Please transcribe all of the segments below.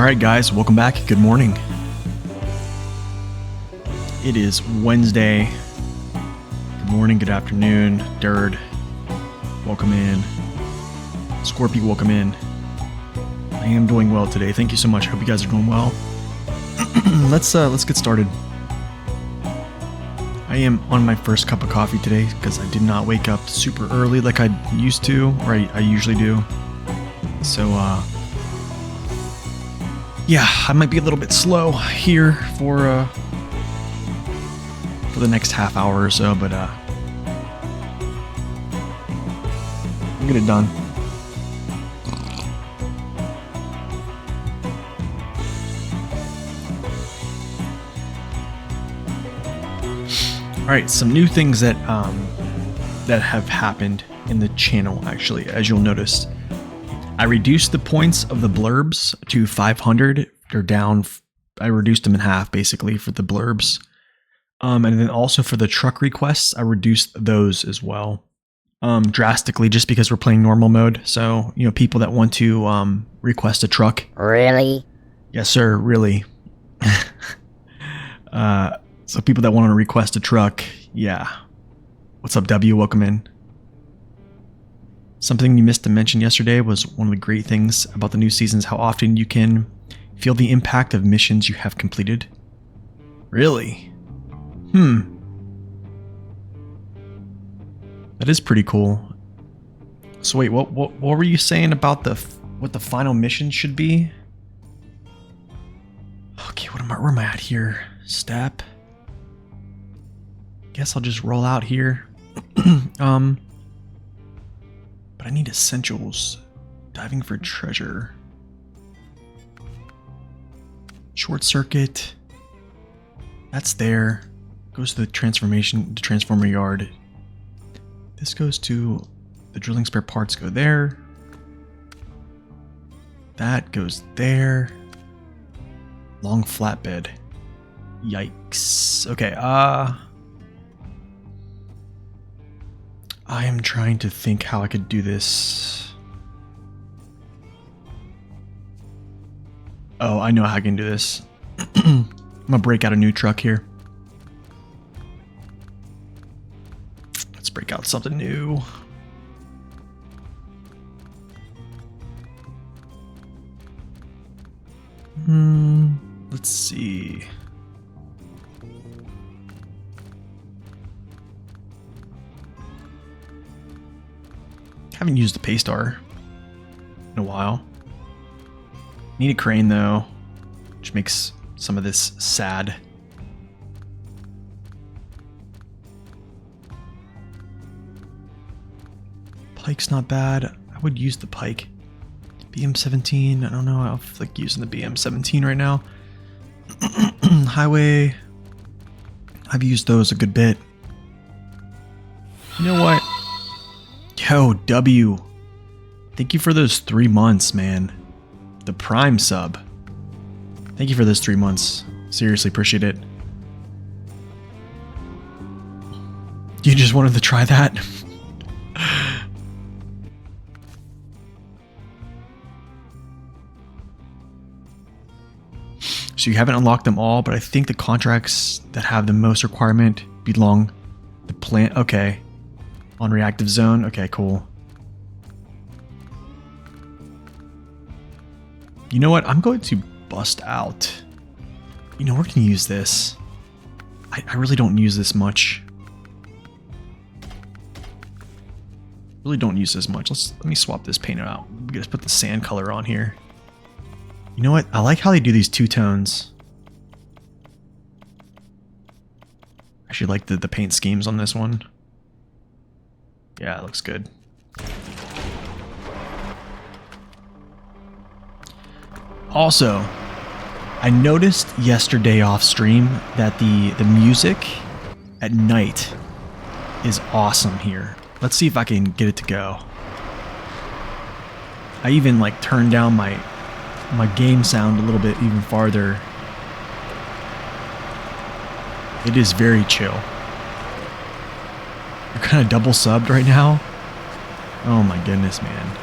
Alright guys, welcome back. Good morning. It is Wednesday. Good morning, good afternoon. Dird, welcome in. Scorpio, welcome in. I am doing well today. Thank you so much. I hope you guys are doing well. Let's get started. I am on my first cup of coffee today because I did not wake up super early like I used to, or I usually do. So, yeah, I might be a little bit slow here for the next half hour or so, but I'll get it done. All right, some new things that have happened in the channel. Actually, as you'll notice, I reduced the points of the blurbs to 500. They're down. I reduced them in half, basically, for the blurbs. And then also for the truck requests, I reduced those as well. Drastically, just because we're playing normal mode. So, you know, people that want to request a truck. Really? Yes, sir, really. So people that want to request a truck, yeah. What's up, W? Welcome in. Something you missed to mention yesterday was one of the great things about the new season is how often you can feel the impact of missions you have completed. Really? That is pretty cool. So wait, what were you saying about what the final mission should be? Okay, where am I at here? Step. Guess I'll just roll out here. But I need essentials. Diving for treasure. Short circuit. That's there. Goes to the transformer yard. This goes to the drilling spare parts go there. That goes there. Long flatbed. Yikes. Okay, I am trying to think how I could do this. Oh, I know how I can do this. I'm gonna break out a new truck here. Let's break out something new. Let's see. Haven't used the Paystar in a while. Need a crane though, which makes some of this sad. Pike's not bad. I would use the Pike. BM17, I don't know. I feel like using the BM17 right now. Highway. I've used those a good bit. You know what? Yo, W. Thank you for those 3 months, man. The Prime sub. Thank you for those 3 months. Seriously, appreciate it. You just wanted to try that? So you haven't unlocked them all, but I think the contracts that have the most requirement belong the plant. Okay. On reactive zone. Okay, cool. You know what? I'm going to bust out. You know, we're going to use this. I really don't use this much. Really don't use this much. Let me swap this paint out. We just put the sand color on here. You know what? I like how they do these two tones. I actually like the paint schemes on this one. Yeah, it looks good. Also, I noticed yesterday off stream that the music at night is awesome here. Let's see if I can get it to go. I even like turned down my game sound a little bit even farther. It is very chill. You're kind of double subbed right now. Oh my goodness, man.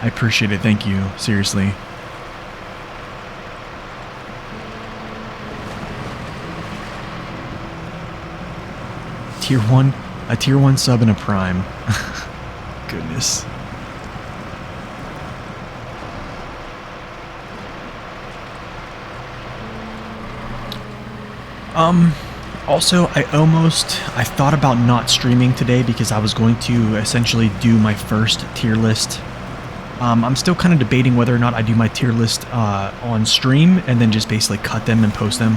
I appreciate it. Thank you. Seriously. tier 1 sub and a prime. Goodness. Also, I thought about not streaming today because I was going to essentially do my first tier list. I'm still kind of debating whether or not I do my tier list on stream and then just basically cut them and post them.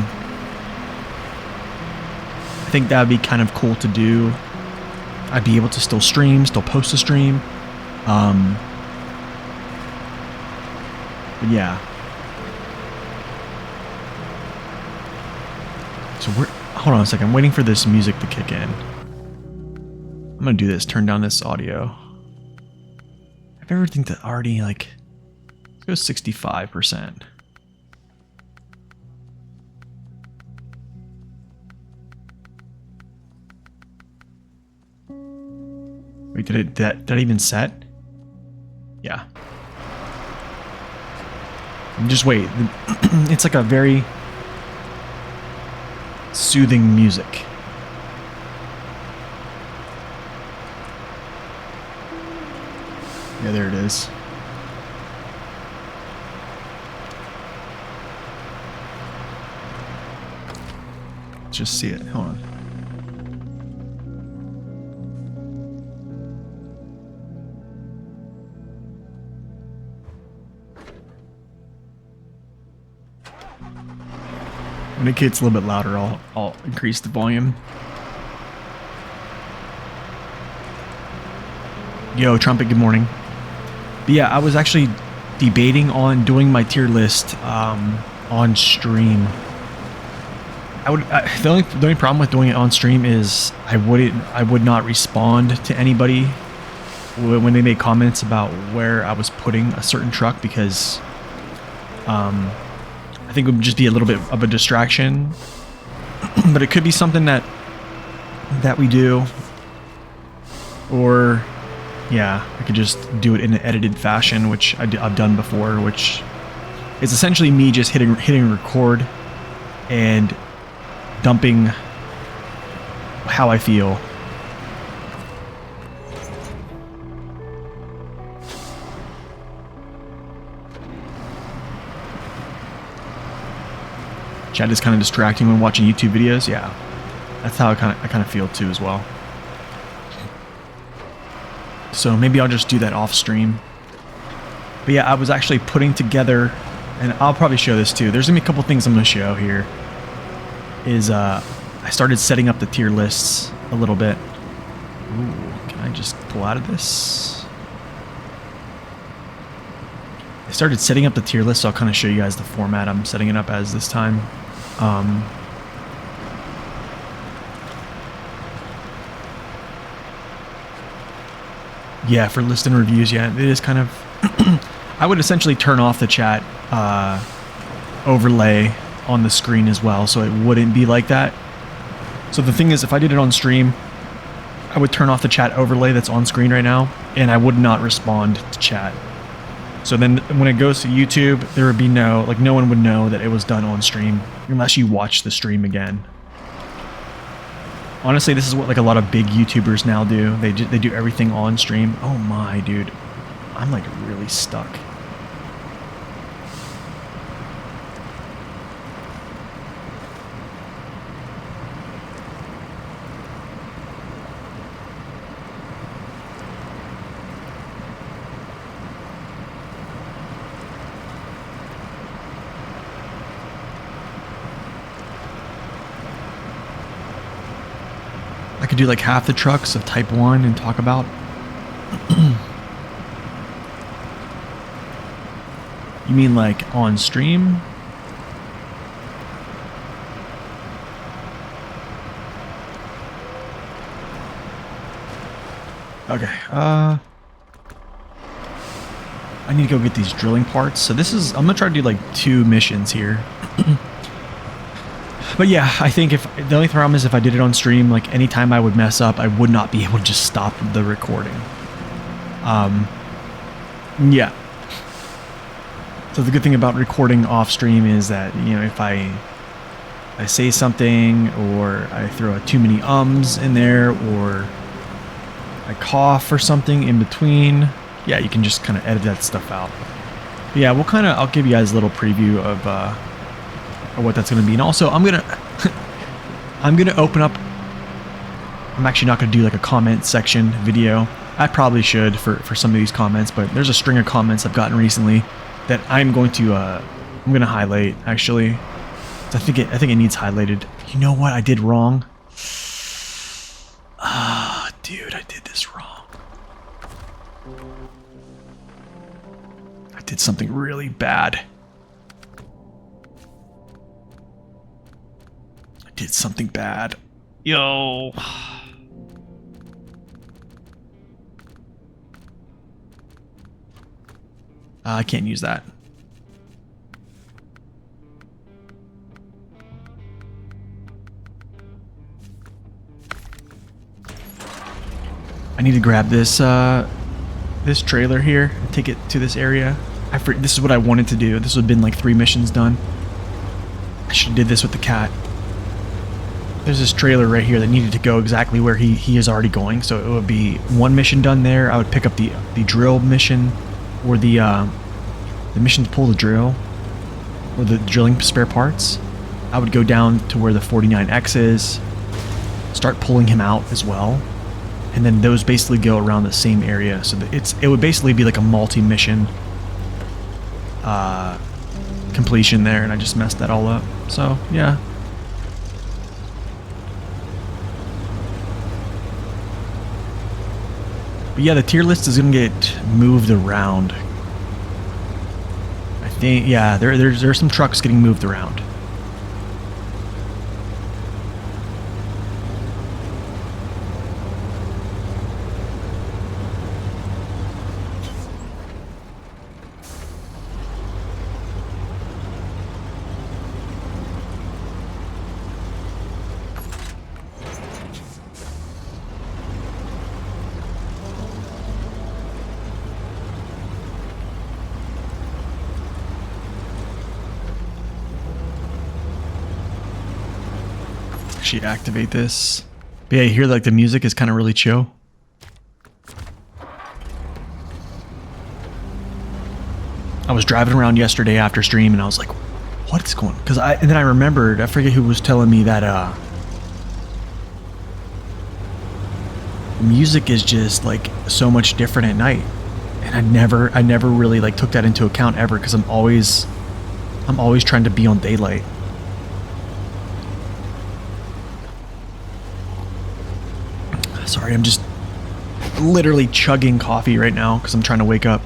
I think that would be kind of cool to do. I'd be able to still stream, still post a stream. But yeah. So hold on a second, I'm waiting for this music to kick in. I'm gonna do this, turn down this audio. I have everything that already, like, let's go 65%. Wait, did I even set? Yeah. And just wait, it's like a very soothing music. Yeah, there it is. Let's just see it. Hold on. When it gets a little bit louder, I'll increase the volume. Yo, Trumpet, good morning. But yeah, I was actually debating on doing my tier list on stream. The only problem with doing it on stream is I would not respond to anybody when they made comments about where I was putting a certain truck because I think it would just be a little bit of a distraction, but it could be something that we do, or yeah, I could just do it in an edited fashion, which I've done before, which is essentially me just hitting record and dumping how I feel. Chat is kind of distracting when watching YouTube videos. Yeah, that's how I kind of feel too as well. So maybe I'll just do that off stream. But yeah, I was actually putting together, and I'll probably show this too. There's gonna be a couple things I'm gonna show here. I started setting up the tier lists a little bit. Ooh, can I just pull out of this? I started setting up the tier list, so I'll kind of show you guys the format I'm setting it up as this time. Yeah, for list and reviews, yeah, it is kind of... I would essentially turn off the chat overlay on the screen as well, so it wouldn't be like that. So the thing is, if I did it on stream, I would turn off the chat overlay that's on screen right now, and I would not respond to chat. So then when it goes to YouTube, there would be no one would know that it was done on stream unless you watch the stream again. Honestly, this is what like a lot of big YouTubers now do. They do everything on stream. Oh my, dude. I'm like really stuck. I could do like half the trucks of Type 1 and talk about. You mean like on stream? Okay, I need to go get these drilling parts. So this is, I'm gonna try to do like 2 missions here. But yeah, I think the only problem is if I did it on stream, like anytime I would mess up, I would not be able to just stop the recording. Yeah. So the good thing about recording off stream is that, you know, if I I say something, or I throw too many ums in there, or I cough or something in between, yeah, you can just kind of edit that stuff out. But yeah, I'll give you guys a little preview of what that's going to be. And also, I'm gonna open up. I'm actually not going to do like a comment section video. I probably should for some of these comments, but there's a string of comments I've gotten recently that I'm going to highlight actually. I think it needs highlighted. You know what I did wrong? Ah, dude, I did this wrong. I did something really bad. I did something bad. Yo. I can't use that. I need to grab this this trailer here and take it to this area. This is what I wanted to do. This would have been like 3 missions done. I should have did this with the cat. There's this trailer right here that needed to go exactly where he is already going. So it would be 1 mission done there. I would pick up the drill mission, or the mission to pull the drill, or the drilling spare parts. I would go down to where the 49X is, start pulling him out as well. And then those basically go around the same area, so that it would basically be like a multi-mission completion there, and I just messed that all up. So yeah. But yeah, the tier list is gonna get moved around. I think, yeah, there's some trucks getting moved around. Actually activate this. But yeah, you hear like the music is kind of really chill. I was driving around yesterday after stream and I was like, what's going on? And then I remembered, I forget who was telling me that the music is just like so much different at night. And I never really like took that into account ever, because I'm always trying to be on daylight. Sorry, I'm just literally chugging coffee right now because I'm trying to wake up.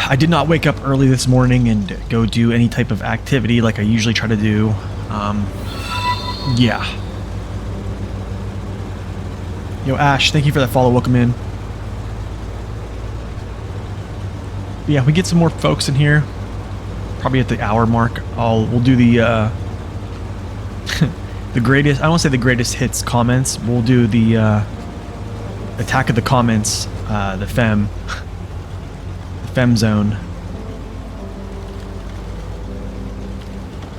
I did not wake up early this morning and go do any type of activity like I usually try to do. Yeah. Yo, Ash, thank you for that follow. Welcome in. But yeah, we get some more folks in here. Probably at the hour mark. We'll do the the greatest, I don't want to say the greatest hits comments. We'll do the attack of the comments, the FEMM. The FEMM zone.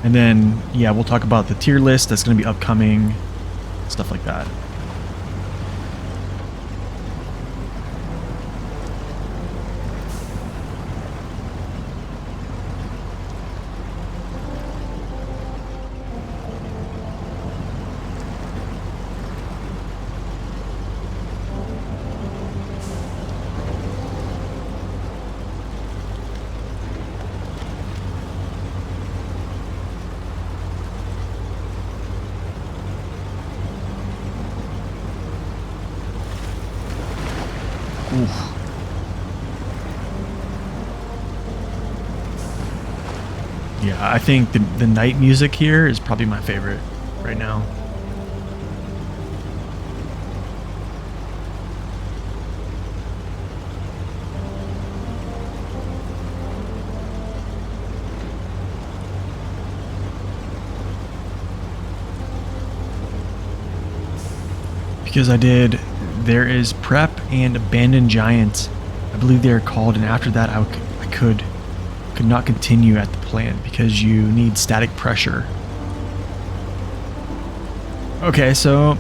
And then, yeah, we'll talk about the tier list that's going to be upcoming, stuff like that. Oof. Yeah, I think the night music here is probably my favorite right now. Because there is Prep and Abandoned Giant, I believe they are called, and after that I could not continue at the plant because you need static pressure Okay, so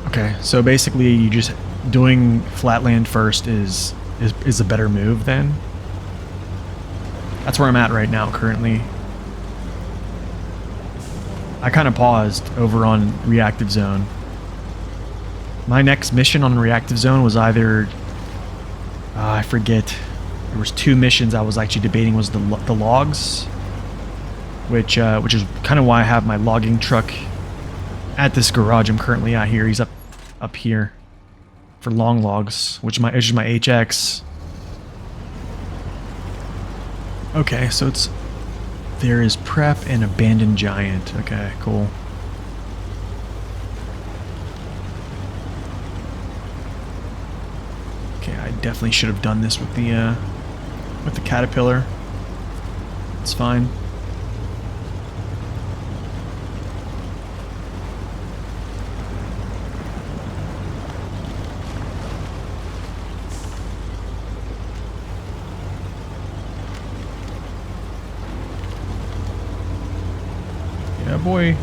okay, so basically you just doing Flatland first is a better move then. That's where I'm at right now currently. I kind of paused over on Reactive Zone. My next mission on Reactive Zone was either I forget. There was 2 missions I was actually debating. Was the logs, which is kind of why I have my logging truck at this garage I'm currently at here. He's up here for long logs, which is my HX. Okay, so there is prep and abandoned giant. Okay, cool. Okay, I definitely should have done this with the caterpillar. It's fine. Yeah, boy.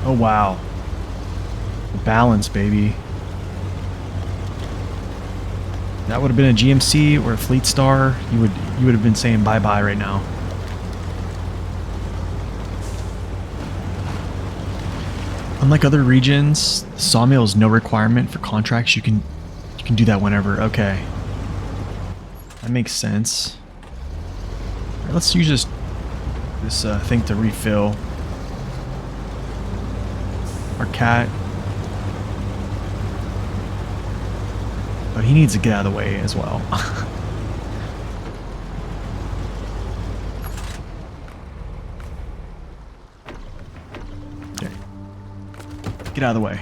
Oh, wow. Balance, baby. That would have been a GMC or a Fleet Star. You would have been saying bye-bye right now. Unlike other regions, Sawmill is no requirement for contracts. You can do that whenever. Okay. That makes sense. All right, let's use this thing to refill. Our cat. Oh, he needs to get out of the way as well. Okay. Get out of the way.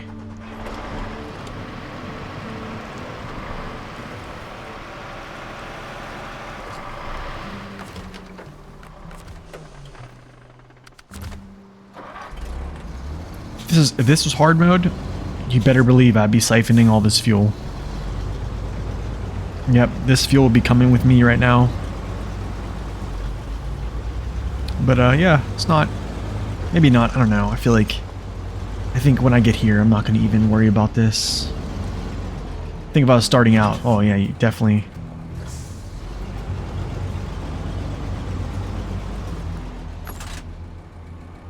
If this was hard mode, you better believe I'd be siphoning all this fuel. Yep, this fuel will be coming with me right now. But yeah, it's not... Maybe not, I don't know. I think when I get here, I'm not going to even worry about this. Think about starting out. Oh yeah, you definitely...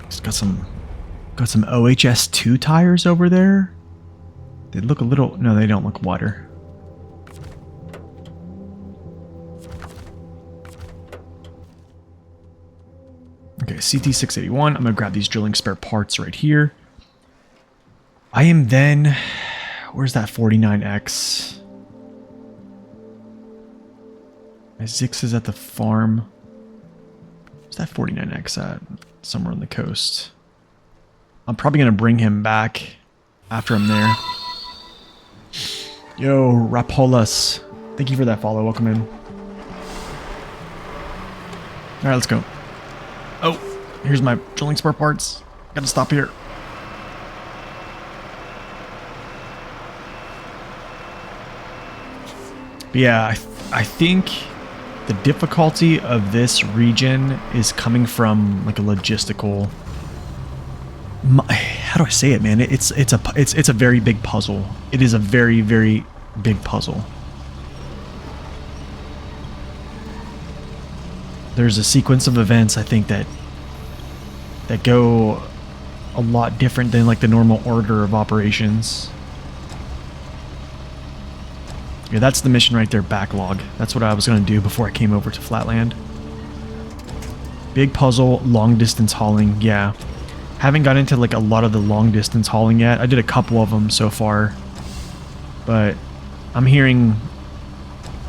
Just got some OHS 2 tires over there. They look a little... No, they don't look wider. Okay, CT681. I'm going to grab these drilling spare parts right here. I am then... Where's that 49X? My Zikz is at the farm. Where's that 49X at? Somewhere on the coast. I'm probably going to bring him back after I'm there. Yo, Rapolas. Thank you for that follow. Welcome in. Alright, let's go. Oh, here's my drilling spare parts. Gotta stop here. But yeah, I think the difficulty of this region is coming from like a logistical... How do I say it, man? It's a very big puzzle. It is a very, very big puzzle. There's a sequence of events, I think, that go a lot different than like the normal order of operations. Yeah, that's the mission right there, backlog. That's what I was going to do before I came over to Flatland. Big puzzle, long distance hauling, yeah. Haven't got into like a lot of the long distance hauling yet. I did a couple of them so far. But I'm hearing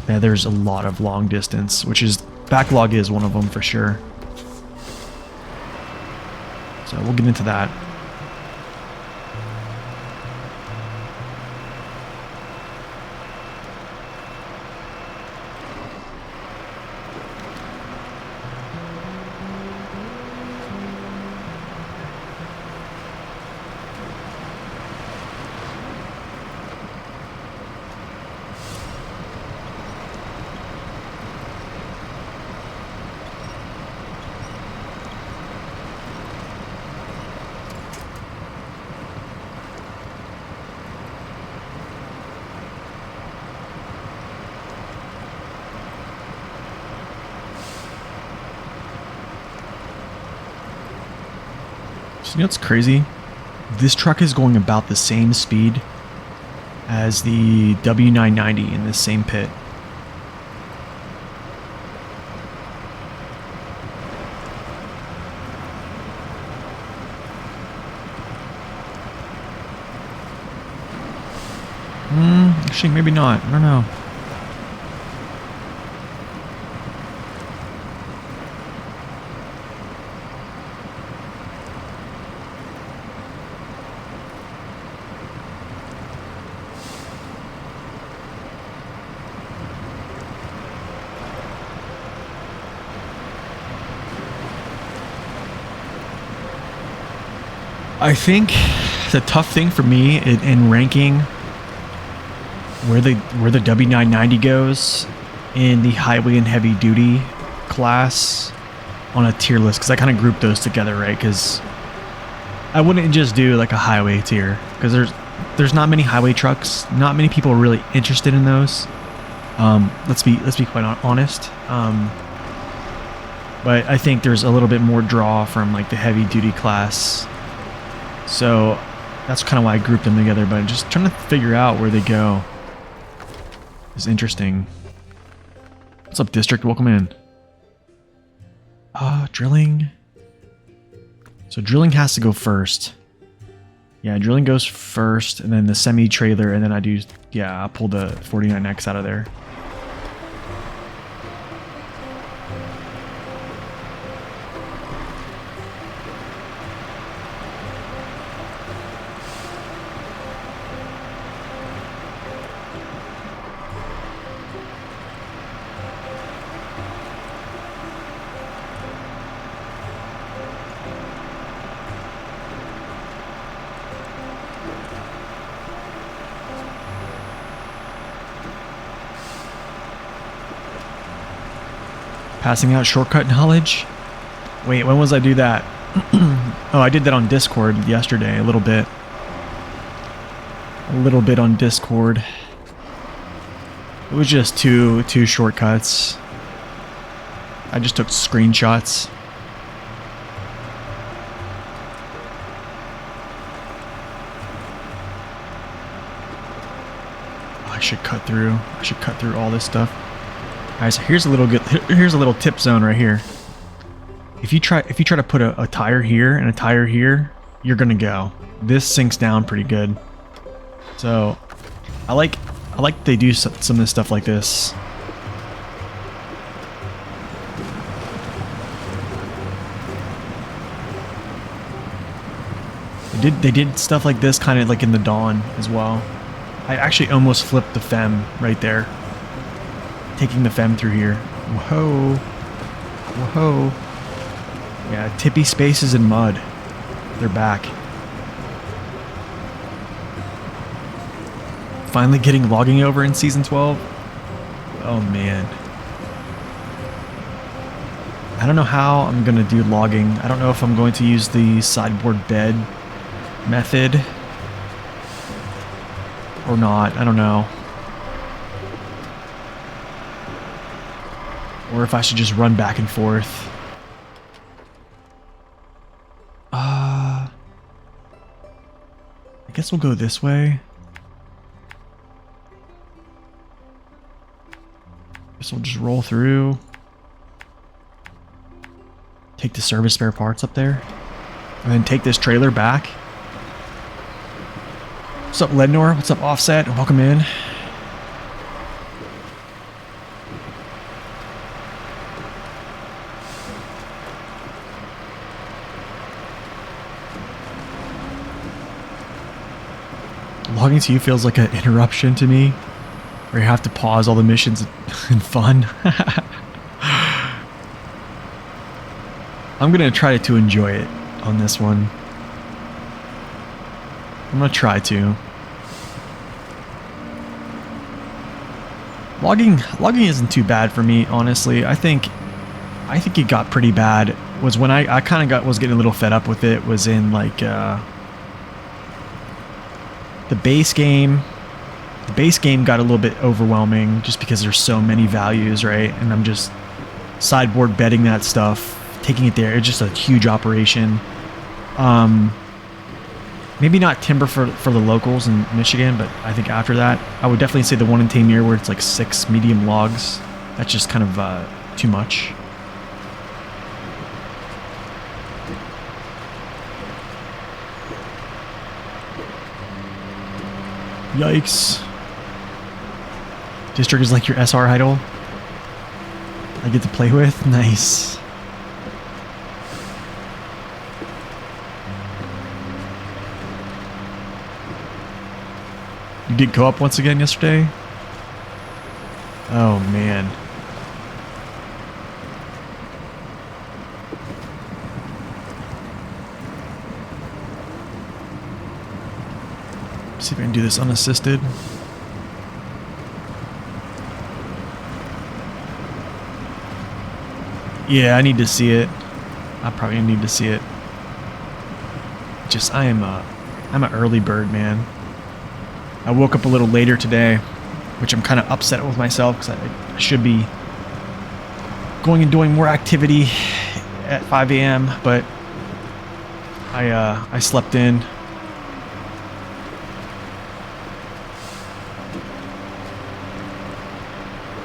that there's a lot of long distance, which is... Backlog is one of them for sure. So we'll get into that. So, you know what's crazy? This truck is going about the same speed as the W990 in this same pit. Actually, maybe not. I don't know. I think the tough thing for me in ranking where the W990 goes in the highway and heavy duty class on a tier list, because I kind of group those together, right? Because I wouldn't just do like a highway tier, because there's not many highway trucks, not many people are really interested in those. Let's be quite honest. But I think there's a little bit more draw from like the heavy duty class. So that's kind of why I grouped them together, but just trying to figure out where they go is interesting. What's up, District? Welcome in. Drilling. So drilling has to go first. Yeah, drilling goes first, and then the semi-trailer, and then I pull the 49X out of there. Passing out shortcut knowledge? Wait, when was I do that? Oh, I did that on Discord yesterday, a little bit. A little bit on Discord. It was just two shortcuts. I just took screenshots. Oh, I should cut through all this stuff. Alright, so here's a little tip zone right here. If you try to put a tire here and a tire here, you're gonna go. This sinks down pretty good. So I like they do some of this stuff like this. They did stuff like this kind of like in the Dawn as well. I actually almost flipped the FEMM right there. Taking the FEMM through here. Whoa. Whoa. Yeah, tippy spaces and mud. They're back. Finally getting logging over in Season 12. Oh, man. I don't know how I'm going to do logging. I don't know if I'm going to use the sideboard bed method or not. I don't know. Or if I should just run back and forth. I guess we'll go this way. Guess we'll just roll through. Take the service spare parts up there. And then take this trailer back. What's up, Lednor? What's up, Offset? Welcome in. Logging to you feels like an interruption to me, where you have to pause all the missions and fun. I'm gonna try to enjoy it on this one. I'm gonna try to. Logging isn't too bad for me, honestly. I think it got pretty bad was when I kind of was getting a little fed up with it. Was in like the base game. The base game got a little bit overwhelming just because there's so many values, right? And I'm just sideboard betting that stuff, taking it there. It's just a huge operation. Maybe not timber for the locals in Michigan, but I think after that, I would definitely say the one in Tamir where it's like 6 medium logs. That's just kind of too much. Yikes. District is like your SR idol. I get to play with. Nice. You did co-op once again yesterday? Oh man. See if I can do this unassisted. Yeah, I need to see it. I probably need to see it. Just I'm an early bird, man. I woke up a little later today, which I'm kind of upset with myself because I should be going and doing more activity at 5 a.m. But I slept in.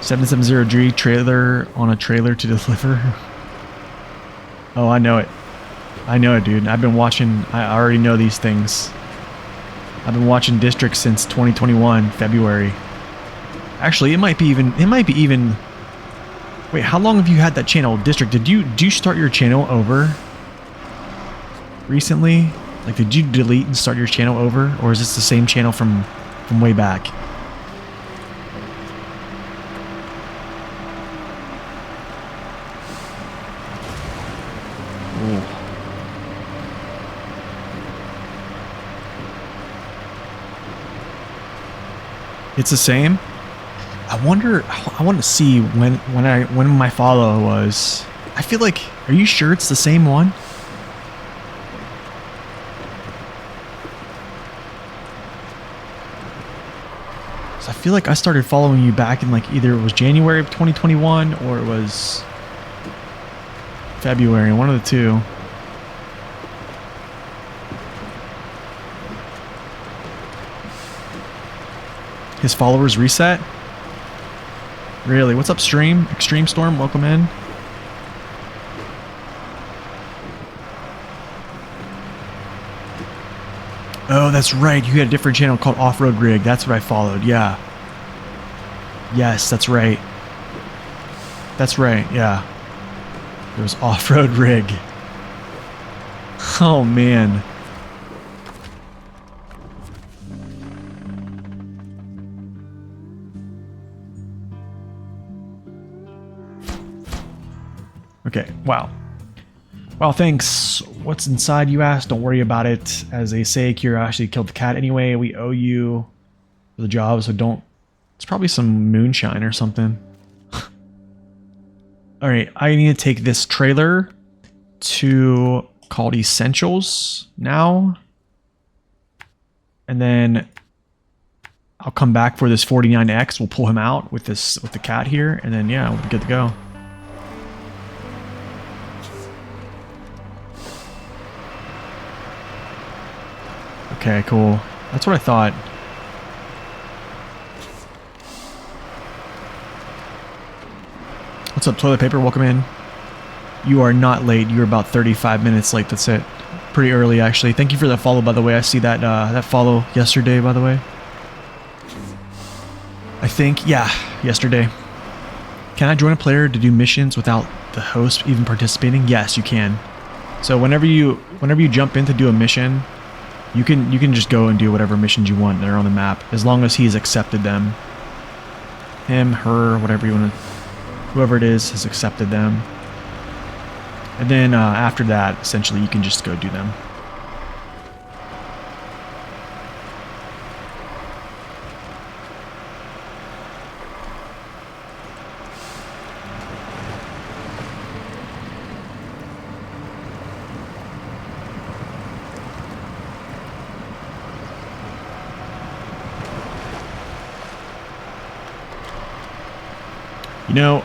$770G trailer on a trailer to deliver. Oh, I know it. I know it, dude. I've been watching. I already know these things. I've been watching District since 2021 February. Actually, it might be even. Wait, how long have you had that channel, District? Do you start your channel over recently? Like, did you delete and start your channel over, or is this the same channel from way back? It's the same. I want to see when my follow was. I feel like. Are you sure it's the same one? So I feel like I started following you back in like either it was January of 2021 or it was February. One of the two. His followers reset? Really? What's up, Stream? Extreme Storm, welcome in. Oh, that's right. You had a different channel called Off-Road Rig. That's what I followed. Yeah. Yes, that's right. That's right. Yeah. It was Off-Road Rig. Oh, man. Okay, wow. Well, thanks. What's inside, you asked? Don't worry about it. As they say, curiosity killed the cat anyway. We owe you for the job, so don't... It's probably some moonshine or something. Alright, I need to take this trailer to called Essentials now. And then I'll come back for this 49X. We'll pull him out with the cat here, and then yeah, we'll be good to go. Okay, cool. That's what I thought. What's up, toilet paper? Welcome in. You are not late. You're about 35 minutes late. That's it. Pretty early, actually. Thank you for that follow, by the way. I see that that follow yesterday, by the way. I think, yeah, yesterday. Can I join a player to do missions without the host even participating? Yes, you can. So whenever you jump in to do a mission, you can just go and do whatever missions you want. They're on the map as long as he's accepted them. Him, her, whatever you want to, whoever it is has accepted them. And then after that, essentially, you can just go do them. You know,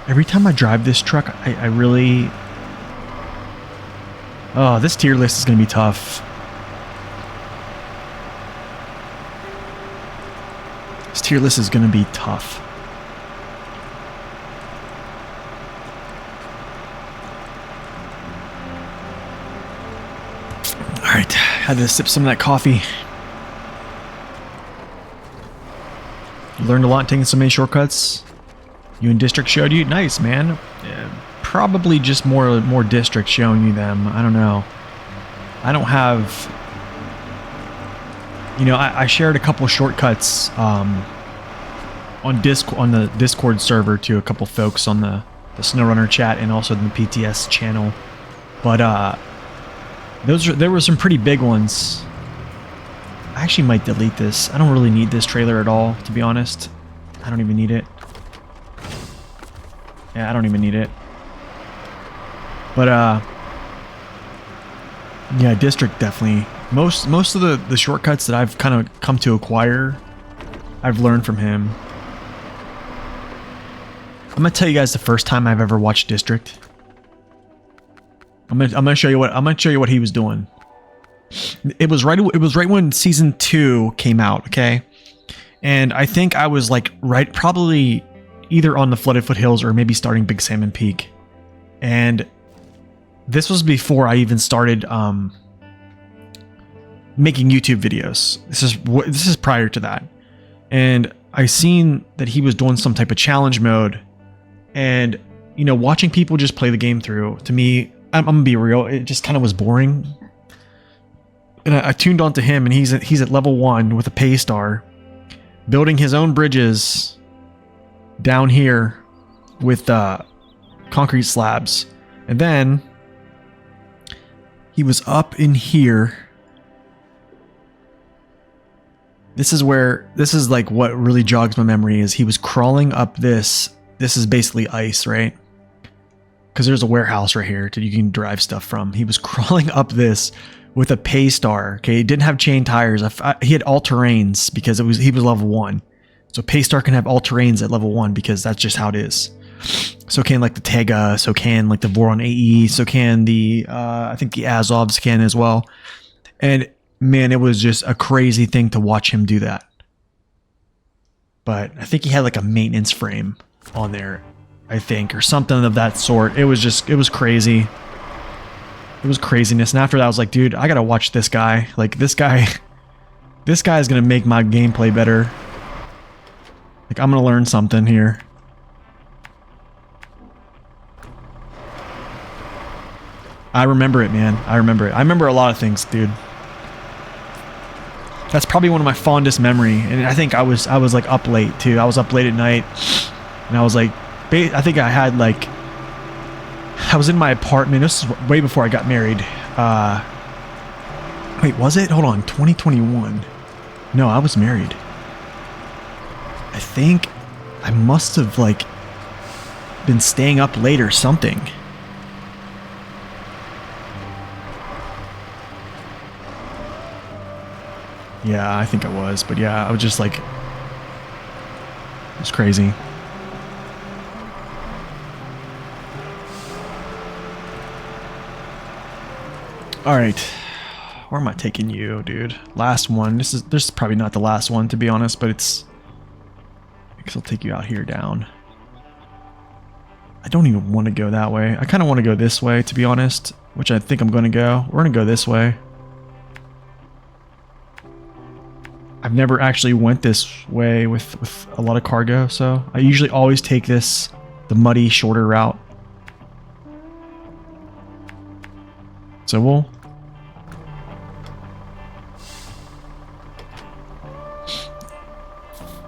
every time I drive this truck, I really... Oh, this tier list is going to be tough. This tier list is going to be tough. Alright, had to sip some of that coffee. You learned a lot taking so many shortcuts. You and District showed you? Nice, man. Yeah, probably just more District showing you them. I don't know. I don't have... You know, I shared a couple shortcuts on the Discord server to a couple folks on the SnowRunner chat and also in the PTS channel. But there were some pretty big ones. I actually might delete this. I don't really need this trailer at all, to be honest. I don't even need it. Yeah, I don't even need it. But yeah, District definitely. Most of the shortcuts that I've kind of come to acquire, I've learned from him. I'm gonna tell you guys the first time I've ever watched District. I'm gonna show you what he was doing. It was right when season 2 came out, okay? And I think I was like probably either on the Flooded Foothills or maybe starting Big Salmon Peak. And this was before I even started making YouTube videos. This is prior to that. And I seen that he was doing some type of challenge mode, and you know, watching people just play the game through, to me, I'm gonna be real, it just kind of was boring. And I tuned on to him, and he's at level 1 with a pay star, building his own bridges down here with concrete slabs. And then he was up in here. This is like what really jogs my memory, is he was crawling up this. This is basically ice, right? Because there's a warehouse right here that you can drive stuff from. He was crawling up this with a pay star. Okay, he didn't have chain tires. He had all terrains because he was level 1. So pay star can have all terrains at level 1 because that's just how it is. So can like the Tega, so can like the Voron AE, so can the I think the Azovs can as well. And man, it was just a crazy thing to watch him do that. But I think he had like a maintenance frame on there, I think, or something of that sort. It was crazy. It was craziness. And after that, I was like, dude, I gotta watch this guy. Like, this guy is gonna make my gameplay better. Like, I'm gonna learn something here. I remember it, man. I remember it. I remember a lot of things, dude. That's probably one of my fondest memory. And I think I was like up late too. I was up late at night, and I was like, I think I had like, I was in my apartment. This is way before I got married. Wait, was it? Hold on, 2021. No, I was married. I think I must have like been staying up late or something. Yeah, I think I was, but yeah, I was just like, it was crazy. All right, where am I taking you, dude? Last one. This is probably not the last one, to be honest, but it's, because I'll take you out here down. I don't even want to go that way. I kind of want to go this way, to be honest, which I think I'm going to go. We're going to go this way. I've never actually went this way with a lot of cargo, so I usually always take the muddy, shorter route. So we'll...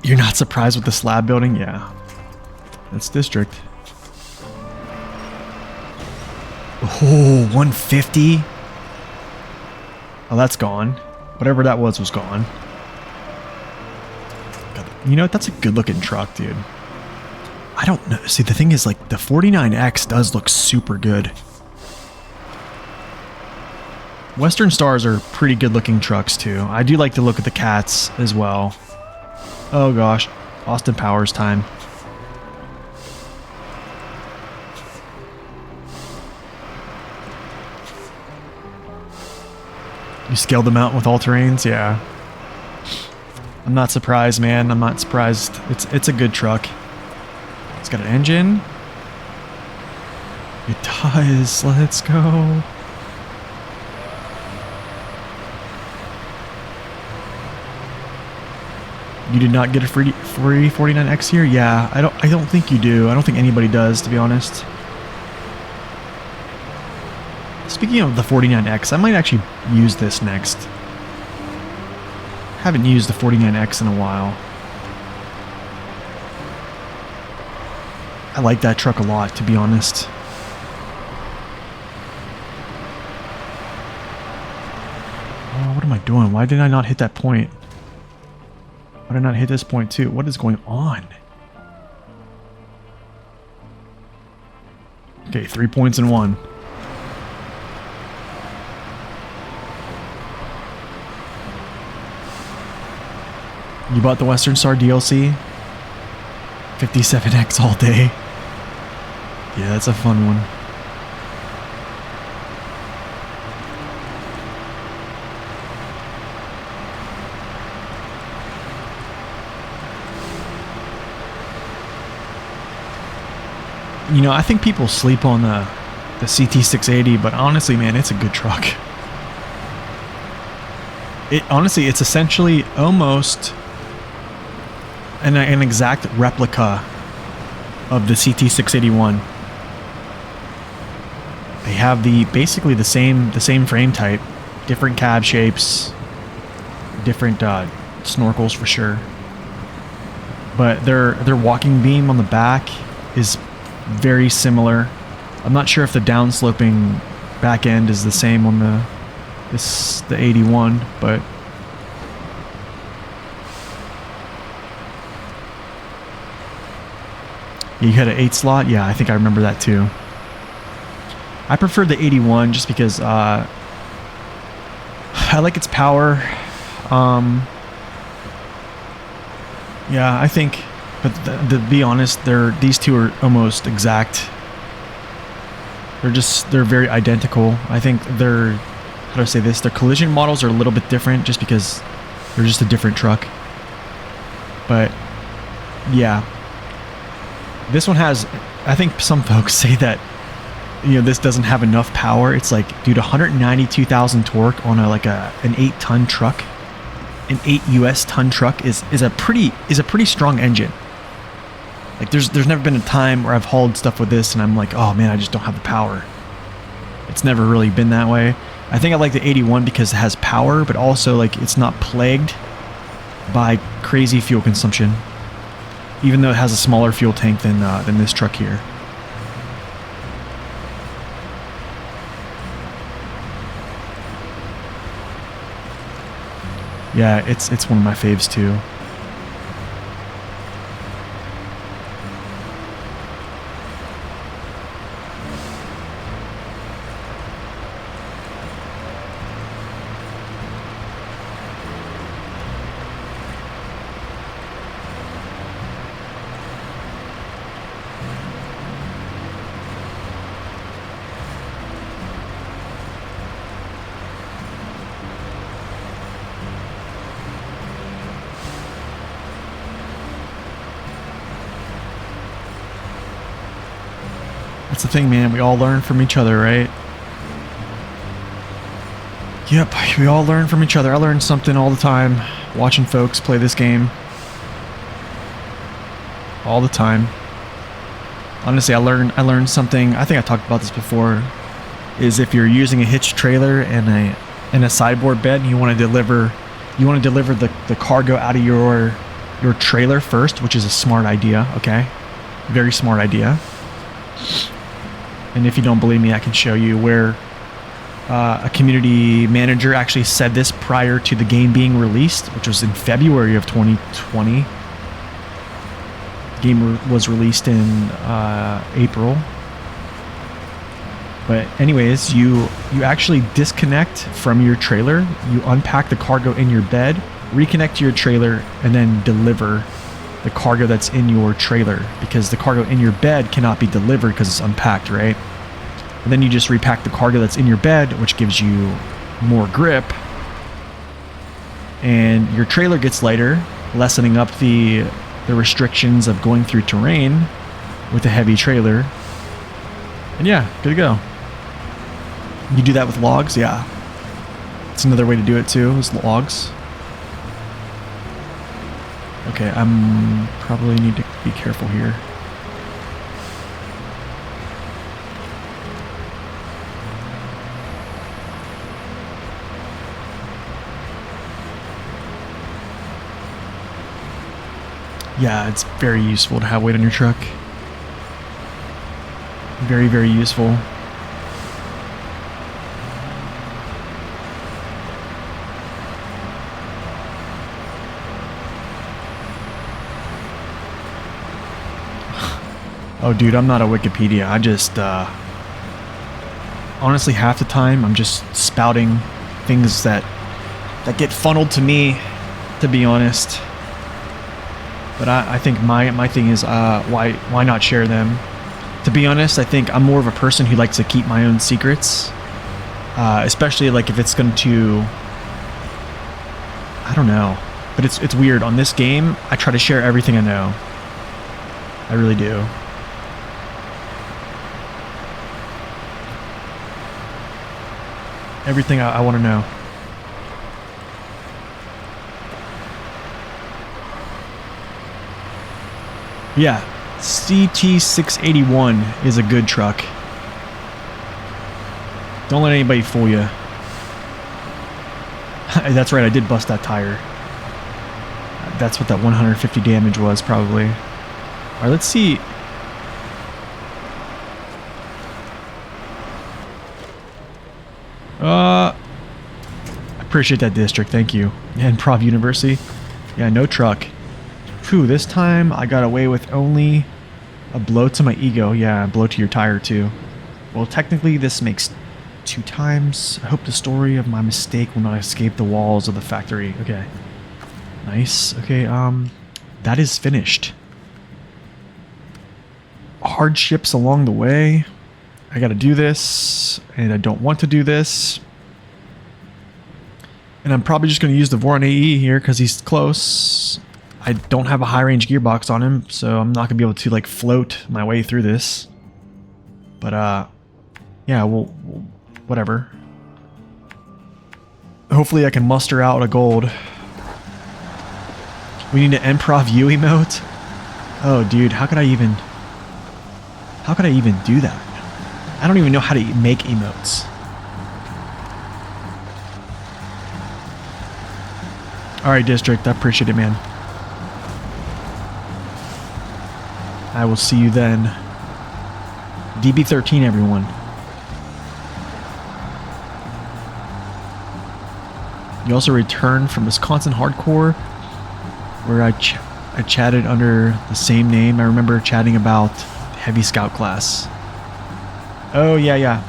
You're not surprised with the slab building? Yeah. That's District. Oh, 150? Oh, that's gone. Whatever that was gone. You know what? That's a good looking truck, dude. I don't know. See, the thing is, like, the 49X does look super good. Western Stars are pretty good looking trucks, too. I do like to look at the cats as well. Oh gosh. Austin Powers time. You scaled them out with all terrains? Yeah. I'm not surprised, man. I'm not surprised. It's a good truck. It's got an engine. It does. Let's go. You did not get a free 49X here? Yeah, I don't think you do. I don't think anybody does, to be honest. Speaking of the 49X, I might actually use this next. Haven't used the 49X in a while. I like that truck a lot, to be honest. Oh, what am I doing? Why did I not hit that point? Why did I not hit this point too? What is going on? Okay, 3 points in one. You bought the Western Star DLC? 57X all day. Yeah, that's a fun one. You know, I think people sleep on the CT680, but honestly, man, it's a good truck. Honestly, it's essentially almost an exact replica of the CT681. They have basically the same frame type, different cab shapes, different snorkels for sure. But their walking beam on the back is very similar. I'm not sure if the downsloping back end is the same on the 81, but you had an 8 slot. Yeah, I think I remember that too. I prefer the 81 just because I like its power. Yeah, I think. But to be honest, these two are almost exact. They're very identical. I think how do I say this? Their collision models are a little bit different just because they're just a different truck. But yeah, this one has. I think some folks say that this doesn't have enough power. It's like, dude, 192,000 torque on an 8-ton truck. An 8 US ton truck is a pretty strong engine. Like there's never been a time where I've hauled stuff with this and I'm like, oh man, I just don't have the power. It's never really been that way. I think I like the 81 because it has power, but also like it's not plagued by crazy fuel consumption, even though it has a smaller fuel tank than this truck here. Yeah, it's one of my faves too. That's the thing, man. We all learn from each other, right? Yep, we all learn from each other. I learn something all the time watching folks play this game. All the time. Honestly, I learned something. I think I talked about this before. Is if you're using a hitched trailer and a sideboard bed, and you want to deliver the cargo out of your trailer first, which is a smart idea. Okay, very smart idea. And if you don't believe me, I can show you where a community manager actually said this prior to the game being released, which was in February of 2020. The game was released in April. But anyways, you actually disconnect from your trailer, you unpack the cargo in your bed, reconnect to your trailer, and then deliver the cargo that's in your trailer, because the cargo in your bed cannot be delivered because it's unpacked, right? And then you just repack the cargo that's in your bed, which gives you more grip, and your trailer gets lighter, lessening up the restrictions of going through terrain with a heavy trailer. And yeah, good to go. You do that with logs? Yeah. It's another way to do it too, is logs. Okay, I'm probably need to be careful here. Yeah, it's very useful to have weight on your truck. Very, very useful. Oh, dude, I'm not a Wikipedia. I just, honestly, half the time, I'm just spouting things that get funneled to me, to be honest. But I think my thing is, why not share them? To be honest, I think I'm more of a person who likes to keep my own secrets. Especially, like, if it's going to... I don't know. But it's weird. On this game, I try to share everything I know. I really do. Everything I want to know. Yeah, CT681 is a good truck. Don't let anybody fool you. That's right, I did bust that tire. That's what that 150 damage was, probably. Alright, let's see. I appreciate that district, thank you. And Prov University. Yeah, no truck. Phew, this time I got away with only a blow to my ego. Yeah, a blow to your tire too. Well, technically this makes 2 times. I hope the story of my mistake will not escape the walls of the factory. Okay. Nice. Okay, that is finished. Hardships along the way. I gotta do this, and I don't want to do this. And I'm probably just gonna use the Voron AE here because he's close. I don't have a high range gearbox on him, so I'm not gonna be able to like float my way through this. But yeah, we'll whatever. Hopefully I can muster out a gold. We need an improv U emote. Oh dude, how could I even do that? I don't even know how to make emotes. Alright, district, I appreciate it, man. I will see you then. DB13, everyone. You also returned from Wisconsin Hardcore, where I chatted under the same name. I remember chatting about Heavy Scout class. Oh, yeah.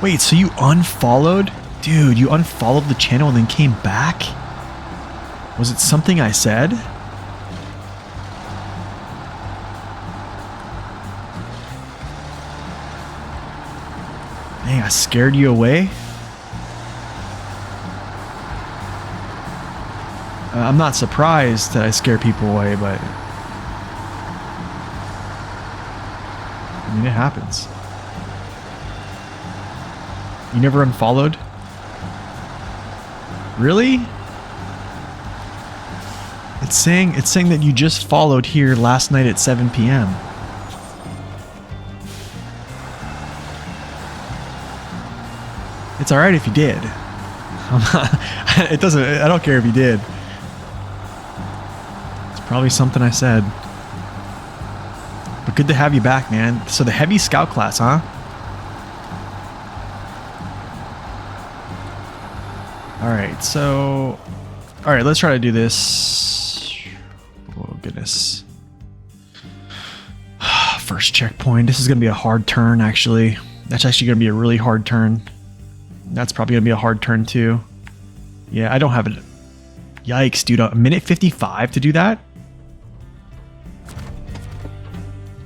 Wait, so you unfollowed? Dude, you unfollowed the channel and then came back? Was it something I said? Dang, I scared you away? I'm not surprised that I scare people away, but... I mean, it happens. You never unfollowed? Really? It's saying that you just followed here last night at 7 p.m. It's alright if you did. It doesn't... I don't care if you did. It's probably something I said. But good to have you back, man. So the Heavy Scout class, huh? Alright, so... Alright, let's try to do this. Oh, goodness. First checkpoint. This is going to be a hard turn, actually. That's actually going to be a really hard turn. That's probably going to be a hard turn, too. Yeah, I don't have it. Yikes, dude. A minute 55 to do that?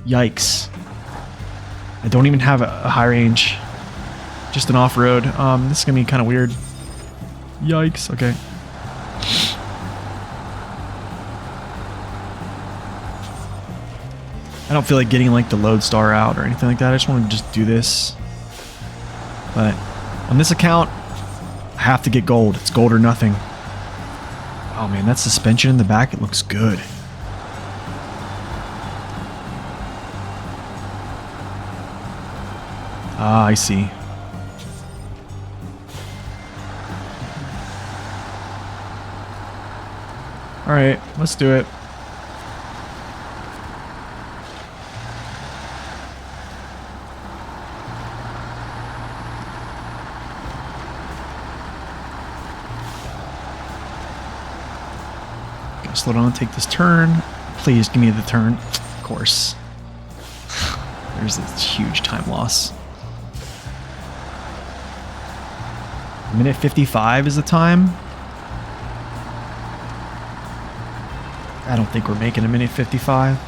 Yikes. I don't even have a high range. Just an off-road. This is going to be kind of weird. Yikes. Okay. I don't feel like getting like the lodestar out or anything like that. I just want to just do this. But on this account, I have to get gold. It's gold or nothing. Oh man, that suspension in the back, it looks good. Ah, I see. Alright, let's do it. Gotta slow down and take this turn. Please give me the turn. Of course. There's this huge time loss. Minute 55 is the time. I don't think we're making a minute 55.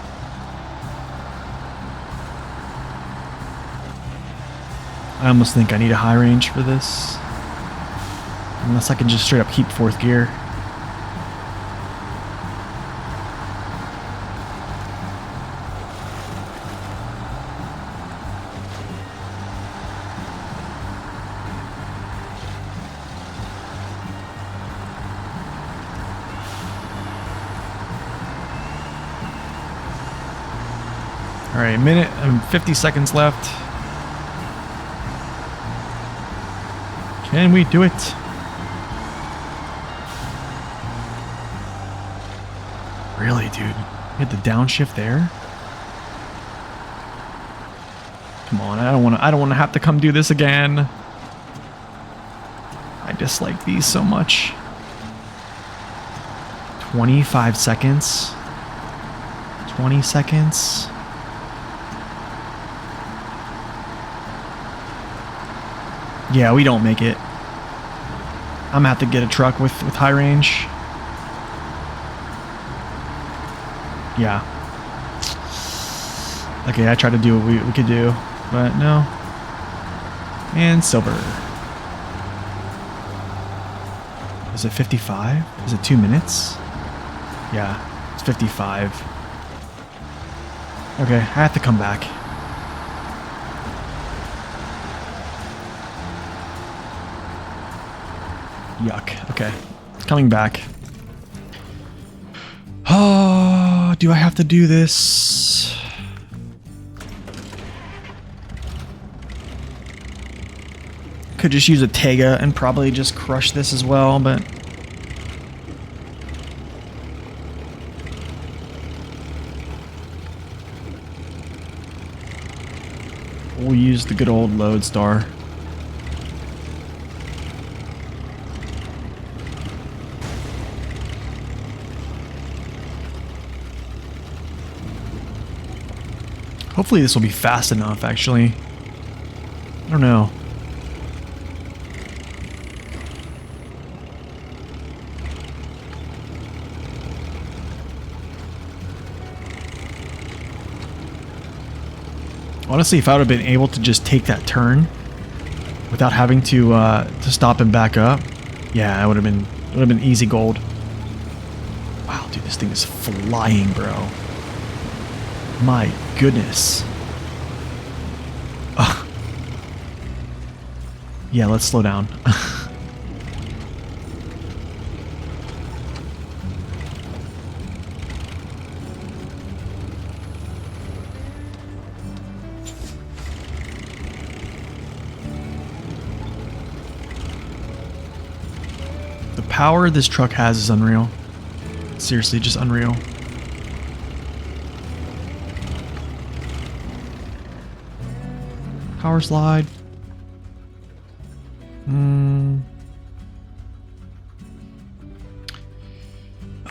I almost think I need a high range for this. Unless I can just straight up keep fourth gear. Alright, a minute and 50 seconds left. Can we do it? Really, dude? Hit the downshift there? Come on, I don't want to have to come do this again. I dislike these so much. 25 seconds. 20 seconds. Yeah, we don't make it. I'm gonna have to get a truck with high range. Yeah. Okay, I tried to do what we could do, but no. And silver. Is it 55? Is it 2 minutes? Yeah, it's 55. Okay, I have to come back. Yuck. Okay. Coming back. Oh, do I have to do this? Could just use a Tega and probably just crush this as well, but... we'll use the good old lodestar. Hopefully this will be fast enough, actually. I don't know. Honestly, if I would have been able to just take that turn without having to stop and back up, yeah, it would have been easy gold. Wow, dude, this thing is flying, bro. My goodness. Ugh. Yeah, let's slow down. The power this truck has is unreal. Seriously, just unreal. Power slide.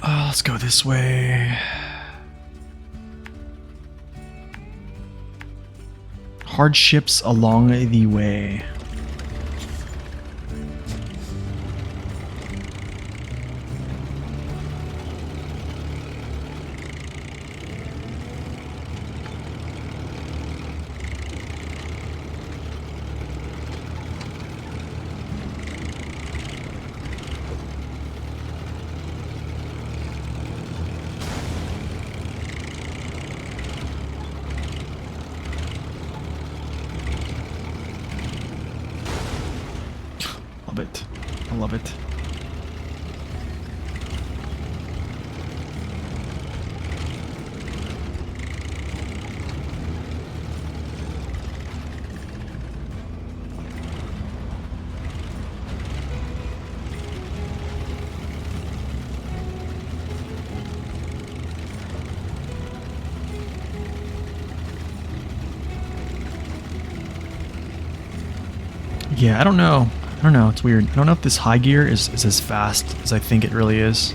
Let's go this way. Hardships along the way. Love it. I love it. Yeah, I don't know. It's weird. I don't know if this high gear is as fast as I think it really is.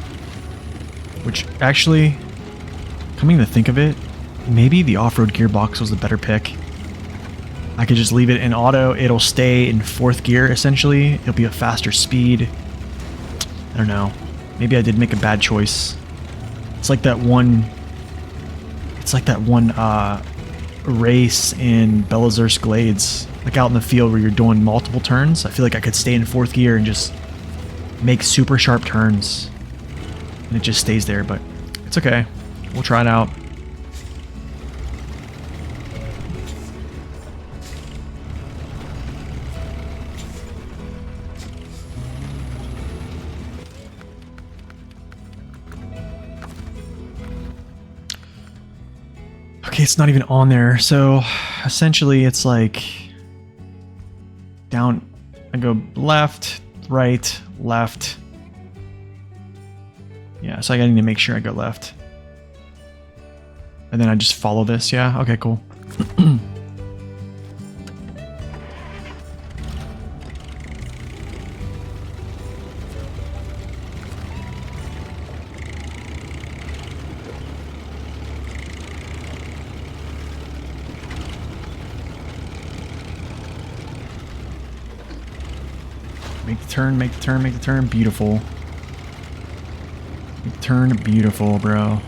Which, actually, coming to think of it, maybe the off-road gearbox was the better pick. I could just leave it in auto. It'll stay in 4th gear, essentially. It'll be a faster speed. I don't know. Maybe I did make a bad choice. It's like that one... race in Belazur's Glades. Like out in the field where you're doing multiple turns. I feel like I could stay in 4th gear and just make super sharp turns. And it just stays there, but it's okay. We'll try it out. Okay, it's not even on there. So essentially it's like down, I go left, right, left. Yeah, so I need to make sure I go left. And then I just follow this, yeah? Okay, cool. Make the turn, make the turn, make the turn. Beautiful. Make the turn, beautiful, bro.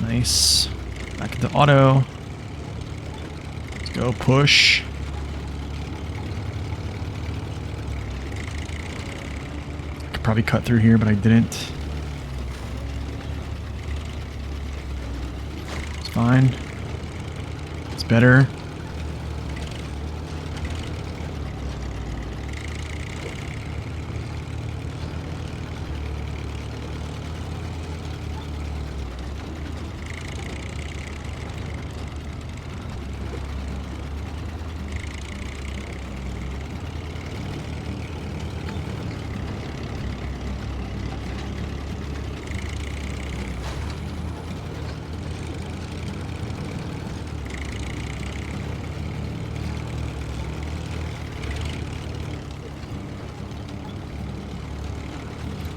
Nice. Back into auto. Let's go, push. I could probably cut through here, but I didn't. It's fine. It's better.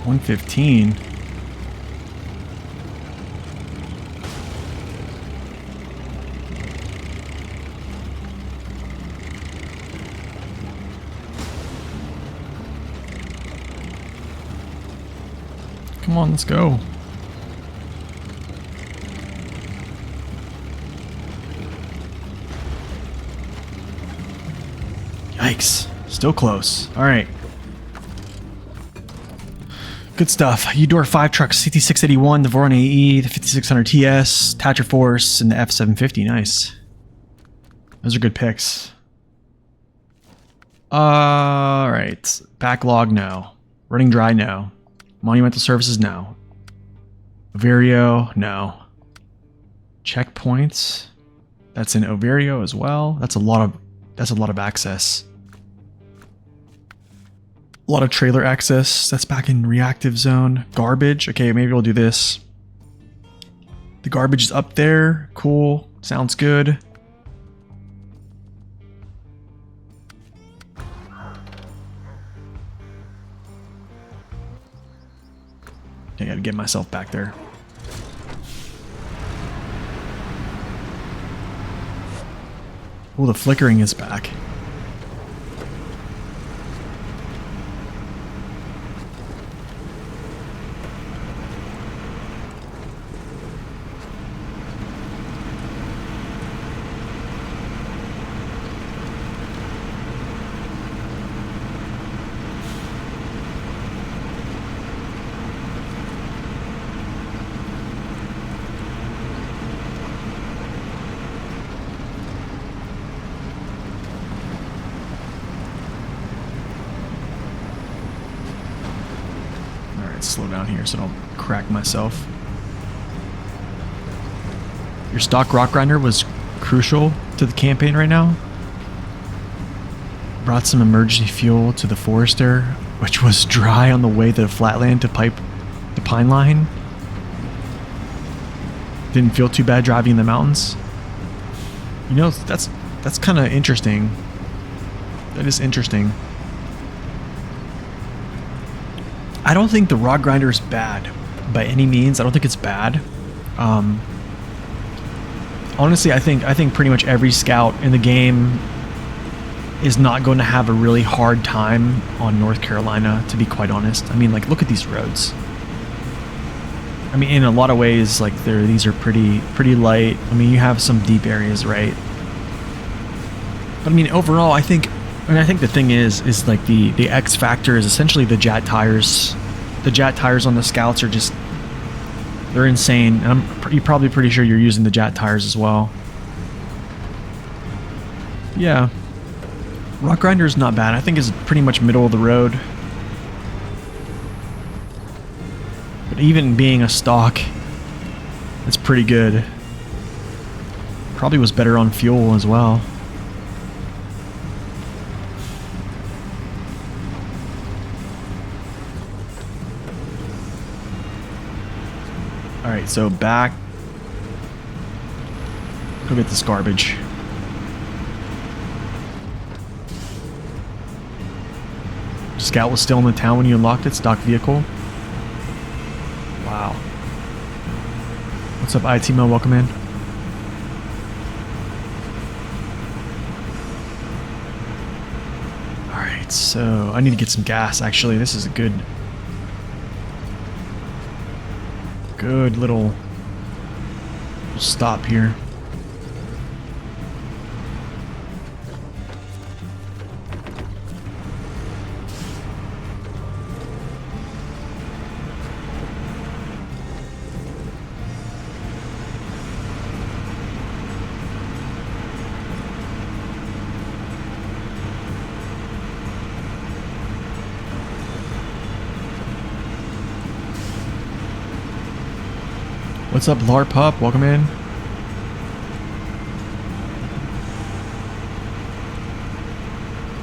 $115. Come on, let's go. Yikes. Still close. All right. Good stuff. Udor 5 trucks, CT681, the Voron AE, the 5600 TS, Thatcher Force, and the F750. Nice. Those are good picks. Alright. Backlog, no. Running dry, no. Monumental Services, no. Overio, no. Checkpoints. That's in Overio as well. That's a lot of access. A lot of trailer access. That's back in reactive zone. Garbage. Okay, maybe we'll do this. The garbage is up there. Cool. Sounds good. I gotta get myself back there. Oh, the flickering is back. slow down here so I don't crack myself. Your stock rock grinder was crucial to the campaign right now. Brought some emergency fuel to the Forester, which was dry on the way to the Flatland to pipe the pine line. Didn't feel too bad driving in the mountains. You know, that's kind of interesting. That is interesting. I don't think the rock grinder is bad by any means. I don't think it's bad. Honestly, I think pretty much every scout in the game is not going to have a really hard time on North Carolina, to be quite honest. I mean, like, look at these roads. I mean, in a lot of ways, like, these are pretty light. I mean, you have some deep areas, right? But I mean, overall, I think the thing is like the X factor is essentially the Jat tires. The Jat tires on the scouts are just, they're insane. And you're probably pretty sure you're using the Jat tires as well. Yeah. Rock grinder is not bad. I think it's pretty much middle of the road. But even being a stock, it's pretty good. Probably was better on fuel as well. Alright, so back. Go get this garbage. Scout was still in the town when you unlocked it, stock vehicle. Wow. What's up, ITMO? Welcome in. Alright, so I need to get some gas, actually. This is a good little stop here. What's up, Larpup? Welcome in.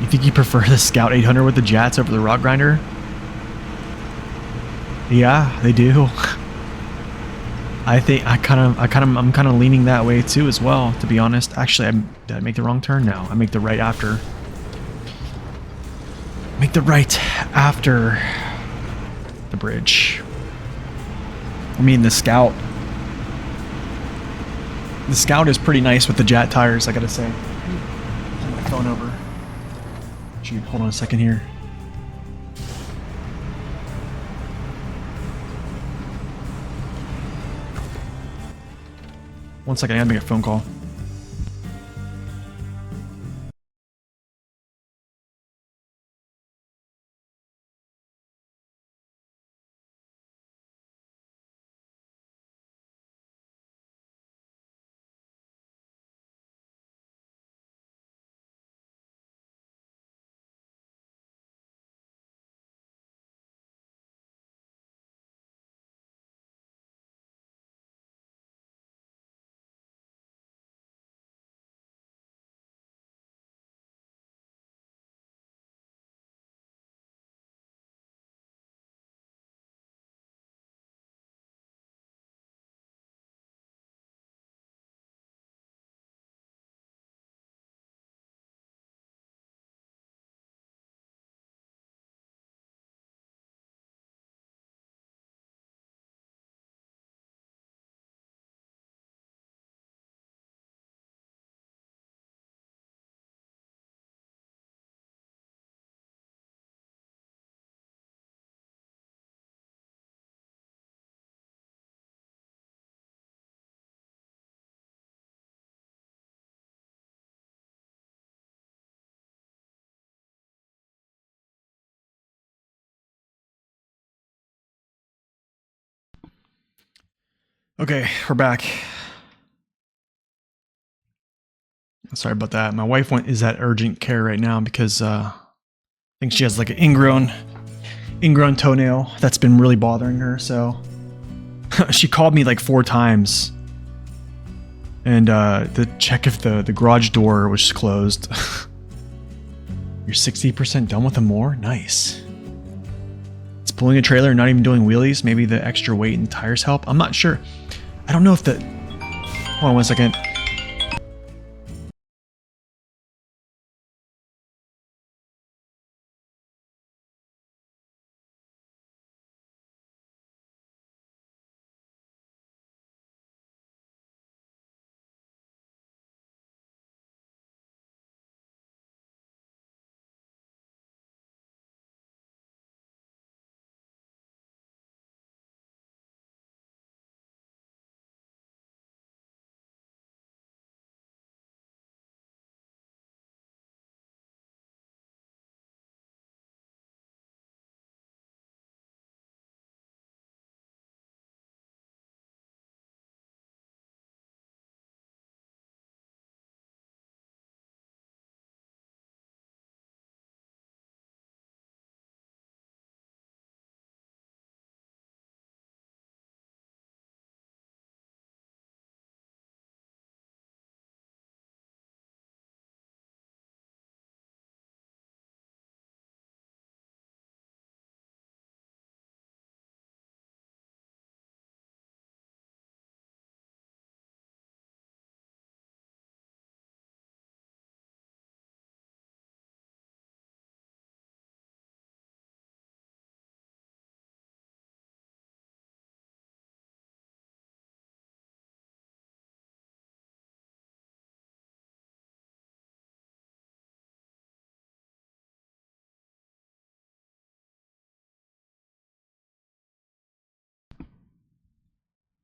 You think you prefer the Scout 800 with the Jats over the rock grinder? Yeah, they do. I'm kind of leaning that way too as well, to be honest. Actually, did I make the wrong turn? No, I make the right after. Make the right after the bridge. I mean, the Scout. The Scout is pretty nice with the Jat tires, I gotta say. Turn my phone over. Shoot, hold on a second here. One second, I gotta make a phone call. Okay, we're back. Sorry about that. My wife is at urgent care right now because I think she has like an ingrown ingrown toenail that's been really bothering her. So she called me like 4 times and to check if the garage door was closed. You're 60% done with the mower? Nice. It's pulling a trailer and not even doing wheelies. Maybe the extra weight and tires help. I'm not sure. I don't know if the... Hold on 1 second.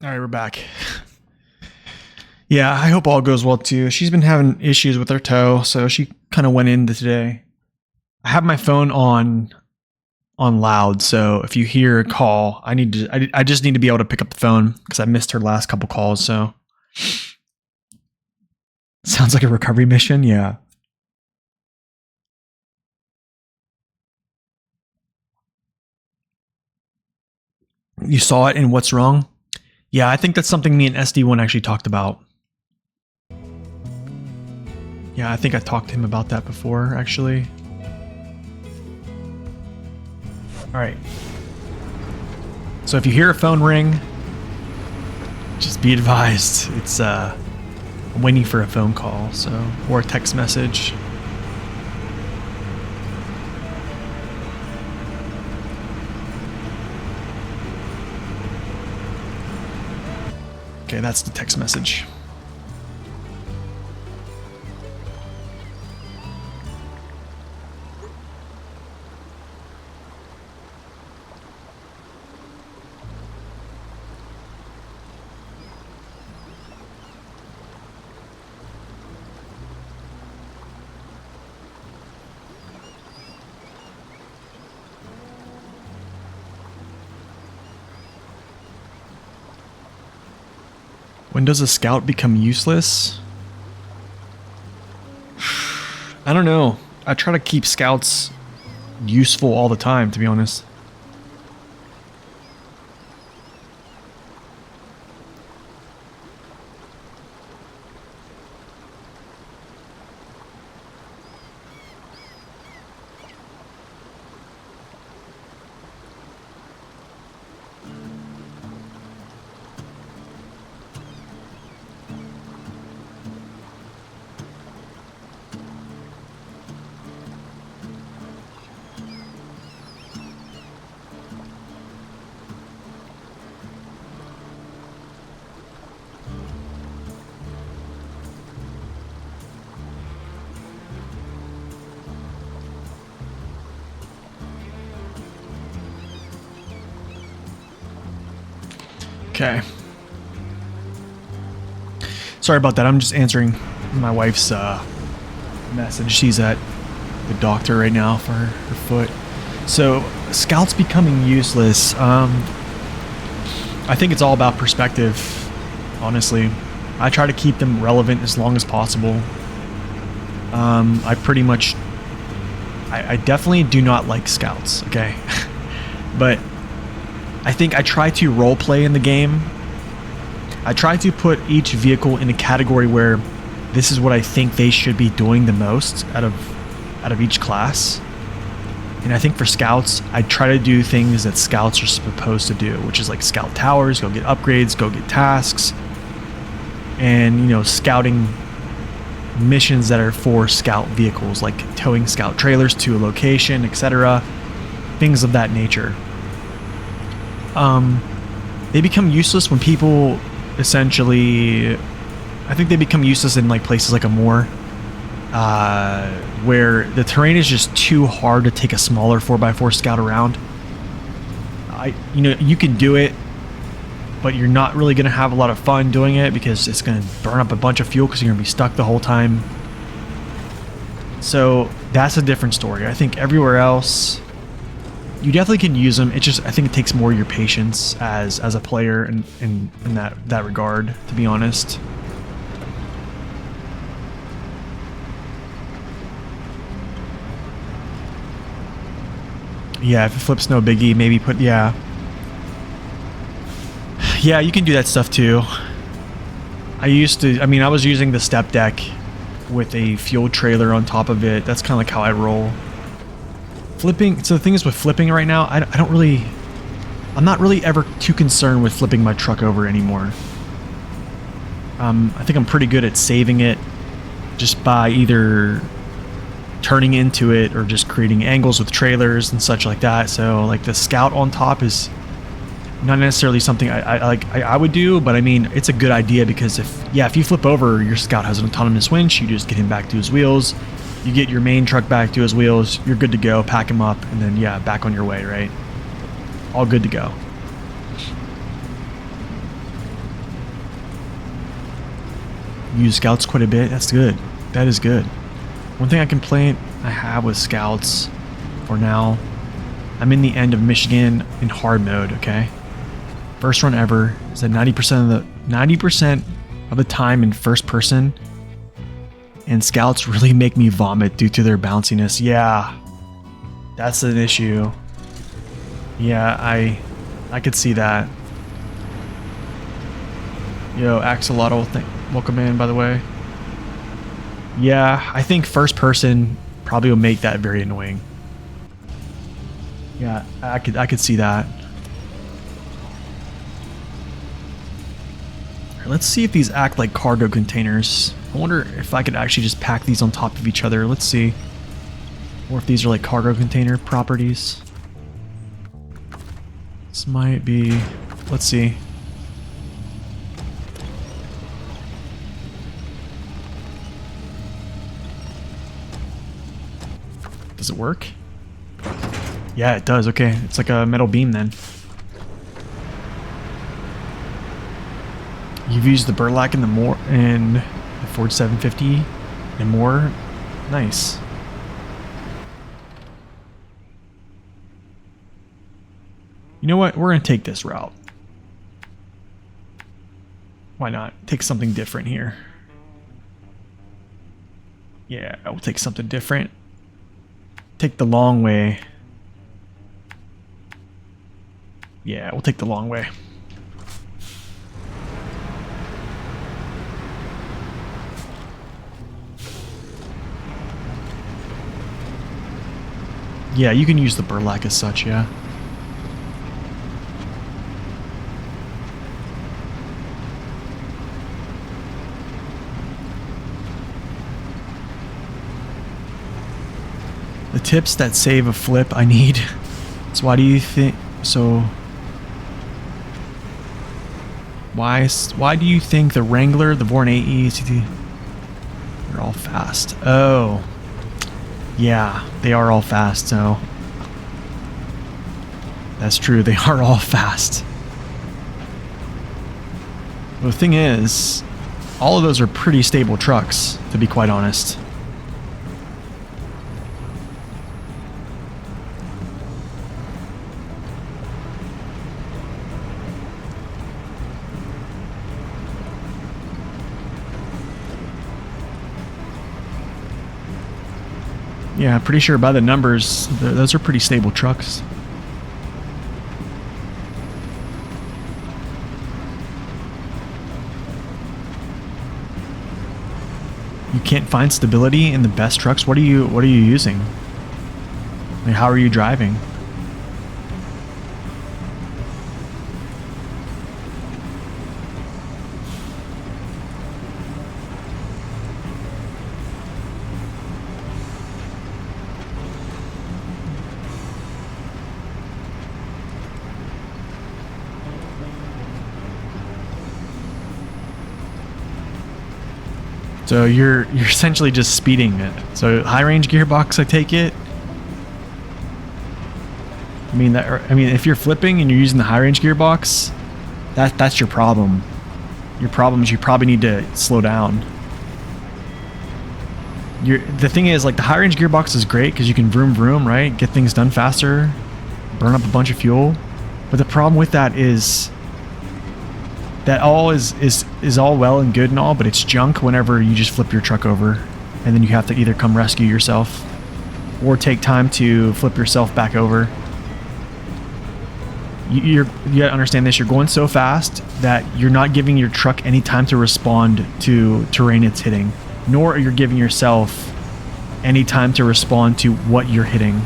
All right, we're back. Yeah, I hope all goes well too. She's been having issues with her toe, so she kind of went in today. I have my phone on loud, so if you hear a call, I just need to be able to pick up the phone because I missed her last couple calls. So sounds like a recovery mission. Yeah. You saw it in What's Wrong? Yeah, I think that's something me and SD1 actually talked about. Yeah, I think I talked to him about that before, actually. All right. So if you hear a phone ring, just be advised. It's I'm waiting for a phone call, or a text message. Okay, that's the text message. When does a scout become useless? I don't know. I try to keep scouts useful all the time, to be honest. Okay. Sorry about that. I'm just answering my wife's message. She's at the doctor right now for her foot. So, scouts becoming useless. I think it's all about perspective, honestly. I try to keep them relevant as long as possible. I definitely do not like scouts, okay? But I think I try to role play in the game. I try to put each vehicle in a category where this is what I think they should be doing the most out of each class. And I think for scouts, I try to do things that scouts are supposed to do, which is like scout towers, go get upgrades, go get tasks, and, you know, scouting missions that are for scout vehicles, like towing scout trailers to a location, etc. Things of that nature. They become useless when people essentially, I think they become useless in like places like a moor, where the terrain is just too hard to take a smaller 4x4 scout around. You know, you can do it, but you're not really going to have a lot of fun doing it because it's going to burn up a bunch of fuel because you're going to be stuck the whole time. So that's a different story. I think everywhere else, you definitely can use them. It just, I think it takes more of your patience as a player in that regard, to be honest. Yeah, if it flips, no biggie. Maybe put, yeah. Yeah, you can do that stuff too. I was using the step deck with a fuel trailer on top of it. That's kind of like how I roll. Flipping, so the thing is with flipping right now, I'm not really ever too concerned with flipping my truck over anymore. I think I'm pretty good at saving it just by either turning into it or just creating angles with trailers and such like that. So like the scout on top is not necessarily something I would do, but I mean, it's a good idea because if you flip over, your scout has an autonomous winch, you just get him back to his wheels, you get your main truck back to his wheels, you're good to go, pack him up, and then yeah, back on your way, right? All good to go. Use scouts quite a bit, that's good. That is good. One thing I have with scouts for now, I'm in the end of Michigan in hard mode, okay? First run ever, is at 90% of the time in first person, and scouts really make me vomit due to their bounciness. Yeah, that's an issue. Yeah, I could see that. Yo, Axolotl, welcome in, by the way. Yeah, I think first person probably will make that very annoying. Yeah, I could see that. All right, let's see if these act like cargo containers. I wonder if I could actually just pack these on top of each other. Let's see. Or if these are like cargo container properties. This might be... Let's see. Does it work? Yeah, it does. Okay, it's like a metal beam then. You've used the burlap in the Ford 750 and more. Nice. You know what? We're gonna take this route. Why not? Take something different here. Yeah, we'll take something different. Take the long way. Yeah, we'll take the long way. Yeah, you can use the burlap as such, yeah. The tips that save a flip I need. So why do you think... So... Why do you think the Wrangler, the Vorn AE, they're all fast? Oh. Yeah, they are all fast, so... That's true, they are all fast. The thing is, all of those are pretty stable trucks, to be quite honest. Yeah, pretty sure by the numbers, those are pretty stable trucks. You can't find stability in the best trucks. What are you using? I mean, how are you driving? So you're essentially just speeding it. So high range gearbox, I take it. I mean if you're flipping and you're using the high range gearbox, that's your problem. Your problem is you probably need to slow down. The thing is, like, the high range gearbox is great because you can vroom vroom, right? Get things done faster, burn up a bunch of fuel. But the problem with that is that all is all well and good and all, but it's junk whenever you just flip your truck over, and then you have to either come rescue yourself or take time to flip yourself back over. You gotta understand this. You're going so fast that you're not giving your truck any time to respond to terrain it's hitting, nor are you giving yourself any time to respond to what you're hitting.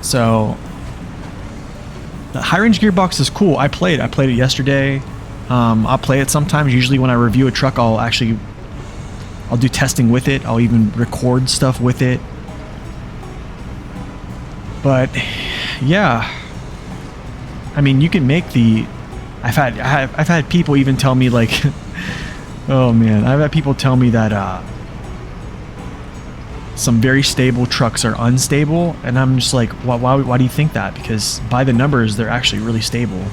So the high range gearbox is cool. I played it yesterday. I'll play it sometimes. Usually when I review a truck, I'll do testing with it. I'll even record stuff with it. But yeah, I mean, you can make the. I've had people even tell me, like, oh man, I've had people tell me that some very stable trucks are unstable, and I'm just like, why do you think that? Because by the numbers, they're actually really stable.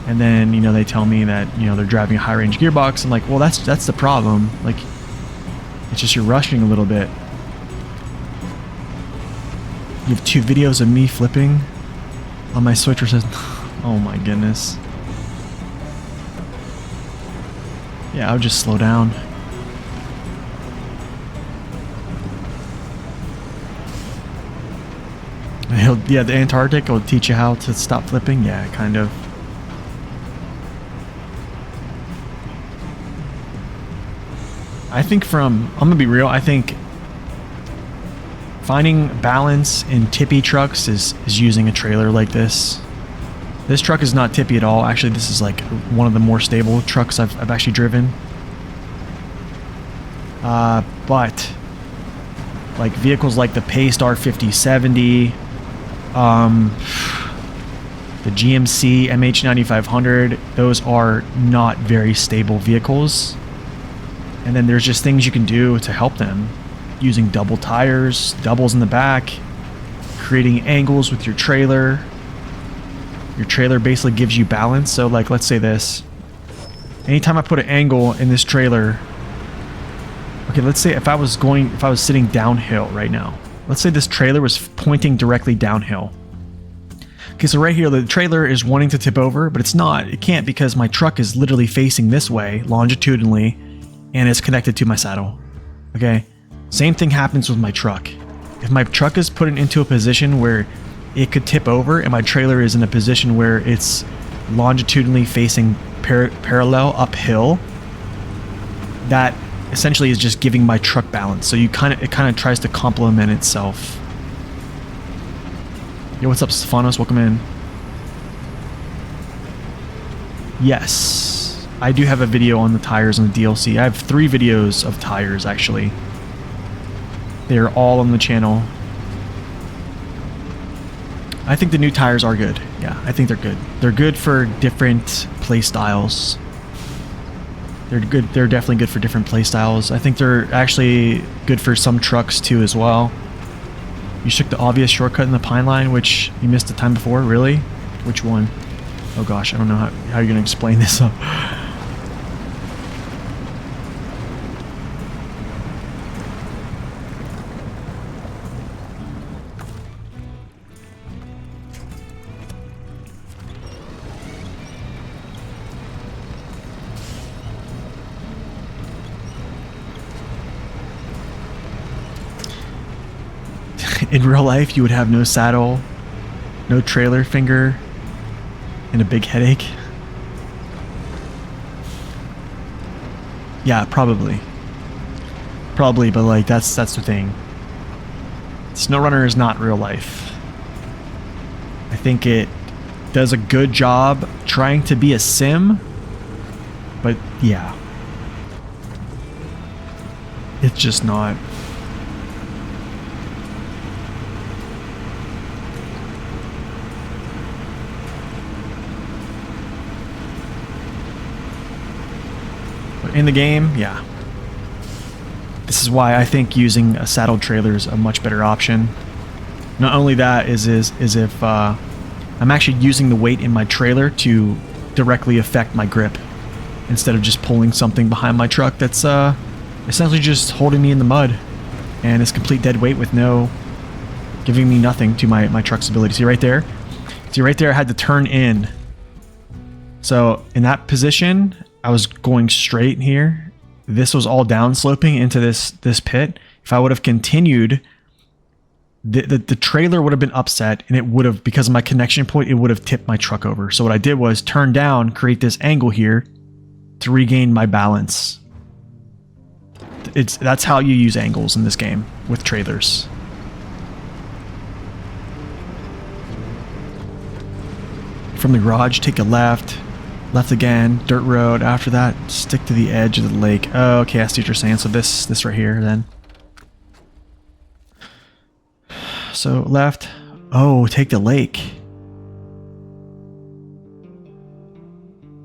And then, you know, they tell me that, you know, they're driving a high range gearbox. I'm like, well, that's the problem. Like, it's just you're rushing a little bit. You have 2 videos of me flipping on my switcher. Says, oh my goodness. Yeah, I would just slow down. Yeah, the Antarctic will teach you how to stop flipping. Yeah, kind of. I think I'm gonna be real, I think finding balance in tippy trucks is using a trailer like this. This truck is not tippy at all. Actually, this is like one of the more stable trucks I've actually driven. But like vehicles like the Paystar 5070, the GMC MH9500, those are not very stable vehicles. And then there's just things you can do to help them, using double tires, doubles in the back, creating angles with your trailer. Your trailer basically gives you balance. So like, let's say this, anytime I put an angle in this trailer, okay, let's say if I was sitting downhill right now, let's say this trailer was pointing directly downhill. Okay, so right here, the trailer is wanting to tip over, but it's not. It can't, because my truck is literally facing this way, longitudinally, and it's connected to my saddle. Okay? Same thing happens with my truck. If my truck is put into a position where it could tip over, and my trailer is in a position where it's longitudinally facing parallel uphill, that essentially is just giving my truck balance. So it kind of tries to complement itself. Yo, what's up, Stephanos? Welcome in. Yes, I do have a video on the tires on the DLC. I have 3 videos of tires, actually. They're all on the channel. I think the new tires are good. Yeah, I think they're good. They're good for different play styles. They're good. They're definitely good for different play styles. I think they're actually good for some trucks too as well. You took the obvious shortcut in the Pine Line, which you missed the time before. Really? Which one? Oh gosh, I don't know how you're gonna explain this. In real life, you would have no saddle, no trailer finger, and a big headache. Yeah, probably. Probably, but like that's the thing. SnowRunner is not real life. I think it does a good job trying to be a sim, but yeah. It's just not. But in the game, yeah. This is why I think using a saddle trailer is a much better option. Not only that is if I'm actually using the weight in my trailer to directly affect my grip instead of just pulling something behind my truck that's essentially just holding me in the mud and is complete dead weight with no giving me nothing to my truck's ability. See right there? See right there, I had to turn in. So in that position, I was going straight here. This was all downsloping into this pit. If I would have continued, the trailer would have been upset, and it would have, because of my connection point, it would have tipped my truck over. So what I did was turn down, create this angle here to regain my balance. That's how you use angles in this game with trailers. From the garage, take a left. Left again, dirt road. After that, stick to the edge of the lake. Oh, okay, I see what you're saying. So this right here, then. So left. Oh, take the lake.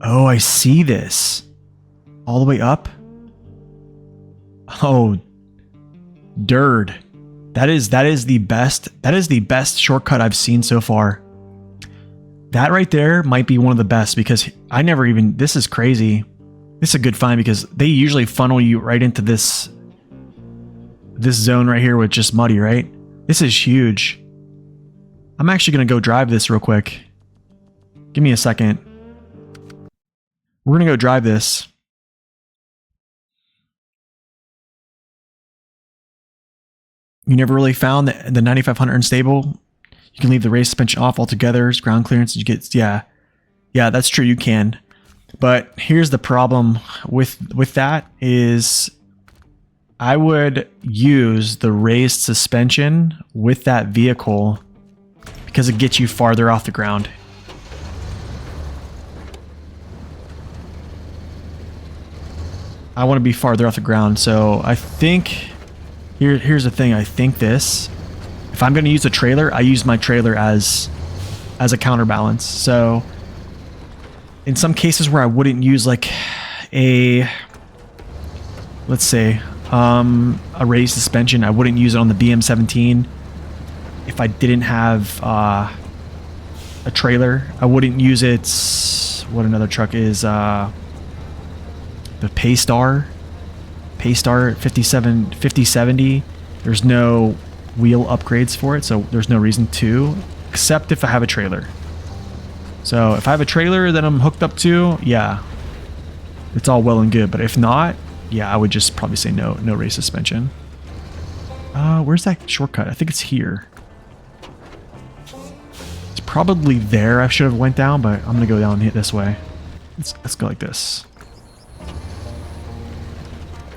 Oh, I see this. All the way up. Oh, dirt. That is the best. That is the best shortcut I've seen so far. That right there might be one of the best, because I never even, this is crazy. This is a good find because they usually funnel you right into this zone right here with just muddy, right? This is huge. I'm actually going to go drive this real quick. Give me a second. We're going to go drive this. You never really found the 9500 unstable? You can leave the race suspension off altogether. Ground clearance, you get, yeah, that's true. You can, but here's the problem with that is I would use the raised suspension with that vehicle because it gets you farther off the ground. I want to be farther off the ground, so I think here's the thing. I think this. If I'm going to use a trailer, I use my trailer as a counterbalance. So in some cases where I wouldn't use like let's say a raised suspension, I wouldn't use it on the BM17. If I didn't have a trailer, I wouldn't use it. What another truck is, the Paystar 5070. There's no wheel upgrades for it, so there's no reason to, except if I have a trailer. So if I have a trailer that I'm hooked up to, yeah, it's all well and good. But if not, yeah, I would just probably say no race suspension. Where's that shortcut? I think it's here. It's probably there. I should have went down, but I'm gonna go down this way. Let's go like this.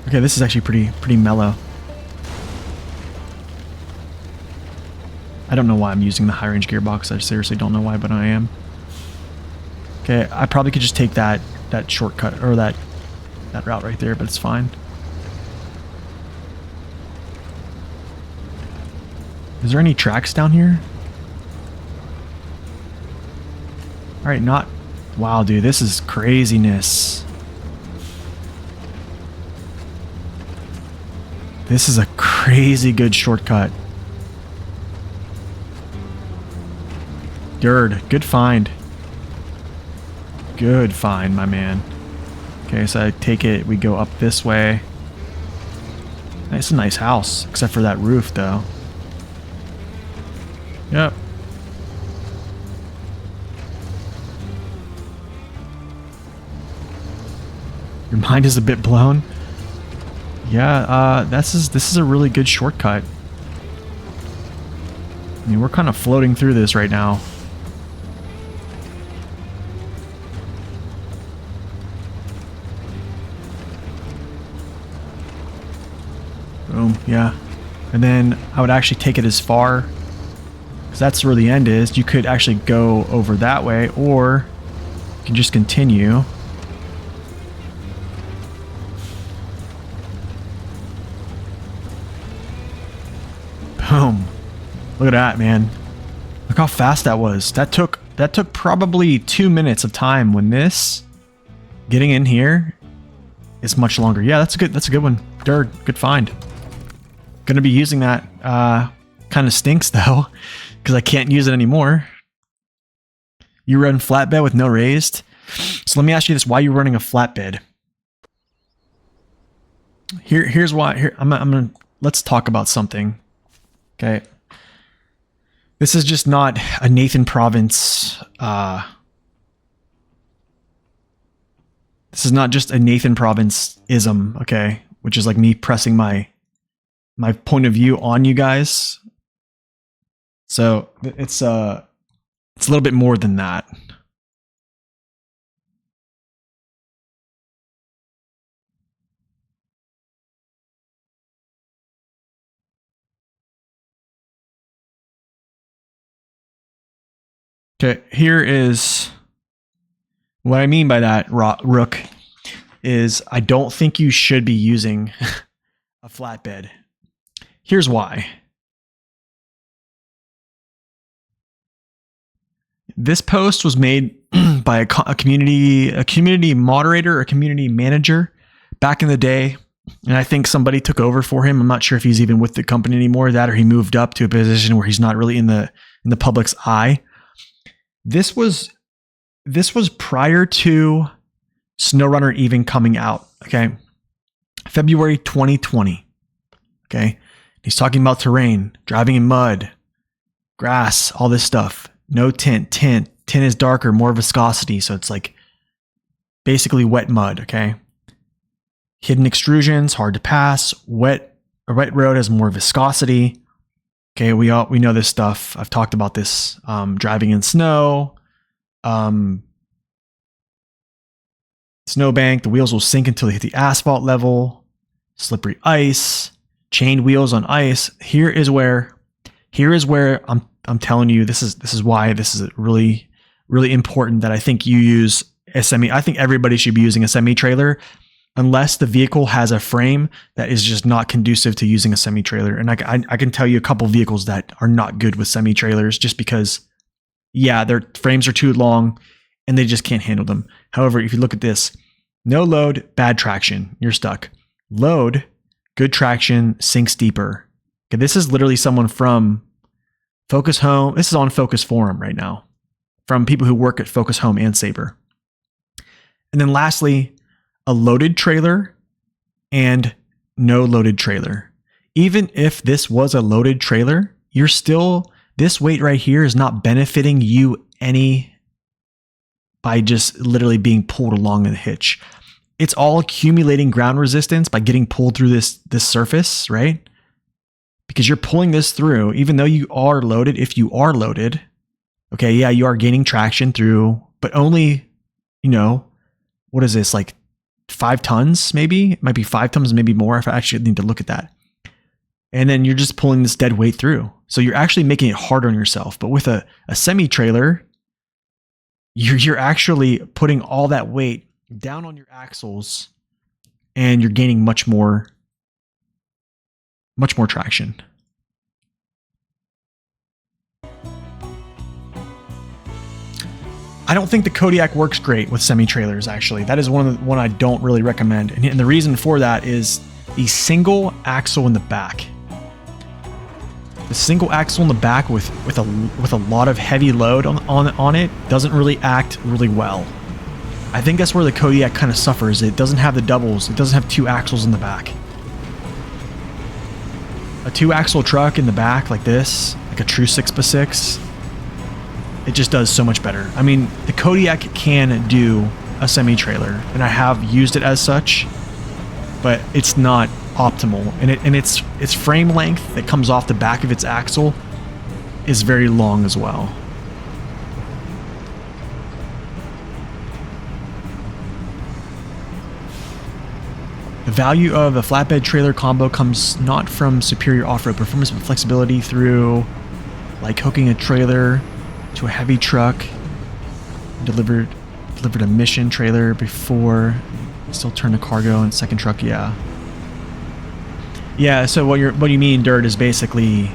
Okay, this is actually pretty mellow. I don't know why I'm using the high range gearbox. I seriously don't know why, but I am. Okay, I probably could just take that shortcut or that route right there, but it's fine. Is there any tracks down here? All right, not. Wow, dude, this is craziness. This is a crazy good shortcut. Good find. Good find, my man. Okay, so I take it, we go up this way. It's a nice house, except for that roof, though. Yep. Your mind is a bit blown. Yeah, this is a really good shortcut. I mean, we're kind of floating through this right now. Boom, yeah. And then I would actually take it as far, because that's where the end is. You could actually go over that way, or you can just continue. Boom. Look at that, man. Look how fast that was. That took probably 2 minutes of time, when this getting in here is much longer. Yeah, that's a good one. Dird, good find. Gonna be using that. Kind of stinks though, because I can't use it anymore. You run flatbed with no raised. So let me ask you this: why are you running a flatbed? Here's why. Here, I'm gonna let's talk about something. Okay. This is just not a Nathan Province. This is not just a Nathan Province-ism, okay? Which is like me pressing my point of view on you guys. So it's a little bit more than that. Okay, here is what I mean by that, Rook, is I don't think you should be using a flatbed. Here's why. This post was made by a community moderator or community manager back in the day, and I think somebody took over for him. I'm not sure if he's even with the company anymore, that or he moved up to a position where he's not really in the public's eye. This was prior to SnowRunner even coming out, okay? February 2020, okay? He's talking about terrain, driving in mud, grass, all this stuff. No tint. Tint is darker, more viscosity, so it's like basically wet mud, okay? Hidden extrusions, hard to pass. A wet road has more viscosity. Okay, we know this stuff. I've talked about this. Driving in snow. Snowbank, the wheels will sink until they hit the asphalt level. Slippery ice. Chained wheels on ice. Here is where I'm telling you, this is why this is really, really important that I think you use a semi. I think everybody should be using a semi-trailer, unless the vehicle has a frame that is just not conducive to using a semi-trailer. And I can tell you a couple vehicles that are not good with semi-trailers, just because, yeah, their frames are too long and they just can't handle them. However, if you look at this, no load, bad traction, you're stuck. Load, good traction, sinks deeper. Okay, this is literally someone from Focus Home. This is on Focus Forum right now, from people who work at Focus Home and Sabre. And then lastly, a loaded trailer and no loaded trailer. Even if this was a loaded trailer, you're still, this weight right here is not benefiting you any by just literally being pulled along in the hitch. It's all accumulating ground resistance by getting pulled through this surface, right? Because you're pulling this through, even though you are loaded. If you are loaded, okay, yeah, you are gaining traction through, but only, what is this, like 5 tons, maybe? It might be 5 tons, maybe more, if I actually need to look at that. And then you're just pulling this dead weight through. So you're actually making it hard on yourself. But with a semi-trailer, you're actually putting all that weight down on your axles, and you're gaining much more traction. I don't think the Kodiak works great with semi-trailers, actually. That is one I don't really recommend. And the reason for that is the single axle in the back. The single axle in the back with a lot of heavy load on it doesn't really act really well. I think that's where the Kodiak kind of suffers. It doesn't have the doubles. It doesn't have 2 axles in the back. A 2-axle truck in the back like this, like a true 6x6, it just does so much better. I mean, the Kodiak can do a semi-trailer, and I have used it as such, but it's not optimal. And its frame length that comes off the back of its axle is very long as well. The value of a flatbed trailer combo comes not from superior off-road performance, but flexibility through, like, hooking a trailer to a heavy truck, delivered a mission trailer before, still turn to cargo and second truck. Yeah. Yeah. So what you mean, Dirt, is basically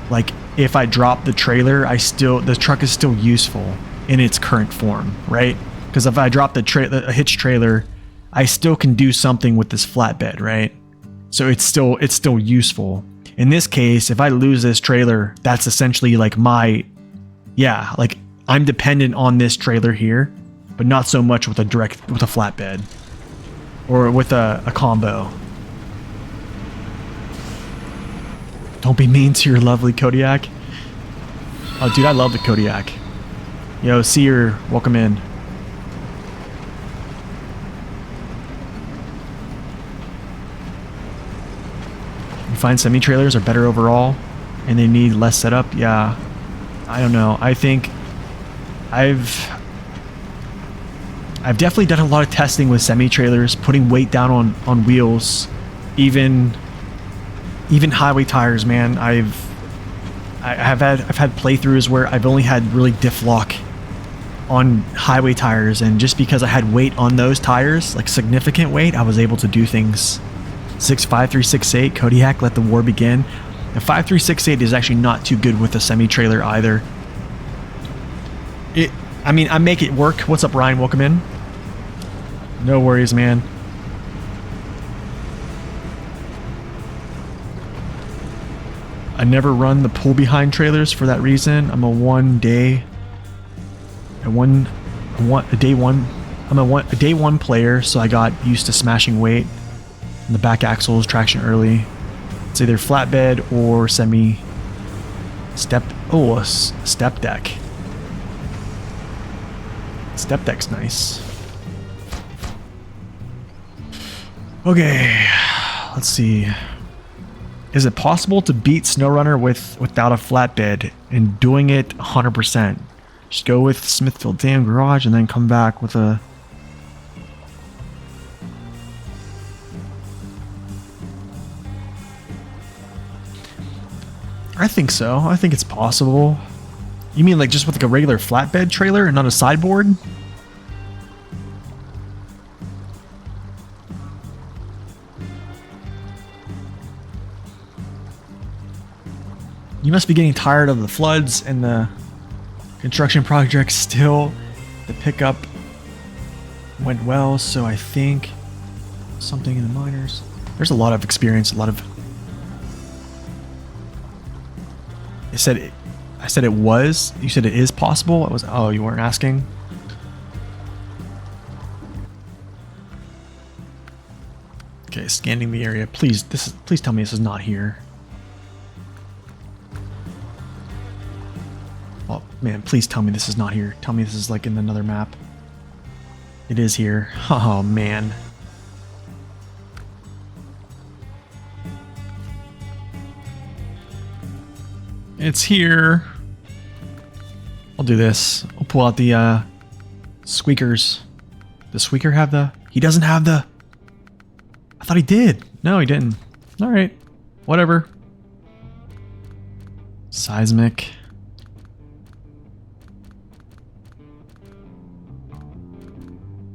like if I drop the trailer, the truck is still useful in its current form, right? Because if I drop a hitch trailer, I still can do something with this flatbed, right? So it's still useful. In this case, if I lose this trailer, that's essentially like like I'm dependent on this trailer here, but not so much with a flatbed or with a combo. Don't be mean to your lovely Kodiak. Oh, dude, I love the Kodiak. Yo, Seer, welcome in. You find semi-trailers are better overall and they need less setup? Yeah. I don't know. I think I've definitely done a lot of testing with semi-trailers, putting weight down on wheels, even highway tires, man. I've had playthroughs where I've only had really diff lock on highway tires, and just because I had weight on those tires, like significant weight, I was able to do things. 5368 Kodiak, let the war begin. The 5368 is actually not too good with a semi-trailer either. I mean, I make it work. What's up, Ryan? Welcome in. No worries, man. I never run the pull behind trailers for that reason. I'm a day one player, so I got used to smashing weight in the back axles, traction early. It's either flatbed or step deck. Step deck's nice. Okay, let's see. Is it possible to beat SnowRunner without a flatbed and doing it 100%? Just go with Smithfield Dam Garage and then come back with a... I think so. I think it's possible. You mean like just with like a regular flatbed trailer and not a sideboard? You must be getting tired of the floods and the construction project still. The pickup went well, so I think something in the minors. There's a lot of experience, a lot of... I said it was. You said it is possible. It was. Oh, you weren't asking. Okay, scanning the area. Please tell me this is not here. Oh man, please tell me this is not here. Tell me this is like in another map. It is here. Oh man. It's here. I'll do this. I'll pull out the squeakers. Does Squeaker have the... He doesn't have the... I thought he did. No, he didn't. Alright. Whatever. Seismic.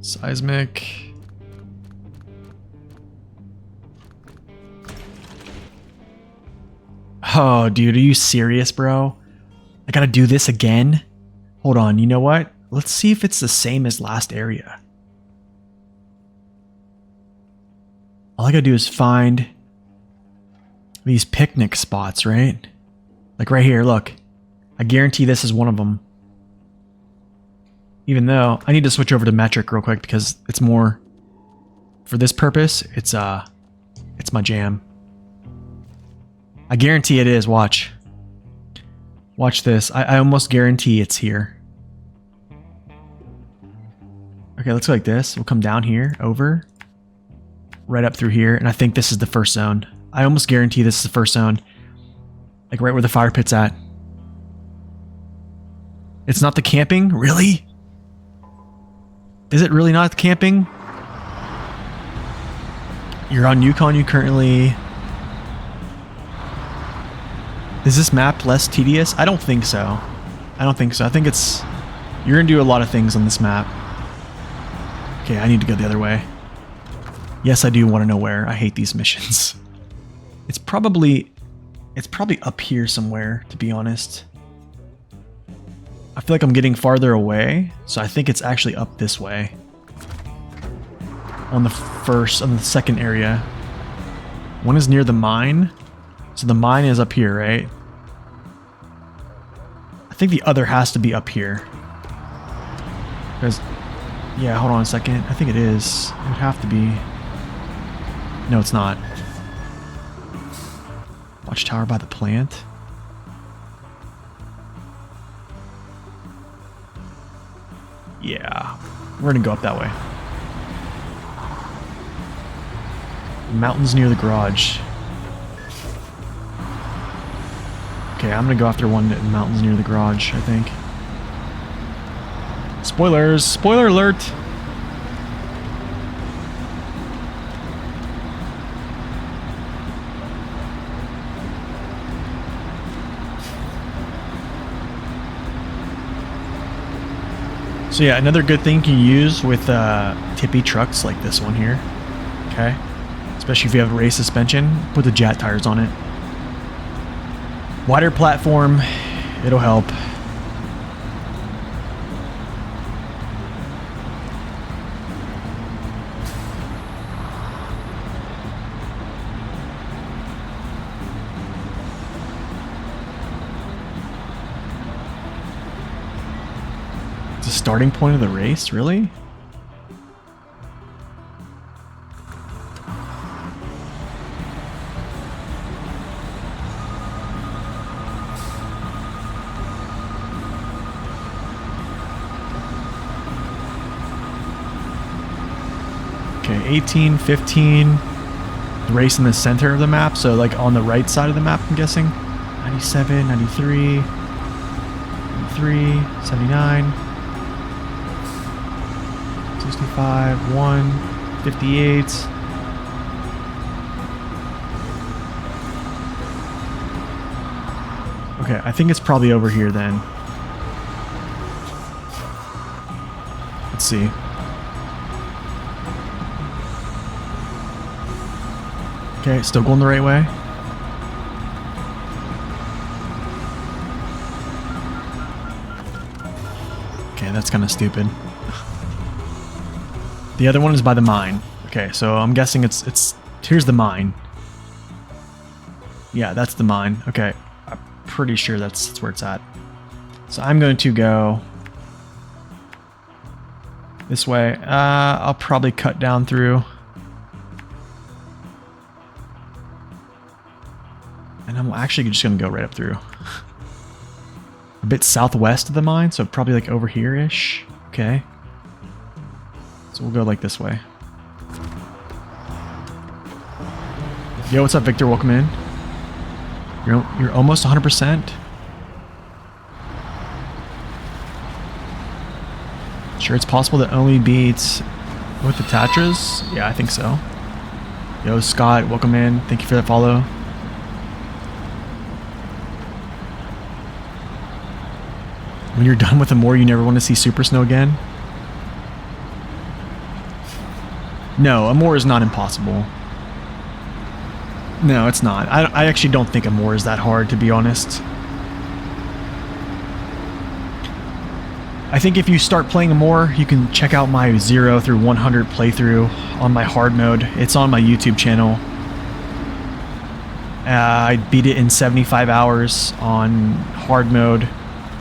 Seismic. Oh, dude, are you serious, bro? I gotta do this again? Hold on, you know what? Let's see if it's the same as last area. All I gotta do is find these picnic spots, right? Like right here, look. I guarantee this is one of them. Even though I need to switch over to metric real quick because it's more... For this purpose, it's my jam. I guarantee it is. Watch. Watch this. I almost guarantee it's here. Okay, let's go like this. We'll come down here, over, right up through here, and I think this is the first zone. I almost guarantee this is the first zone. Like right where the fire pit's at. It's not the camping? Really? Is it really not the camping? You're on Yukon, you currently... Is this map less tedious? I don't think so. I don't think so. I think it's... You're gonna do a lot of things on this map. Okay, I need to go the other way. Yes, I do want to know where. I hate these missions. It's probably up here somewhere, to be honest. I feel like I'm getting farther away, so I think it's actually up this way. On the second area. One is near the mine. So the mine is up here, right? I think the other has to be up here. Because, yeah, hold on a second. I think it is. It would have to be. No, it's not. Watchtower by the plant. Yeah, we're gonna go up that way. Mountains near the garage. Okay, I'm gonna go after one in mountains near the garage, I think. Spoilers! Spoiler alert! So yeah, another good thing you can use with tippy trucks like this one here. Okay? Especially if you have race suspension, put the Jat tires on it. Wider platform, it'll help. It's the starting point of the race, really? Okay, 18, 15, the race in the center of the map, so like on the right side of the map, I'm guessing. 97, 93, 93, 79, 65, 1, 58. Okay, I think it's probably over here then. Let's see. Okay, still going the right way. Okay, that's kind of stupid. The other one is by the mine. Okay, so I'm guessing it's here's the mine. Yeah, that's the mine. Okay, I'm pretty sure that's where it's at. So I'm going to go this way. I'll probably cut down through. And I'm actually just going to go right up through. A bit southwest of the mine, so probably like over here-ish. Okay. So we'll go like this way. Yo, what's up, Victor? Welcome in. You're almost 100%. Sure, it's possible to only beat with the Tatras? Yeah, I think so. Yo, Scott, welcome in. Thank you for the follow. When you're done with Amore, you never want to see Super Snow again? No, Amore is not impossible. No, it's not. I actually don't think Amore is that hard, to be honest. I think if you start playing Amore, you can check out my 0 through 100 playthrough on my hard mode. It's on my YouTube channel. I beat it in 75 hours on hard mode.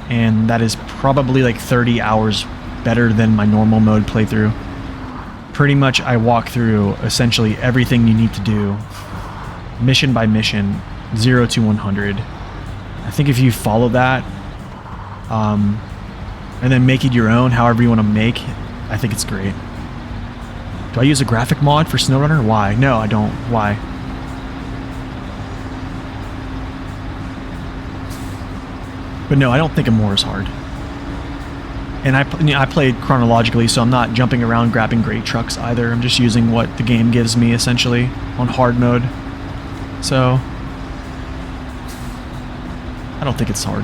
And that is probably like 30 hours better than my normal mode playthrough. Pretty much I walk through essentially everything you need to do, mission by mission, 0 to 100. I think if you follow that, and then make it your own, however you want to make, I think it's great. Do I use a graphic mod for SnowRunner? Why? No, I don't. Why? But no, I don't think Amore is hard. And I played chronologically, so I'm not jumping around grabbing great trucks either. I'm just using what the game gives me, essentially, on hard mode. So, I don't think it's hard.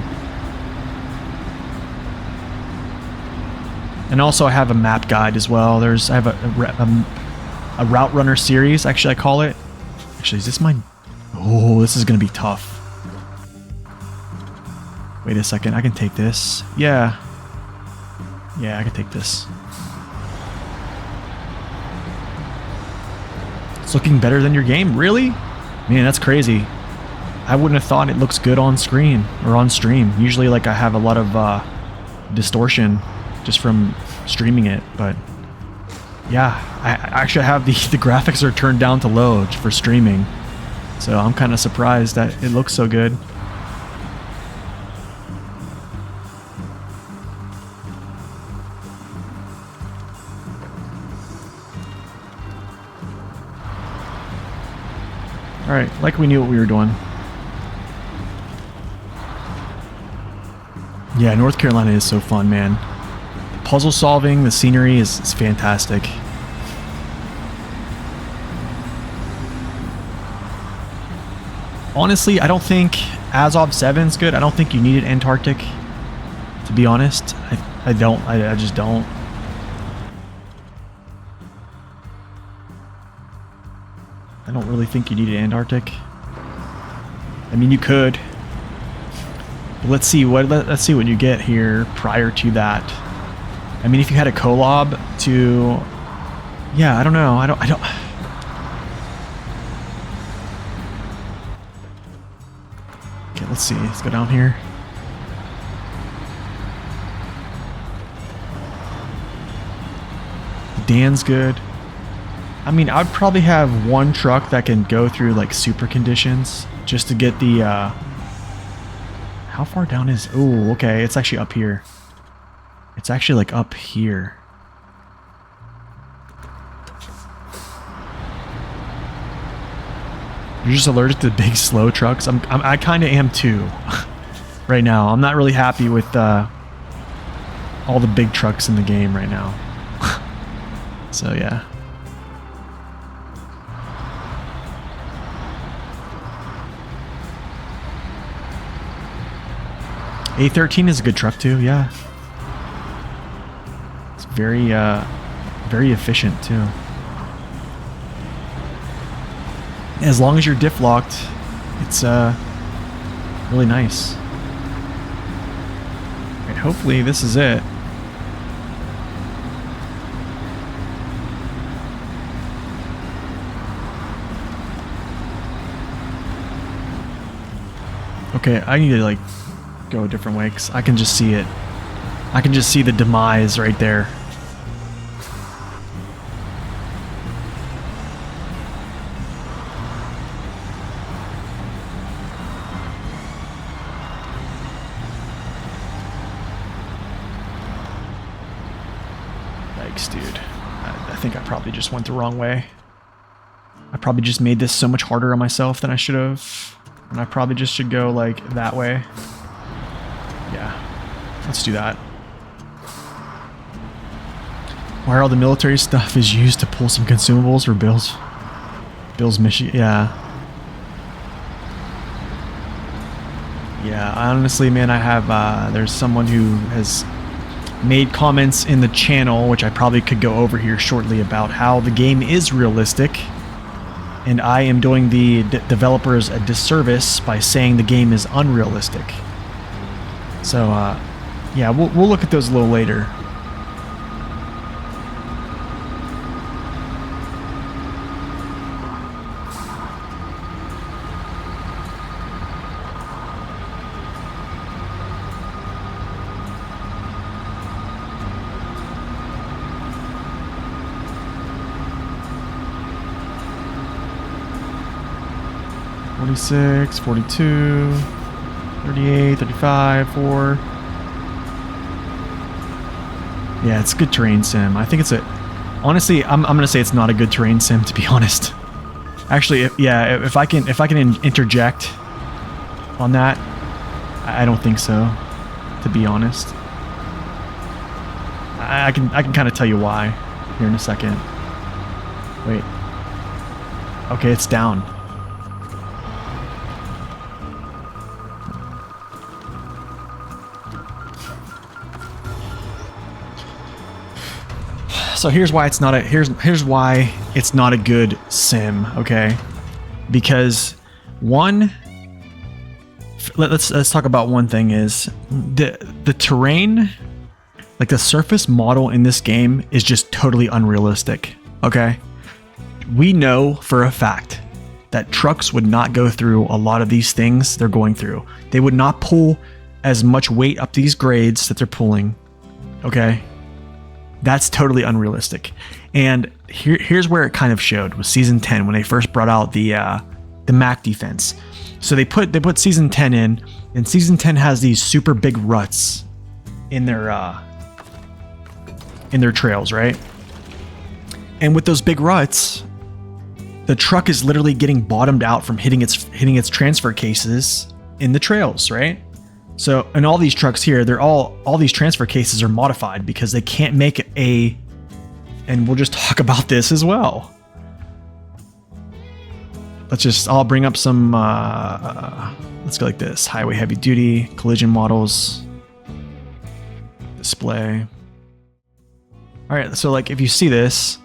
And also I have a map guide as well. I have a route runner series, actually I call it. Actually, is this mine? Oh, this is going to be tough. Wait a second, I can take this. Yeah. Yeah, I can take this. It's looking better than your game? Really? Man, that's crazy. I wouldn't have thought it looks good on screen or on stream. Usually, like, I have a lot of distortion just from streaming it, but yeah, I actually have the graphics are turned down to low for streaming. So I'm kind of surprised that it looks so good. Alright, like we knew what we were doing. Yeah, North Carolina is so fun, man. The puzzle solving, the scenery is fantastic. Honestly, I don't think Azov 7 is good. I don't think you needed Antarctic, to be honest. I just don't. I don't really think you needed Antarctic. I mean, you could. But let's see what you get here prior to that. I mean, if you had a collab to, yeah, I don't know. I don't. Okay, let's see. Let's go down here. Dan's good. I mean, I'd probably have one truck that can go through like super conditions just to get the how far down is... Oh, okay, it's actually up here. It's actually like up here. You're just allergic to big slow trucks? I kind of am too. Right now, I'm not really happy with all the big trucks in the game right now. So yeah. A13 is a good truck too, yeah. It's very efficient too. As long as you're diff locked, it's really nice. Right, hopefully this is it. Okay, I need to like go a different way because I can just see it. I can just see the demise right there. Yikes, dude. I think I probably just went the wrong way. I probably just made this so much harder on myself than I should have. And I probably just should go like that way. Yeah, let's do that. Where all the military stuff is used to pull some consumables for Bill's mission. Yeah. Yeah, honestly, man, I have, there's someone who has made comments in the channel, which I probably could go over here shortly, about how the game is realistic. And I am doing the developers a disservice by saying the game is unrealistic. So, yeah, we'll look at those a little later. $46, $42, $38, $35, $4. Yeah, it's a good terrain sim. I think it's a... Honestly, I'm gonna say it's not a good terrain sim, to be honest. Actually, if I can interject on that, I don't think so, to be honest. I can kind of tell you why here in a second. Wait. Okay, it's down. So here's why it's not a here's why it's not a good sim, okay? Because one, let's talk about one thing is the terrain, like the surface model in this game is just totally unrealistic, okay? We know for a fact that trucks would not go through a lot of these things they're going through. They would not pull as much weight up these grades that they're pulling, okay? That's totally unrealistic. And here's where it kind of showed with season 10 when they first brought out the MAC defense. So they put season 10 in, and season 10 has these super big ruts in their trails, right? And with those big ruts, the truck is literally getting bottomed out from hitting its transfer cases in the trails, right? So, and all these trucks here, all these transfer cases are modified because they can't make and we'll just talk about this as well. I'll bring up some, let's go like this. Highway heavy duty, collision models, display. All right, so like if you see this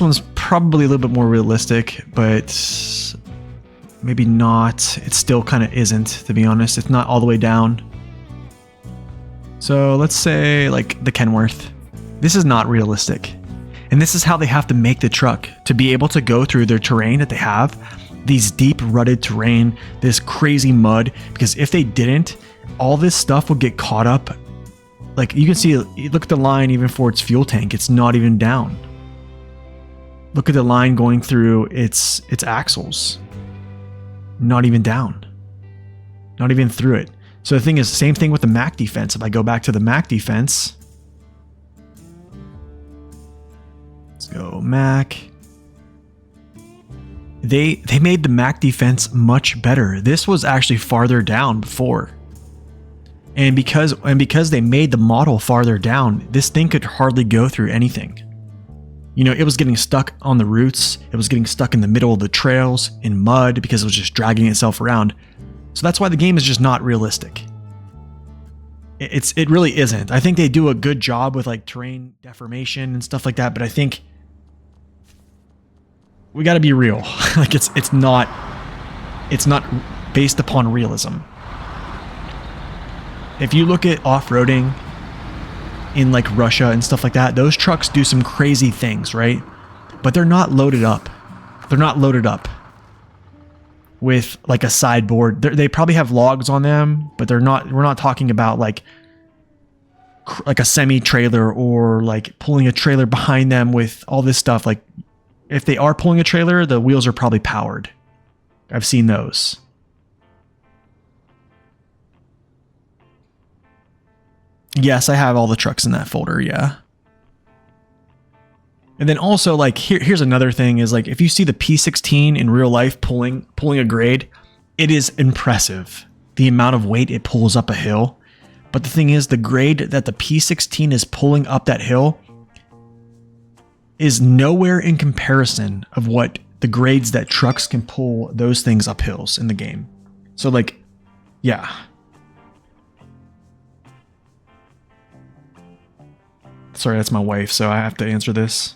one's probably a little bit more realistic, but maybe not. It still kind of isn't, to be honest. It's not all the way down. So let's say like the Kenworth. This is not realistic. And this is how they have to make the truck to be able to go through their terrain that they have. These deep rutted terrain, this crazy mud. Because if they didn't, all this stuff would get caught up. Like you can see, look at the line even for its fuel tank. It's not even down. Look at the line going through its axles. Not even down. Not even through it. So the thing is, same thing with the MAC defense. If I go back to the MAC defense, let's go MAC. They made the MAC defense much better. This was actually farther down before. And because they made the model farther down, this thing could hardly go through anything. You know, it was getting stuck on the roots. It was getting stuck in the middle of the trails in mud because it was just dragging itself around. So that's why the game is just not realistic. It really isn't. I think they do a good job with like terrain deformation and stuff like that, but I think we got to be real. Like it's not based upon realism. If you look at off-roading in like Russia and stuff like that, those trucks do some crazy things, right? But they're not loaded up. They're not loaded up with like a sideboard. They probably have logs on them, but we're not talking about like a semi-trailer or like pulling a trailer behind them with all this stuff. Like if they are pulling a trailer, the wheels are probably powered. I've seen those. Yes, I have all the trucks in that folder, yeah. And then also, like, here's another thing is, like, if you see the P16 in real life pulling a grade, it is impressive, the amount of weight it pulls up a hill. But the thing is, the grade that the P16 is pulling up that hill is nowhere in comparison of what the grades that trucks can pull those things up hills in the game. So, like, yeah. Sorry, that's my wife, so I have to answer this.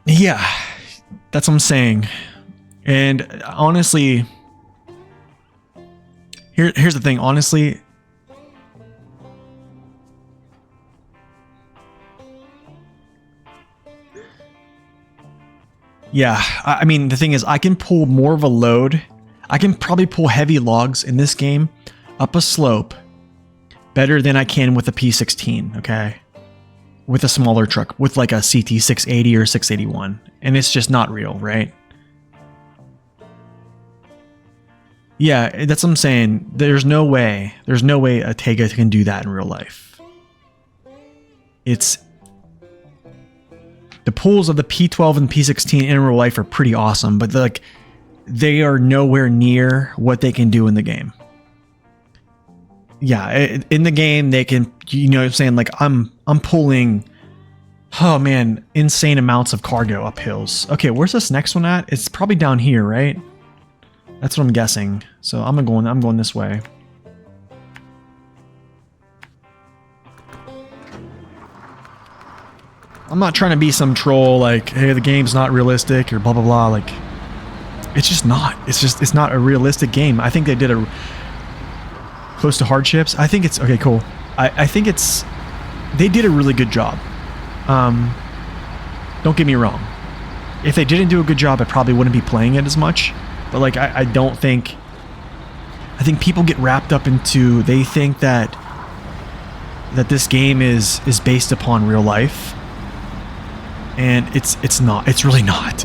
Yeah, that's what I'm saying. And honestly, here's the thing. Honestly, yeah, I mean, the thing is, I can pull more of a load. I can probably pull heavy logs in this game up a slope better than I can with a P16, okay? With a smaller truck, with like a CT 680 or 681. And it's just not real, right? Yeah, that's what I'm saying. There's no way a Tega can do that in real life. it's the pools of the P12 and P16 in real life are pretty awesome, but like they are nowhere near what they can do in the game. Yeah, in the game they can, you know what I'm saying, like I'm pulling, oh man, insane amounts of cargo up hills. Okay, where's this next one at? It's probably down here, right? That's what I'm guessing. So I'm going this way. I'm not trying to be some troll like, hey, the game's not realistic or blah blah blah. Like, it's just not. It's not a realistic game. I think they did a close to hardships. I think it's okay. Cool. I think they did a really good job. Don't get me wrong. If they didn't do a good job, I probably wouldn't be playing it as much. But like, I think people get wrapped up into, they think that this game is based upon real life, and it's not. It's really not.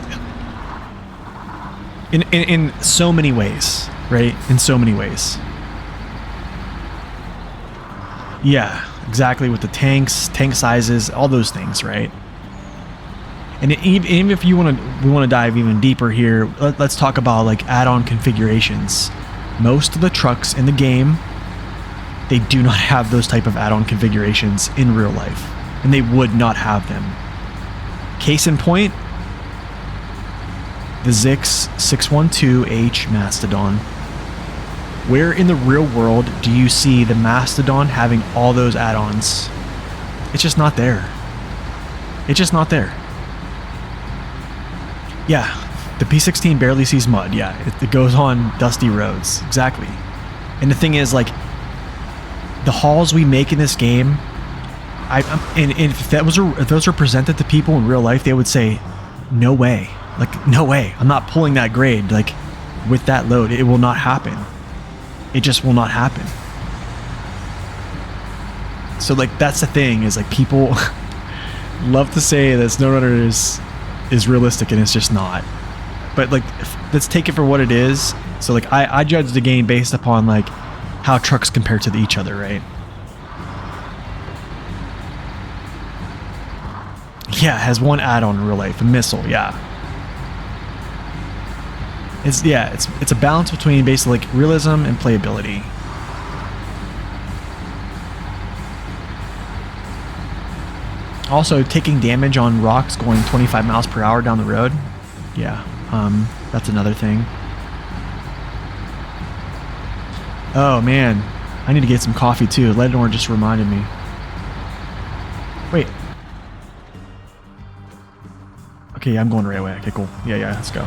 In so many ways, right? In so many ways. Yeah, exactly, with the tanks, tank sizes, all those things, right? And even if we want to dive even deeper here, let's talk about like add-on configurations. Most of the trucks in the game, they do not have those type of add-on configurations in real life, and they would not have them. Case in point, the Zikz 612H Mastodon. Where in the real world do you see the Mastodon having all those add-ons? It's just not there. It's just not there. Yeah, the P16 barely sees mud. Yeah, it goes on dusty roads. Exactly. And the thing is, like, the hauls we make in this game, and if those were presented to people in real life, they would say, no way. Like, no way. I'm not pulling that grade. Like, with that load, it will not happen. It just will not happen. So like, that's the thing, is like, people love to say that SnowRunner is realistic, and it's just not. But like, let's take it for what it is. So like, I judge the game based upon like how trucks compare to each other, right? Yeah, it has one add-on in real life, a missile. Yeah. It's a balance between basically like realism and playability. Also, taking damage on rocks going 25 miles per hour down the road. Yeah, that's another thing. Oh man, I need to get some coffee too. Lednor just reminded me. Wait. Okay, I'm going right away. Okay, cool. Yeah, let's go.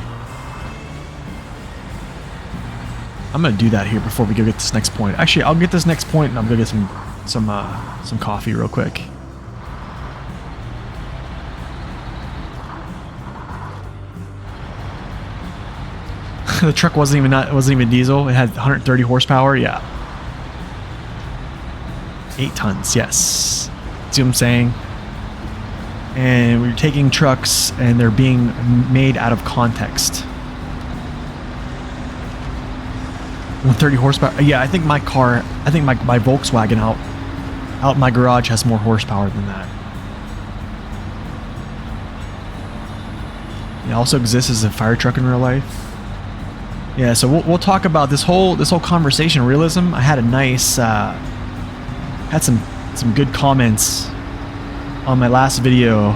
I'm gonna do that here before we go get this next point. Actually, I'll get this next point and I'm gonna get some coffee real quick. The truck wasn't even diesel. It had 130 horsepower. Yeah. 8 tons. Yes. See what I'm saying? And we're taking trucks and they're being made out of context. 130 horsepower. Yeah, I think my Volkswagen out in my garage has more horsepower than that. It also exists as a fire truck in real life. Yeah, so we'll talk about this whole conversation, realism. I had a nice had some good comments on my last video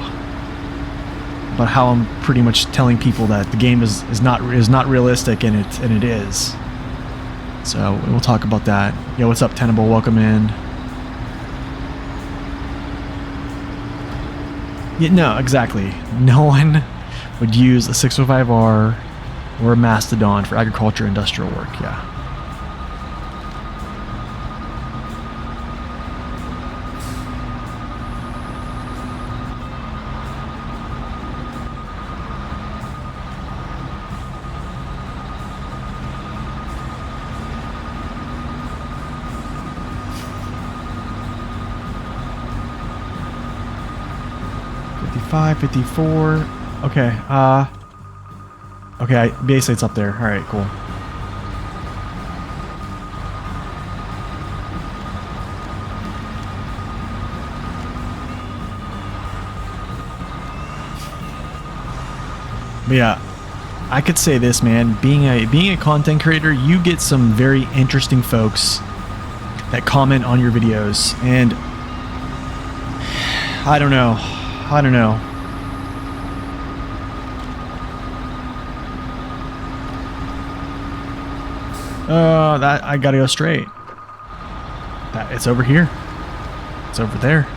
about how I'm pretty much telling people that the game is not realistic, and it is. So we'll talk about that. Yo, what's up, Tenable? Welcome in. Yeah, no, exactly. No one would use a 605R or a Mastodon for agriculture industrial work. Yeah. .55, 54. Okay. Okay, basically it's up there. All right, cool. But yeah, I could say this, man. Being a content creator, you get some very interesting folks that comment on your videos, and I don't know. That I gotta go straight. It's over here. It's over there.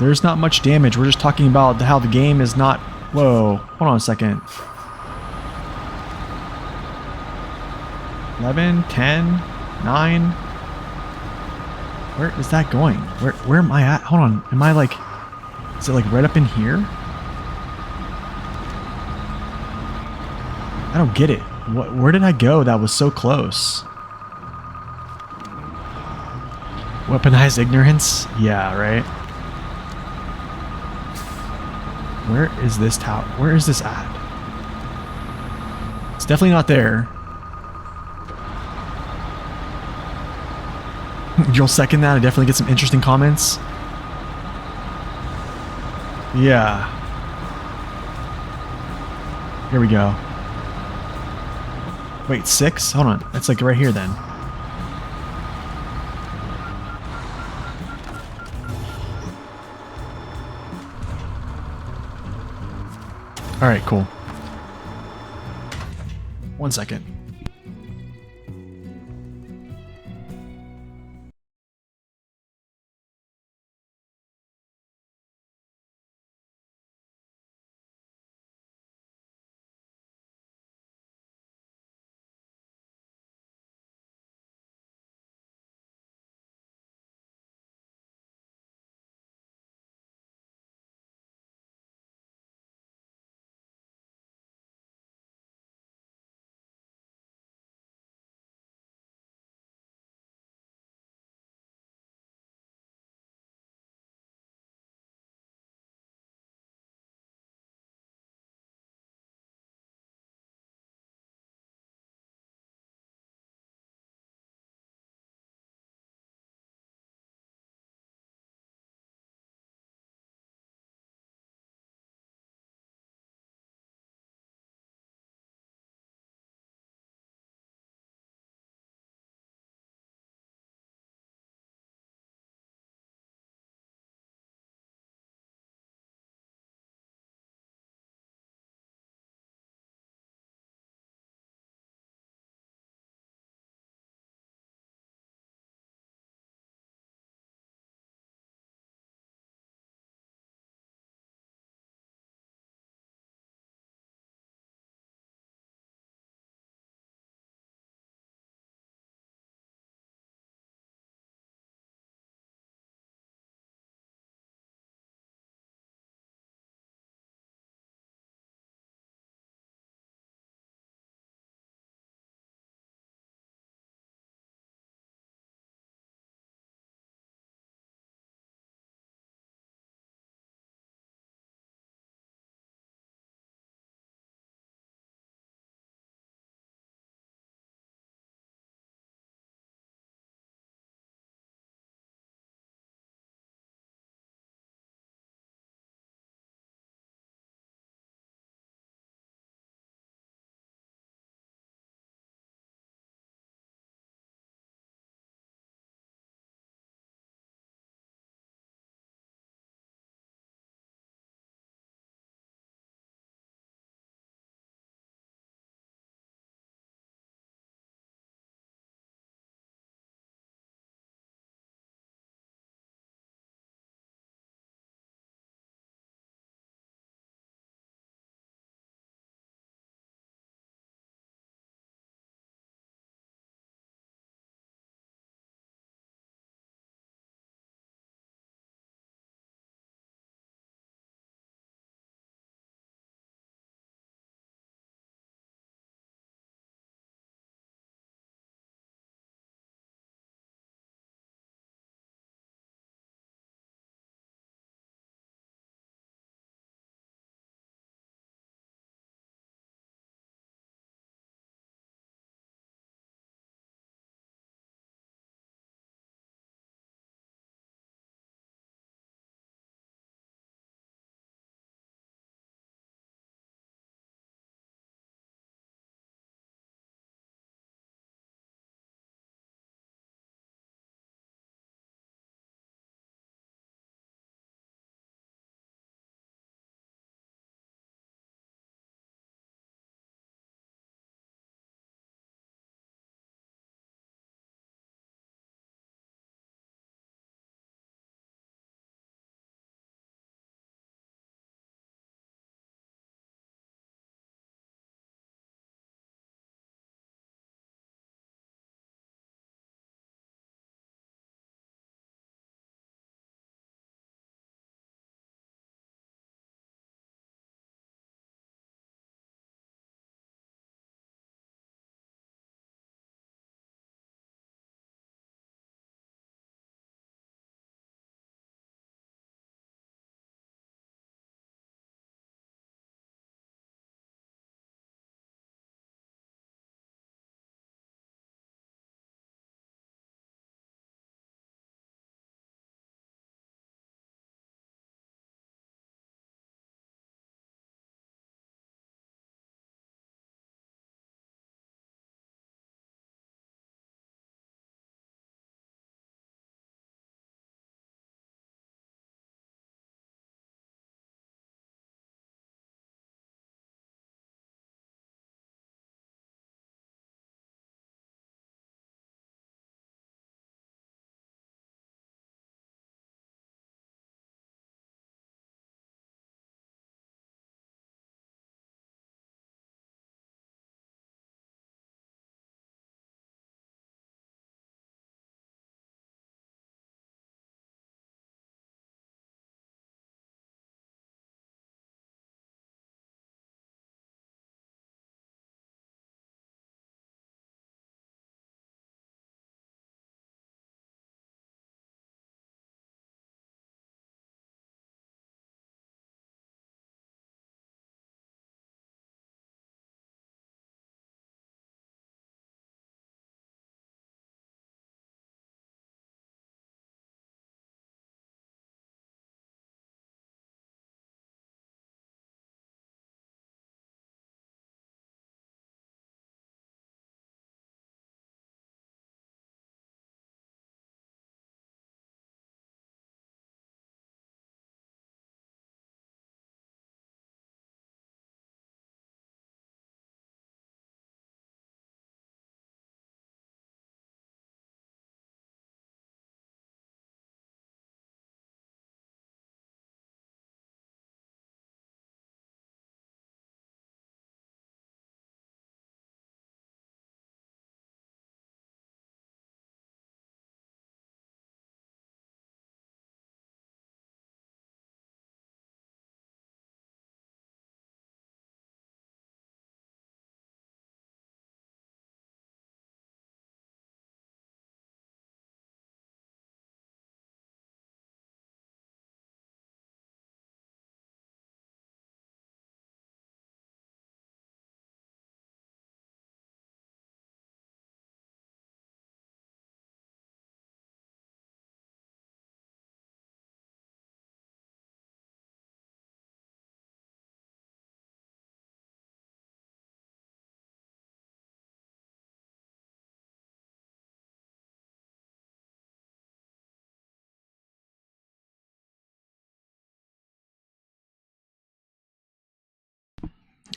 There's not much damage. We're just talking about how the game is not... Whoa. Hold on a second. 11, 10, 9. Where is that going? Where am I at? Hold on. Am I like... Is it like right up in here? I don't get it. Where did I go that was so close? Weaponized ignorance? Yeah, right? Where is this tower? Where is this at? It's definitely not there. You'll second that? I definitely get some interesting comments. Yeah. Here we go. Wait, 6? Hold on. That's like right here then. Alright, cool. 1 second.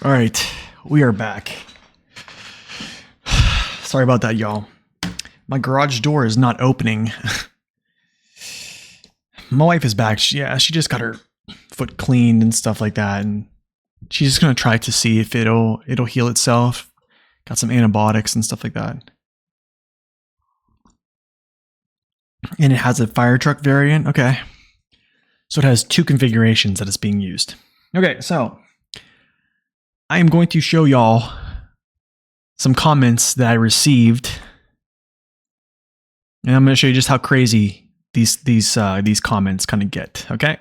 All right, we are back. Sorry about that, y'all. My garage door is not opening. My wife is back. She just got her foot cleaned and stuff like that, and she's just gonna try to see if it'll heal itself. Got some antibiotics and stuff like that. And it has a fire truck variant. Okay. So it has two configurations that it's being used. Okay, so I am going to show y'all some comments that I received. And I'm going to show you just how crazy these comments kind of get, okay?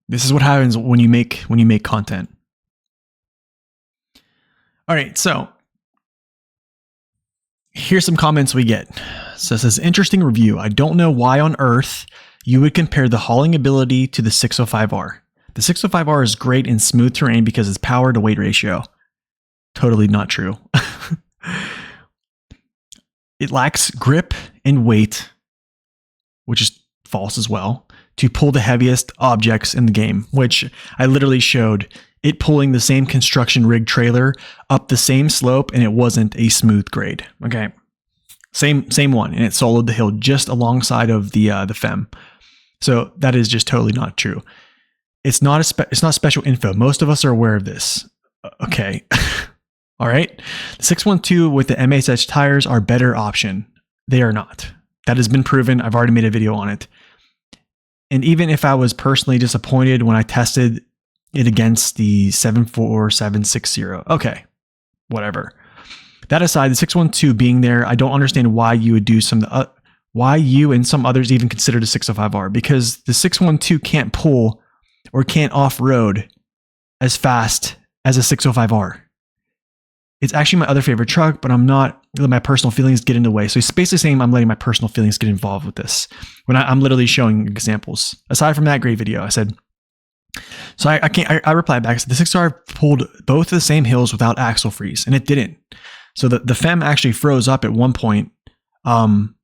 This is what happens when you make content. All right, so here's some comments we get. So it says, interesting review. I don't know why on earth you would compare the hauling ability to the 605R. The 605R is great in smooth terrain because it's power to weight ratio. Totally not true. It lacks grip and weight, which is false as well, to pull the heaviest objects in the game, which I literally showed it pulling the same construction rig trailer up the same slope, and it wasn't a smooth grade. Okay. Same one, and it soloed the hill just alongside of the FEMM. So that is just totally not true. It's not special info. Most of us are aware of this. Okay. All right. The 612 with the MHH tires are a better option. They are not. That has been proven. I've already made a video on it. And even if I was personally disappointed when I tested it against the 74760, okay, whatever. That aside, the 612 being there, I don't understand why you would do why you and some others even consider the 605R, because the 612 can't pull or can't off-road as fast as a 605R. It's actually my other favorite truck, but I'm not letting my personal feelings get in the way. So he's basically saying I'm letting my personal feelings get involved with this when I'm literally showing examples. Aside from that great video, I said, so I replied back. I said, the 6R pulled both of the same hills without axle freeze, and it didn't. So the FEMM actually froze up at one point on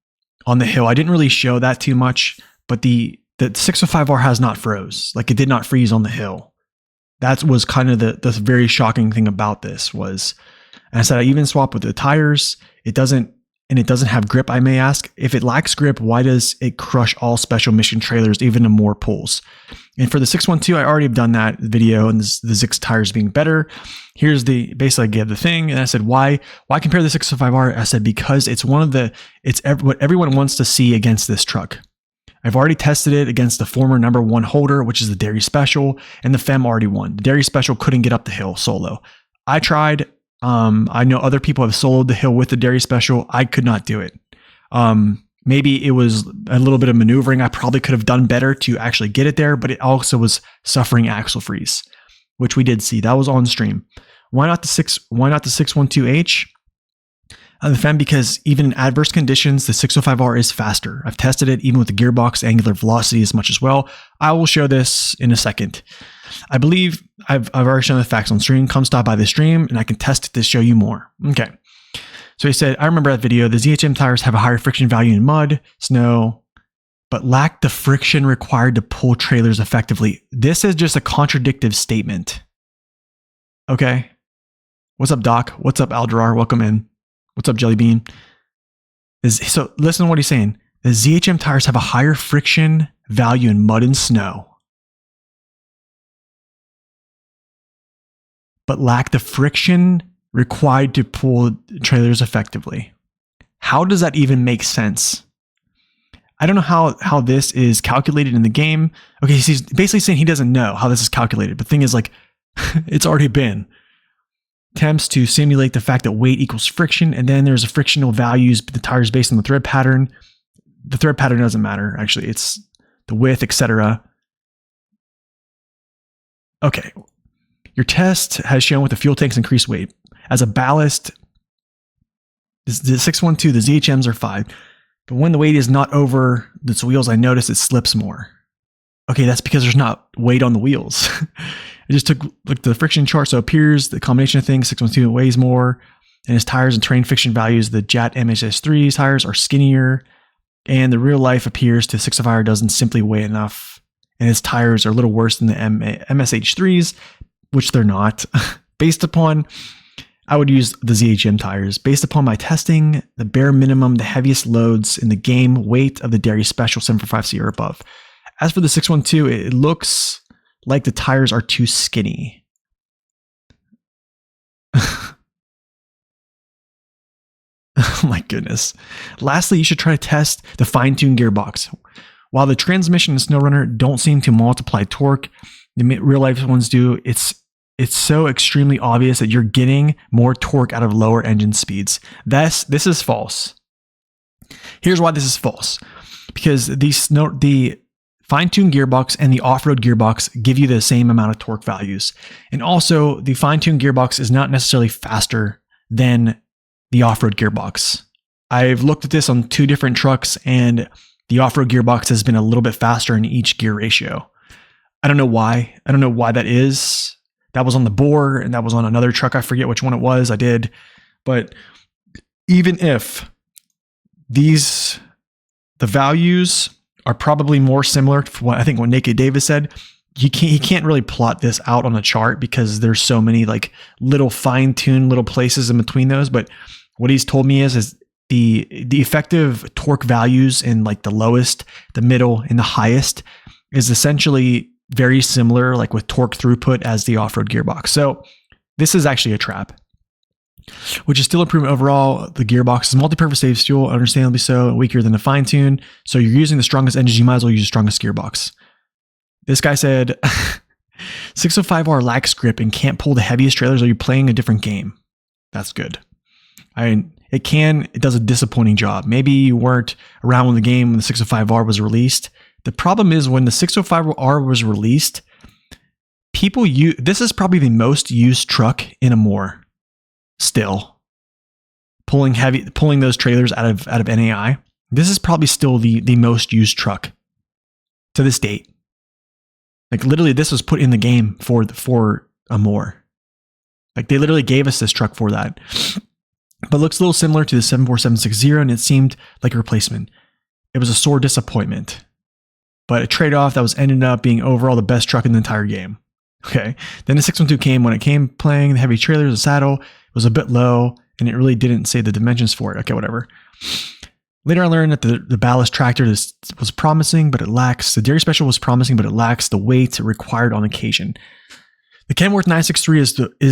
the hill. I didn't really show that too much, but the 605R has not froze. Like, it did not freeze on the hill. That was kind of the very shocking thing about this was, and I said, I even swapped with the tires. It doesn't have grip. I may ask, if it lacks grip, why does it crush all special mission trailers, even to more pulls? And for the 612, I already have done that video, and the Zikz tires being better. Here's basically I gave the thing, and I said, why compare the 605R? I said, because it's what everyone wants to see against this truck. I've already tested it against the former #1 holder, which is the Dairy Special, and the FEMM already won. The Dairy Special couldn't get up the hill solo. I tried. I know other people have soloed the hill with the Dairy Special. I could not do it. Maybe it was a little bit of maneuvering. I probably could have done better to actually get it there, but it also was suffering axle freeze, which we did see. That was on stream. Why not the 612H? The FEMM, because even in adverse conditions, the 605R is faster. I've tested it even with the gearbox angular velocity as much as well. I will show this in a second. I believe I've already shown the facts on stream. Come stop by the stream and I can test it to show you more. Okay. So he said, I remember that video. The ZHM tires have a higher friction value in mud, snow, but lack the friction required to pull trailers effectively. This is just a contradictive statement. Okay. What's up, Doc? What's up, Alderar? Welcome in. What's up, Jelly Bean? So listen to what he's saying. The ZHM tires have a higher friction value in mud and snow, but lack the friction required to pull trailers effectively. How does that even make sense? I don't know how this is calculated in the game. Okay, he's basically saying he doesn't know how this is calculated. But the thing is, like, it's already been. Attempts to simulate the fact that weight equals friction, and then there's a frictional values, the tires based on the thread pattern. The thread pattern doesn't matter, actually. It's the width, etc. Okay. Your test has shown with the fuel tanks increased weight. As a ballast, the 612, the ZHMs are 5. But when the weight is not over the wheels, I notice it slips more. Okay, that's because there's not weight on the wheels. I just took the friction chart, so it appears the combination of things, 612 weighs more, and his tires and terrain friction values, the JAT MHS3 tires are skinnier, and the real life appears to 605R doesn't simply weigh enough and its tires are a little worse than the MSH3s, which they're not. Based upon, I would use the ZHM tires. Based upon my testing, the bare minimum, the heaviest loads in the game, weight of the Dairy Special 745C or above. As for the 612, it looks like the tires are too skinny. Oh my goodness. Lastly, you should try to test the fine-tuned gearbox. While the transmission and SnowRunner don't seem to multiply torque, the real-life ones do, it's so extremely obvious that you're getting more torque out of lower engine speeds. This is false. Here's why this is false. Because the fine-tuned gearbox and the off-road gearbox give you the same amount of torque values. And also, the fine-tuned gearbox is not necessarily faster than the off-road gearbox. I've looked at this on 2 different trucks, and the off-road gearbox has been a little bit faster in each gear ratio. I don't know why. I don't know why that is. That was on the Boar, and that was on another truck. I forget which one it was. I did. But even if the values are probably more similar to what I think what Naked Davis said, he can't really plot this out on a chart because there's so many like little fine-tuned little places in between those. But what he's told me is the effective torque values in like the lowest, the middle, and the highest is essentially very similar, like with torque throughput as the off-road gearbox. So this is actually a trap, which is still improvement overall. The gearbox is multi-purpose saves fuel, understandably so, weaker than the fine-tune. So you're using the strongest engines, you might as well use the strongest gearbox. This guy said, 605R lacks grip and can't pull the heaviest trailers. Are you playing a different game? That's good. It does a disappointing job. Maybe you weren't around when the 605R was released. The problem is when the 605R was released, this is probably the most used truck in a Moore still. Pulling those trailers out of NAI. This is probably still the most used truck to this date. Like literally this was put in the game for a Moore. Like they literally gave us this truck for that. But looks a little similar to the 74760, and it seemed like a replacement. It was a sore disappointment, but a trade-off that was ended up being overall the best truck in the entire game. Okay. Then the 612 came. When it came playing the heavy trailers, the saddle was a bit low, and it really didn't say the dimensions for it. Okay, whatever. Later I learned that the ballast tractor was promising, but it lacks, the Dairy Special was promising, but it lacks the weight required on occasion. The Kenworth 963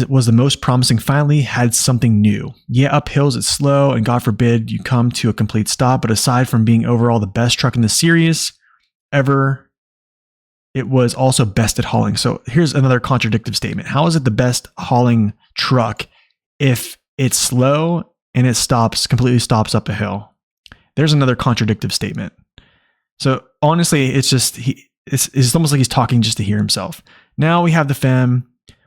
was the most promising, finally had something new. Yeah, up hills it's slow, and God forbid you come to a complete stop, but aside from being overall the best truck in the series ever, it was also best at hauling. So here's another contradictive statement. How is it the best hauling truck if it's slow and it completely stops up a hill? There's another contradictive statement. So honestly, it's almost like he's talking just to hear himself. Now we have the FEMM,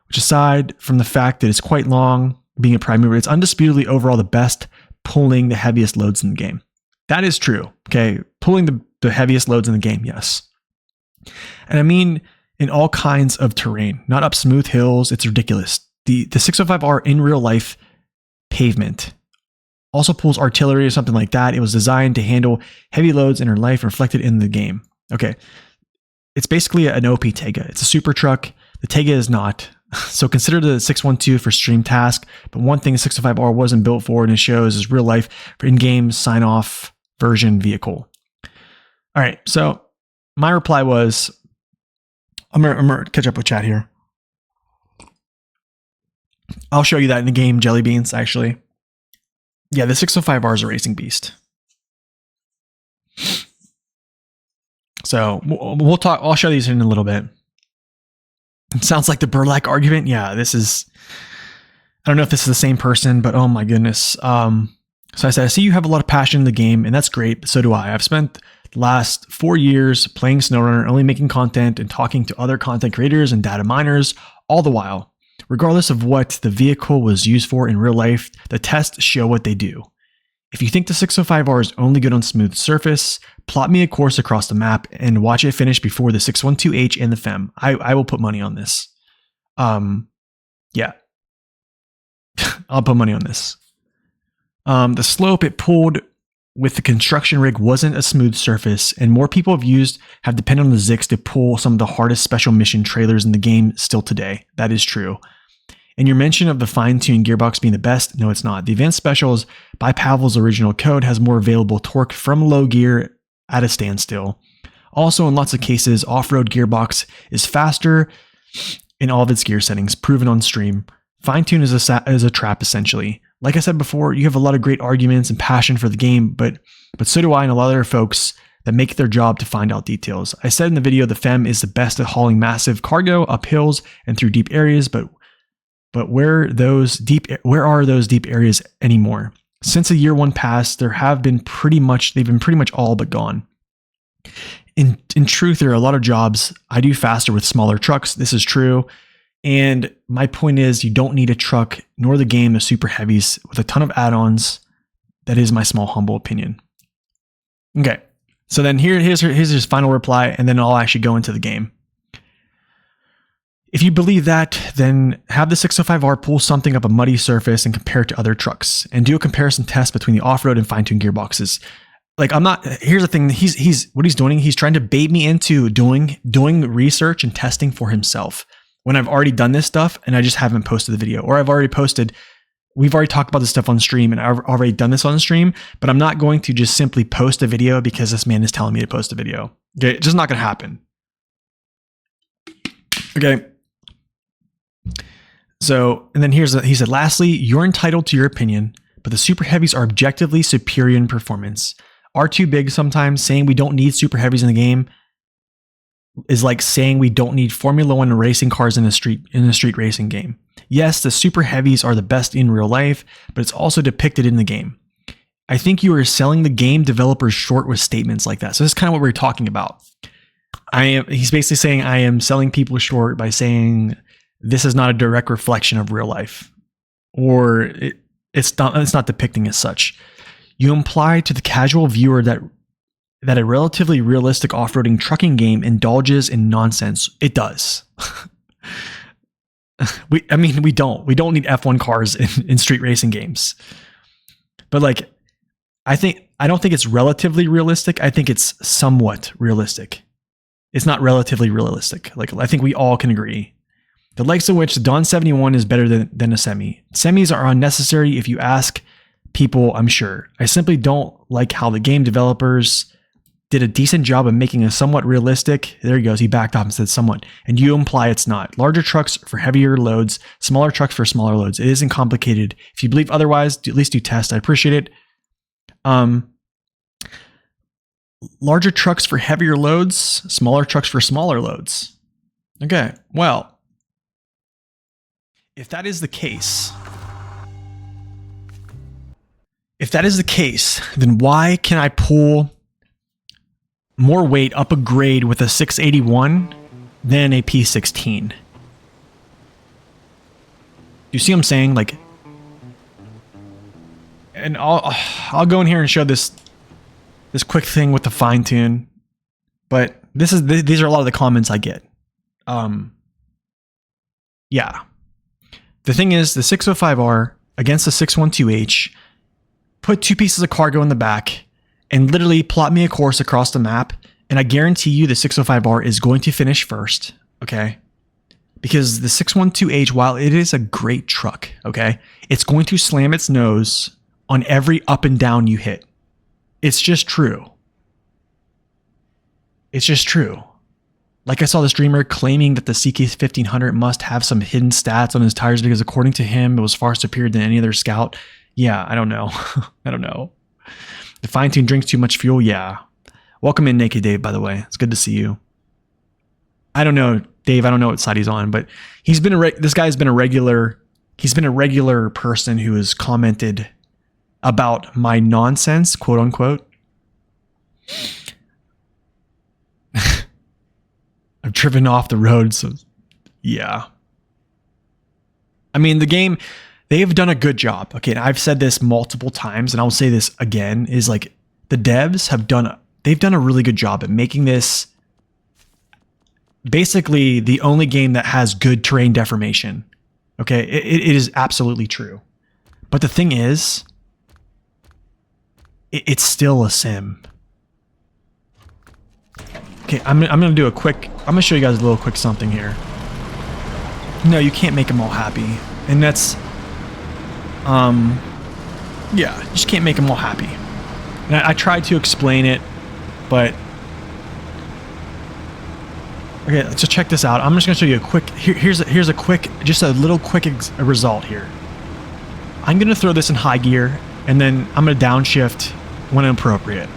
which aside from the fact that it's quite long, being a prime mover, it's undisputably overall the best pulling the heaviest loads in the game. That is true. Okay. Pulling the heaviest loads in the game. Yes. And I mean, in all kinds of terrain, not up smooth hills. It's ridiculous. The 605R in real life pavement also pulls artillery or something like that. It was designed to handle heavy loads in her life reflected in the game. Okay. It's basically an OP Tega. It's a super truck. The Tega is not. So consider the 612 for stream task. But one thing the 605R wasn't built for, and it shows, is real life for in-game sign-off version vehicle. All right. So my reply was, I'm gonna catch up with chat here. I'll show you that in the game, Jelly Beans, actually. Yeah, the 605R is a racing beast. So we'll talk. I'll show these in a little bit. It sounds like the Burlak argument. Yeah, this is. I don't know if this is the same person, but oh my goodness. So I said, I see you have a lot of passion in the game, and that's great. But so do I. I've spent the last 4 years playing SnowRunner, only making content and talking to other content creators and data miners all the while. Regardless of what the vehicle was used for in real life, the tests show what they do. If you think the 605R is only good on smooth surface, plot me a course across the map and watch it finish before the 612H and the FEMM. I will put money on this. Yeah. I'll put money on this. The slope it pulled with the construction rig wasn't a smooth surface, and more people have depended on the Zikz to pull some of the hardest special mission trailers in the game still today. That is true. And your mention of the fine-tuned gearbox being the best, no, it's not. The Advanced Specials by Pavel's original code has more available torque from low gear at a standstill. Also, in lots of cases, off-road gearbox is faster in all of its gear settings, proven on stream. Fine-tune is a trap, essentially. Like I said before, you have a lot of great arguments and passion for the game, but so do I and a lot of other folks that make it their job to find out details. I said in the video the FEMM is the best at hauling massive cargo up hills and through deep areas, but where are those deep areas anymore? Since the year one passed, they've been pretty much all but gone. In truth, there are a lot of jobs I do faster with smaller trucks. This is true. And my point is, you don't need a truck nor the game, the super heavies with a ton of add-ons. That is my small, humble opinion. Okay, so then here's his final reply, and then I'll actually go into the game. If you believe that, then have the 605R pull something up a muddy surface and compare it to other trucks, and do a comparison test between the off-road and fine-tuned gearboxes. Like, here's the thing, what he's doing, he's trying to bait me into doing research and testing for himself when I've already done this stuff and I just haven't posted the video, or we've already talked about this stuff on stream and I've already done this on stream, but I'm not going to just simply post a video because this man is telling me to post a video. Okay, it's just not going to happen. Okay. So, and then he said, lastly, you're entitled to your opinion, but the super heavies are objectively superior in performance. Are too big sometimes. Saying we don't need super heavies in the game is like saying we don't need Formula 1 racing cars in a street racing game. Yes, the super heavies are the best in real life, but it's also depicted in the game. I think you are selling the game developers short with statements like that. So this is kind of what we're talking about. He's basically saying I am selling people short by saying this is not a direct reflection of real life, or it's not depicting as such. You imply to the casual viewer that a relatively realistic off-roading trucking game indulges in nonsense. It does. We don't need F1 cars in street racing games. But like, I don't think it's relatively realistic. I think it's somewhat realistic. It's not relatively realistic. Like, I think we all can agree. The likes of which the Dawn 71 is better than a semi. Semis are unnecessary if you ask people, I'm sure. I simply don't like how the game developers did a decent job of making a somewhat realistic. There he goes. He backed off and said somewhat. And you imply it's not. Larger trucks for heavier loads, smaller trucks for smaller loads. It isn't complicated. If you believe otherwise, at least do test. I appreciate it. Larger trucks for heavier loads, smaller trucks for smaller loads. Okay, well, if that is the case, then why can I pull more weight up a grade with a 681 than a P16? You see what I'm saying? Like, and I'll go in here and show this quick thing with the fine tune, but these are a lot of the comments I get. Yeah. The thing is, the 605R against the 612H put two pieces of cargo in the back and literally plot me a course across the map, and I guarantee you the 605R is going to finish first, okay? Because the 612H, while it is a great truck, okay, it's going to slam its nose on every up and down you hit. It's just true. It's just true. Like, I saw the streamer claiming that the CK1500 must have some hidden stats on his tires because according to him, it was far superior than any other Scout. Yeah, I don't know. I don't know. The fine tune drinks too much fuel. Yeah. Welcome in, Naked Dave, by the way. It's good to see you. I don't know, Dave. I don't know what side he's on, but this guy's been a regular. He's been a regular person who has commented about my nonsense, quote unquote. I've driven off the road, so yeah. I mean, the game, they've done a good job. Okay, and I've said this multiple times, and I'll say this again, is like the devs they've done a really good job at making this basically the only game that has good terrain deformation. Okay, it is absolutely true. But the thing is, it's still a sim. Okay, I'm gonna do a quick. I'm gonna show you guys a little quick something here. No, you can't make them all happy, and that's yeah, you just can't make them all happy. And I tried to explain it, but okay, so check this out. I'm just gonna show you a quick. Here's a quick, just a little quick result here. I'm gonna throw this in high gear, and then I'm gonna downshift when appropriate.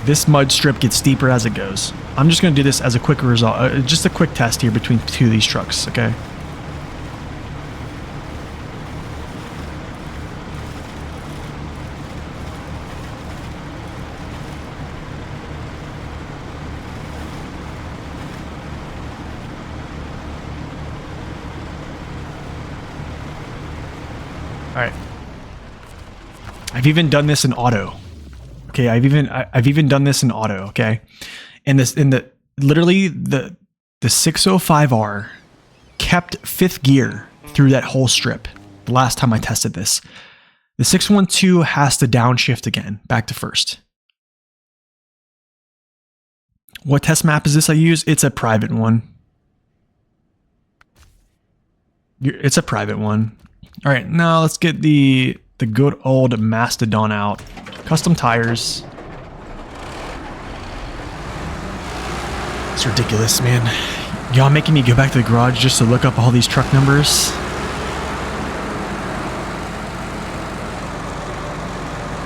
This mud strip gets steeper as it goes. I'm just going to do this as a quick result, just a quick test here between two of these trucks, okay? All right. I've even done this in auto. Okay, I've even done this in auto, okay? And literally the 605R kept 5th gear through that whole strip the last time I tested this. The 612 has to downshift again, back to 1st. What test map is this I use? It's a private one. It's a private one. All right, now let's get the good old Mastodon out. Custom tires. It's ridiculous, man. Y'all making me go back to the garage just to look up all these truck numbers.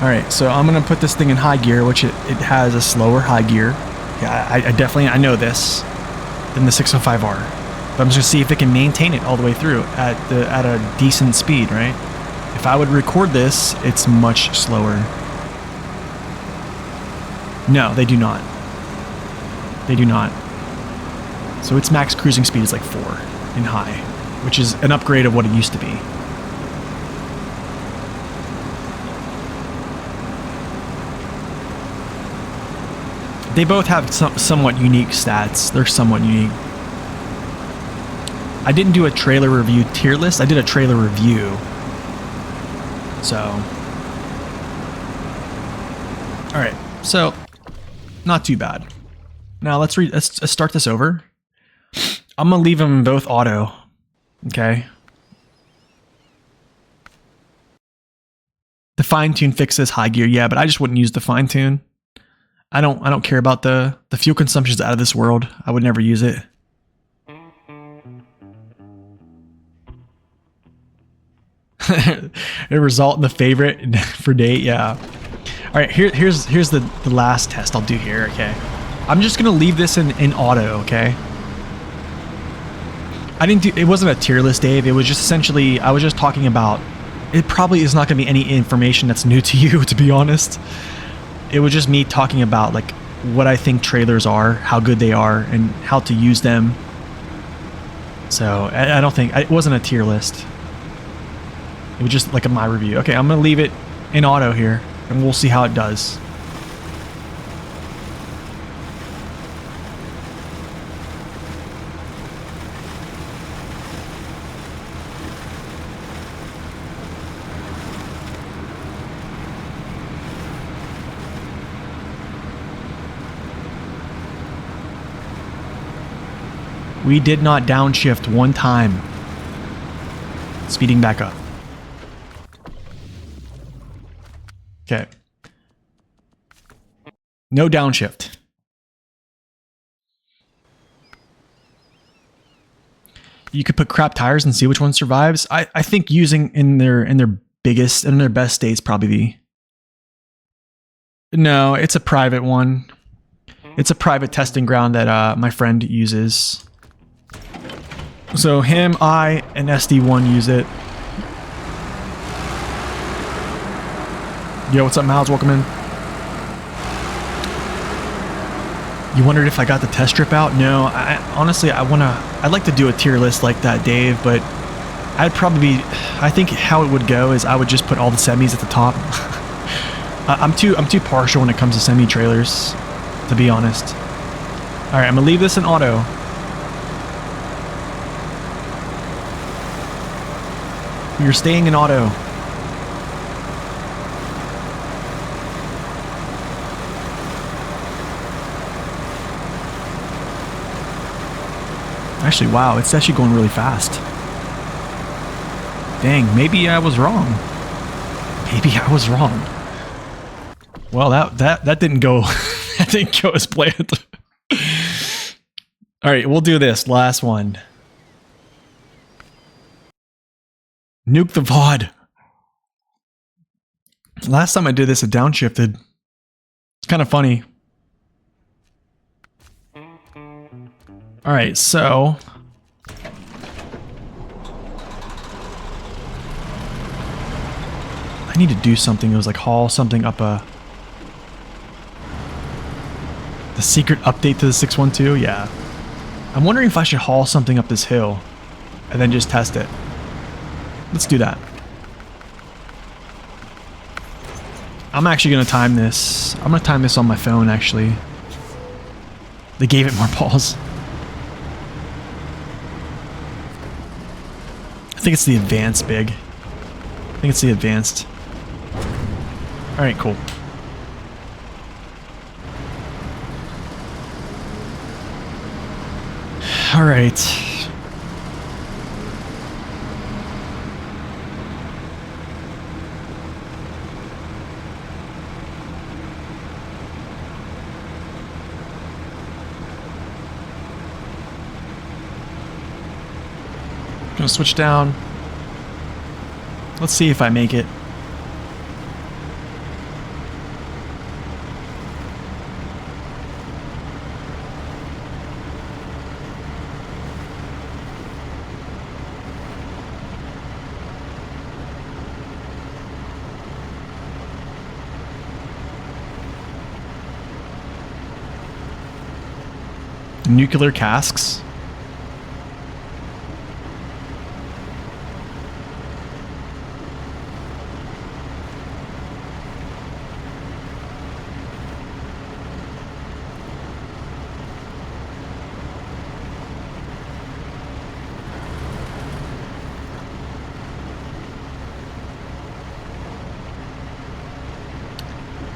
Alright, so I'm going to put this thing in high gear, which it has a slower high gear. Yeah, I definitely know this than the 605R. But I'm just going to see if it can maintain it all the way through at a decent speed, right? If I would record this, it's much slower. No, they do not. They do not. So its max cruising speed is like 4 in high, which is an upgrade of what it used to be. They both have somewhat unique stats. They're somewhat unique. I didn't do a trailer review tier list. I did a trailer review. So. Alright, so not too bad. Now let's start this over. I'm gonna leave them both auto. Okay. The fine tune fixes high gear, yeah, but I just wouldn't use the fine tune. I don't care about the fuel consumption's out of this world. I would never use it. It result in the favorite for date, yeah. All right, here's the last test I'll do here. Okay, I'm just gonna leave this in auto. Okay. It wasn't a tier list, Dave. It was just essentially I was just talking about. It probably is not gonna be any information that's new to you, to be honest. It was just me talking about like what I think trailers are, how good they are, and how to use them. So I don't think it wasn't a tier list. It was just like my review. Okay, I'm gonna leave it in auto here, and we'll see how it does. We did not downshift one time. Speeding back up. Okay. No downshift. You could put crap tires and see which one survives. I think using in their biggest and their best states probably No, it's a private one. It's a private testing ground that my friend uses. So him, I, and SD1 use it. Yo, what's up, Miles? Welcome in. You wondered if I got the test strip out? No, honestly, I'd like to do a tier list like that, Dave, but I think how it would go is I would just put all the semis at the top. I'm too partial when it comes to semi trailers, to be honest. All right, I'm gonna leave this in auto. You're staying in auto. Actually, wow, it's actually going really fast. Dang, maybe I was wrong. Maybe I was wrong. Well, that didn't go. That didn't go as planned. All right, we'll do this last one. Nuke the VOD. Last time I did this, it downshifted. It's kind of funny. All right, so I need to do something. It was like haul something up the secret update to the 612. Yeah, I'm wondering if I should haul something up this hill and then just test it. Let's do that. I'm actually gonna time this. I'm gonna time this on my phone. Actually, they gave it more balls. I think it's the advanced big. I think it's the advanced. Alright, cool. Alright. Gonna switch down. Let's see if I make it. Nuclear casks.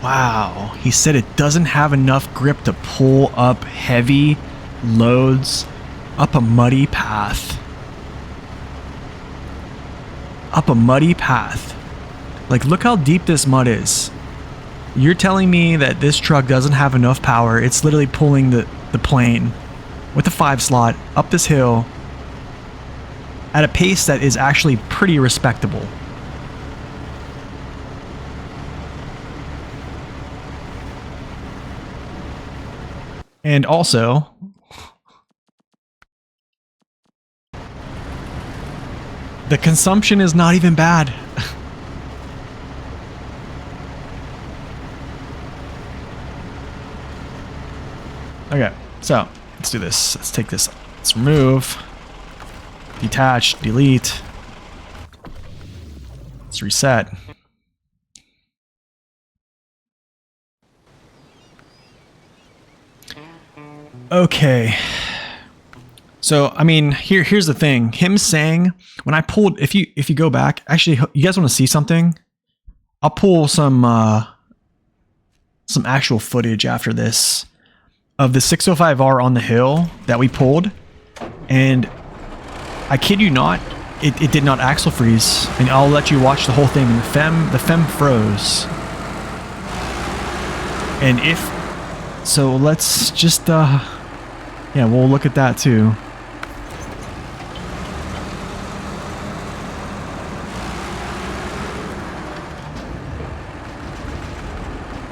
Wow, he said it doesn't have enough grip to pull up heavy loads up a muddy path. Up a muddy path. Like, look how deep this mud is. You're telling me that this truck doesn't have enough power. It's literally pulling the plane with the 5 slot up this hill at a pace that is actually pretty respectable. And also, the consumption is not even bad. Okay, so let's do this. Let's take this. Let's remove, detach, delete. Let's reset. Okay. So, I mean, here's the thing. Him saying, when I pulled, if you go back, actually, you guys want to see something? I'll pull some actual footage after this of the 605R on the hill that we pulled, and I kid you not, it did not axle freeze. And I'll let you watch the whole thing. And the FEMM froze. And if so, let's just yeah, we'll look at that too.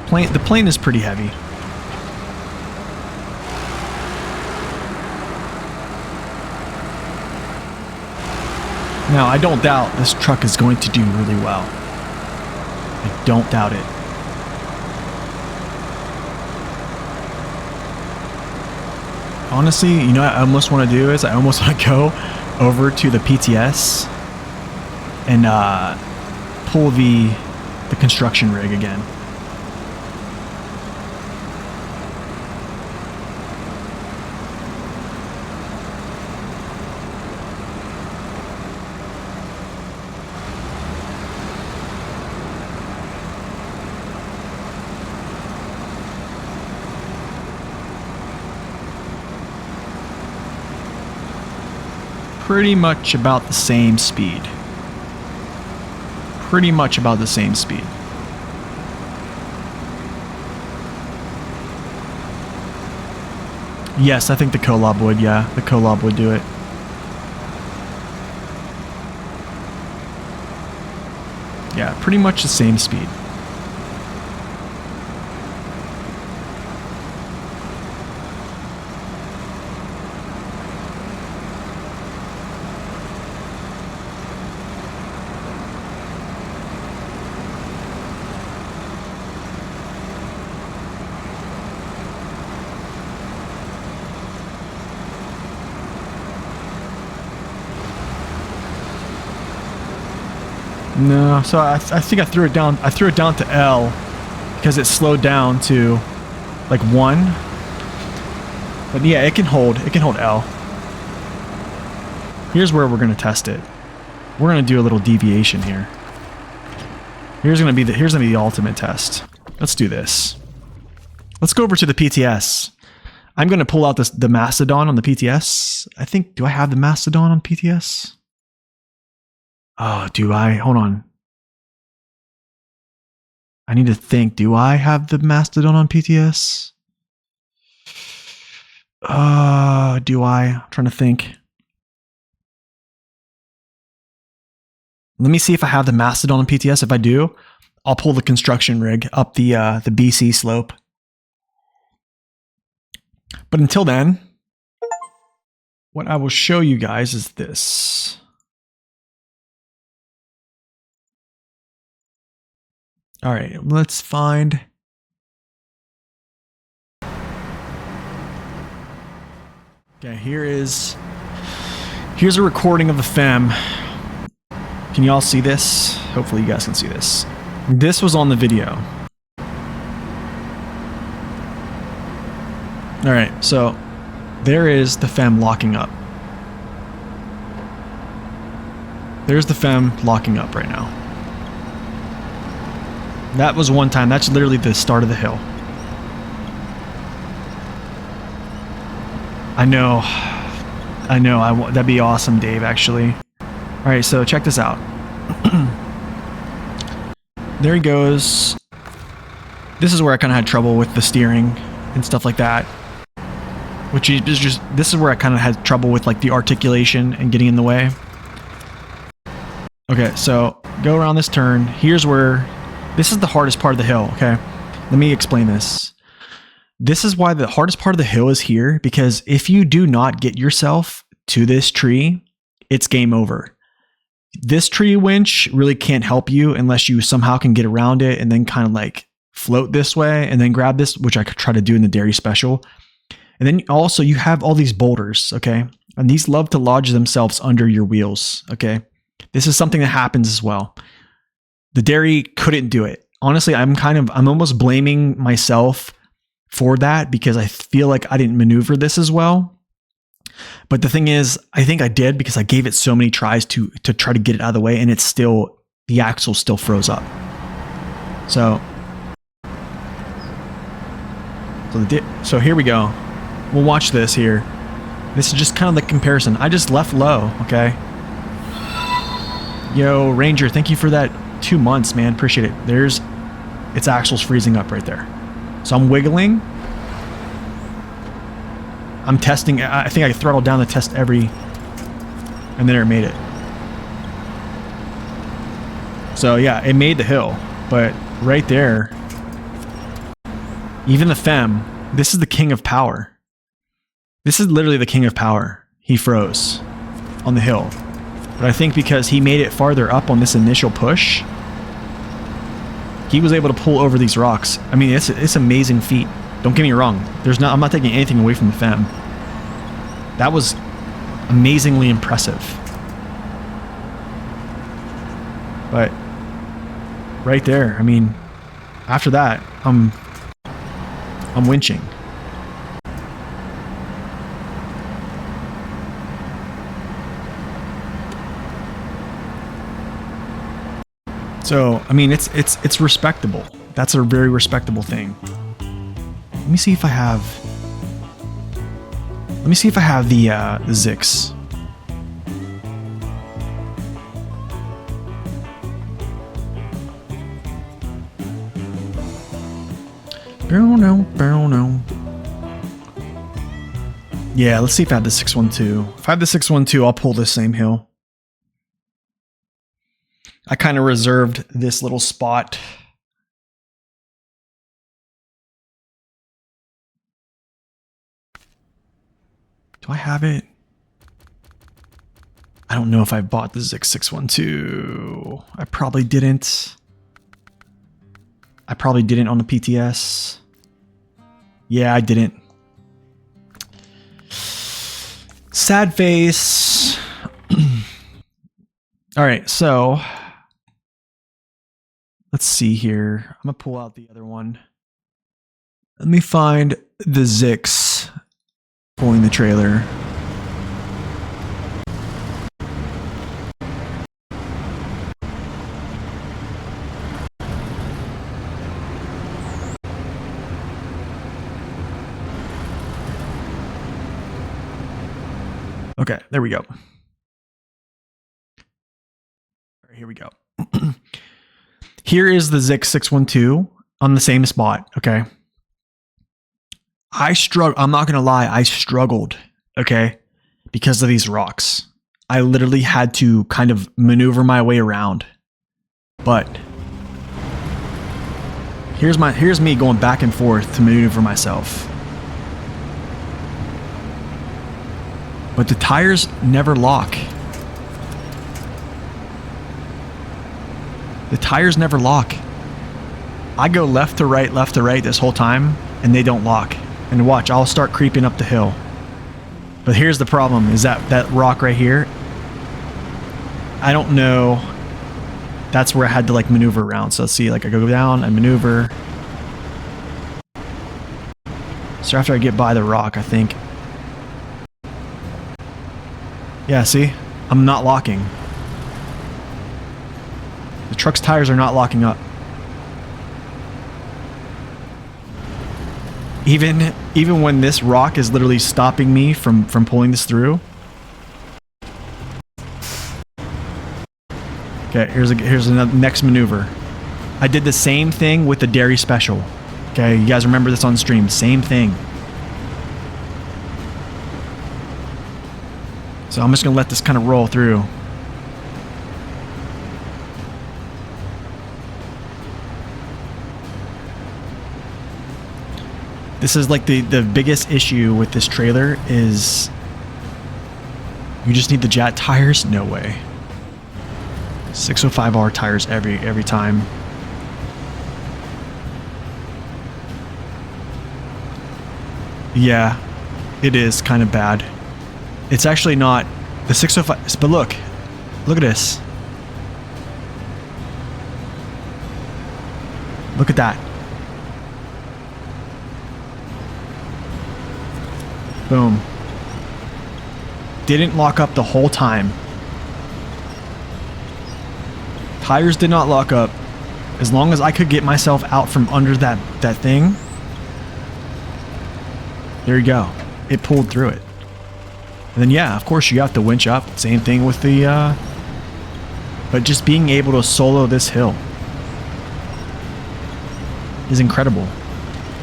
The plane is pretty heavy. Now, I don't doubt this truck is going to do really well. I don't doubt it. Honestly, you know what I almost want to do is I almost want to go over to the PTS and pull the construction rig again. pretty much about the same speed. Pretty much about the same speed. Yes, I think the Kolob would, yeah. The Kolob would do it. Yeah, pretty much the same speed. No, so I think I threw it down. I threw it down to L because it slowed down to like 1. But yeah, it can hold. It can hold L. Here's where we're gonna test it. We're gonna do a little deviation here. Here's gonna be the ultimate test. Let's do this. Let's go over to the PTS. I'm gonna pull out the Mastodon on the PTS. I think, do I have the Mastodon on PTS? Oh, do I? Hold on. I need to think. Do I have the Mastodon on PTS? Do I? I'm trying to think. Let me see if I have the Mastodon on PTS. If I do, I'll pull the construction rig up the BC slope. But until then, what I will show you guys is this. All right, let's find. Okay, here's a recording of the FEMM. Can you all see this? Hopefully you guys can see this. This was on the video. All right, so there is the FEMM locking up. There's the FEMM locking up right now. That was one time. That's literally the start of the hill. I know. That'd be awesome, Dave, actually. All right, so check this out. There he goes. This is where I kind of had trouble with the steering and stuff like that. Which is just, this is where I kind of had trouble with like the articulation and getting in the way. Okay, so go around this turn. Here's where, this is the hardest part of the hill, okay? Let me explain this. This is why the hardest part of the hill is here, because if you do not get yourself to this tree, it's game over. This tree winch really can't help you unless you somehow can get around it and then kind of like float this way and then grab this, which I could try to do in the dairy special. And then also you have all these boulders, okay? And these love to lodge themselves under your wheels, okay? This is something that happens as well. The dairy couldn't do it. Honestly, I'm almost blaming myself for that because I feel like I didn't maneuver this as well. But the thing is, I think I did because I gave it so many tries to try to get it out of the way, and it's still, the axle still froze up. So here we go. We'll watch this here. This is just kind of the comparison. I just left low, okay? Yo, Ranger, thank you for that 2 months, man. Appreciate it. Its axle's freezing up right there. So I'm wiggling. I'm testing. I think I throttled down to test every, and then it made it. So yeah, it made the hill, but right there, even the FEMM, this is the king of power. This is literally the king of power. He froze on the hill. But I think because he made it farther up on this initial push, he was able to pull over these rocks. I mean, it's amazing feat. Don't get me wrong. I'm not taking anything away from the FEMM. That was amazingly impressive. But right there, I mean, after that, I'm winching. So, I mean, it's respectable. That's a very respectable thing. Let me see if I have the Zikz. Yeah, let's see if I have the 612. If I have the 612, I'll pull this same hill. I kind of reserved this little spot. Do I have it? I don't know if I bought the Zikz 612. I probably didn't. I probably didn't on the PTS. Yeah, I didn't. Sad face. All right, so let's see here. I'm gonna pull out the other one. Let me find the Zikz pulling the trailer. Okay, there we go. All right, here we go. Here is the Zikz 612 on the same spot, okay? I'm not going to lie, I struggled, okay? Because of these rocks. I literally had to kind of maneuver my way around. But here's me going back and forth to maneuver myself. But the tires never lock. The tires never lock. I go left to right this whole time, and they don't lock. And watch, I'll start creeping up the hill. But here's the problem, is that rock right here, I don't know. That's where I had to like maneuver around. So let's see, like I go down, I maneuver. So after I get by the rock, I think. Yeah, see? I'm not locking. The truck's tires are not locking up. Even when this rock is literally stopping me from pulling this through. Okay, here's another next maneuver. I did the same thing with the dairy special. Okay, you guys remember this on stream. Same thing. So I'm just gonna let this kind of roll through. This is like the biggest issue with this trailer is you just need the Jat tires? No way. 605R tires every time. Yeah, it is kind of bad. It's actually not the 605, but look at this. Look at that. Boom. Didn't lock up the whole time. Tires did not lock up. As long as I could get myself out from under that thing. There you go. It pulled through it. And then yeah, of course you have to winch up. Same thing with the but just being able to solo this hill is incredible.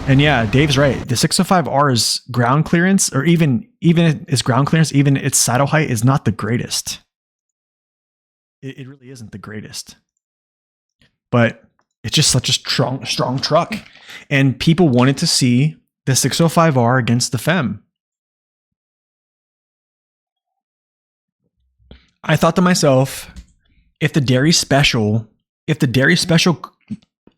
And yeah, Dave's right. The 605R's ground clearance, or even its ground clearance, even its saddle height is not the greatest. It really isn't the greatest. But it's just such a strong truck. And people wanted to see the 605R against the FEMM. I thought to myself, if the dairy special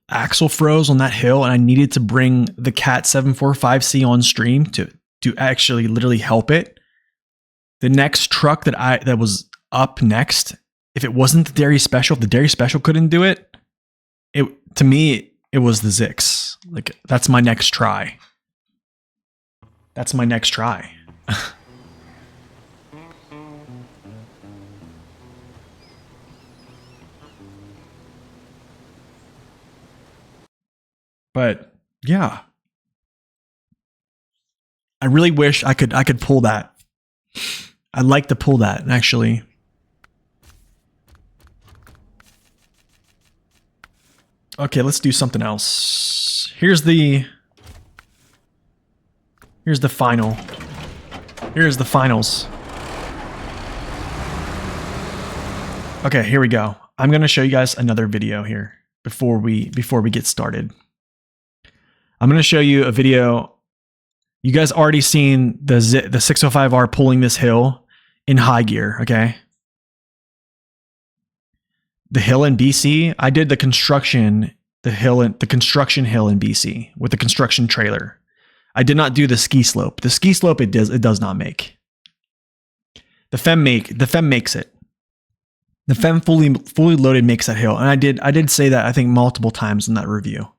axle froze on that hill and I needed to bring the Cat 745C on stream to actually literally help it, the next truck that was up next, if it wasn't the dairy special, if the dairy special couldn't do it, to me it was the Zikz. Like that's my next try. That's my next try. But yeah, I really wish I could pull that. I'd like to pull that actually. Okay, let's do something else. Here's the Here's the final. Here's the finals. Okay, here we go. I'm going to show you guys another video here before we get started. I'm going to show you a video. You guys already seen the 605R pulling this hill in high gear, okay? The hill in BC, I did the construction hill in BC with the construction trailer. I did not do the ski slope. The ski slope it does not make. The FEMM makes it. The FEMM fully loaded makes that hill, and I did say that I think multiple times in that review.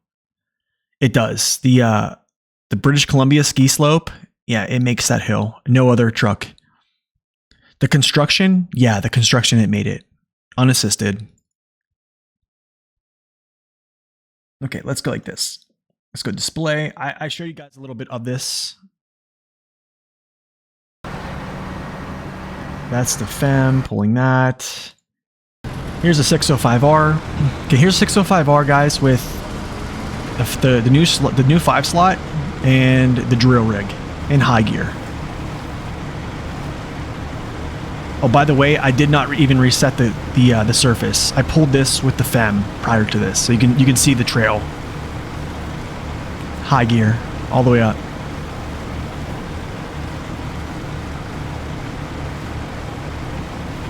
It does. The British Columbia ski slope, yeah, it makes that hill. No other truck. The construction, yeah, the construction it made it unassisted. Okay, let's go like this. Let's go display. I show you guys a little bit of this. That's the FEMM pulling that. Here's a 605R. Okay, here's 605R guys with the new 5 slot and the drill rig in high gear. Oh, by the way, I did not even reset the surface. I pulled this with the FEMM prior to this, so you can see the trail. High gear, all the way up.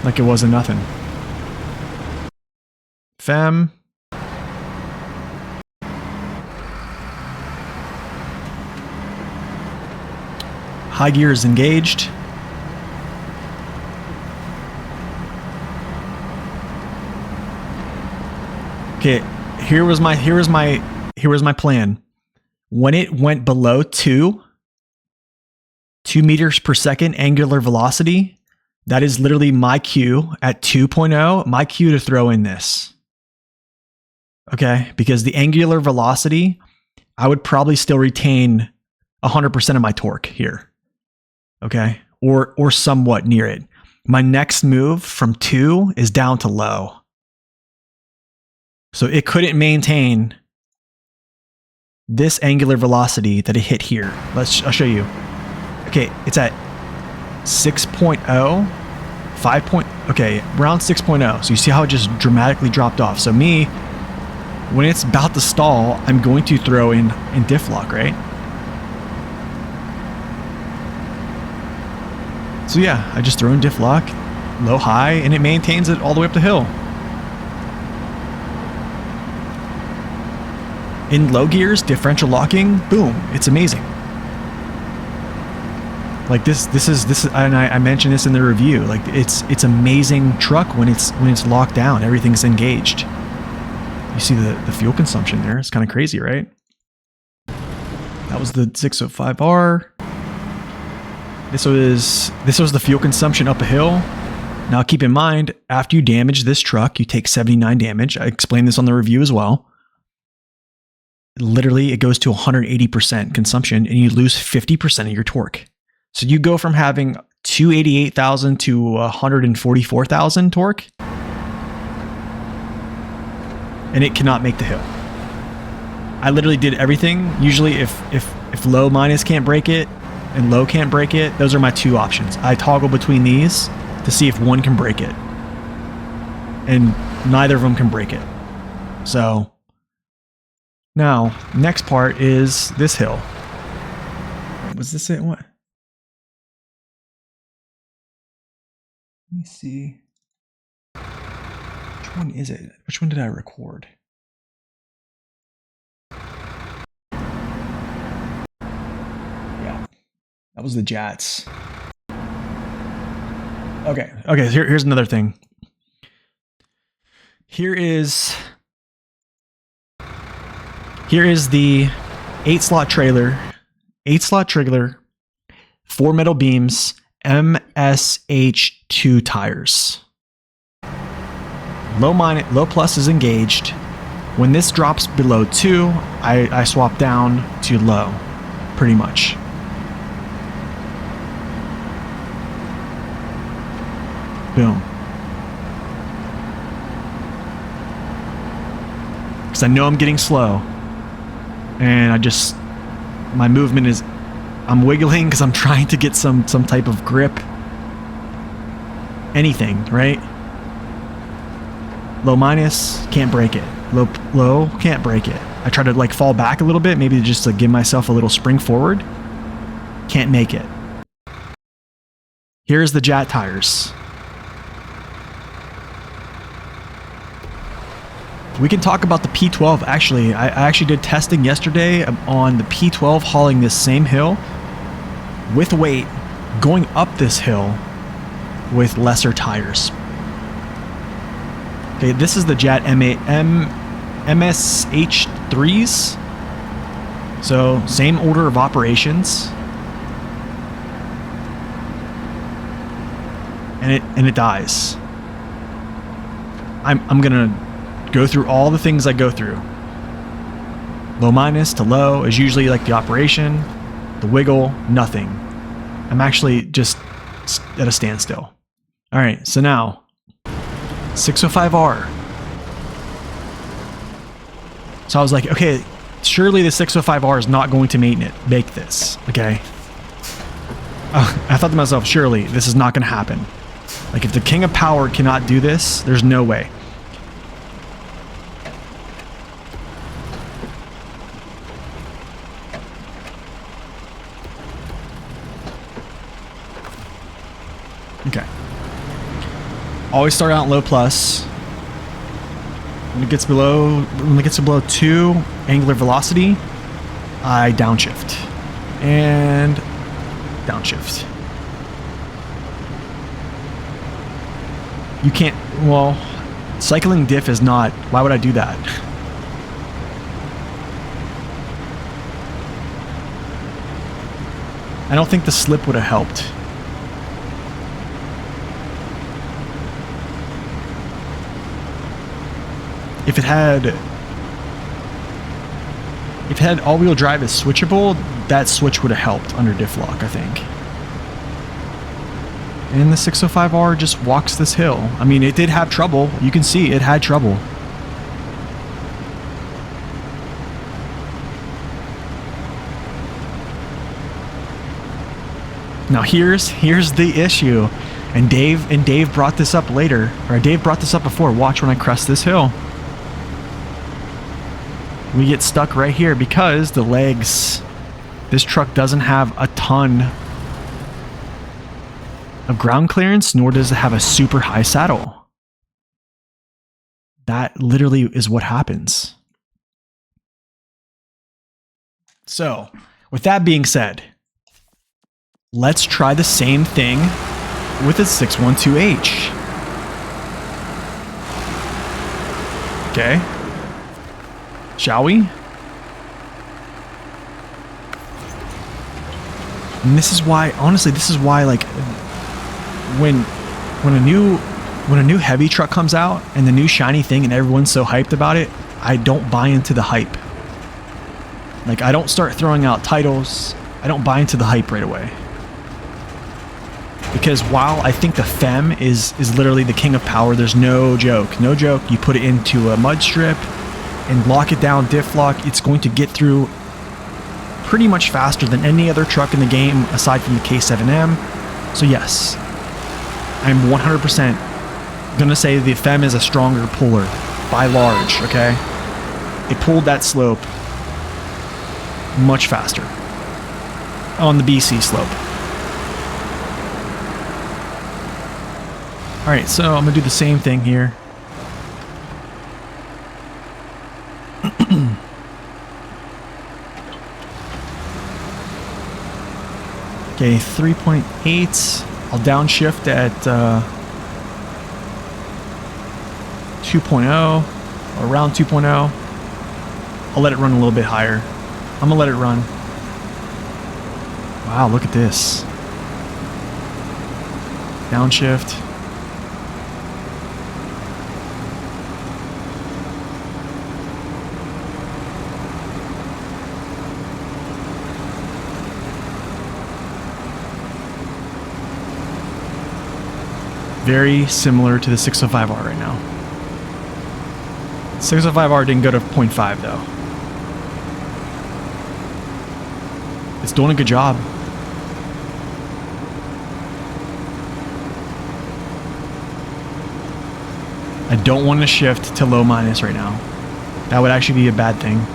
Like it wasn't nothing. FEMM. High gear is engaged. Okay, here was my plan. When it went below 2 meters per second angular velocity, that is literally my cue at 2.0, my cue to throw in this. Okay, because the angular velocity, I would probably still retain 100% of my torque here. Okay, or somewhat near it. My next move from 2 is down to low. So it couldn't maintain this angular velocity that it hit here. I'll show you. Okay, it's at 6.0, 5. Okay, around 6.0. So you see how it just dramatically dropped off. So me, when it's about to stall, I'm going to throw in diff lock, right? So yeah, I just throw in diff lock, low, high, and it maintains it all the way up the hill. In low gears, differential locking, boom, it's amazing. Like this is, and I mentioned this in the review. Like it's amazing truck when it's locked down, everything's engaged. You see the fuel consumption there. It's kind of crazy, right? That was the 605R. This was the fuel consumption up a hill. Now keep in mind, after you damage this truck, you take 79 damage. I explained this on the review as well. Literally, it goes to 180% consumption and you lose 50% of your torque. So you go from having 288,000 to 144,000 torque, and it cannot make the hill. I literally did everything. Usually if low minus can't break it and low can't break it, those are my two options. I toggle between these to see if one can break it, and neither of them can break it. So now, next part is this hill. Was this it? What? Let me see. Which one is it? Which one did I record? Yeah, that was the Jats. Okay, here's another thing. Here is the 8-slot trailer, 4 metal beams, MSH2 tires. Low plus is engaged. When this drops below 2, I swap down to low, pretty much. Boom. Because I know I'm getting slow. And my movement is, I'm wiggling because I'm trying to get some type of grip. Anything, right? Low minus, can't break it. Low, can't break it. I try to like fall back a little bit, maybe just to give myself a little spring forward. Can't make it. Here's the Jat tires. We can talk about the P12. Actually, I actually did testing yesterday on the P12 hauling this same hill with weight, going up this hill with lesser tires. Okay, this is the Jat MSH3s. So same order of operations. And it dies. I'm gonna go through all the things I go through. Low minus to low is usually like the operation, the wiggle, nothing. I'm actually just at a standstill. All right, so now 605R. So I was like, okay, surely the 605R is not going to make this, okay? I thought to myself, surely this is not going to happen. Like if the King of Power cannot do this, there's no way. Okay. Always start out low plus. When it gets to below 2 angular velocity, I downshift. And downshift. You can't, well, cycling diff is not, why would I do that? I don't think the slip would have helped. If it had all-wheel drive as switchable, that switch would have helped under diff lock, I think. And the 605R just walks this hill. I mean, it did have trouble. You can see it had trouble. Now here's the issue. And Dave brought this up later, or Dave brought this up before. Watch when I crest this hill. We get stuck right here because the legs, this truck doesn't have a ton of ground clearance, nor does it have a super high saddle. That literally is what happens. So, with that being said, let's try the same thing with a 612H. Okay. Shall we? And this is why, honestly, this is why, like, when a new heavy truck comes out and the new shiny thing and everyone's so hyped about it, I don't buy into the hype. Like, I don't start throwing out titles. I don't buy into the hype right away. Because while I think the FEMM is literally the king of power, there's no joke. No joke. You put it into a mud strip and lock it down, diff lock, it's going to get through pretty much faster than any other truck in the game aside from the K7M. So yes, I'm 100% gonna say the FEMM is a stronger puller by large, okay? It pulled that slope much faster on the BC slope. All right, so I'm gonna do the same thing here. Okay, 3.8. I'll downshift at 2.0, or around 2.0. I'll let it run a little bit higher. I'm gonna let it run. Wow, look at this. Downshift. Very similar to the 605R right now. 605R didn't go to 0.5 though. It's doing a good job. I don't want to shift to low minus right now. That would actually be a bad thing.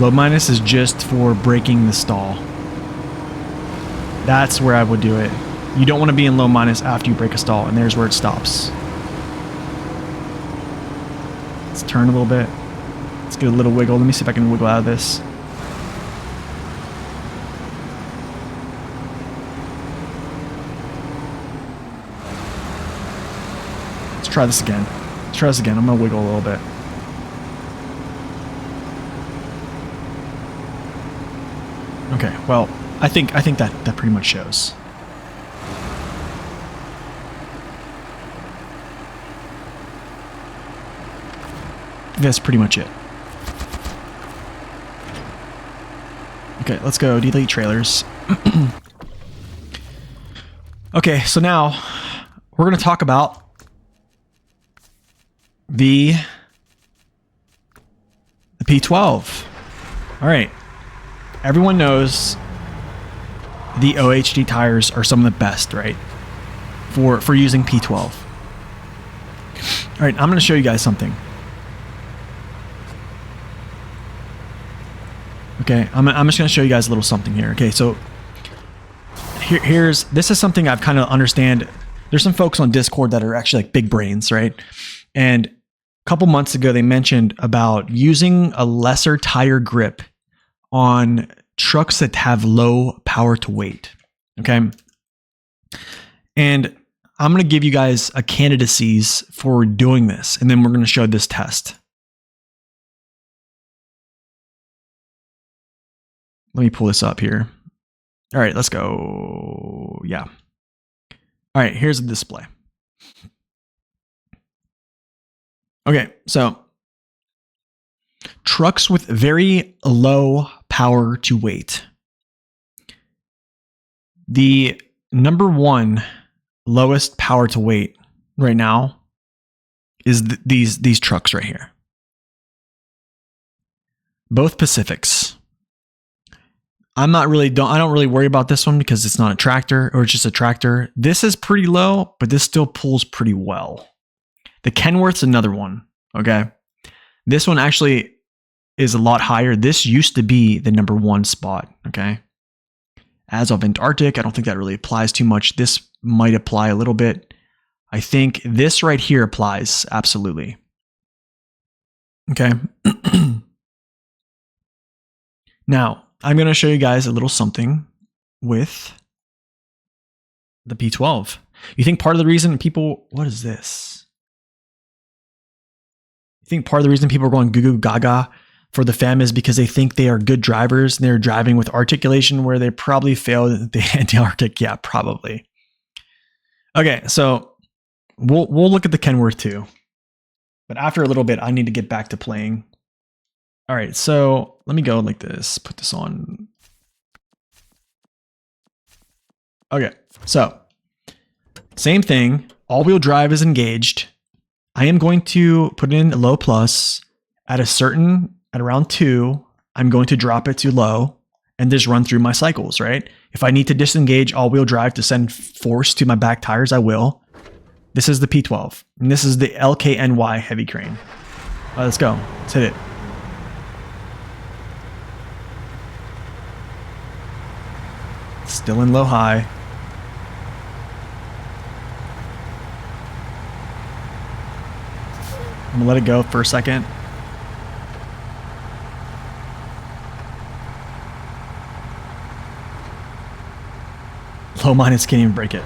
Low minus is just for breaking the stall. That's where I would do it. You don't want to be in low minus after you break a stall, and there's where it stops. Let's turn a little bit. Let's get a little wiggle. Let me see if I can wiggle out of this. Let's try this again. Let's try this again. I'm going to wiggle a little bit. Okay, well, I think that pretty much shows. That's pretty much it. Okay, let's go delete trailers. Okay, so now we're going to talk about the P12. All right. Everyone knows the OHD tires are some of the best, right? For using P12. All right, I'm going to show you guys something. Okay, I'm just going to show you guys a little something here. Okay, so this is something I've kind of understand. There's some folks on Discord that are actually like big brains, right? And a couple months ago, they mentioned about using a lesser tire grip on trucks that have low power to weight. Okay. And I'm going to give you guys a candidacies for doing this. And then we're going to show this test. Let me pull this up here. All right, let's go. Yeah. All right, here's the display. Okay, so trucks with very low power to weight. The number one lowest power to weight right now is these trucks right here. Both Pacifics. I don't really worry about this one because it's not a tractor, or it's just a tractor. This is pretty low, but this still pulls pretty well. The Kenworth's another one, okay? This one actually is a lot higher. This used to be the number one spot, okay? As of Antarctic, I don't think that really applies too much. This might apply a little bit. I think this right here applies, absolutely. Okay. Now, I'm going to show you guys a little something with the P12. You think part of the reason people... What is this? You think part of the reason people are going goo goo gaga for the FEMM is because they think they are good drivers and they're driving with articulation where they probably failed the Antarctic? Yeah, probably. Okay, so we'll look at the Kenworth too. But after a little bit, I need to get back to playing. All right, so let me go like this. Put this on. Okay, so same thing. All-wheel drive is engaged. I am going to put in a low plus at around 2. I'm going to drop it to low and just run through my cycles, right? If I need to disengage all-wheel drive to send force to my back tires, I will. This is the P12, and this is the LKNY heavy crane. All right, let's go. Let's hit it. Still in low high. I'm gonna let it go for a second. Low minus can't even break it.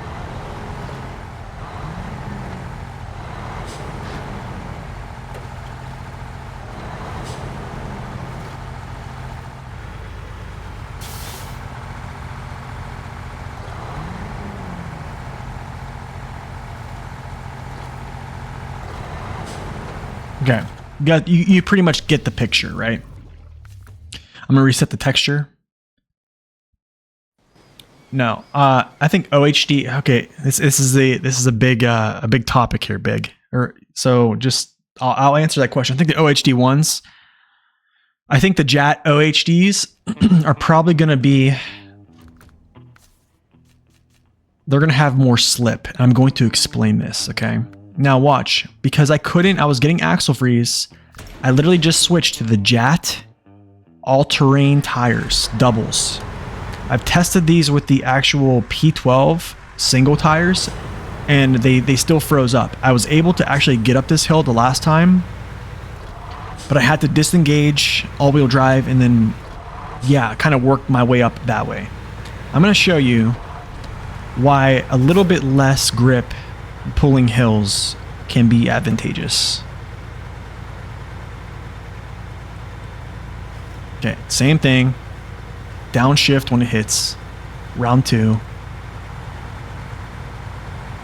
Okay, you pretty much get the picture, right? I'm gonna reset the texture. No, I think OHD. Okay, this is a big topic here, so just I'll answer that question. I think the OHD ones. I think the JAT OHDs are probably gonna be. They're gonna have more slip. I'm going to explain this. Okay. Now watch, because I was getting axle freeze, I literally just switched to the JAT all-terrain tires, doubles. I've tested these with the actual P12 single tires, and they still froze up. I was able to actually get up this hill the last time, but I had to disengage, all-wheel drive, and then, yeah, kind of work my way up that way. I'm going to show you why a little bit less grip pulling hills can be advantageous. Okay, same thing. Downshift when it hits. Round 2.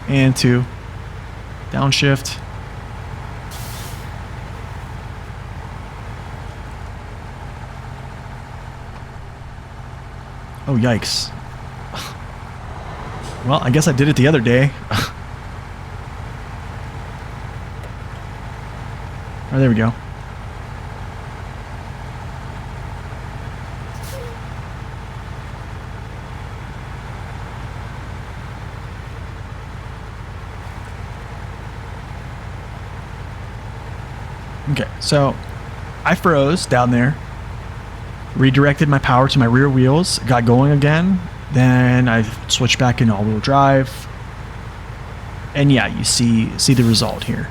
And 2. Downshift. Oh, yikes. Well, I guess I did it the other day. Oh, there we go. Okay, so I froze down there, redirected my power to my rear wheels, got going again, then I switched back into all-wheel drive, and yeah, you see the result here.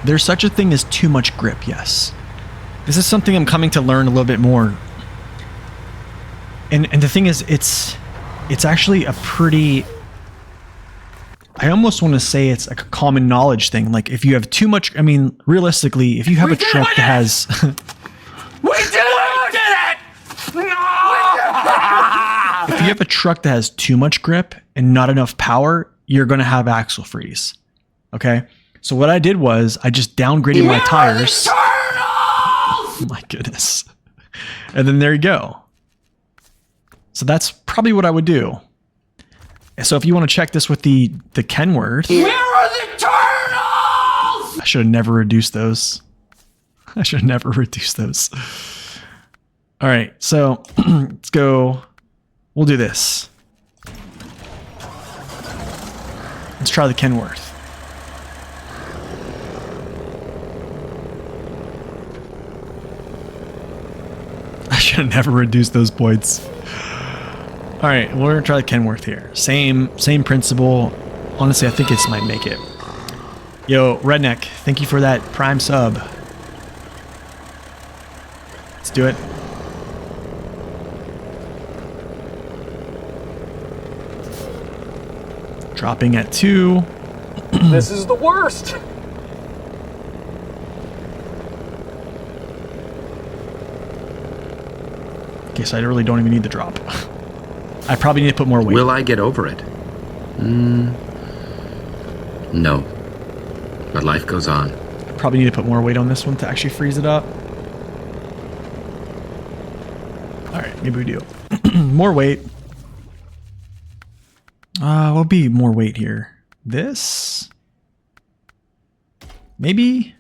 There's such a thing as too much grip, yes. This is something I'm coming to learn a little bit more. And the thing is, it's actually a pretty... I almost want to say it's like a common knowledge thing. Like if you have too much, I mean, realistically, if you have a truck that has... We did it! No! If you have a truck that has too much grip and not enough power, you're going to have axle freeze. Okay? So what I did was I just downgraded my tires. Oh my goodness. And then there you go. So that's probably what I would do. So if you want to check this with the Kenworth. Where are the turtles? I should have never reduced those. I should have never reduced those. All right, so let's go. We'll do this. Let's try the Kenworth. I should have never reduced those points. All right, we're gonna try the Kenworth here. Same principle. Honestly, I think this might make it. Yo, Redneck, thank you for that Prime sub. Let's do it. Dropping at 2. This is the worst. Okay, so I really don't even need the drop. I probably need to put more weight. Will I get over it? No. But life goes on. I probably need to put more weight on this one to actually freeze it up. Alright, maybe we do. More weight. What'll be more weight here? This? Maybe?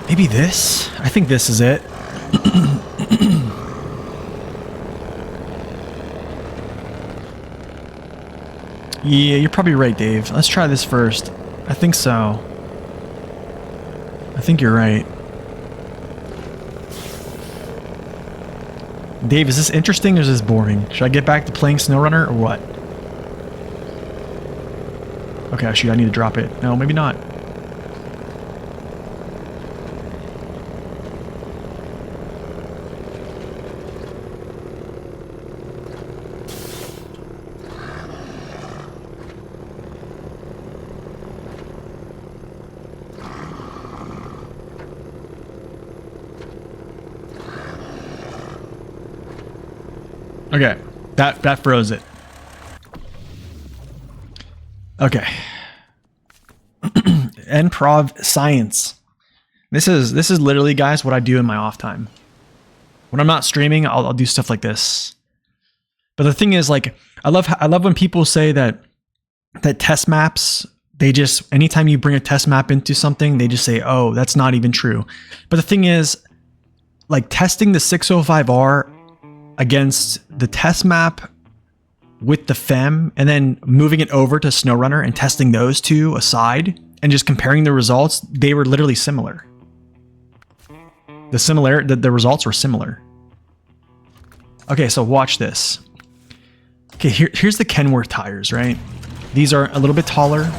Maybe this? I think this is it. Yeah, you're probably right, Dave. Let's try this first. I think so. I think you're right. Dave, is this interesting or is this boring? Should I get back to playing SnowRunner or what? Okay, actually, I need to drop it. No, maybe not. Okay, that froze it. Okay. Improv science. This is literally, guys, what I do in my off time. When I'm not streaming, I'll do stuff like this. But the thing is, like, I love when people say that test maps, they just, anytime you bring a test map into something, they just say, oh, that's not even true. But the thing is, like, testing the 605R against the test map with the FEMM and then moving it over to SnowRunner and testing those two aside and just comparing the results, they were literally similar. The results were similar. Okay, so watch this. Okay, here's the Kenworth tires, right? These are a little bit taller.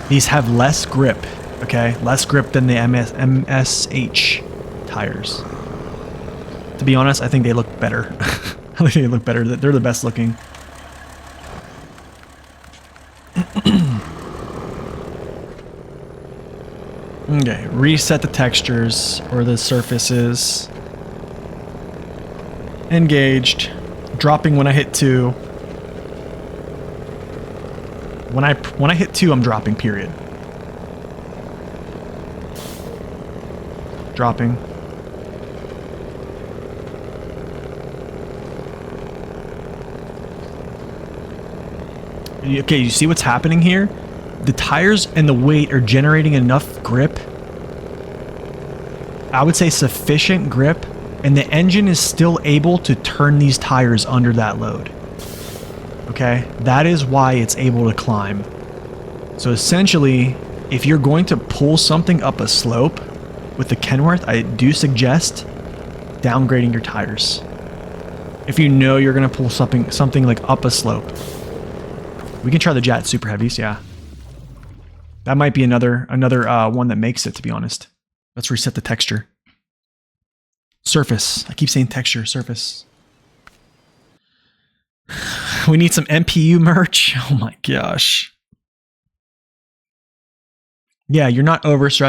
These have less grip, okay? Less grip than the MSH tires. To be honest, I think they look better. I think they look better. They're the best looking. Okay, reset the textures or the surfaces. Engaged. Dropping when I hit 2. When I hit 2, I'm dropping, period. Dropping. Okay, you see what's happening here? The tires and the weight are generating enough grip. I would say sufficient grip, and the engine is still able to turn these tires under that load. Okay, that is why it's able to climb. So essentially, if you're going to pull something up a slope with the Kenworth, I do suggest downgrading your tires. If you know you're going to pull something like up a slope. We can try the Jet Super Heavies, yeah. That might be another one that makes it, to be honest. Let's reset the texture. Surface. I keep saying texture, surface. We need some MPU merch. Oh my gosh. Yeah, you're not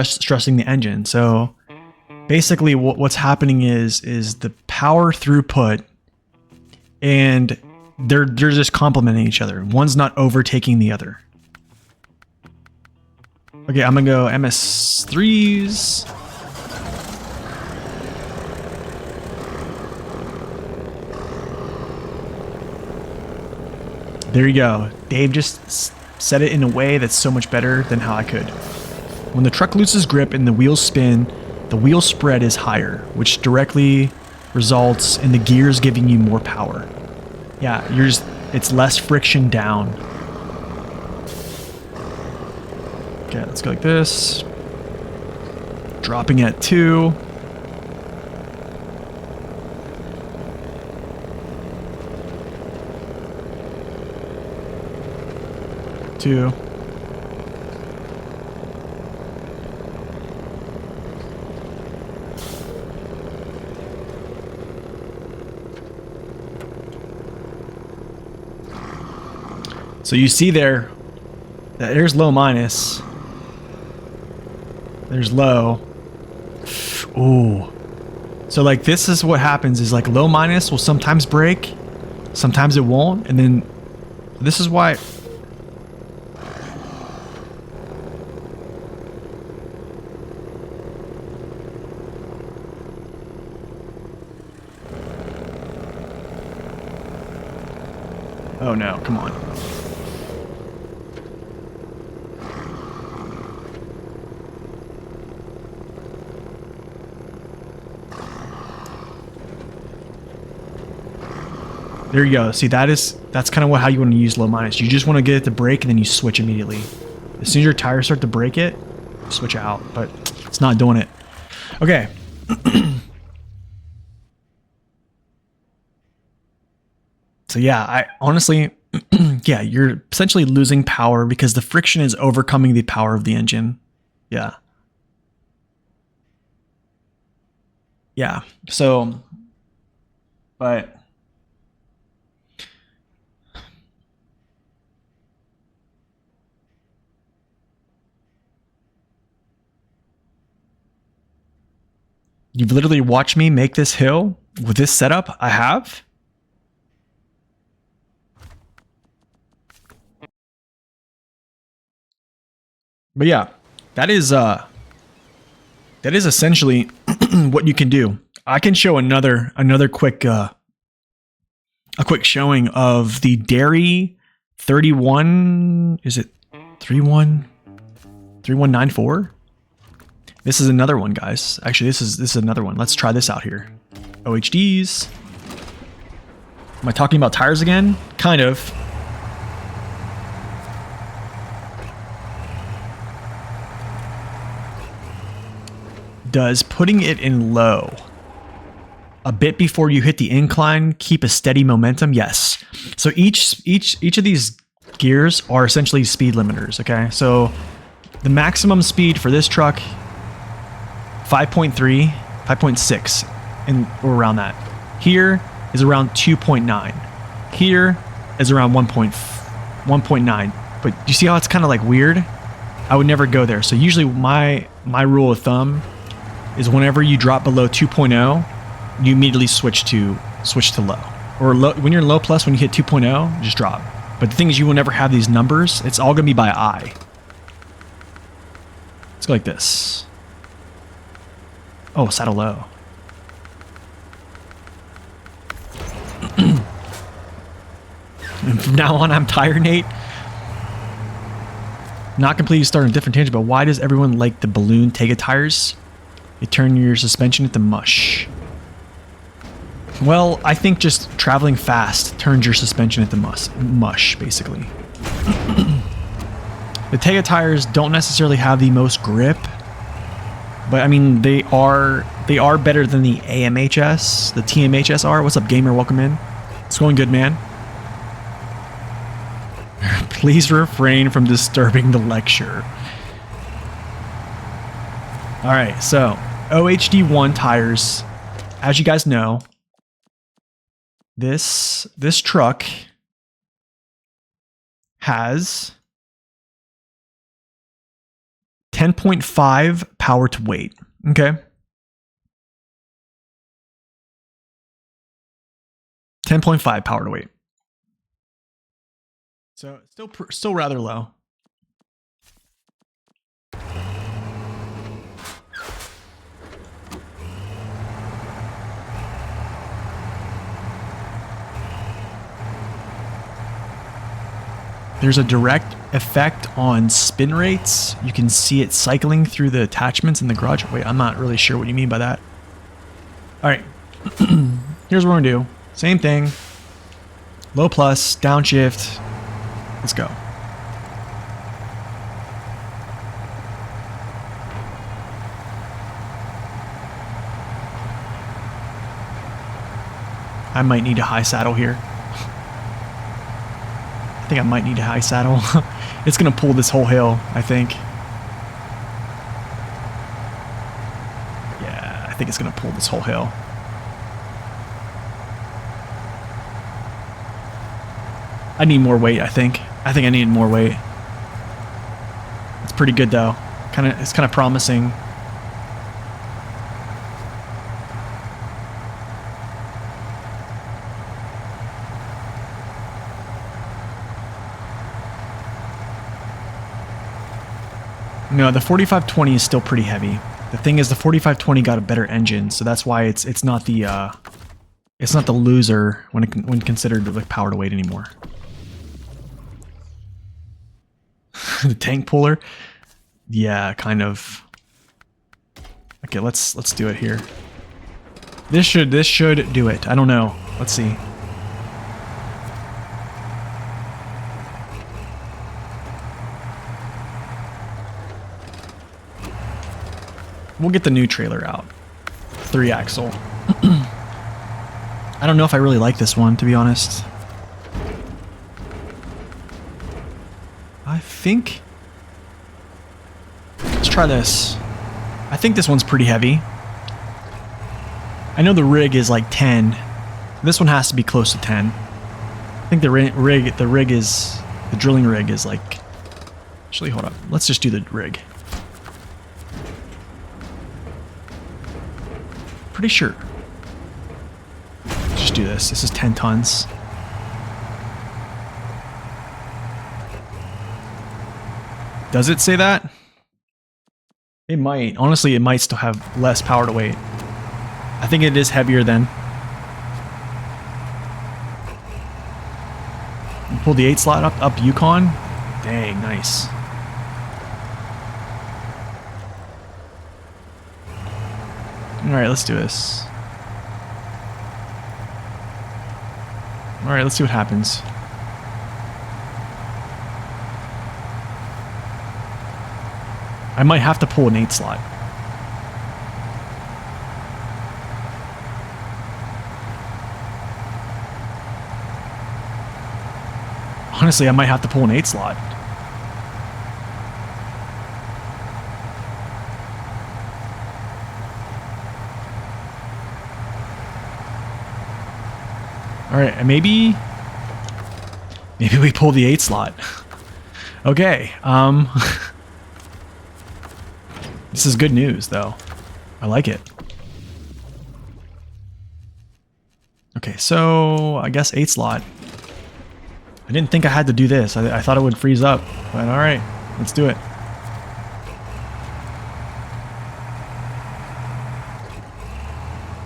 stressing the engine. So basically what's happening is the power throughput, and they're just complementing each other. One's not overtaking the other. Okay, I'm gonna go MS3s. There you go. Dave just said it in a way that's so much better than how I could. When the truck loses grip and the wheels spin, the wheel spread is higher, which directly results in the gears giving you more power. Yeah, it's less friction down. Okay, let's go like this. Dropping at 2. So you see there that there's low minus. There's low. Ooh. So like this is what happens is like low minus will sometimes break, sometimes it won't, and then this is why. Oh no, come on. There you go. See, that's kind of how you want to use low minus. You just want to get it to break and then you switch immediately. As soon as your tires start to break it, switch out, but it's not doing it. Okay. So yeah, I honestly, yeah, you're essentially losing power because the friction is overcoming the power of the engine. Yeah. Yeah. So, but you've literally watched me make this hill with this setup I have. But yeah, that is essentially what you can do. I can show another quick a quick showing of the Dairy 31. Is it 3194? This is another one, guys. Actually, this is another one. Let's try this out here. OHDs. Am I talking about tires again? Kind of. does putting it in low a bit before you hit the incline keep a steady momentum? Yes. So each of these gears are essentially speed limiters, okay? So the maximum speed for this truck 5.3, 5.6 and or around that. Here is around 2.9. Here is around 1.9. But you see how it's kind of like weird? I would never go there. So usually my rule of thumb is whenever you drop below 2.0, you immediately switch to low. Or low, when you're in low plus, when you hit 2.0, just drop. But the thing is, you will never have these numbers. It's all gonna be by eye. Let's go like this. Oh, saddle low. And from now on, I'm tired, Nate. Not completely starting a different tangent, but why does everyone like the balloon Tega tires? They turn your suspension into mush. Well, I think just traveling fast turns your suspension into mush, basically. The Tega tires don't necessarily have the most grip, but I mean they are better than the AMHS, the TMHS are. What's up, gamer? Welcome in. It's going good, man. Please refrain from disturbing the lecture. All right, so OHD1 tires. As you guys know, this truck has 10.5 power to weight. Okay. 10.5 power to weight. So still rather low. There's a direct effect on spin rates. You can see it cycling through the attachments in the garage. Wait, I'm not really sure what you mean by that. All right, here's what we're gonna do. Same thing. Low plus, downshift. Let's go. I might need a high saddle here. I think I might need a high saddle. It's gonna pull this whole hill, I think. Yeah, I think it's gonna pull this whole hill. I need more weight, I think. I think I need more weight. It's pretty good though. It's kind of promising. No, the 4520 is still pretty heavy. The thing is, the 4520 got a better engine, so that's why it's not the loser when considered like power to weight anymore. The tank puller, yeah, kind of. Okay, let's do it here. This should do it. I don't know. Let's see. We'll get the new trailer out. 3-axle. I don't know if I really like this one, to be honest. I think... Let's try this. I think this one's pretty heavy. I know the rig is like 10. This one has to be close to 10. I think the drilling rig is like... Actually, hold up. Let's just do the rig. Pretty sure. Just do this. This is 10 tons. Does it say that? It might. Honestly, it might still have less power to weight. I think it is heavier then. You pull the 8 slot up Yukon. Dang, nice. Alright, let's do this. Alright, let's see what happens. I might have to pull an 8 slot. Honestly, I might have to pull an 8 slot. Alright, and maybe we pull the 8 slot. Okay, this is good news, though. I like it. Okay, so I guess 8 slot. I didn't think I had to do this. I thought it would freeze up, but alright, let's do it.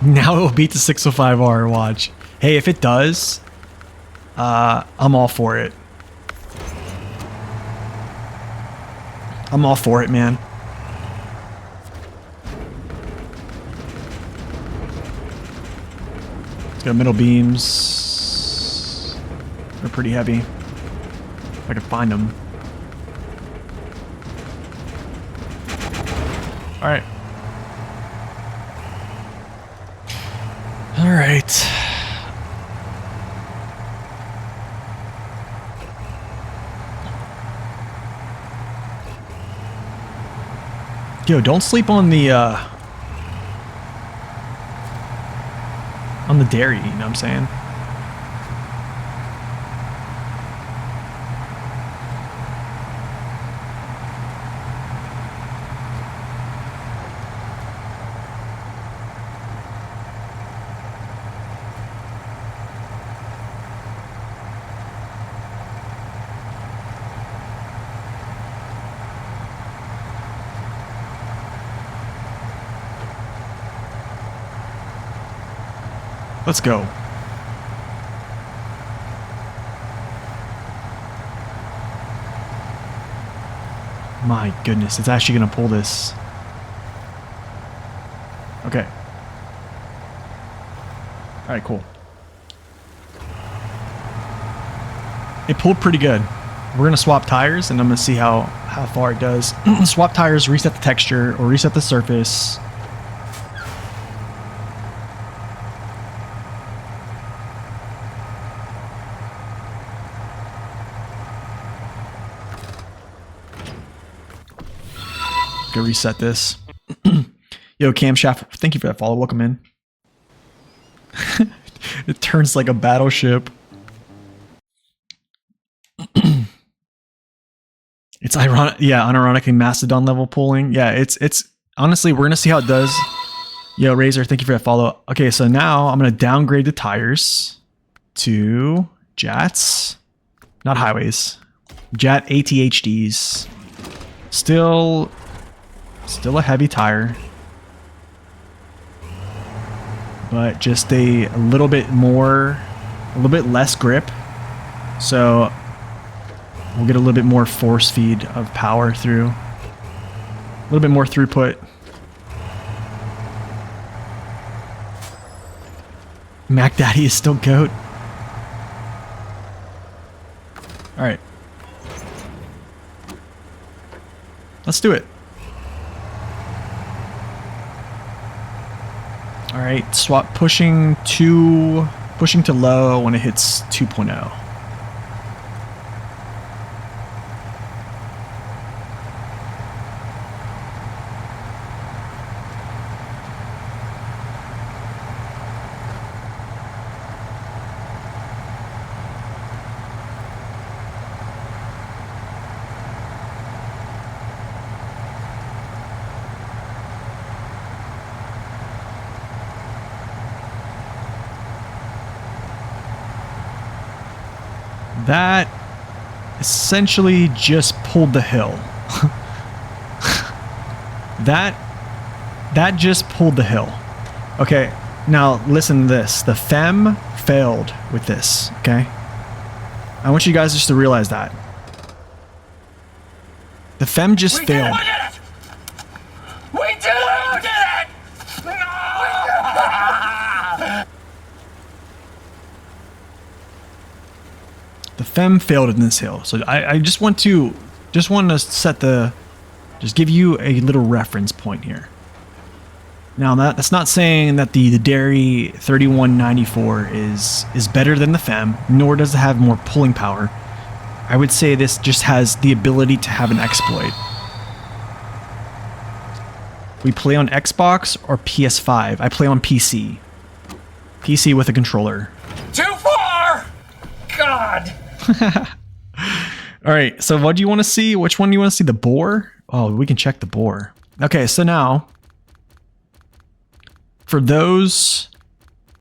Now it will beat the 605R, watch. Hey, if it does, I'm all for it. I'm all for it, man. It's got middle beams. They're pretty heavy. If I can find them. Alright. Alright. Yo, don't sleep on the dairy, you know what I'm saying? Let's go. My goodness, it's actually gonna pull this. Okay. Alright, cool. It pulled pretty good. We're gonna swap tires and I'm gonna see how far it does. Swap tires, reset the texture, or reset the surface. Go reset this. Yo, Camshaft, thank you for that follow. Welcome in. It turns like a battleship. It's ironic, yeah, unironically Mastodon level pulling. Yeah, it's honestly, we're gonna see how it does. Yo, Razor, thank you for that follow. Okay, so now I'm gonna downgrade the tires to Jats, not highways. Jat ATHDs. Still a heavy tire, but just a little bit less grip. So we'll get a little bit more force feed of power through, a little bit more throughput. Mac Daddy is still GOAT. All right, let's do it. All right, swap pushing to low when it hits 2.0. That essentially just pulled the hill. That just pulled the hill. Okay, now listen to this. The FEMM failed with this, okay? I want you guys just to realize that. The FEMM just failed. We did it! The FEMM failed in this hill, so I just want to set the, just give you a little reference point here. Now that's not saying that the Dairy 3194 is better than the FEMM, nor does it have more pulling power. I would say this just has the ability to have an exploit. We play on Xbox or PS5. I play on PC. PC with a controller. Too far! God! All right, so what do you want to see? Which one do you want to see? The bore? Oh, we can check the bore. Okay, so now, for those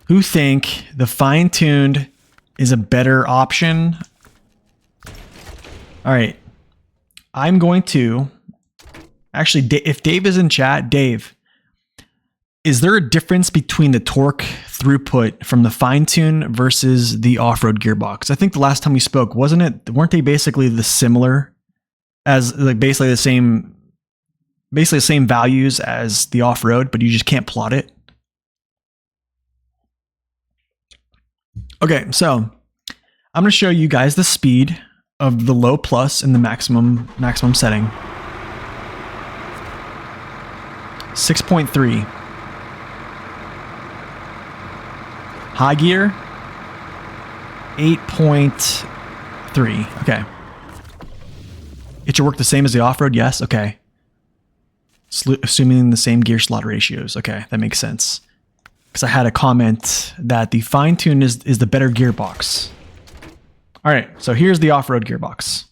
who think the fine-tuned is a better option, all right, I'm going to, actually, if Dave is in chat, Dave, is there a difference between the torque throughput from the fine-tune versus the off-road gearbox? I think the last time we spoke, weren't they basically the similar as like basically the same values as the off-road, but you just can't plot it? Okay, so I'm going to show you guys the speed of the low plus and the maximum setting. 6.3. High gear, 8.3. Okay. It should work the same as the off-road? Yes. Okay. Assuming the same gear slot ratios. Okay, that makes sense. Because I had a comment that the fine-tune is the better gearbox. All right, so here's the off-road gearbox.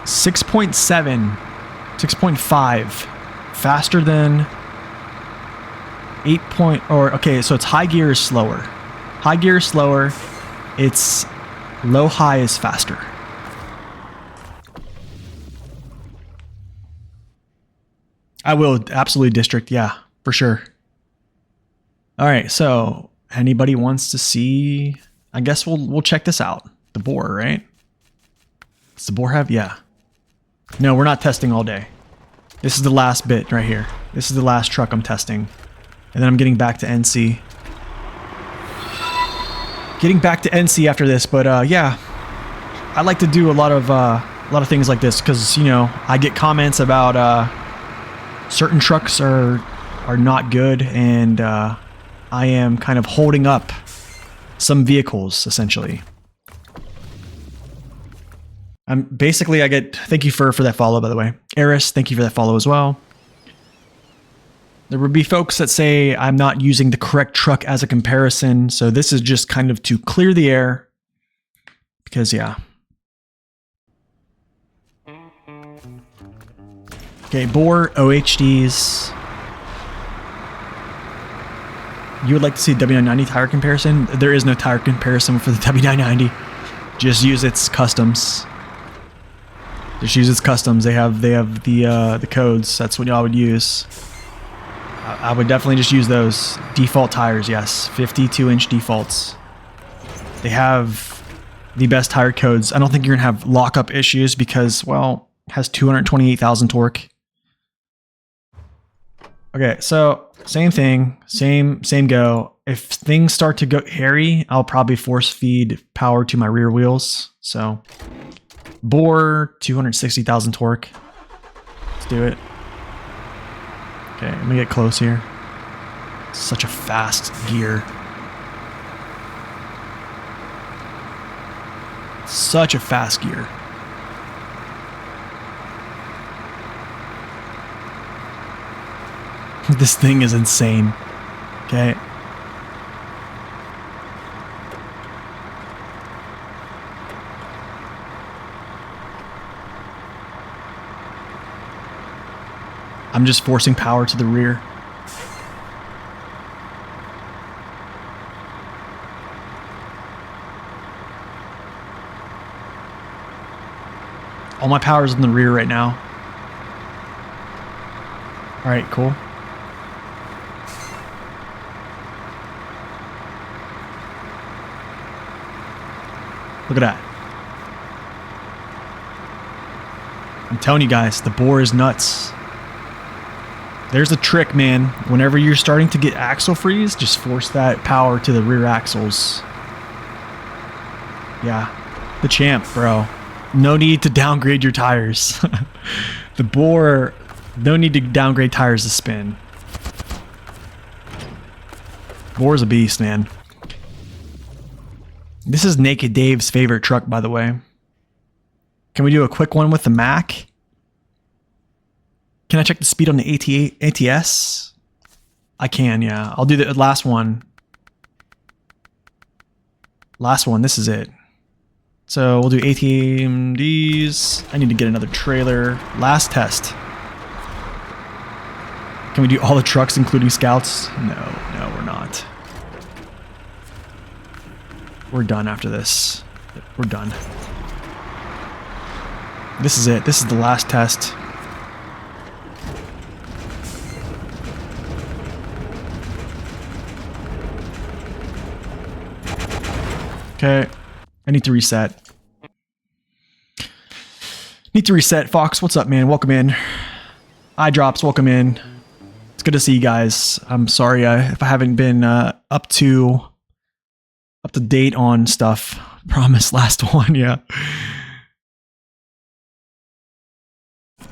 .7, 6.5, faster than 8 okay, so it's high gear is slower. High gear is slower. It's low high is faster. I will absolutely district, yeah, for sure. All right, so anybody wants to see? I guess we'll check this out. The bore, right? Does the bore have? Yeah. No, we're not testing all day. This is the last bit right here. This is the last truck I'm testing, and then I'm getting back to NC. Getting back to NC after this, but yeah, I like to do a lot of things like this because I get comments about certain trucks are not good, and I am kind of holding up some vehicles essentially. Basically, I get, thank you for that follow, by the way. Eris, thank you for that follow as well. There would be folks that say I'm not using the correct truck as a comparison, so this is just kind of to clear the air, because yeah. Okay, bore, OHDs. You would like to see W990 tire comparison? There is no tire comparison for the W990. Just use its customs. Just use its customs. They have the codes. That's what y'all would use. I would definitely just use those default tires. Yes, 52-inch defaults. They have the best tire codes. I don't think you're gonna have lockup issues because, well, it has 228,000 torque. Okay, so same thing, same go. If things start to go hairy, I'll probably force feed power to my rear wheels. So. Bore, 260,000 torque. Let's do it. Okay, let me get close here. Such a fast gear. Such a fast gear. This thing is insane. Okay. I'm just forcing power to the rear. All my power is in the rear right now. All right, cool. Look at that. I'm telling you guys, the bore is nuts. There's a trick, man. Whenever you're starting to get axle freeze, just force that power to the rear axles. Yeah, the champ, bro. No need to downgrade your tires. The bore, no need to downgrade tires to spin. Boar's a beast, man. This is Naked Dave's favorite truck, by the way. Can we do a quick one with the Mac? Can I check the speed on the ATS? I can, yeah. I'll do the last one. Last one, this is it. So we'll do ATMDs. I need to get another trailer. Last test. Can we do all the trucks, including scouts? No, we're not. We're done after this. We're done. This is it. This is the last test. Okay. I need to reset. Need to reset. Fox, what's up, man? Welcome in. iDrops, welcome in. It's good to see you guys. I'm sorry if I haven't been up to date on stuff. Promise, last one, yeah.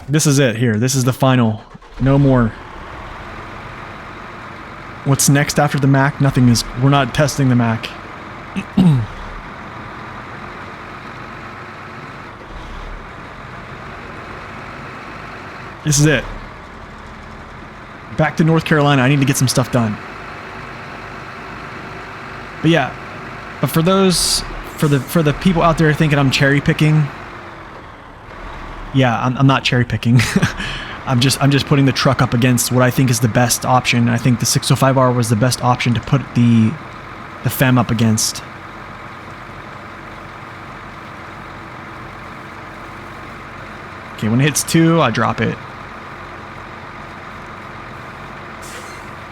This is it here. This is the final. No more. What's next after the Mac? Nothing is. We're not testing the Mac. This is it. Back to North Carolina. I need to get some stuff done. But yeah, but for those, for the people out there thinking I'm cherry picking, yeah, I'm not cherry picking. I'm just putting the truck up against what I think is the best option. I think the 605R was the best option to put the FEMM up against. Okay, when it hits 2, I drop it.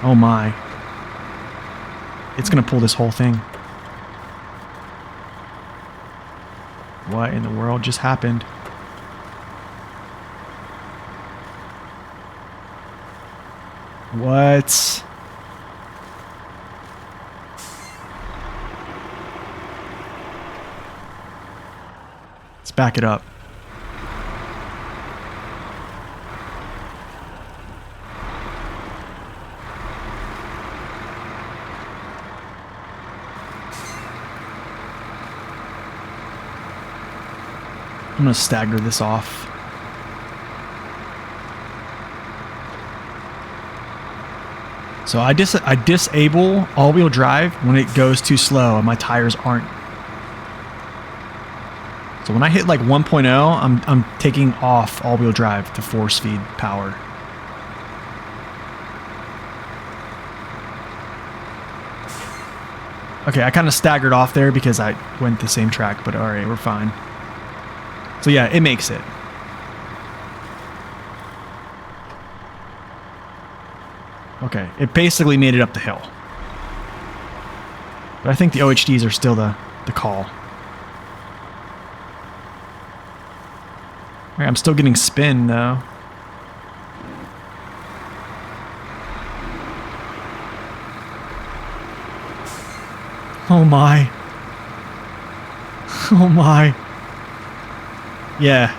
Oh my. It's gonna pull this whole thing. What in the world just happened? What? Let's back it up. I'm gonna stagger this off. So I disable all-wheel drive when it goes too slow and my tires aren't. So when I hit like 1.0, I'm taking off all-wheel drive to force feed power. Okay, I kind of staggered off there because I went the same track, but alright, we're fine. So yeah, it makes it. Okay, it basically made it up the hill. But I think the OHDs are still the call. Alright, I'm still getting spin though. Oh my. Oh my. Yeah.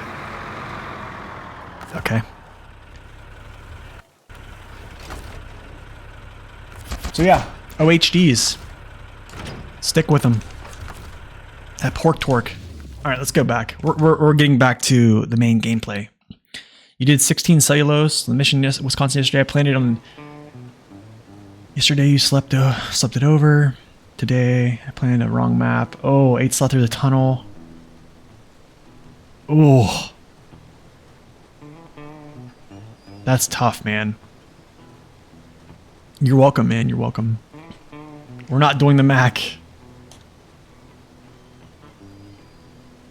Okay. So yeah, OHDs. Stick with them. That pork torque. All right, let's go back. We're getting back to the main gameplay. You did 16 cellulose. The mission Wisconsin yesterday. I planned it on. Yesterday you slept it over. Today I planned a wrong map. Oh, 8 slept through the tunnel. Oh. That's tough, man. You're welcome, man. You're welcome. We're not doing the Mac.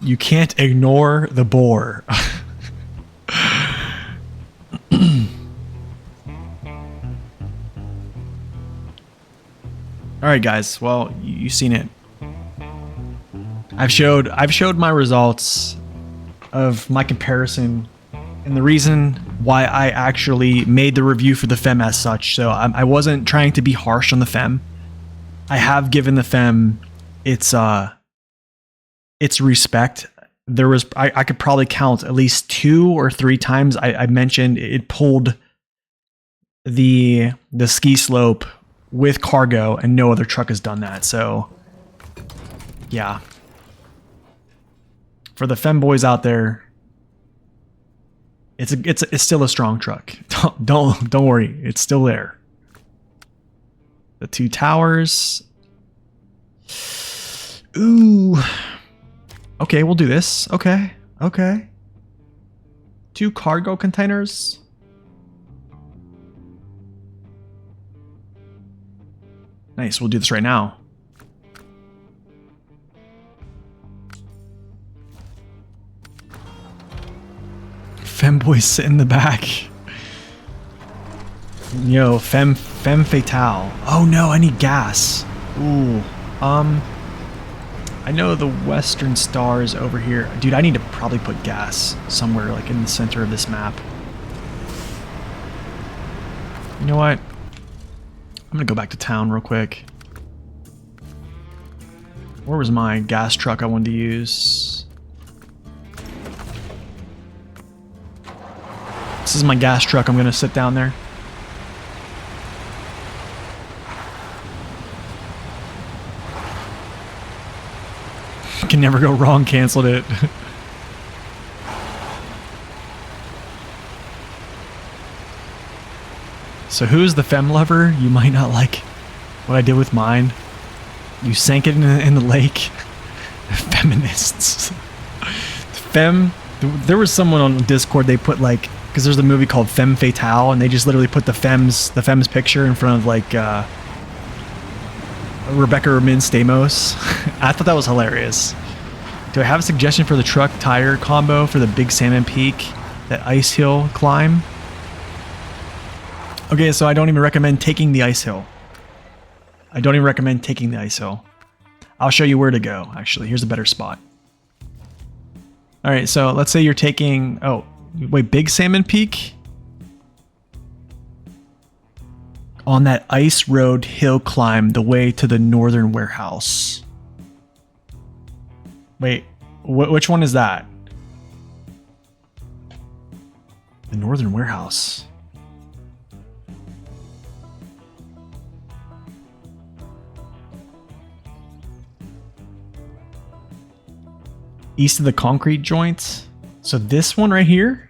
You can't ignore the boar. Alright guys, well, you've seen it. I've showed my results of my comparison and the reason why I actually made the review for the FEMM as such. So I wasn't trying to be harsh on the FEMM. I have given the FEMM its respect. There was I could probably count at least 2 or 3 times I mentioned it pulled the ski slope with cargo, and no other truck has done that. So, yeah. For the femboys out there, it's still a strong truck. Don't worry, it's still there. The 2 towers. Ooh. Okay, we'll do this. Okay. 2 cargo containers. Nice, we'll do this right now. Femboys sit in the back. Yo, femme fatale. Oh no, I need gas. Ooh. I know the Western Star is over here. Dude, I need to probably put gas somewhere like in the center of this map. You know what? I'm gonna go back to town real quick. Where was my gas truck I wanted to use? This is my gas truck. I'm gonna sit down there. Can never go wrong, canceled it. So who's the femme lover? You might not like what I did with mine. You sank it in the lake. Feminists. There was someone on Discord, they put like, because there's a movie called Femme Fatale, and they just literally put the femme's picture in front of like Rebecca Ramin Stamos. I thought that was hilarious. Do I have a suggestion for the truck tire combo for the Big Salmon Peak, that ice hill climb? Okay, so I don't even recommend taking the ice hill. I'll show you where to go, actually. Here's a better spot. Alright, so let's say you're taking... Oh, wait, Big Salmon Peak? On that ice road hill climb, the way to the northern warehouse. Wait, which one is that? The northern warehouse. East of the concrete joints. So this one right here?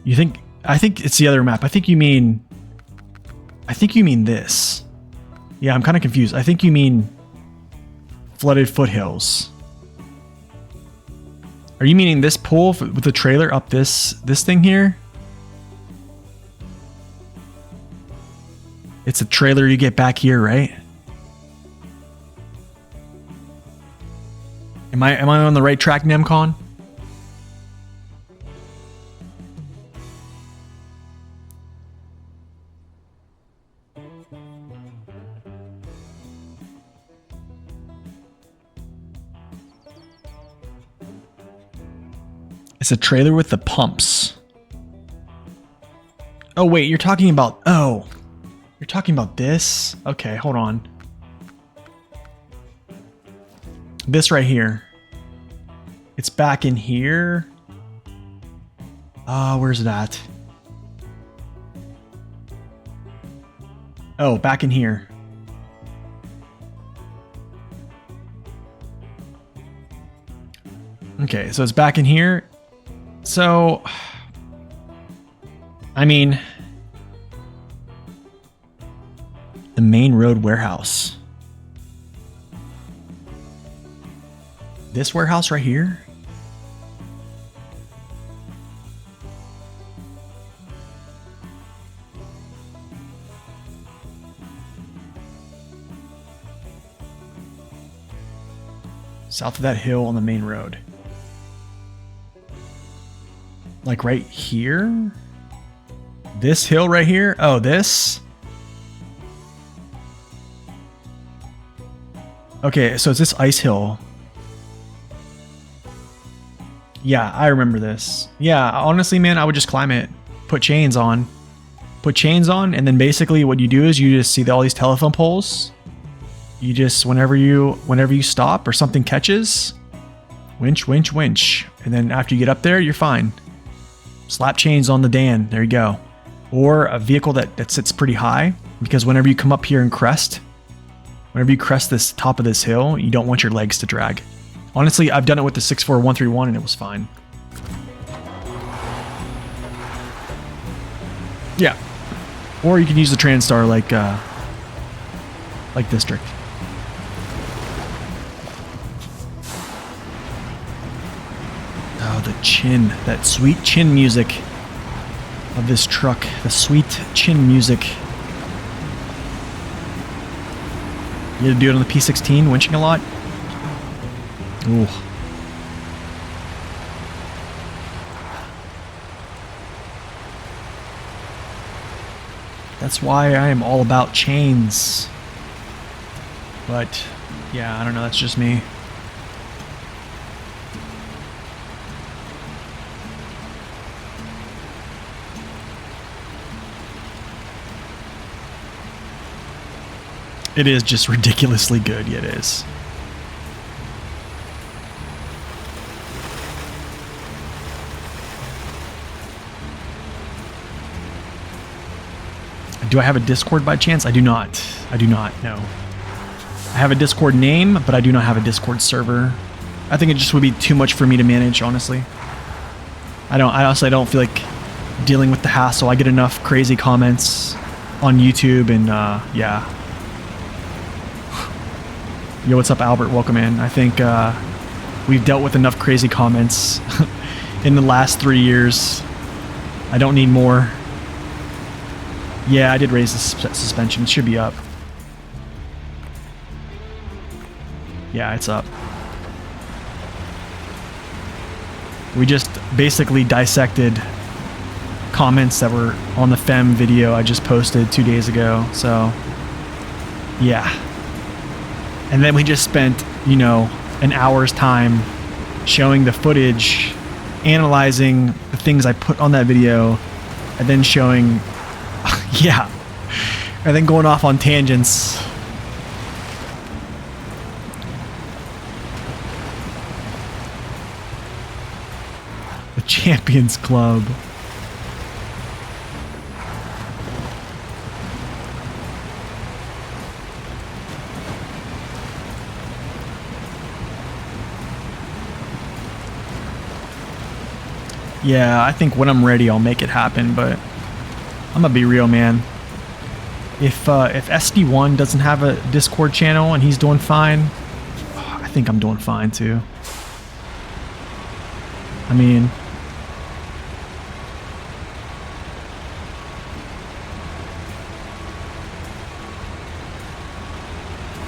You think... I think it's the other map. I think you mean this. Yeah, I'm kind of confused. I think you mean Flooded Foothills. Are you meaning this pool with the trailer up this thing here? It's a trailer you get back here, right? Am I on the right track, Nemcon? It's a trailer with the pumps. Oh wait, you're talking about... Oh. You're talking about this? Okay, hold on. This right here. It's back in here. Where's it at? Oh, back in here. Okay, so it's back in here. So, I mean, the main road warehouse. This warehouse right here? South of that hill on the main road. Like right here? This hill right here? Oh, this? Okay, so it's this ice hill. Yeah, I remember this. Yeah, honestly, man, I would just climb it. Put chains on. Put chains on, and then basically what you do is you just see all these telephone poles. You just, whenever you stop or something catches, winch, winch, winch. And then after you get up there, you're fine. Slap chains on the Dan. There you go. or a vehicle that sits pretty high, because whenever you come up here and crest, whenever you crest this top of this hill, you don't want your legs to drag. Honestly, I've done it with the 64131 and it was fine. Yeah. Or you can use the TransStar like District. Oh, the chin. That sweet chin music of this truck. The sweet chin music. You had to do it on the P16, winching a lot? Ooh. That's why I am all about chains. But, yeah, I don't know, that's just me. It is just ridiculously good, yeah, it is. Do I have a Discord by chance? I do not. I do not, no. I have a Discord name, but I do not have a Discord server. I think it just would be too much for me to manage, honestly. I honestly don't feel like dealing with the hassle. I get enough crazy comments on YouTube and yeah. Yo, what's up, Albert? Welcome in. I think we've dealt with enough crazy comments in the last 3 years. I don't need more. Yeah, I did raise the suspension. It should be up. Yeah, it's up. We just basically dissected comments that were on the FEMM video I just posted 2 days ago. So, yeah. And then we just spent, you know, an hour's time showing the footage, analyzing the things I put on that video, and then showing... yeah. And then going off on tangents. The Champions Club. Yeah, I think when I'm ready, I'll make it happen, but I'm gonna be real, man. If SD1 doesn't have a Discord channel and he's doing fine, I think I'm doing fine too. I mean,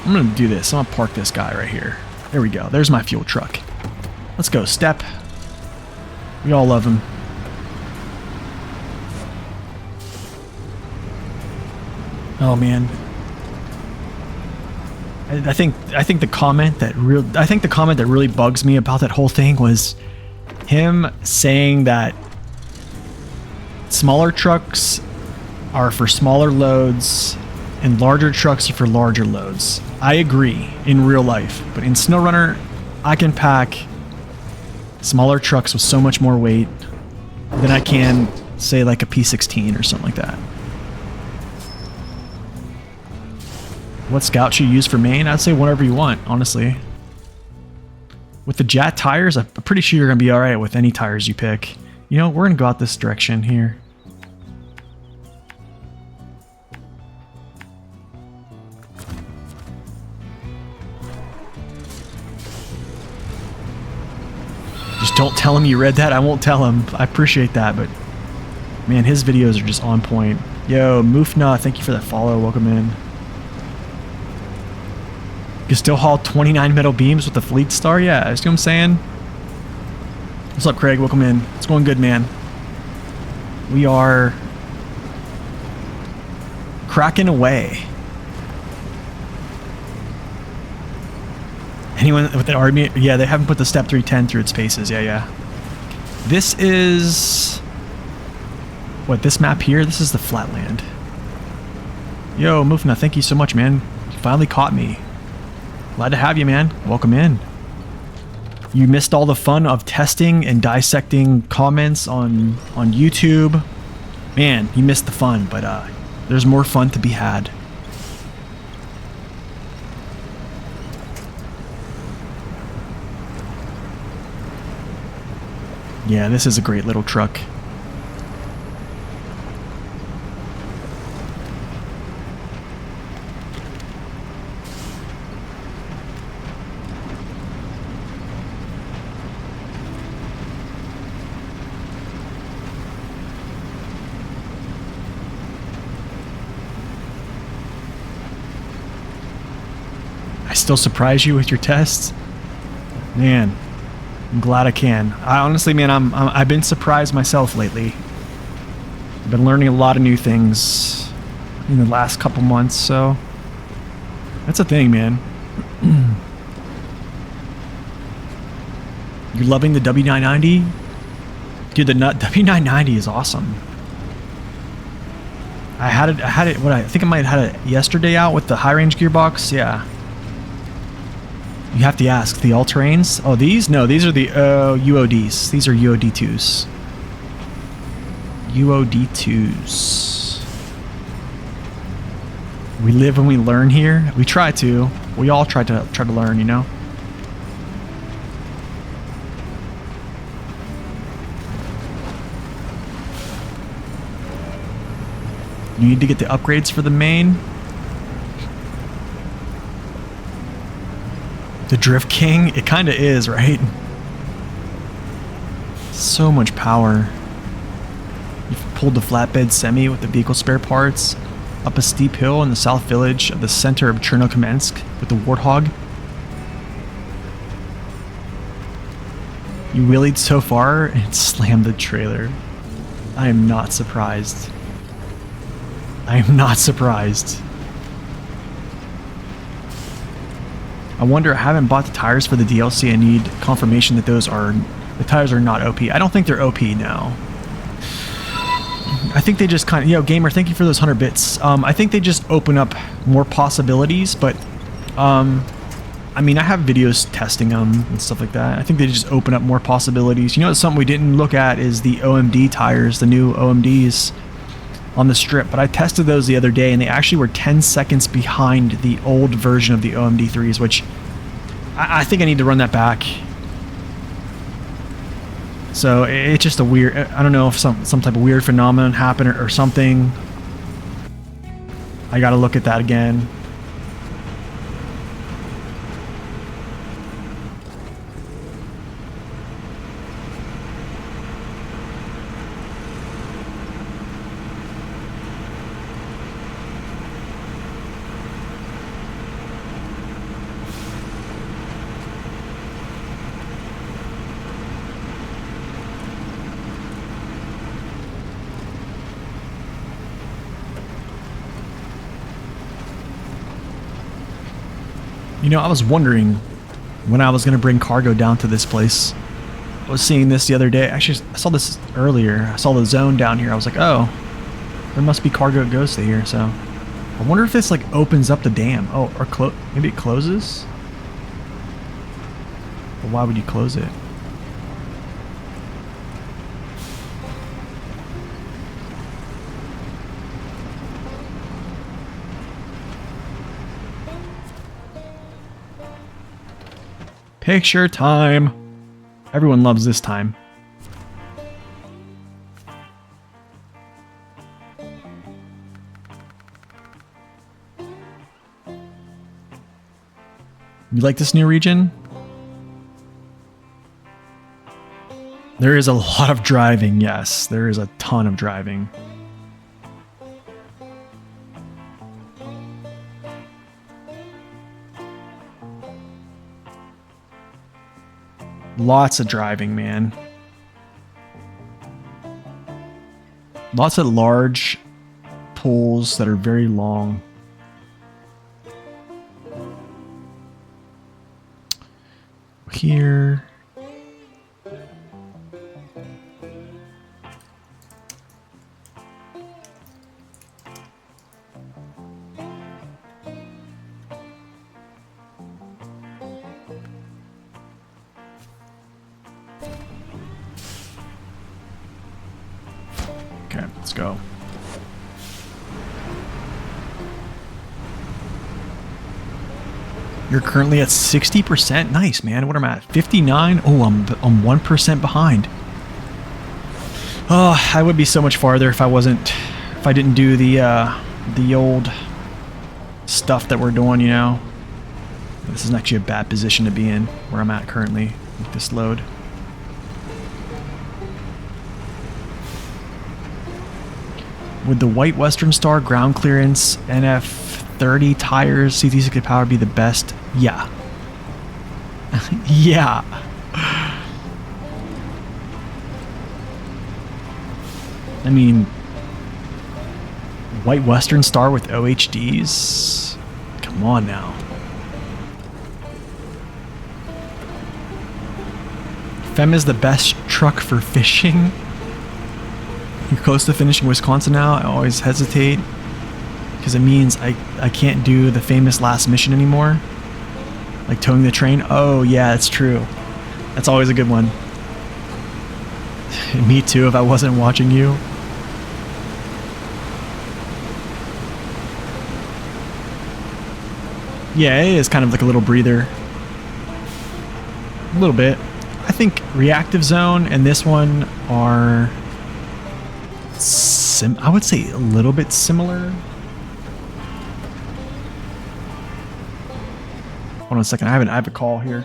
I'm gonna do this. I'm gonna park this guy right here. There we go. There's my fuel truck. Let's go, Step. We all love him. Oh man, I think the comment that really bugs me about that whole thing was him saying that smaller trucks are for smaller loads and larger trucks are for larger loads. I agree in real life, but in SnowRunner, I can pack smaller trucks with so much more weight than I can, say, like a P16 or something like that. What scout should you use for main? I'd say whatever you want, honestly. With the Jat tires, I'm pretty sure you're going to be alright with any tires you pick. You know, we're going to go out this direction here. Just don't tell him you read that. I won't tell him. I appreciate that, but man, his videos are just on point. Yo, Moofna, thank you for that follow. Welcome in. You can still haul 29 metal beams with the Fleet Star? Yeah, you see what I'm saying? What's up, Craig? Welcome in. It's going good, man. We are cracking away. Anyone with the army? Yeah, they haven't put the Step 310 through its paces. Yeah. This is... what, this map here? This is the Flatland. Yo, Mufna, thank you so much, man. You finally caught me. Glad to have you, man. Welcome in. You missed all the fun of testing and dissecting comments on YouTube. Man, you missed the fun, but there's more fun to be had. Yeah, this is a great little truck. I still surprise you with your tests? Man, I'm glad I can. I honestly, man, I've been surprised myself lately. I've been learning a lot of new things in the last couple months, so that's a thing, man. You're loving the W990? Dude, the W990 is awesome. I had it, what, I think I might have had it yesterday out with the high range gearbox, yeah. You have to ask, the all-terrains? Oh, these? No, these are the UODs. These are UOD2s. UOD2s. We live and we learn here. We try to. We all try to learn, you know? You need to get the upgrades for the main. The Drift King? It kind of is, right? So much power. You've pulled the flatbed semi with the vehicle spare parts up a steep hill in the South Village of the center of Cherno-Kamensk with the Warthog. You wheelied so far and slammed the trailer. I am not surprised. I am not surprised. I wonder, I haven't bought the tires for the DLC. I need confirmation that the tires are not OP. I don't think they're OP now. I think they just kind of, Gamer, thank you for those 100 bits. I think they just open up more possibilities, but, I mean, I have videos testing them and stuff like that. I think they just open up more possibilities. You know, something we didn't look at is the OMD tires, the new OMDs on the strip, but I tested those the other day and they actually were 10 seconds behind the old version of the OMD3s, which I think I need to run that back. So it's just a weird, I don't know if some type of weird phenomenon happened or something. I gotta look at that again. You know, I was wondering when I was going to bring cargo down to this place. I was seeing this the other day. Actually, I saw this earlier. I saw the zone down here. I was like, oh, there must be cargo that goes to here. So I wonder if this like opens up the dam. Oh, or maybe it closes? But why would you close it? Picture time. Everyone loves this time. You like this new region? There is a lot of driving, yes. There is a ton of driving. Lots of driving, man. Lots of large pulls that are very long. Here. Okay, let's go. You're currently at 60%. Nice, man. What am I at? 59. Oh, I'm 1% behind. Oh, I would be so much farther if I didn't do the old stuff that we're doing, you know. This is actually a bad position to be in where I'm at currently with this load. Would the White Western Star ground clearance NF30 tires CT60 power be the best? Yeah. Yeah. I mean, White Western Star with OHDs? Come on now. FEMM is the best truck for fishing. You're close to finishing Wisconsin now. I always hesitate because it means I can't do the famous last mission anymore. Like towing the train. Oh yeah, that's true. That's always a good one. Me too, if I wasn't watching you. Yeah, it is kind of like a little breather. A little bit. I think Reactive Zone and this one are I would say a little bit similar. Hold on a second, I have a call here.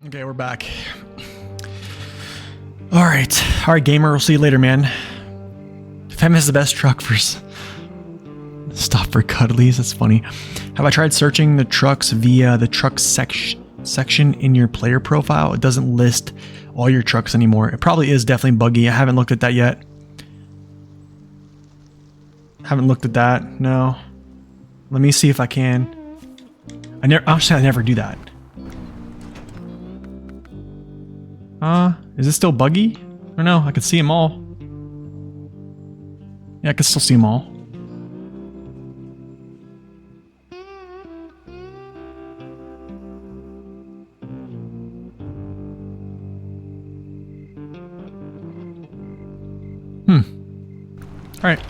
Okay, we're back. All right, gamer. We'll see you later, man. FEMM is the best truck for stop for cuddlies. That's funny. Have I tried searching the trucks via the truck section in your player profile? It doesn't list all your trucks anymore. It probably is definitely buggy. I haven't looked at that yet. Haven't looked at that. No. Let me see if I can. I never do that. Is it still buggy? I don't know. I can see them all. Yeah, I can still see them all. Alright.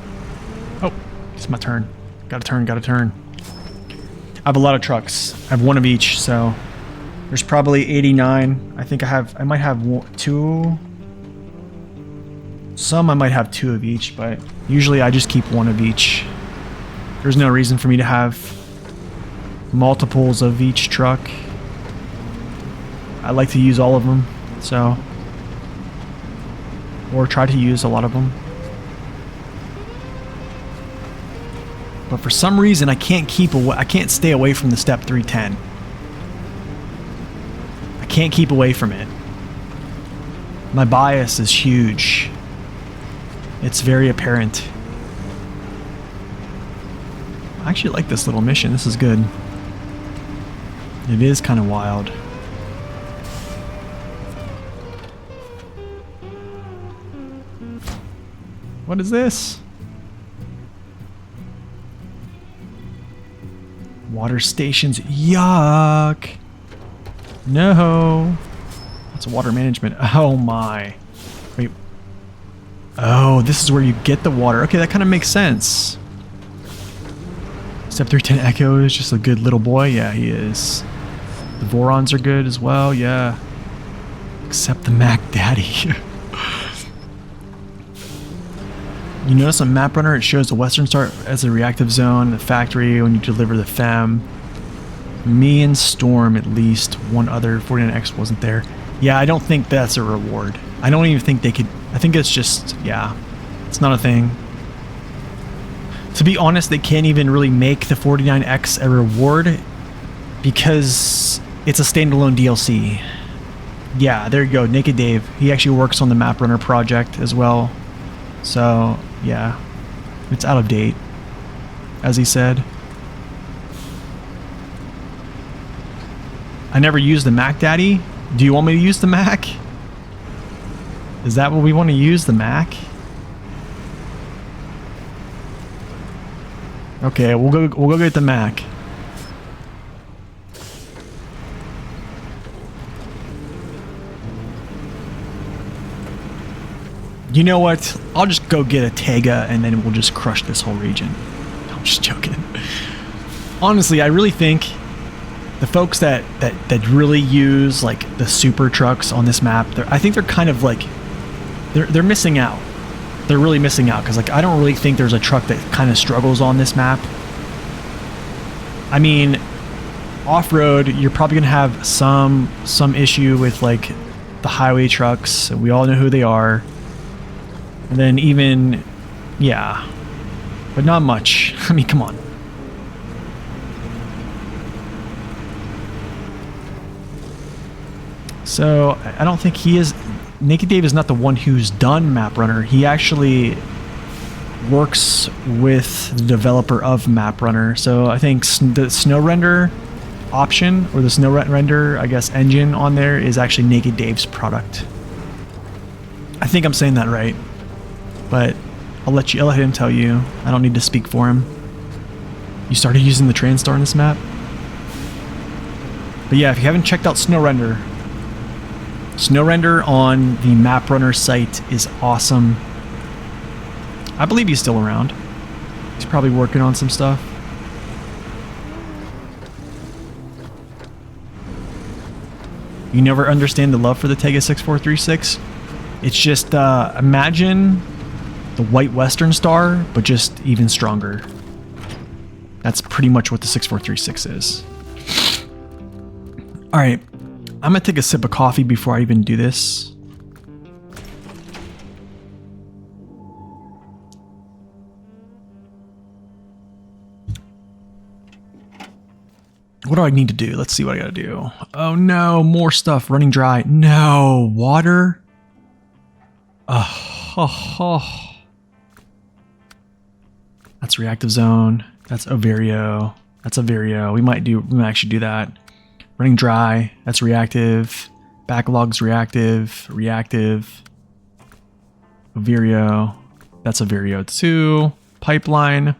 Oh, it's my turn. Gotta turn. I have a lot of trucks. I have one of each, so there's probably 89. I think I might have two. Some I might have two of each, but usually I just keep one of each. There's no reason for me to have multiples of each truck. I like to use all of them, so, or try to use a lot of them. But for some reason, I can't stay away from the Step 310. I can't keep away from it. My bias is huge. It's very apparent. I actually like this little mission. This is good. It is kind of wild. What is this? Water stations. Yuck. No. What's water management? Oh my. Wait. Oh, this is where you get the water. Okay, that kind of makes sense. Step 310 Echo is just a good little boy. Yeah, he is. The Vorons are good as well. Yeah. Except the Mac Daddy. You notice on Map Runner it shows the Western Star as a reactive zone, the factory when you deliver the FEMM. Me and Storm, at least one other 49X wasn't there. Yeah, I don't think that's a reward. I don't even think they could. I think it's just, yeah, it's not a thing. To be honest, they can't even really make the 49X a reward because it's a standalone DLC. Yeah, there you go, Naked Dave. He actually works on the Map Runner project as well. So, yeah, it's out of date, as he said. I never used the Mac Daddy. Do you want me to use the Mac? Is that what we want to use, the Mac? Okay, we'll go get the Mac. You know what? I'll just go get a Tega and then we'll just crush this whole region. I'm just joking. Honestly, I really think the folks that really use like the super trucks on this map, I think they're kind of like they're missing out. They're really missing out because like I don't really think there's a truck that kind of struggles on this map. I mean, off-road, you're probably gonna have some issue with like the highway trucks. We all know who they are. And then even, yeah, but not much. I mean, come on. So I don't think he is. Naked Dave is not the one who's done Map Runner. He actually works with the developer of Map Runner. So I think the snow render option or the snow render, I guess, engine on there is actually Naked Dave's product. I think I'm saying that right. But I'll let him tell you. I don't need to speak for him. You started using the TrainStar on this map? But yeah, if you haven't checked out Snow Render on the Map Runner site is awesome. I believe he's still around. He's probably working on some stuff. You never understand the love for the Tega 6436? It's just, imagine the White Western Star, but just even stronger. That's pretty much what the 6436 is. Alright, I'm gonna take a sip of coffee before I even do this. What do I need to do? Let's see what I gotta do. Oh no, more stuff running dry. No, water? Oh. That's reactive zone. That's Overio. That's Overio. We might actually do that. Running dry. That's reactive. Backlog's reactive. Reactive. Overio. That's Overio 2. Pipeline.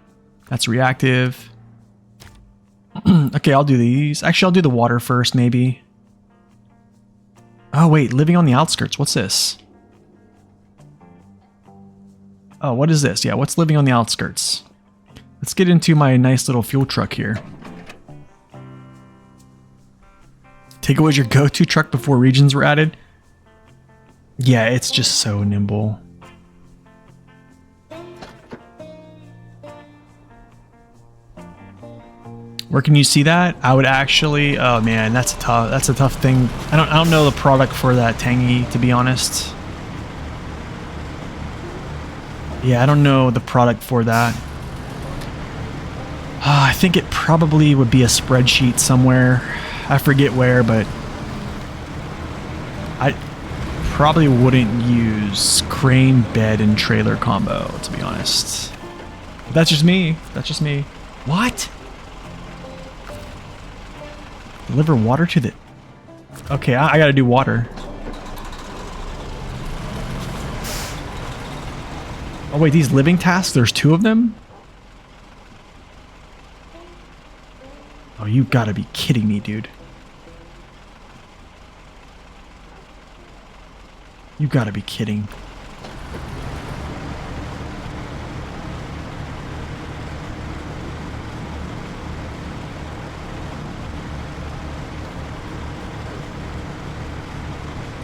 That's reactive. Okay, I'll do these. Actually, I'll do the water first, maybe. Oh, wait. Living on the outskirts. What's this? Oh, what is this? Yeah, what's living on the outskirts? Let's get into my nice little fuel truck here. Tega was your go-to truck before regions were added? Yeah, it's just so nimble. Where can you see that? I would actually. Oh man, that's a tough thing. I don't know the product for that tangy, to be honest. Yeah, I don't know the product for that. I think it probably would be a spreadsheet somewhere. I forget where, but I probably wouldn't use crane, bed, and trailer combo, to be honest. But that's just me. That's just me. What? Deliver water to the... Okay, I gotta do water. Oh wait, these living tasks, there's 2 of them? Oh, you gotta be kidding me, dude. You gotta be kidding.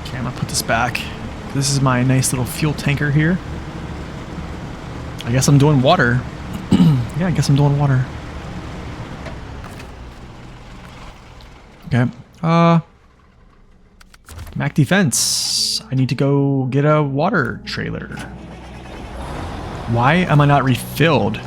Okay, I'm gonna put this back. This is my nice little fuel tanker here. I guess I'm doing water. Yeah, I guess I'm doing water. Okay. Mac defense. I need to go get a water trailer. Why am I not refilled?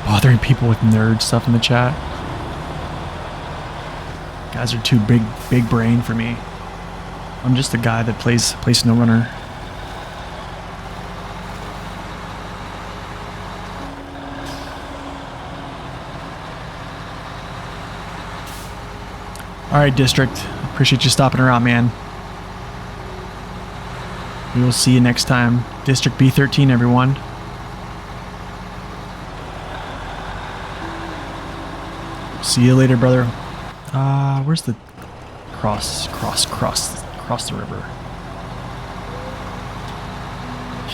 Bothering people with nerd stuff in the chat. Guys are too big brain for me. I'm just a guy that plays SnowRunner. Alright, District. Appreciate you stopping around, man. We will see you next time. District B13, everyone. See you later, brother. Where's the cross the river?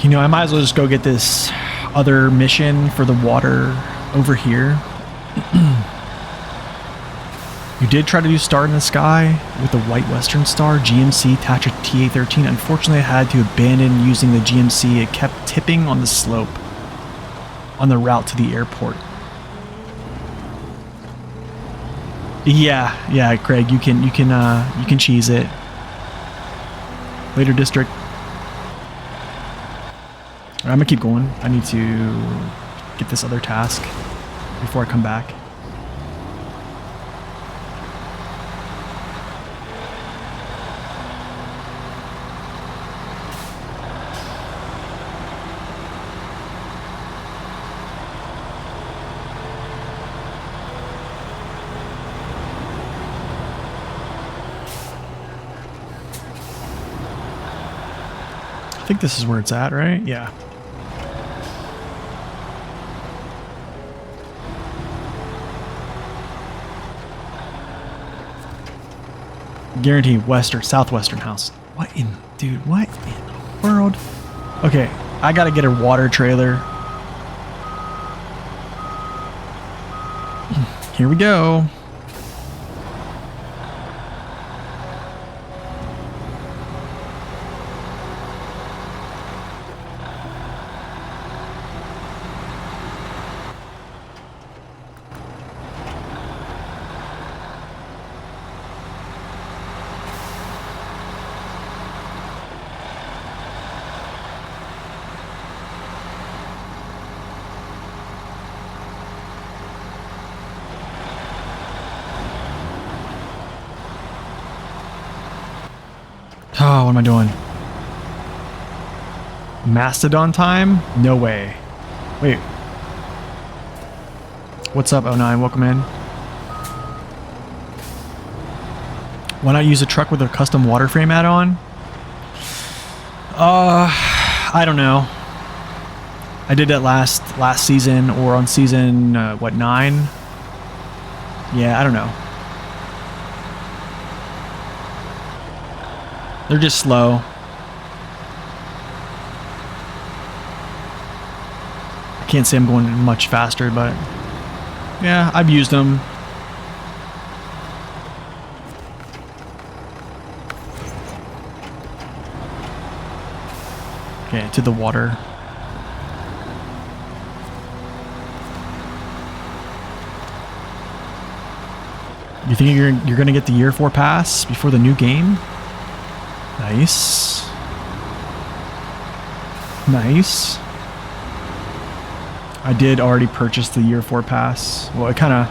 You know, I might as well just go get this other mission for the water over here. You did try to do Star in the Sky with the White Western Star, GMC Thatcher TA13. Unfortunately, I had to abandon using the GMC. It kept tipping on the slope on the route to the airport. Yeah, Craig, you can cheese it. Later, District. I'm gonna keep going. I need to get this other task before I come back. I think this is where it's at, right? Yeah. Guaranteed southwestern house. What in, dude, what in the world? Okay, I gotta get a water trailer. Here we go. Oh, what am I doing? Mastodon time? No way. Wait. What's up, 09? Welcome in. Why not use a truck with a custom water frame add-on? I don't know. I did that last season, or on season, what, 9? Yeah, I don't know. They're just slow. I can't say I'm going much faster, but yeah, I've used them. Okay, to the water. You think you're gonna get the Year 4 pass before the new game? Nice. Nice. I did already purchase the Year 4 pass. Well, it kind of,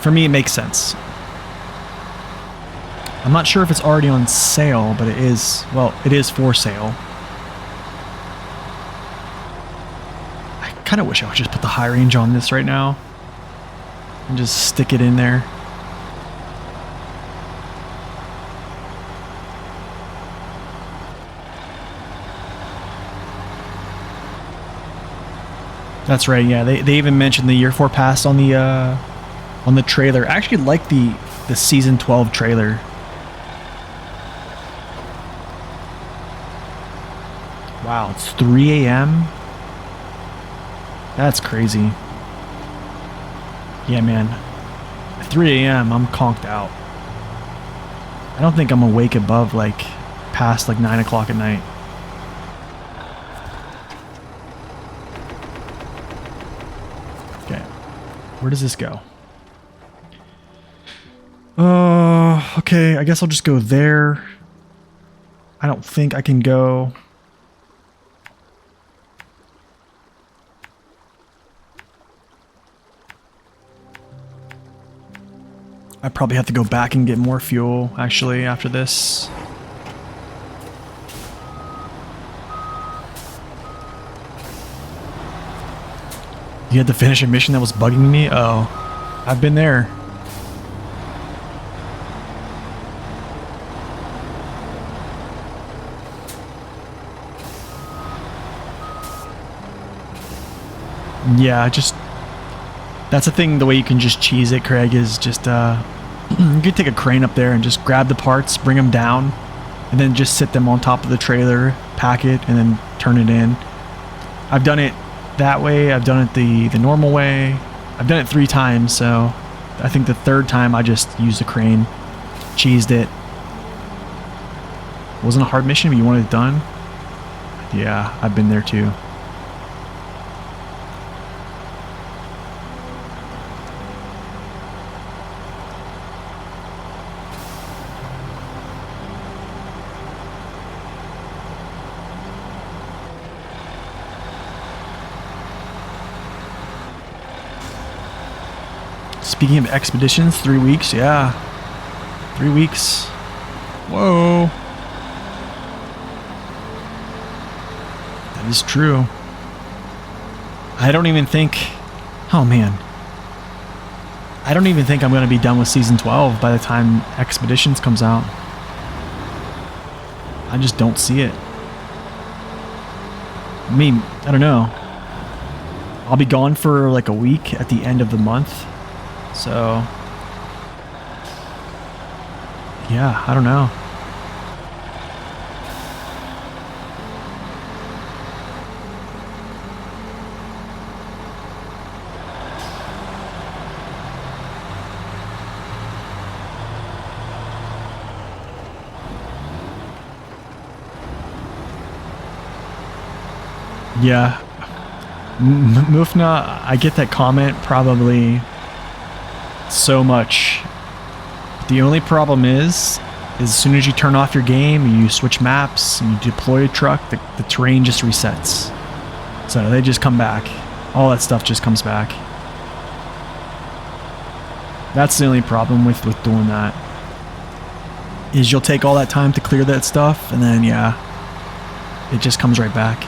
for me, it makes sense. I'm not sure if it's already on sale, but it is, well, it is for sale. I kind of wish I would just put the high range on this right now and just stick it in there. That's right. Yeah, they even mentioned the Year 4 pass on the trailer. I actually like the season 12 trailer. Wow, it's 3 a.m. That's crazy. Yeah, man. At 3 a.m. I'm conked out. I don't think I'm awake above like past like 9 o'clock at night. Where does this go? Okay, I guess I'll just go there. I don't think I can go. I probably have to go back and get more fuel, actually, after this. You had to finish a mission that was bugging me? Oh, I've been there. Yeah, just... That's the thing, the way you can just cheese it, Craig, is just, you could take a crane up there and just grab the parts, bring them down, and then just sit them on top of the trailer, pack it, and then turn it in. I've done it that way. I've done it the normal way. I've done it 3 times, so I think the 3rd time I just used a crane, cheesed it. It wasn't a hard mission, but you wanted it done? Yeah, I've been there too. Speaking of expeditions, 3 weeks, yeah. 3 weeks. Whoa. That is true. I don't even think... Oh, man. I don't even think I'm going to be done with Season 12 by the time Expeditions comes out. I just don't see it. I mean, I don't know. I'll be gone for like a week at the end of the month. So, yeah, I don't know. Yeah. Mufna, I get that comment probably so much. The only problem is as soon as you turn off your game, you switch maps, and you deploy a truck, the terrain just resets. So they just come back. All that stuff just comes back. That's the only problem with doing that. Is you'll take all that time to clear that stuff, and then, yeah, it just comes right back.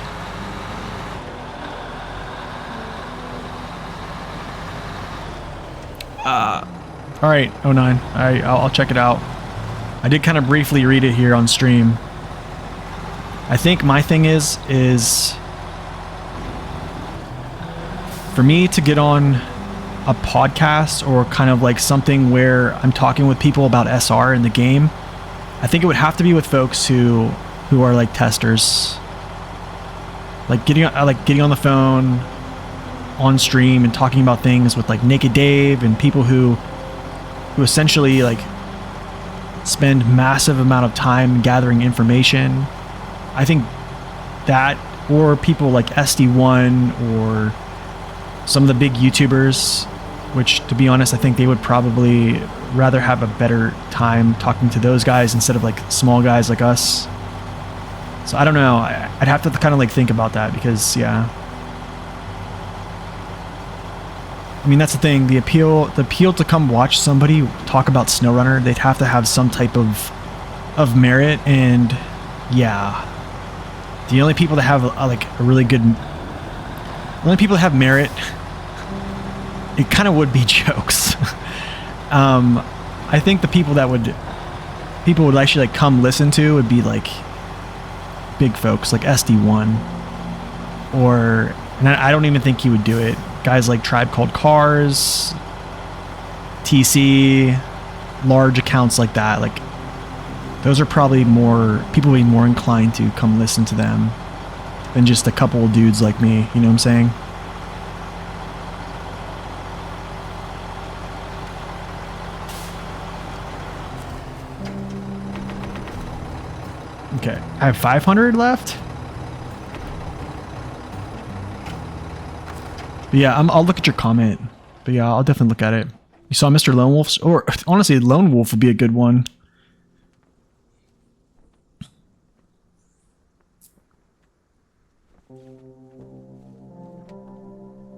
Alright, 09. I'll check it out. I did kind of briefly read it here on stream. I think my thing is for me to get on a podcast or kind of like something where I'm talking with people about SR in the game, I think it would have to be with folks who are like testers, like getting on the phone on stream and talking about things with like Naked Dave and people who essentially like spend massive amount of time gathering information. I think that, or people like SD1 or some of the big YouTubers, which to be honest, I think they would probably rather have a better time talking to those guys instead of like small guys like us. So I don't know. I'd have to kind of like think about that because yeah. I mean, that's the thing. The appeal to come watch somebody talk about SnowRunner, they'd have to have some type of merit, and yeah, the only people that have merit, it kind of would be jokes. I think the people would actually like come listen to would be like big folks like SD1, and I don't even think he would do it. Guys like Tribe Called Cars, TC, large accounts like that, like those are probably more people would be more inclined to come listen to them than just a couple of dudes like me, you know what I'm saying? Okay, I have 500 left. But yeah, I'll look at your comment. But yeah, I'll definitely look at it. You saw Mr. Lone Wolf's, or honestly, Lone Wolf would be a good one.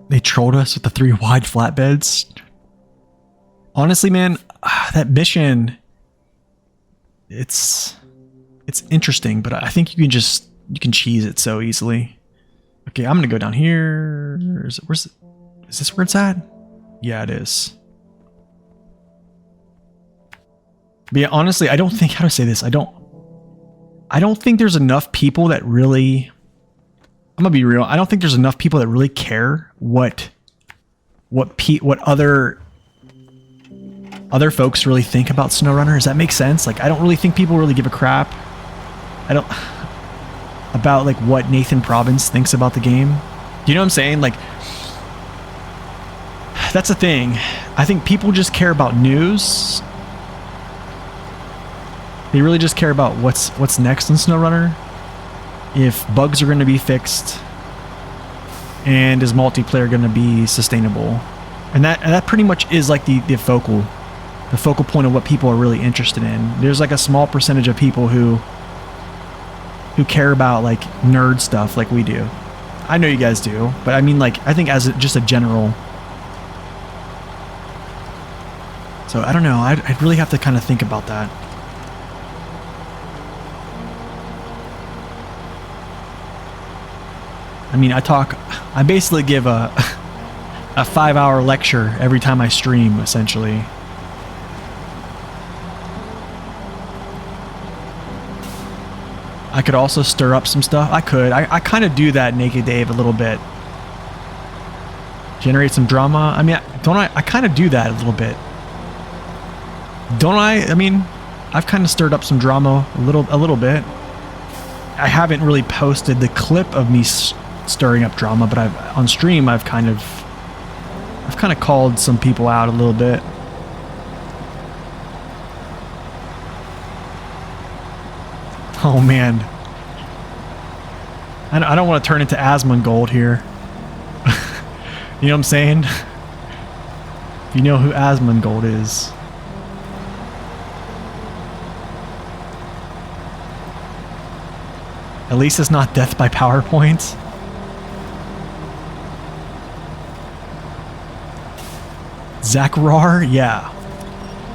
They trolled us with the 3 wide flatbeds. Honestly, man, that mission, it's interesting, but I think you can cheese it so easily. Okay, I'm gonna go down here. Is this where it's at? Yeah, it is. But yeah, honestly, I don't think, how to say this, I don't think there's enough people that really, I'm gonna be real, I don't think there's enough people that really care what other folks really think about SnowRunner. Does that make sense? Like, I don't really think people really give a crap. About like what Nathan Province thinks about the game. You know what I'm saying? Like, that's the thing. I think people just care about news. They really just care about what's next in SnowRunner. If bugs are going to be fixed, and is multiplayer going to be sustainable, and that pretty much is like the focal point of what people are really interested in. There's like a small percentage of people who care about like nerd stuff like we do. I know you guys do, but I mean, like, I think as just a general. So I don't know. I'd really have to kind of think about that. I mean, I basically give a 5-hour lecture every time I stream, essentially. I could also stir up some stuff. I kind of do that, Naked Dave, a little bit. Generate some drama. I mean, I kind of do that a little bit. Don't I? I mean, I've kind of stirred up some drama a little bit. I haven't really posted the clip of me stirring up drama, but on stream I've kind of called some people out a little bit. Oh man, I don't want to turn into Asmongold here. You know what I'm saying? If you know who Asmongold is. At least it's not death by PowerPoint. Zachrar? Yeah.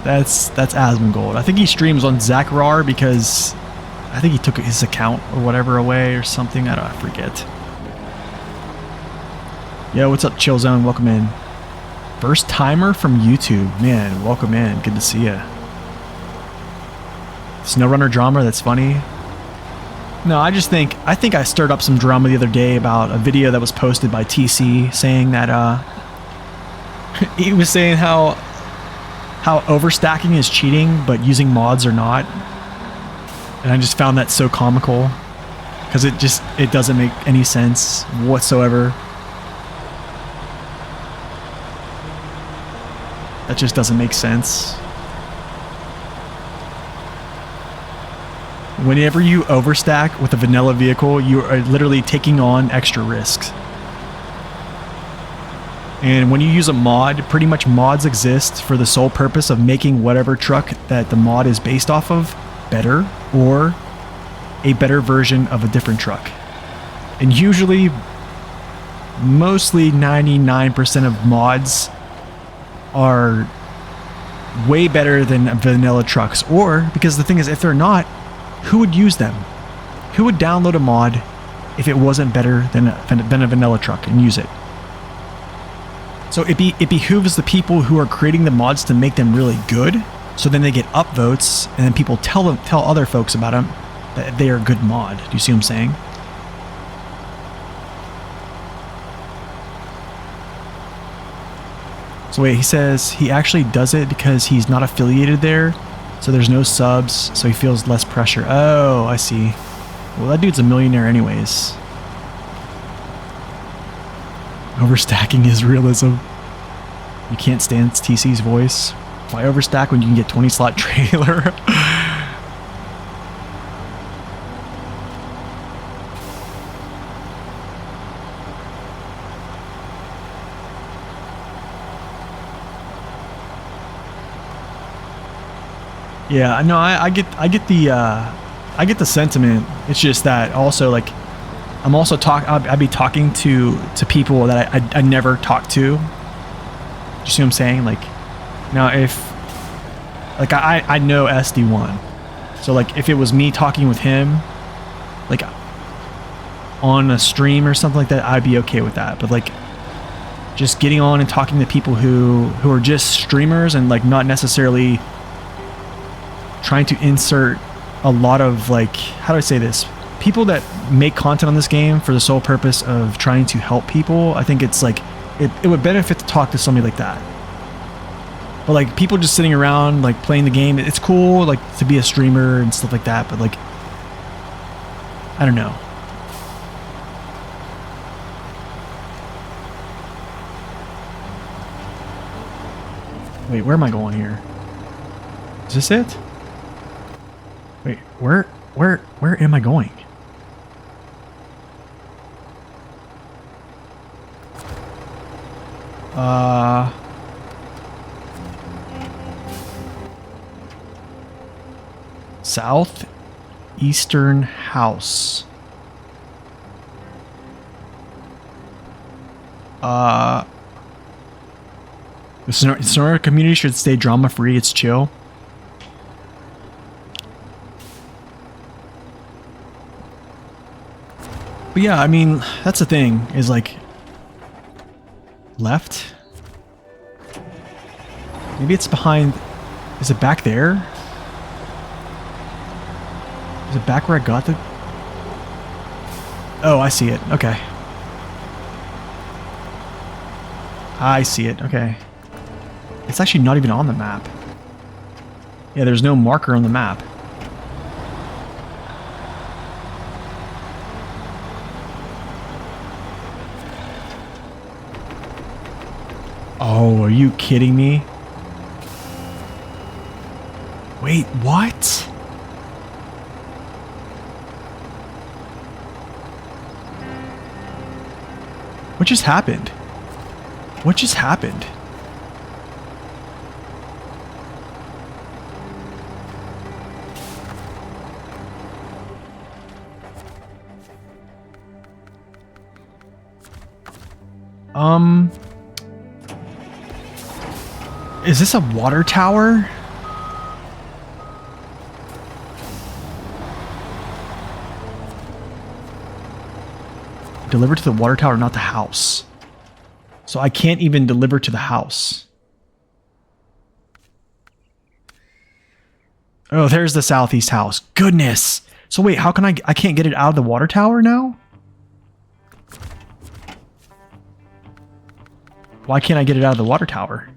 That's Asmongold. I think he streams on Zachrar because I think he took his account or whatever away or something. I forget. Yo, what's up, Chill Zone? Welcome in. First timer from YouTube. Man, welcome in. Good to see ya. SnowRunner drama, that's funny. No, I think I stirred up some drama the other day about a video that was posted by TC saying that He was saying how overstacking is cheating, but using mods are not. And I just found that so comical because it doesn't make any sense whatsoever. That just doesn't make sense. Whenever you overstack with a vanilla vehicle, you are literally taking on extra risks. And when you use a mod, pretty much mods exist for the sole purpose of making whatever truck that the mod is based off of better, or a better version of a different truck. And usually, mostly 99% of mods are way better than vanilla trucks. Or, because the thing is, if they're not, who would use them? Who would download a mod if it wasn't better than a vanilla truck and use it? So it behooves the people who are creating the mods to make them really good, so then they get upvotes, and then people tell other folks about them that they are a good mod. Do you see what I'm saying? So wait, he says he actually does it because he's not affiliated there, so there's no subs, so he feels less pressure. Oh, I see. Well, that dude's a millionaire anyways. Overstacking is realism. You can't stand TC's voice. Why overstack when you can get 20 slot trailer? Yeah, no, I get the sentiment. It's just that also, like, I'm also I'd be talking to people that I never talk to. You see what I'm saying? Like, now if, like, I know SD1, so like if it was me talking with him, like on a stream or something like that, I'd be okay with that. But like, just getting on and talking to people who are just streamers and like not necessarily trying to insert a lot of, like, how do I say this? People that make content on this game for the sole purpose of trying to help people, I think it's like, it would benefit to talk to somebody like that. But like people just sitting around like playing the game, it's cool like to be a streamer and stuff like that, but like, I don't know. Wait, where am I going here? Is this it? Wait, where am I going? Southeastern House. The Sonora community should stay drama-free. It's chill. But yeah, I mean, that's the thing, is like, left? Maybe it's behind, is it back there? Is it back where I got the... Oh, I see it, okay. I see it, okay. It's actually not even on the map. Yeah, there's no marker on the map. Oh, are you kidding me? Wait, what? What just happened? What just happened? Is this a water tower? Deliver to the water tower, not the house. So I can't even deliver to the house. Oh, there's the southeast house. Goodness. So wait, how can I can't get it out of the water tower now? Why can't I get it out of the water tower?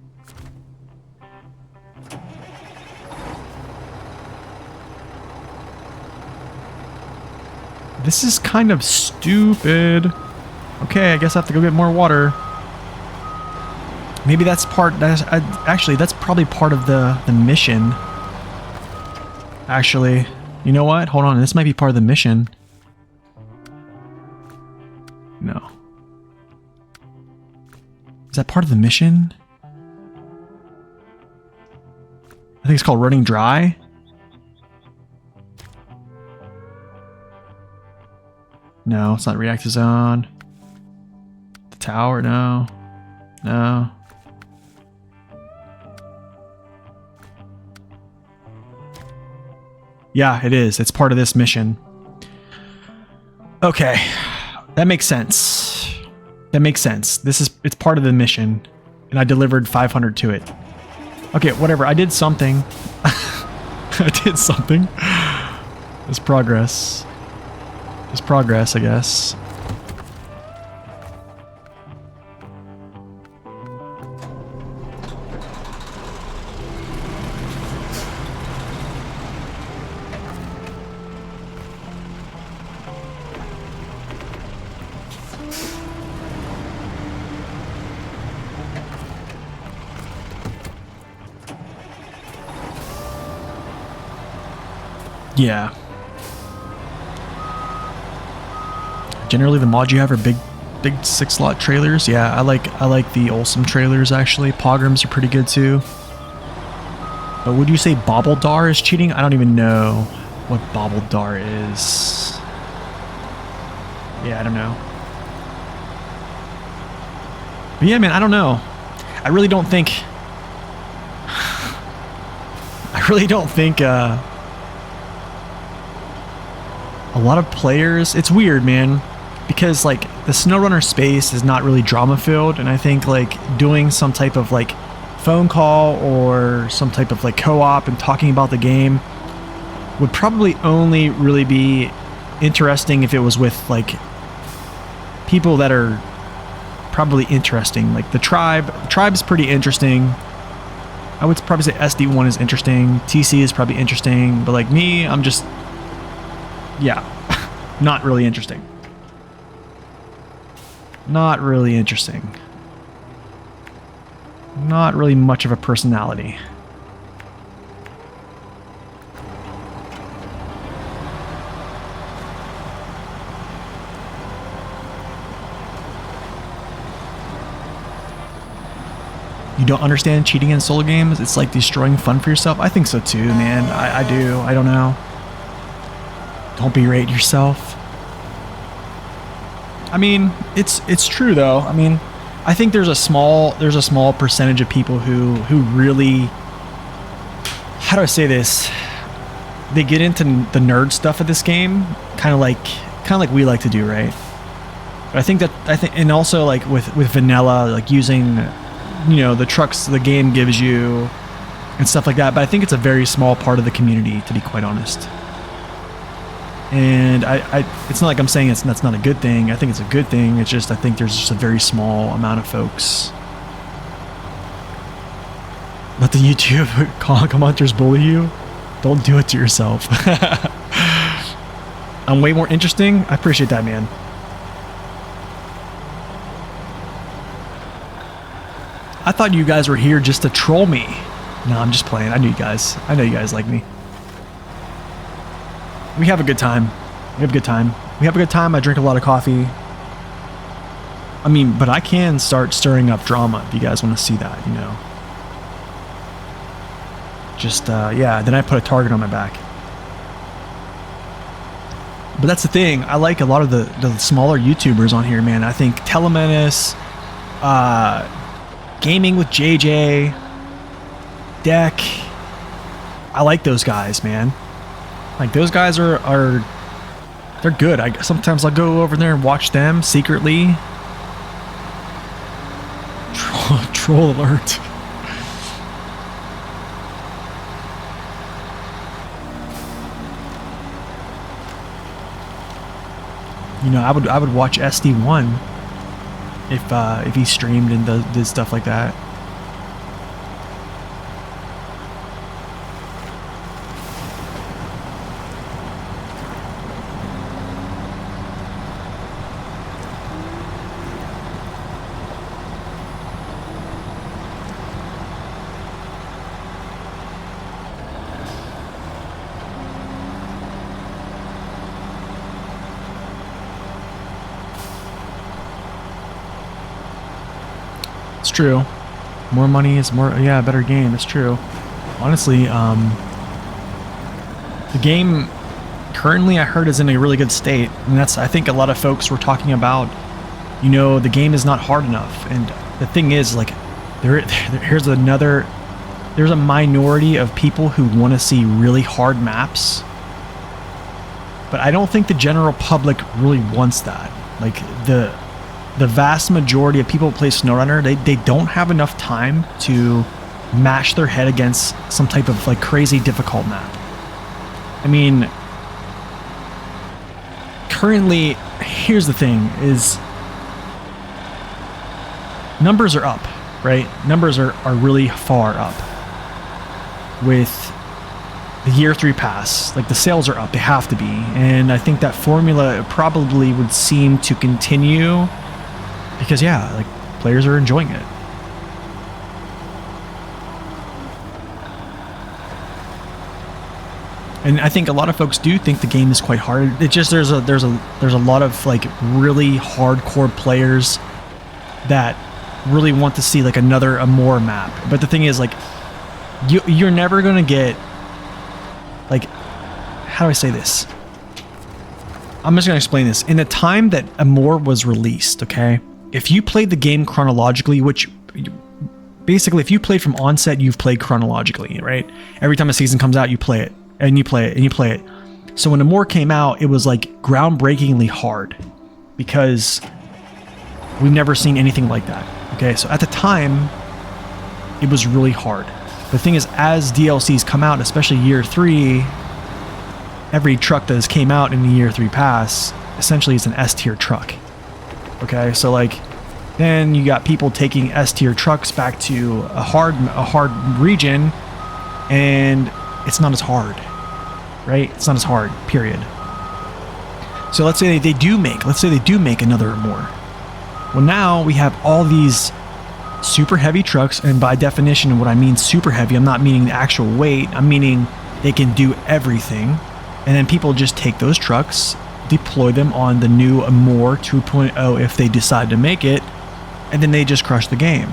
This is kind of stupid. Okay, I guess I have to go get more water. Maybe that's actually, that's probably part of the mission. Actually, you know what? Hold on, this might be part of the mission. No. Is that part of the mission? I think it's called running dry. No, it's not reactor zone. The tower, no. No. Yeah, it is. It's part of this mission. Okay. That makes sense. That makes sense. It's part of the mission. And I delivered 500 to it. Okay, whatever. I did something. I did something. There's progress. There's progress, I guess. Yeah. Generally, the mods you have are big 6-slot trailers. Yeah, I like the Olsum trailers actually. Pogroms are pretty good too. But would you say Bobbledar is cheating? I don't even know what Bobbledar is. Yeah, I don't know. But yeah, man, I don't know. I really don't think. A lot of players, it's weird, man, because like the SnowRunner space is not really drama filled, and I think like doing some type of like phone call or some type of like co-op and talking about the game would probably only really be interesting if it was with like people that are probably interesting. Like the tribe is pretty interesting. I would probably say SD1 is interesting, TC is probably interesting, but like me, I'm just, yeah, not really interesting. Not really interesting. Not really much of a personality. You don't understand cheating in solo games? It's like destroying fun for yourself? I think so too, man. I do. I don't know. Don't berate yourself. I mean, it's true though. I mean, I think there's a small percentage of people who really, how do I say this? They get into the nerd stuff of this game, kind of like we like to do, right? But I think, and also like with vanilla, like using, you know, the trucks the game gives you and stuff like that. But I think it's a very small part of the community, to be quite honest. And it's not like I'm saying that's not a good thing. I think it's a good thing. It's just I think there's just a very small amount of folks. Let the YouTube commenters bully you. Don't do it to yourself. I'm way more interesting. I appreciate that, man. I thought you guys were here just to troll me. No, I'm just playing. I know you guys like me. We have a good time. We have a good time. I drink a lot of coffee. I mean, but I can start stirring up drama if you guys want to see that, you know. Just, yeah, then I put a target on my back. But that's the thing. I like a lot of the smaller YouTubers on here, man. I think Telemenace, Gaming with JJ, Deck. I like those guys, man. Like those guys are they're good. Sometimes I'll go over there and watch them secretly. Troll alert. You know, I would watch SD1. if he streamed and did stuff like that. It's true. More money is more, yeah, better game. It's true. Honestly, the game currently I heard is in a really good state, and that's, I think a lot of folks were talking about, you know, the game is not hard enough. And the thing is, like, there's a minority of people who want to see really hard maps, but I don't think the general public really wants that. Like, the vast majority of people who play SnowRunner, they don't have enough time to mash their head against some type of like crazy difficult map. I mean, currently, here's the thing, is numbers are up, right? Numbers are really far up with the year 3 pass. Like, the sales are up, they have to be. And I think that formula probably would seem to continue because, yeah, like, players are enjoying it. And I think a lot of folks do think the game is quite hard. It just there's a lot of like really hardcore players that really want to see like a more map. But the thing is, like, you're never gonna get, like, how do I say this? I'm just gonna explain this. In the time that Amore was released, okay, if you played the game chronologically, which basically if you played from onset, you've played chronologically, right? Every time a season comes out, you play it. And you play it, and you play it. So when Amore came out, it was like groundbreakingly hard because we've never seen anything like that. Okay, so at the time, it was really hard. The thing is, as DLCs come out, especially year 3, every truck that has came out in the year 3 pass essentially is an S tier truck. Okay, so like, then you got people taking S tier trucks back to a hard region, and it's not as hard, right? It's not as hard, period. So let's say they do make another Amore. Well, now we have all these super heavy trucks, and by definition, what I mean super heavy, I'm not meaning the actual weight, I'm meaning they can do everything. And then people just take those trucks, deploy them on the new Amore 2.0 if they decide to make it, and then they just crush the game.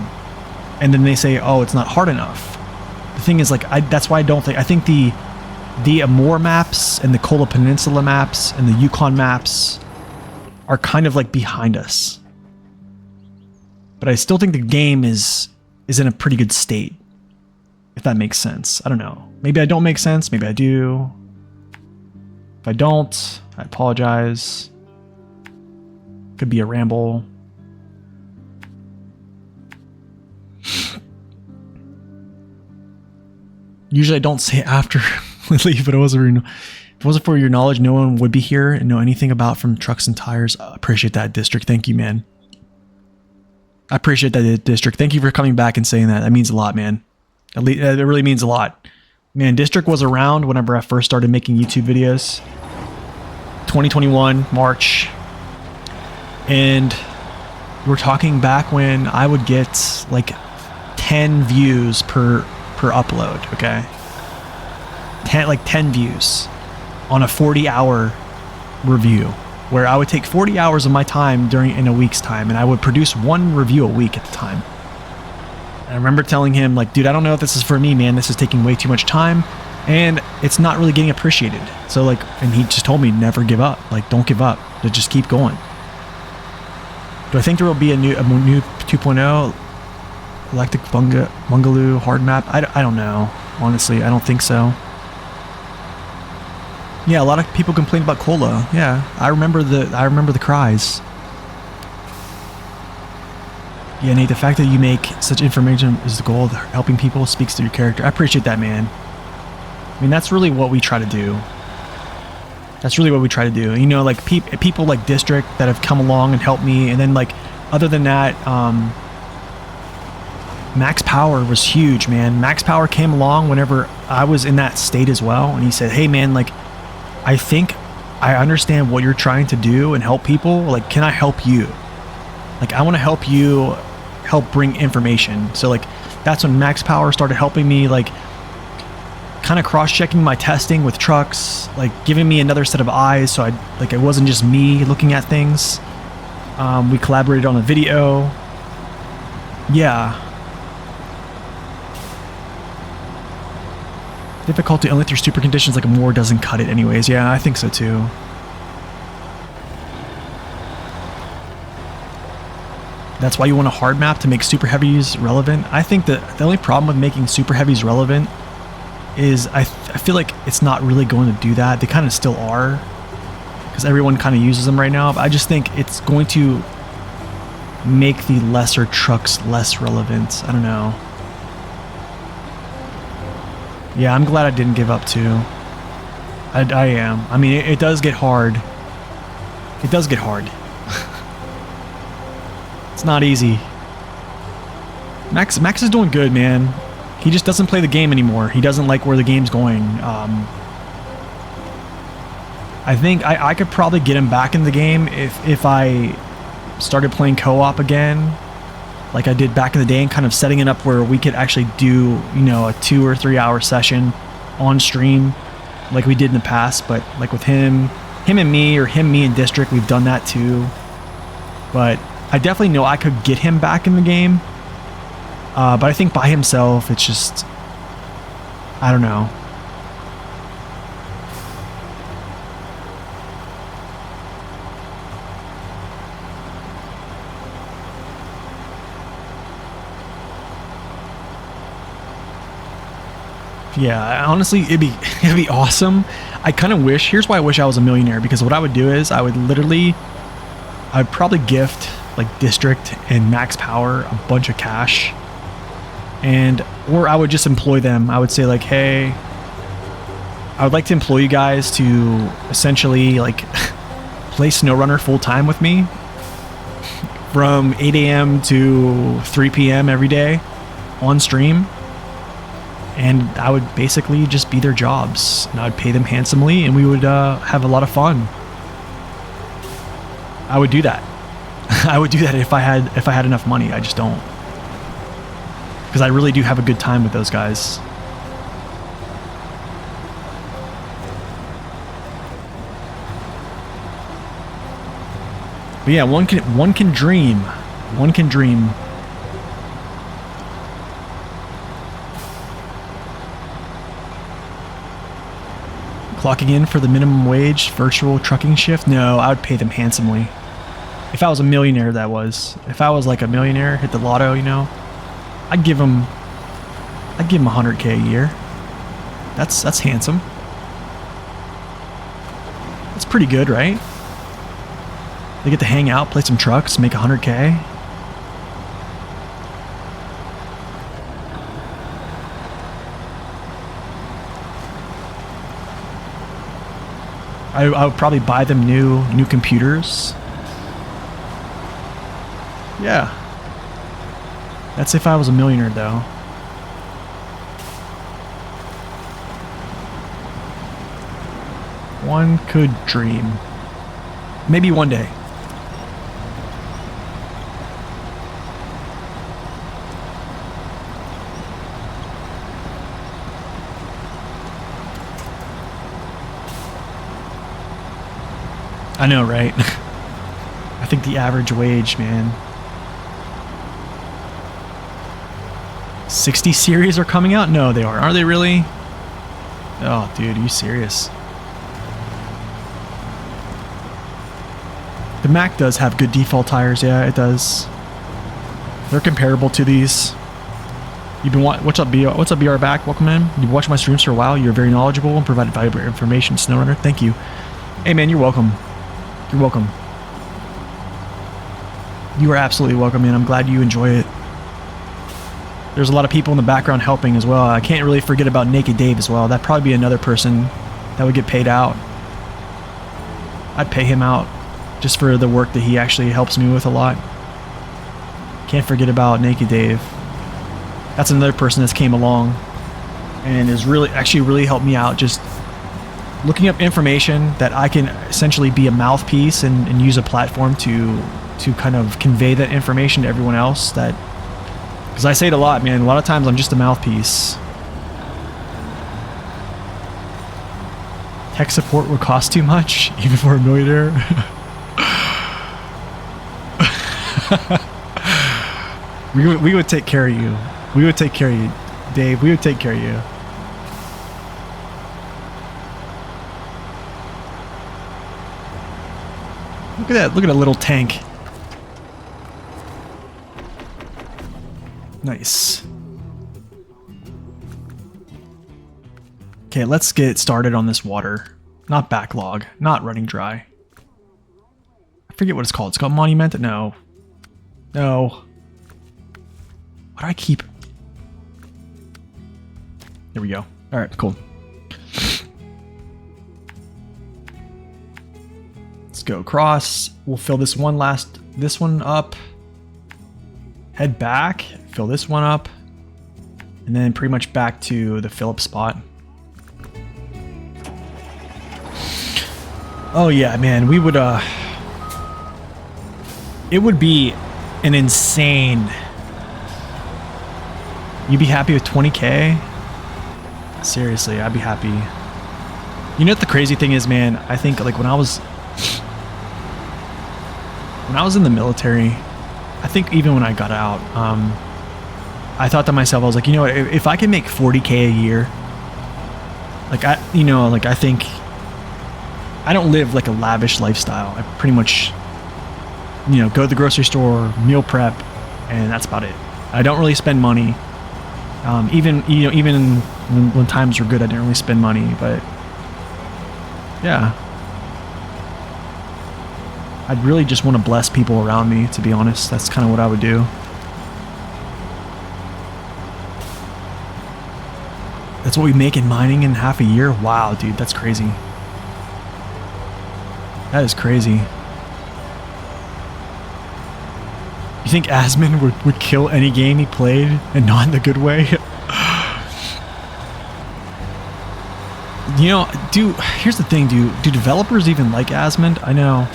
And then they say, oh, it's not hard enough. The thing is, like, that's why I think the Amore maps and the Kola Peninsula maps and the Yukon maps are kind of like behind us. But I still think the game is in a pretty good state, if that makes sense. I don't know. Maybe I don't make sense. Maybe I do. If I don't, I apologize. Could be a ramble. Usually I don't say it after we leave, but if it wasn't for your knowledge, no one would be here and know anything about from trucks and tires. I appreciate that, District. Thank you, man. I appreciate that, District. Thank you for coming back and saying that. That means a lot, man. It really means a lot. Man, District was around whenever I first started making YouTube videos. 2021, March. And we're talking back when I would get like 10 views per upload, okay? 10 views on a 40-hour review, where I would take 40 hours of my time in a week's time, and I would produce one review a week at the time. And I remember telling him, like, dude, I don't know if this is for me, man. This is taking way too much time, and it's not really getting appreciated. So, like, and he just told me, never give up. Like, don't give up. Just keep going. Do I think there will be a new 2.0? Electric Bungaloo hard map? I don't know. Honestly, I don't think so. Yeah, a lot of people complain about Kola. Yeah, I remember the cries. Yeah, Nate, the fact that you make such information is the goal of helping people speaks to your character. I appreciate that, man. I mean, that's really what we try to do. That's really what we try to do. You know, like people like District that have come along and helped me, and then like other than that, Max Power was huge, man. Max Power came along whenever I was in that state as well, and he said, hey man, like, I think I understand what you're trying to do and help people. Like, can I help you? Like, I want to help you help bring information. So like, that's when Max Power started helping me, like, kind of cross-checking my testing with trucks, like giving me another set of eyes, so it wasn't just me looking at things. We collaborated on a video. Yeah. Difficulty only through super conditions like a Moore doesn't cut it anyways. Yeah, I think so too. That's why you want a hard map to make super heavies relevant. I think that the only problem with making super heavies relevant is I feel like it's not really going to do that. They kind of still are, because everyone kind of uses them right now. But I just think it's going to make the lesser trucks less relevant. I don't know. Yeah, I'm glad I didn't give up too. I am. I mean, it does get hard. It does get hard. It's not easy. Max is doing good, man. He just doesn't play the game anymore. He doesn't like where the game's going. I think I could probably get him back in the game if I started playing co-op again, like I did back in the day, and kind of setting it up where we could actually do, you know, a 2 or 3 hour session on stream like we did in the past. But like with him and me, or him, me and District, we've done that too. But I definitely know I could get him back in the game. But I think by himself, it's just, I don't know. Yeah, honestly, it'd be awesome. I kind of wish, here's why I wish I was a millionaire, because what I would do is I'd probably gift like District and Max Power a bunch of cash, or I would just employ them. I would say like, hey, I would like to employ you guys to essentially like play SnowRunner full time with me from 8 a.m. to 3 p.m. every day on stream. And I would basically just be their jobs, and I would pay them handsomely, and we would have a lot of fun. I would do that. I would do that if I had enough money. I just don't, because I really do have a good time with those guys. But yeah, one can dream. One can dream. Clocking in for the minimum wage virtual trucking shift? No, I would pay them handsomely. If I was a millionaire, that was. If I was like a millionaire, hit the lotto, you know, I'd give them $100K a year. That's handsome. That's pretty good, right? They get to hang out, play some trucks, make $100K. I would probably buy them new computers. Yeah. That's if I was a millionaire, though. One could dream. Maybe one day. I know, right? I think the average wage, man. 60 series are coming out? No, they aren't. Are they really? Oh, dude, are you serious? The Mac does have good default tires. Yeah, it does. They're comparable to these. You've been what's up, BR? What's up, BR back? Welcome in. You've watched my streams for a while. You're very knowledgeable and provided valuable information, SnowRunner. Thank you. Hey, man, you're welcome. You're welcome. You are absolutely welcome, man. I'm glad you enjoy it. There's a lot of people in the background helping as well. I can't really forget about Naked Dave as well. That'd probably be another person that would get paid out. I'd pay him out just for the work that he actually helps me with a lot. Can't forget about Naked Dave. That's another person that's came along and has really helped me out, just looking up information that I can essentially be a mouthpiece and use a platform to kind of convey that information to everyone else. That, because I say it a lot, man, a lot of times I'm just a mouthpiece. Tech support would cost too much, even for a millionaire. We would take care of you. We would take care of you, Dave. We would take care of you. Look at that. Look at that little tank. Nice. Okay, let's get started on this water. Not backlog. Not running dry. I forget what it's called. It's called Monument? No. No. Why do I keep... There we go. Alright, cool. Let's go across. We'll fill this one up. Head back. Fill this one up. And then pretty much back to the fill up spot. Oh yeah, man, we would, it would be an insane... You'd be happy with 20K? Seriously, I'd be happy. You know what the crazy thing is, man? I think, like, when I was in the military, I think even when I got out, I thought to myself, I was like, you know what, if I can make 40K a year, like, I think I don't live like a lavish lifestyle. I pretty much, go to the grocery store, meal prep, and that's about it. I don't really spend money. Even when times were good, I didn't really spend money, but yeah. I'd really just want to bless people around me, to be honest. That's kind of what I would do. That's what we make in mining in half a year? Wow, dude, that's crazy. That is crazy. You think Asmon would kill any game he played, and not in the good way? Dude, here's the thing, dude. Do developers even like Asmon? I know.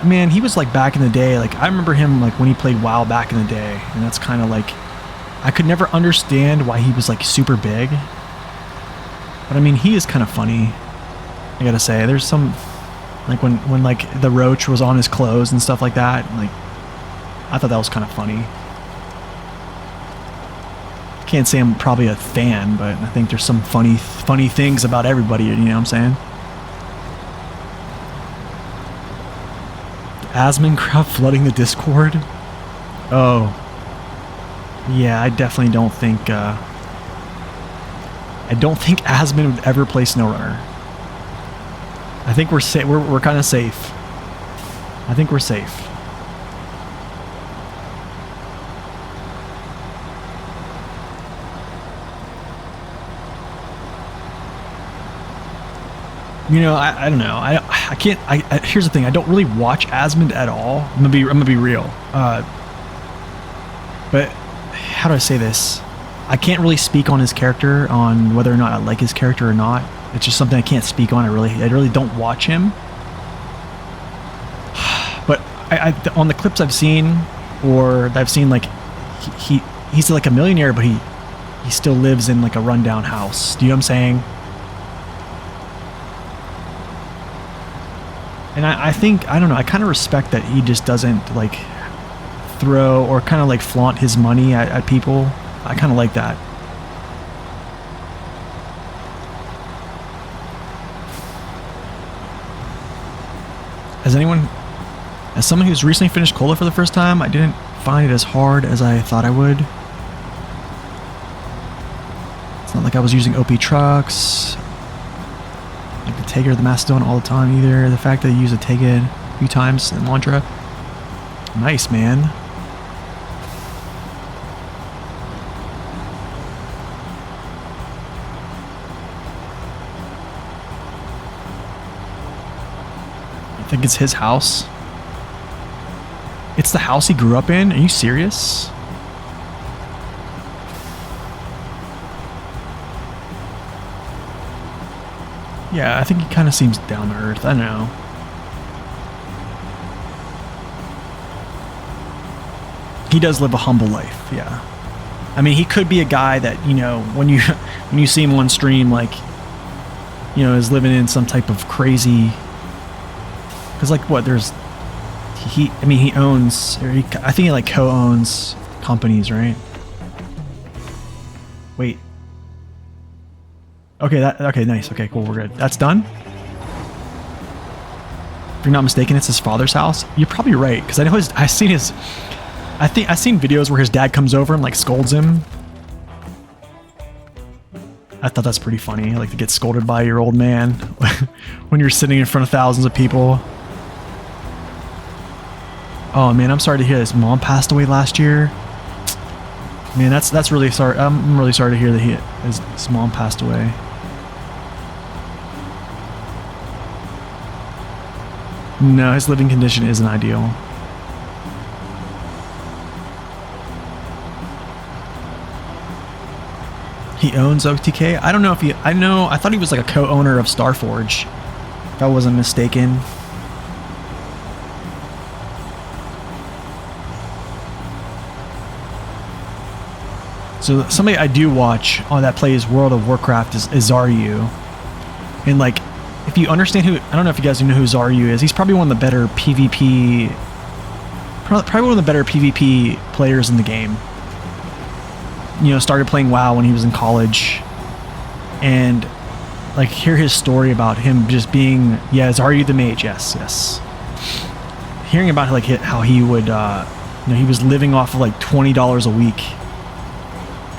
Man, he was like back in the day. Like, I remember him like when he played WoW back in the day, and that's kind of like, I could never understand why he was like super big. But I mean, he is kind of funny. I gotta say, there's some, like when like the roach was on his clothes and stuff like that. Like, I thought that was kind of funny. Can't say I'm probably a fan, but I think there's some funny things about everybody. You know what I'm saying? Asmon crowd flooding the Discord. Oh, yeah. I definitely don't think. I don't think Asmon would ever play SnowRunner. I think we're kind of safe. I think we're safe. I don't know. I can't. Here's the thing. I don't really watch Asmon at all. I'm gonna be real. But how do I say this? I can't really speak on his character, on whether or not I like his character or not. It's just something I can't speak on. I really don't watch him. But on the clips I've seen, or I've seen, like he's like a millionaire, but he still lives in like a rundown house. Do you know what I'm saying? And I think, I don't know, I kind of respect that he just doesn't like throw or kind of like flaunt his money at people. I kind of like that. As someone who's recently finished Cola for the first time, I didn't find it as hard as I thought I would. It's not like I was using OP trucks, like the Tager, the Mastodon all the time either. The fact that I use a Tager a few times in Mantra. Nice, man. I think it's his house. It's the house he grew up in? Are you serious? Yeah, I think he kind of seems down to earth. I don't know. He does live a humble life, yeah. I mean, he could be a guy that, you know, when you see him on stream, like, you know, is living in some type of crazy... Because, like, what, there's... he owns... Or I think he, like, co-owns companies, right? Wait. Okay, okay, nice. Okay, cool, we're good. That's done? If you're not mistaken, it's his father's house. You're probably right, because I know I've seen videos where his dad comes over and like scolds him. I thought that's pretty funny, like to get scolded by your old man when you're sitting in front of thousands of people. Oh man, I'm sorry to hear his mom passed away last year. Man, that's really sorry. I'm really sorry to hear that his mom passed away. No, his living condition isn't ideal. He owns OTK? I don't know if he... I thought he was like a co-owner of Starforge, if I wasn't mistaken. So somebody I do watch that plays World of Warcraft is Zaryu. And like, if you understand who... I don't know if you guys know who Zaryu is. He's probably one of the better PvP... Probably one of the better PvP players in the game. You know, started playing WoW when he was in college, and like hear his story about him just being, yeah, Zaryu the Mage, yes. Hearing about like how he would, you know, he was living off of like $20 a week,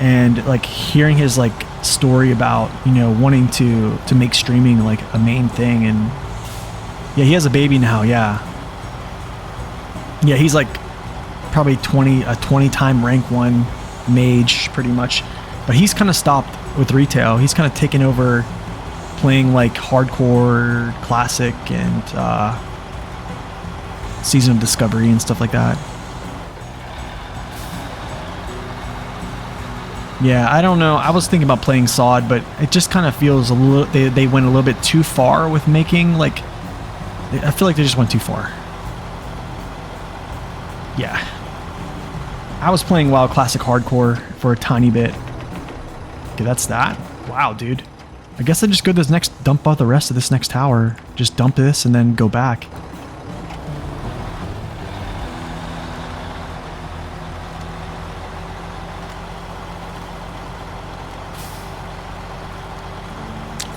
and like hearing his like story about, you know, wanting to make streaming like a main thing, and yeah, he has a baby now, yeah, he's like probably a 20-time rank 1 mage pretty much, but he's kind of stopped with retail. He's kind of taken over playing like hardcore classic and Season of Discovery and stuff like that. Yeah, I don't know. I was thinking about playing SOD, but it just kind of feels a little... They went a little bit too far with making, like... I feel like they just went too far. Yeah. I was playing WoW Classic Hardcore for a tiny bit. Okay, that's that. Wow, dude. I guess I just go to this next... Dump out the rest of this next tower. Just dump this and then go back.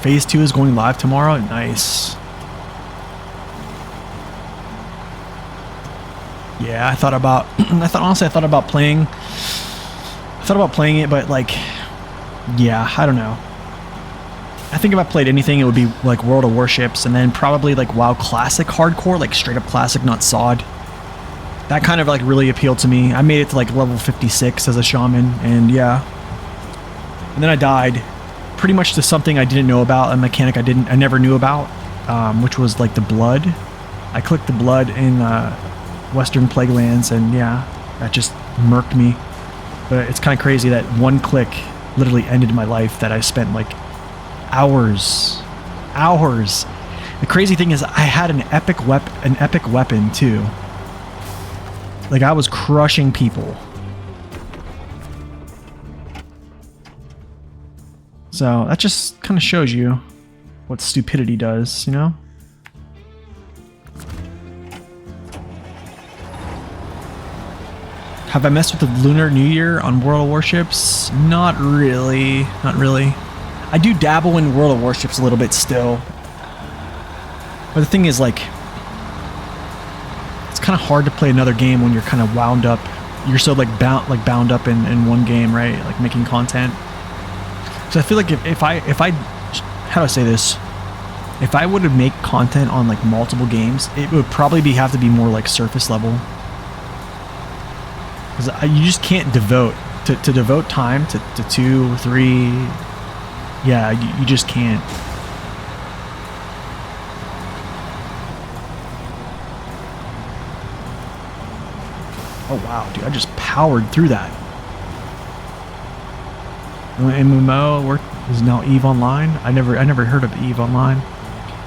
Phase 2 is going live tomorrow? Nice. Yeah, I thought about playing it, but like, yeah, I don't know. I think if I played anything, it would be like World of Warships, and then probably like WoW Classic Hardcore, like straight up Classic, not SOD. That kind of like really appealed to me. I made it to like level 56 as a shaman, and yeah. And then I died pretty much to something I didn't know about, a mechanic I never knew about, which was like the blood. I clicked the blood in Western Plaguelands, and yeah, that just murked me. But it's kind of crazy that one click literally ended my life that I spent like hours. The crazy thing is I had an epic weapon too. Like I was crushing people. So that just kind of shows you what stupidity does, you know? Have I messed with the Lunar New Year on World of Warships? Not really. Not really. I do dabble in World of Warships a little bit still. But the thing is, like, it's kind of hard to play another game when you're kind of wound up. You're so like bound up in one game, right? Like making content. So I feel like if I how do I say this? If I would make content on like multiple games, it would probably have to be more like surface level. Because you just can't devote to devote time to 2, 3. Yeah, you just can't. Oh wow, dude, I just powered through that. MMO is now EVE Online. I never heard of EVE Online.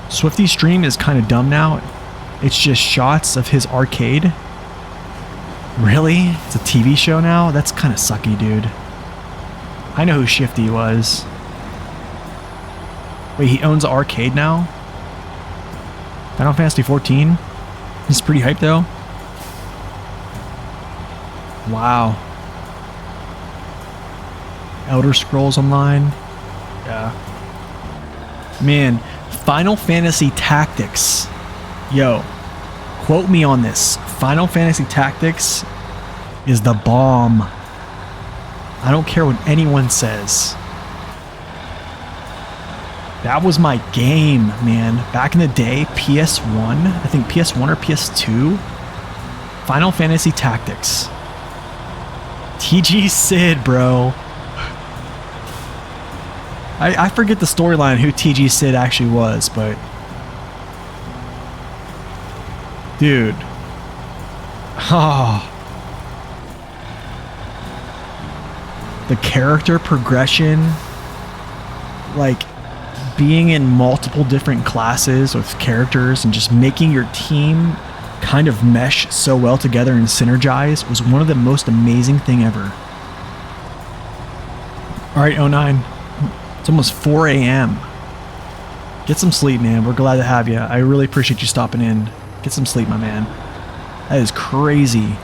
Swifty's stream is kind of dumb now. It's just shots of his arcade. Really? It's a TV show now? That's kind of sucky, dude. I know who Shifty was. Wait, he owns an arcade now? Final Fantasy 14? He's pretty hyped though. Wow. Elder Scrolls Online. Yeah. Man, Final Fantasy Tactics. Yo, quote me on this. Final Fantasy Tactics is the bomb. I don't care what anyone says. That was my game, man. Back in the day, PS1, I think PS1 or PS2. Final Fantasy Tactics. TG Sid, bro. I forget the storyline who TG Sid actually was, but dude. Oh. The character progression, like being in multiple different classes with characters and just making your team kind of mesh so well together and synergize was one of the most amazing thing ever. All right, 09. It's almost 4 a.m. Get some sleep, man. We're glad to have you. I really appreciate you stopping in. Get some sleep, my man. That is crazy.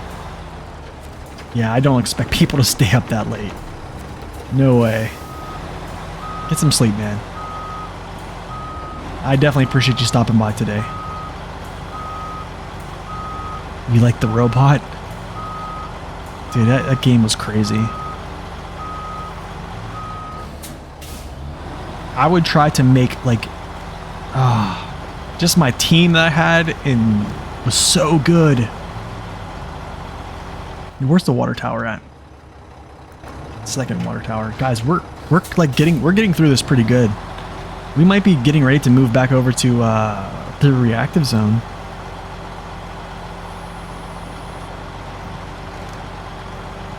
Yeah, I don't expect people to stay up that late. No way. Get some sleep, man. I definitely appreciate you stopping by today. You like the robot? Dude, that game was crazy. I would try to make like just my team that I had and was so good. Where's the water tower at? Second water tower. Guys, we're getting through this pretty good. We might be getting ready to move back over to the reactive zone.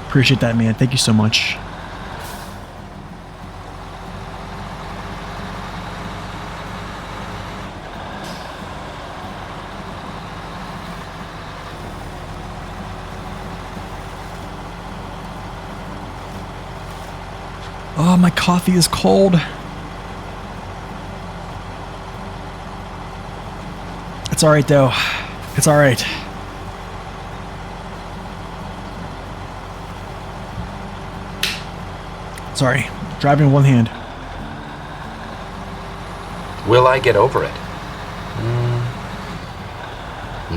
Appreciate that, man. Thank you so much. Oh, my coffee is cold. It's all right, though. It's all right. Sorry, driving with one hand. Will I get over it?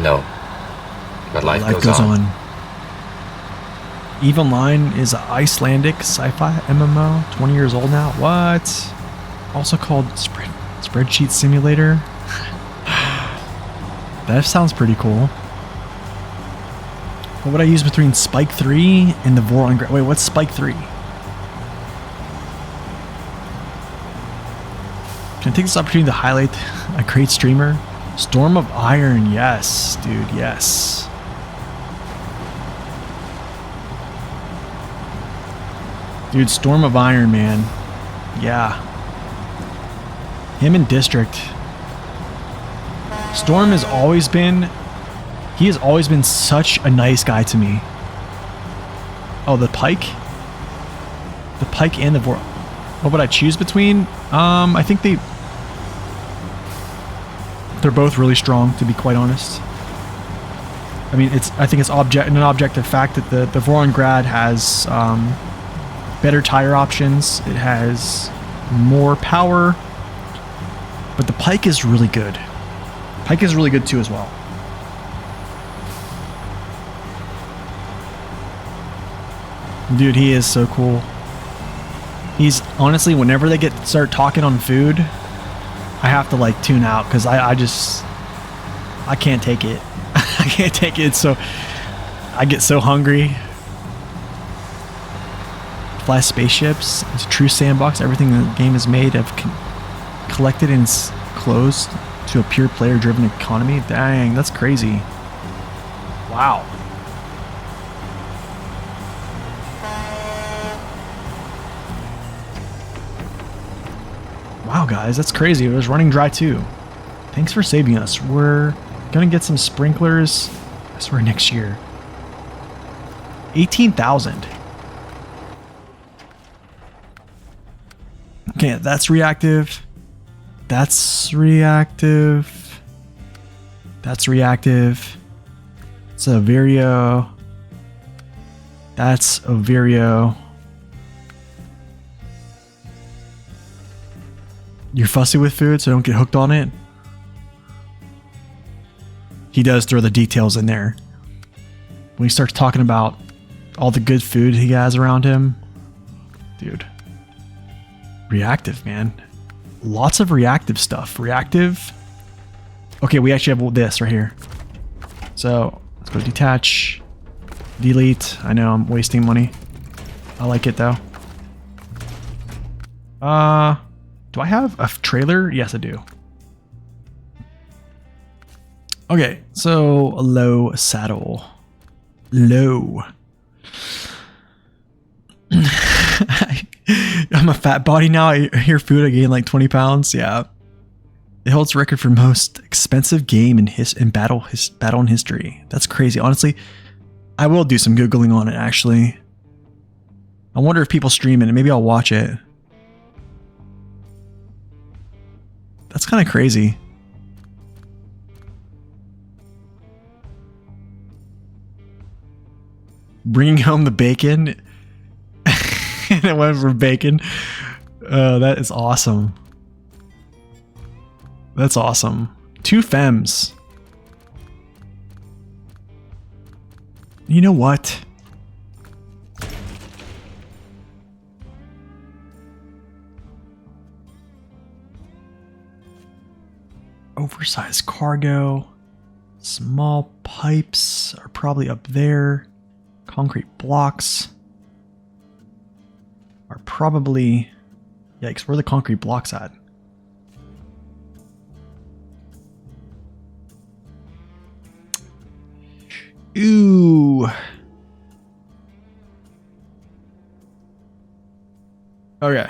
No. But life goes on. EVE Online is an Icelandic sci-fi MMO, 20 years old now. What? Also called Spreadsheet Simulator. That sounds pretty cool. What would I use between Spike 3 and the Voron? Wait, what's Spike 3? Can I take this opportunity to highlight a great streamer? Storm of Iron, yes, dude, yes. Dude, Storm of Iron, man. Yeah. Him in District. Storm has always been... He has always been such a nice guy to me. Oh, the Pike? The Pike and the Vor... What would I choose between? I think they're both really strong, to be quite honest. I mean, I think it's an objective fact that the Vorongrad has better tire options. It has more power, but the Pike is really good. Pike is really good too as well. Dude, he is so cool. He's honestly, whenever they start talking on food, I have to like tune out because I can't take it. I can't take it. So I get so hungry. Fly spaceships. It's a true sandbox. Everything in the game is made of collected and closed to a pure player-driven economy. Dang, that's crazy. Wow. guys. That's crazy. It was running dry too. Thanks for saving us. We're gonna get some sprinklers, I swear, next year. 18,000. Okay, that's reactive. That's reactive. That's reactive. It's a Vario. That's a Vario. You're fussy with food, so don't get hooked on it. He does throw the details in there. When he starts talking about all the good food he has around him, dude. Reactive, man. Lots of reactive stuff. Reactive. Okay, we actually have this right here. So let's go detach, delete. I know I'm wasting money. I like it though. Do I have a trailer? Yes, I do. Okay, so a low saddle. Low. I'm a fat body now. I hear food. I gained like 20 pounds. Yeah. It holds record for most expensive game in battle in history. That's crazy. Honestly, I will do some Googling on it, actually. I wonder if people stream it, and maybe I'll watch it. That's kind of crazy. Bringing home the bacon. And it went for bacon. That is awesome. That's awesome. 2 FEMMs. You know what? Oversized cargo. Small pipes are probably up there. Concrete blocks are probably... Yikes, where are the concrete blocks at? Ooh. Okay.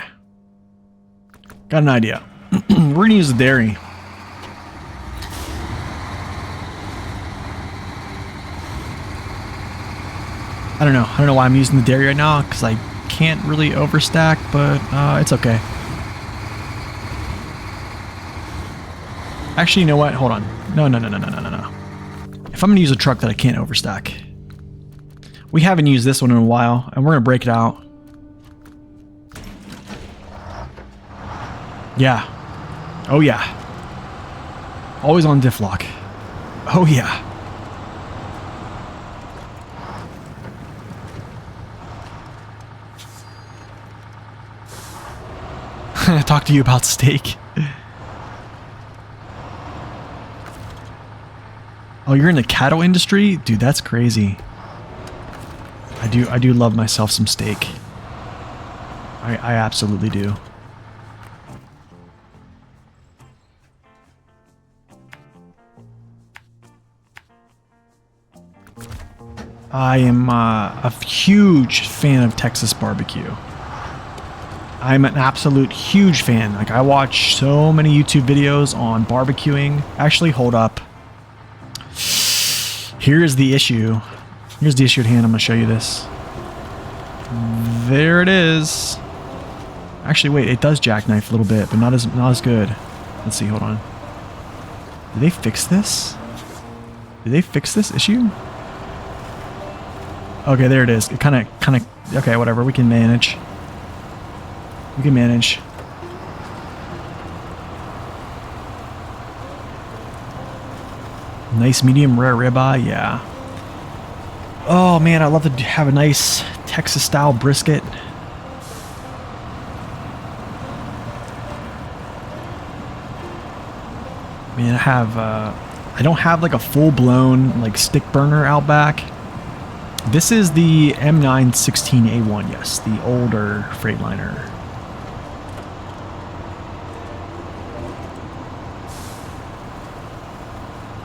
Got an idea. We're gonna use the dairy. I don't know why I'm using the dairy right now, because I can't really overstack, but it's okay. Actually, you know what? Hold on. No. If I'm going to use a truck that I can't overstack. We haven't used this one in a while, and we're going to break it out. Yeah. Oh, yeah. Always on diff lock. Oh, yeah. Talk to you about steak. Oh, you're in the cattle industry? Dude, that's crazy. I do love myself some steak. I absolutely do. I am a huge fan of Texas barbecue. I'm an absolute huge fan. Like, I watch so many YouTube videos on barbecuing. Actually, hold up. Here's the issue. Here's the issue at hand. I'm going to show you this. There it is. Actually, wait. It does jackknife a little bit, but not as good. Let's see. Hold on. Did they fix this? Did they fix this issue? Okay, there it is. It kind of. Okay, whatever. We can manage. We can manage. Nice medium rare ribeye, yeah. Oh man, I'd love to have a nice Texas style brisket. Man, I don't have like a full blown like stick burner out back. This is the M916A1, yes, the older Freightliner.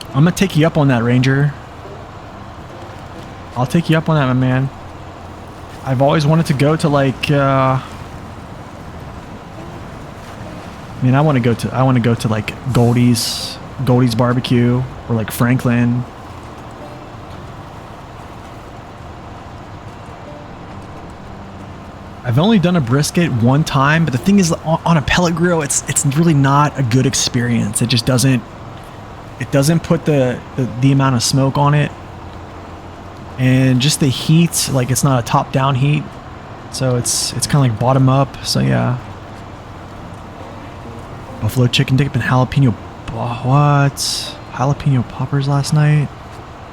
I'm gonna take you up on that, Ranger. I'll take you up on that, my man. I've always wanted to go to like I mean, I want to go to like Goldie's barbecue, or like Franklin. I've only done a brisket one time, but the thing is, on a pellet grill, it's really not a good experience. It just doesn't put the amount of smoke on it, and just the heat, like it's not a top down heat, so it's kind of like bottom up. So yeah, buffalo chicken dip and jalapeno. What? Jalapeno poppers last night?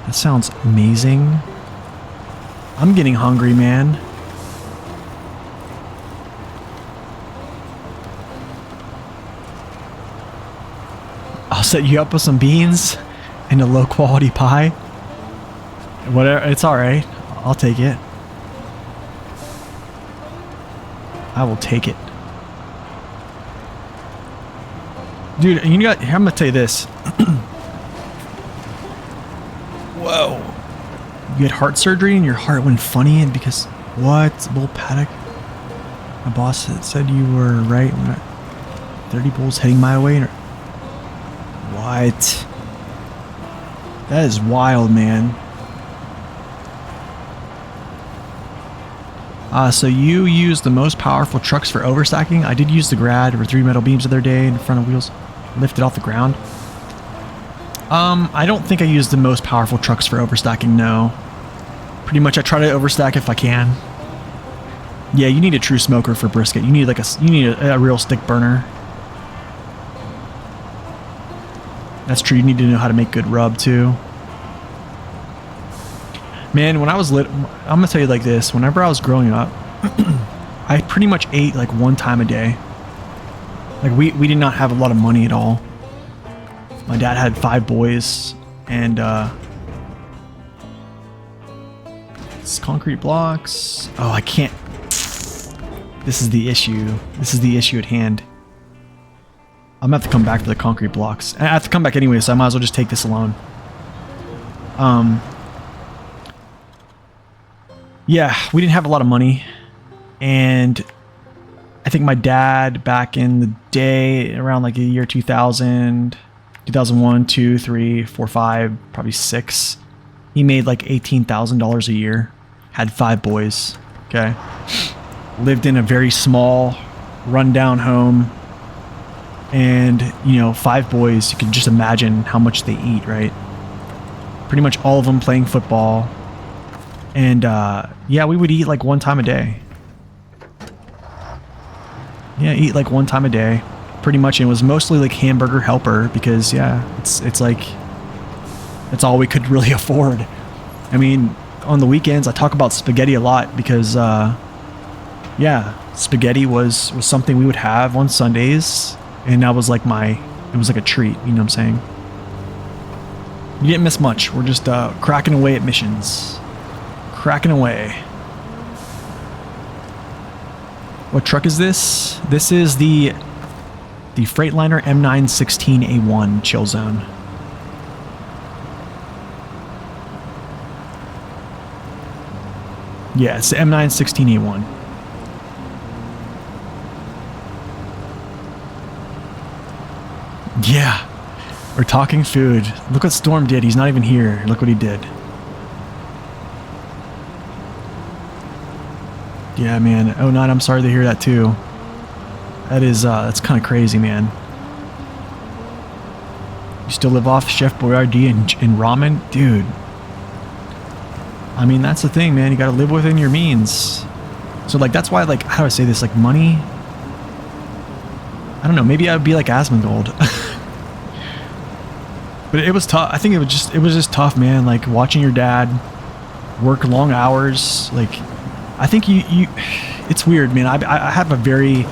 That sounds amazing. I'm getting hungry, man. I'll set you up with some beans and a low quality pie. Whatever, it's alright. I'll take it. I will take it. Dude, I'm gonna tell you this. Whoa. You had heart surgery and your heart went funny, and because what? Bull paddock? My boss said you were right when 30 bulls heading my way. What? That is wild, man. So you use the most powerful trucks for overstacking. I did use the grad or 3 metal beams the other day in the front of wheels, lifted off the ground. I don't think I use the most powerful trucks for overstacking, no. Pretty much I try to overstack if I can. Yeah, you need a true smoker for brisket. You need like a real stick burner. That's true. You need to know how to make good rub too. Man, when I was I'm gonna tell you like this. Whenever I was growing up, I pretty much ate like one time a day. Like we did not have a lot of money at all. My dad had 5 boys, and it's concrete blocks. Oh, I can't. This is the issue. This is the issue at hand. I'm gonna have to come back for the concrete blocks. I have to come back anyway, so I might as well just take this alone. Yeah, we didn't have a lot of money, and I think my dad back in the day, around like the year 2000, 2001, 2, 3, 4, 5, probably 6, he made like $18,000 a year. Had 5 boys. Okay, lived in a very small, rundown home. And, you know, 5 boys, you can just imagine how much they eat, right? Pretty much all of them playing football. And, yeah, we would eat like one time a day. Yeah, eat like one time a day. Pretty much, it was mostly like hamburger helper because, yeah, it's like, that's all we could really afford. I mean, on the weekends, I talk about spaghetti a lot because, yeah, spaghetti was something we would have on Sundays. And that was like it was like a treat, you know what I'm saying? You didn't miss much. We're just cracking away at missions. Cracking away. What truck is this? This is the Freightliner M916A1 chill zone. Yeah, it's the M916A1. Yeah, we're talking food. Look what Storm did. He's not even here. Look what he did. Yeah, man. Oh, not. I'm sorry to hear that too. That is, that's kind of crazy, man. You still live off Chef Boyardee and ramen? Dude. I mean, that's the thing, man. You gotta live within your means. So, like, that's why, like, how do I say this? Like, money... I don't know. Maybe I would be like Asmongold. But it was tough. I think it was just tough, man. Like, watching your dad work long hours. Like, I think you it's weird, man. I have a very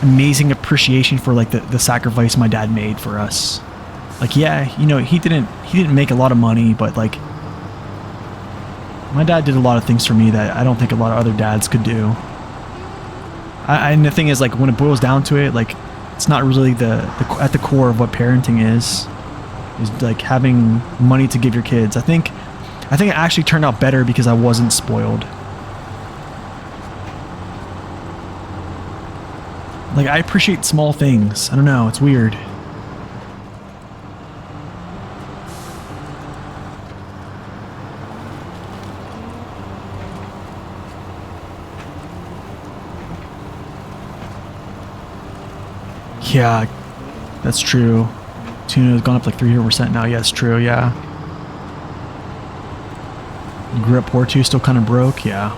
amazing appreciation for, like, the sacrifice my dad made for us. Like, yeah, you know, he didn't make a lot of money, but, like, my dad did a lot of things for me that I don't think a lot of other dads could do. And the thing is, like, when it boils down to it, like, it's not really at the core of what parenting is like having money to give your kids. I think it actually turned out better because I wasn't spoiled. Like, I appreciate small things. I don't know, it's weird. Yeah, that's true. Tuna has gone up like 300% now. Yeah, it's true, yeah. You grew up poor too, still kind of broke? Yeah.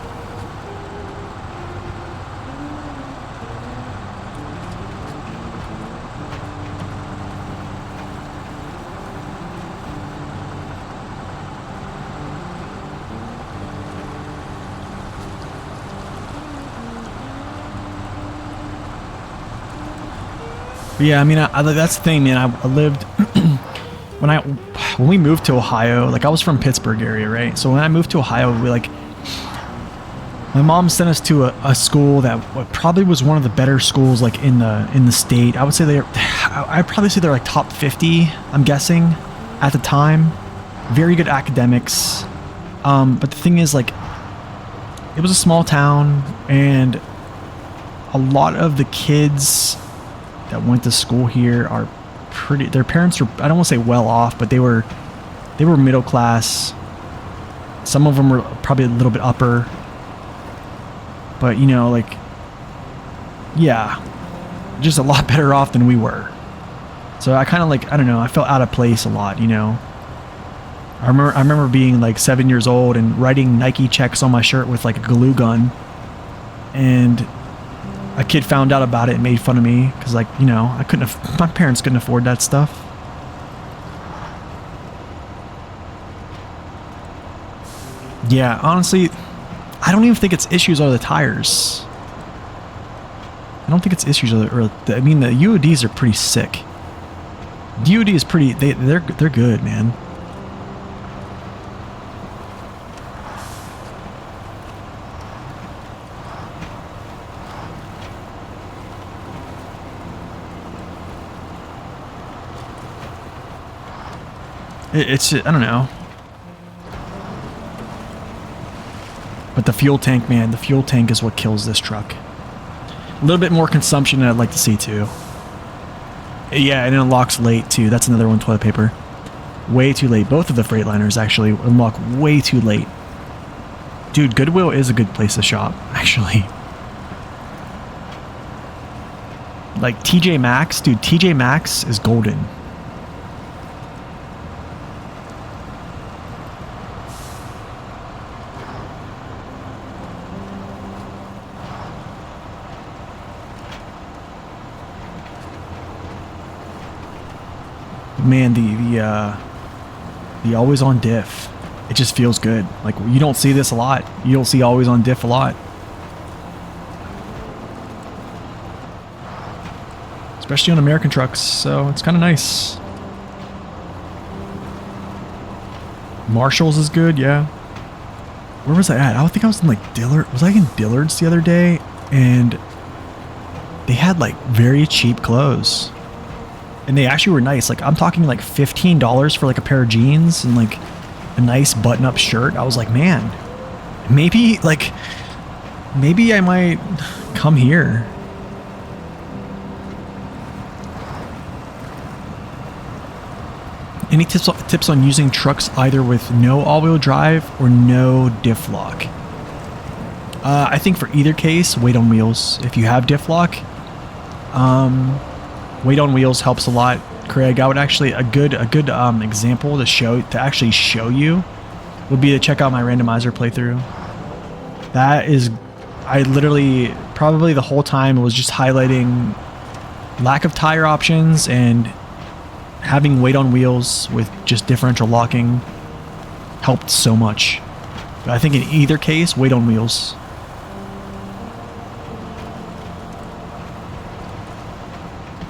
But yeah, I mean, that's the thing, man. I lived when we moved to Ohio. Like, I was from Pittsburgh area, right? So when I moved to Ohio, my mom sent us to a school that probably was one of the better schools, like in the state. I would say I'd probably say they're like top 50. I'm guessing at the time. Very good academics. But the thing is, like, it was a small town, and a lot of the kids that went to school here are their parents were, I don't want to say well off, but they were middle class. Some of them were probably a little bit upper, but you know, like, yeah, just a lot better off than we were. So I kind of, like, I don't know, I felt out of place a lot, you know. I remember being like 7 years old and writing Nike checks on my shirt with like a glue gun, and a kid found out about it and made fun of me because, like, you know, my parents couldn't afford that stuff. Yeah, honestly, I don't even think it's issues are the tires. I don't think it's issues I mean, the UODs are pretty sick. The UOD is pretty, they're good, man. It's, I don't know. But the fuel tank, man, the fuel tank is what kills this truck. A little bit more consumption than I'd like to see, too. Yeah, and it unlocks late, too. That's another one, toilet paper. Way too late. Both of the Freightliners actually unlock way too late. Dude, Goodwill is a good place to shop, actually. Like, TJ Maxx, dude, TJ Maxx is golden. Man, the always on diff, it just feels good. Like, you don't see this a lot. You don't see always on diff a lot, especially on American trucks. So it's kind of nice. Marshall's is good, yeah. Where was I at? I think I was in like Dillard. Was I in Dillard's the other day? And they had like very cheap clothes. And they actually were nice. Like, I'm talking like $15 for like a pair of jeans and like a nice button-up shirt. I was like, man, maybe I might come here. Any tips on using trucks either with no all-wheel drive or no diff lock? I think for either case, weight on wheels. If you have diff lock, weight on wheels helps a lot, Craig. I would actually, a good example to actually show you would be to check out my randomizer playthrough. That is, I literally, probably the whole time was just highlighting lack of tire options and having weight on wheels with just differential locking helped so much. But I think in either case, weight on wheels.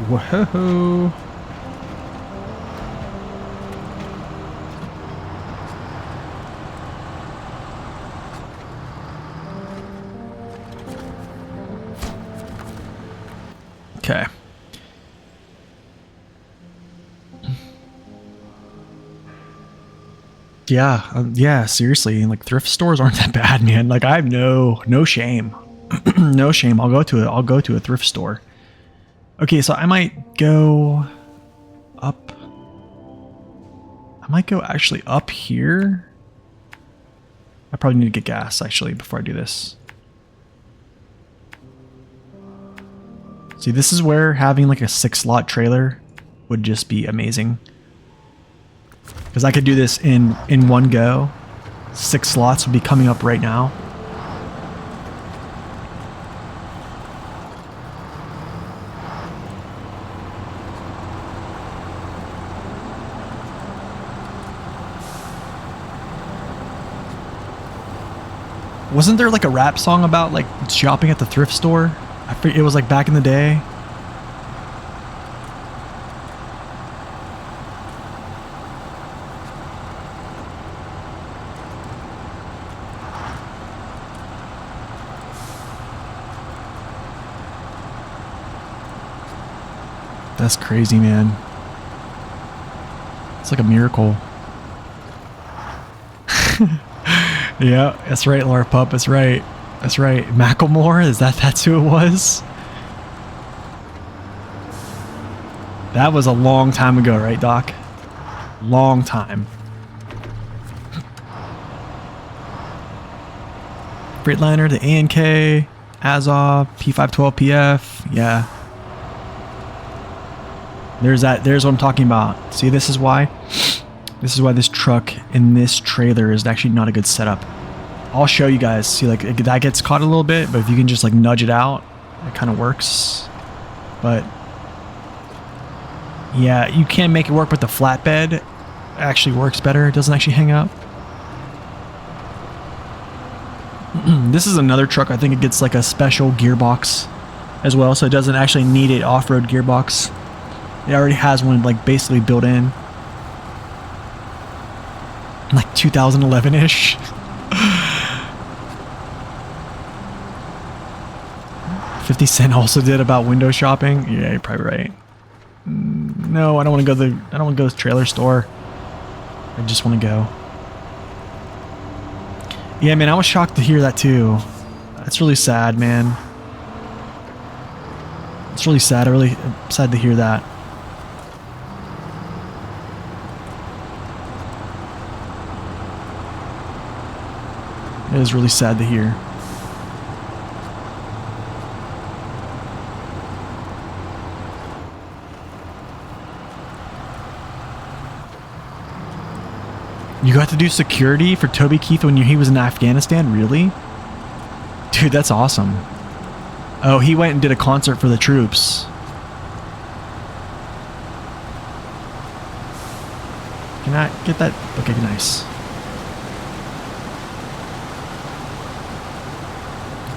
Whoa. Okay. Yeah, seriously, like, thrift stores aren't that bad, man. Like, I have no shame. No shame. I'll go to a thrift store. Okay, so I might go up. I might go actually up here. I probably need to get gas actually before I do this. See, this is where having like a 6-slot trailer would just be amazing. Because I could do this in one go. 6 slots would be coming up right now. Wasn't there like a rap song about like shopping at the thrift store? I forget, it was like back in the day. That's crazy, man. It's like a miracle. Yeah, that's right, Laura Pup. That's right. That's right. Macklemore? That's who it was? That was a long time ago, right, Doc? Long time. Freightliner, the ANK, Azov, P512PF. Yeah. There's that. There's what I'm talking about. See, this is why this truck and this trailer is actually not a good setup. I'll show you guys. See, like that gets caught a little bit, but if you can just like nudge it out, it kind of works. But yeah, you can make it work with the flatbed. It actually works better. It doesn't actually hang up. This is another truck. I think it gets like a special gearbox as well, so it doesn't actually need an off-road gearbox. It already has one like basically built in. Like 2011-ish. 50 Cent also did about window shopping. Yeah, you're probably right. No, I don't want to go to the trailer store. I just want to go. Yeah, man, I was shocked to hear that too. That's really sad, man. It's really sad. I'm really sad to hear that. It is really sad to hear. You got to do security for Toby Keith when he was in Afghanistan? Really? Dude, that's awesome. Oh, he went and did a concert for the troops. Can I get that? Okay, nice.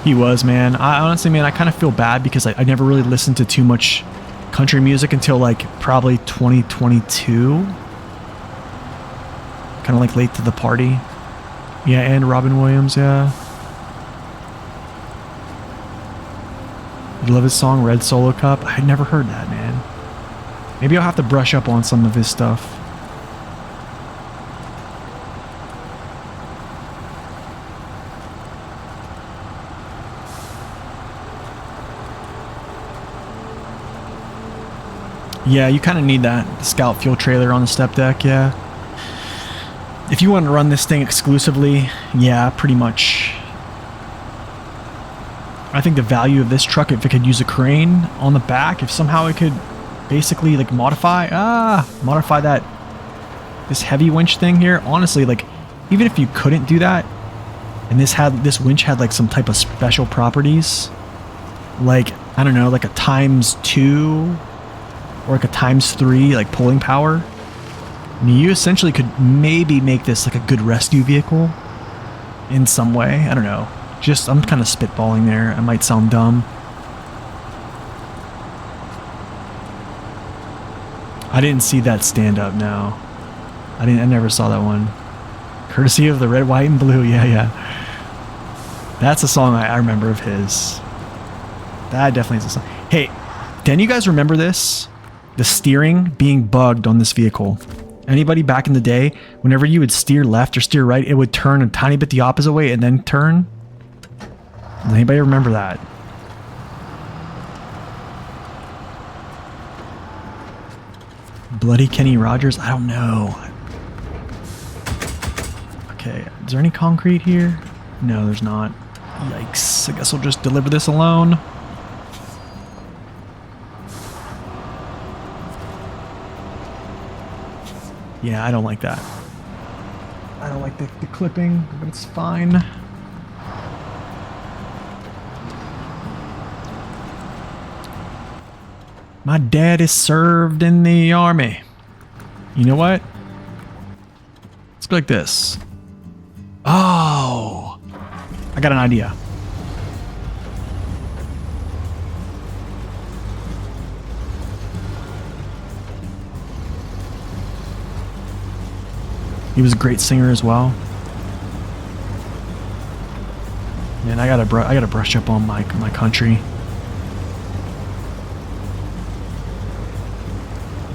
He was, man. I honestly, man, I kind of feel bad because I never really listened to too much country music until like probably 2022. Kind of like late to the party. Yeah, and Robin Williams, yeah. I love his song Red Solo Cup. I had never heard that, man. Maybe I'll have to brush up on some of his stuff. Yeah, you kind of need that Scout fuel trailer on the step deck, yeah. If you want to run this thing exclusively, yeah, pretty much. I think the value of this truck, if it could use a crane on the back, if somehow it could basically like modify this heavy winch thing here, honestly, like even if you couldn't do that, and this winch had like some type of special properties, like, I don't know, like a ×2 or like a ×3 like pulling power, I mean, you essentially could maybe make this like a good rescue vehicle in some way. I don't know. Just, I'm kind of spitballing there. I might sound dumb. I didn't see that stand up, no. I never saw that one. Courtesy of the red, white, and blue. Yeah, yeah. That's a song I remember of his. That definitely is a song. Hey, can you guys remember this? The steering being bugged on this vehicle. Anybody back in the day, whenever you would steer left or steer right, it would turn a tiny bit the opposite way and then turn? Does anybody remember that? Bloody Kenny Rogers? I don't know. Okay, is there any concrete here? No, there's not. Yikes. I guess we'll just deliver this alone. Yeah, I don't like that. I don't like the clipping, but it's fine. My dad is served in the army. You know what? Let's go like this. Oh! I got an idea. He was a great singer as well. Man, I gotta brush up on my country.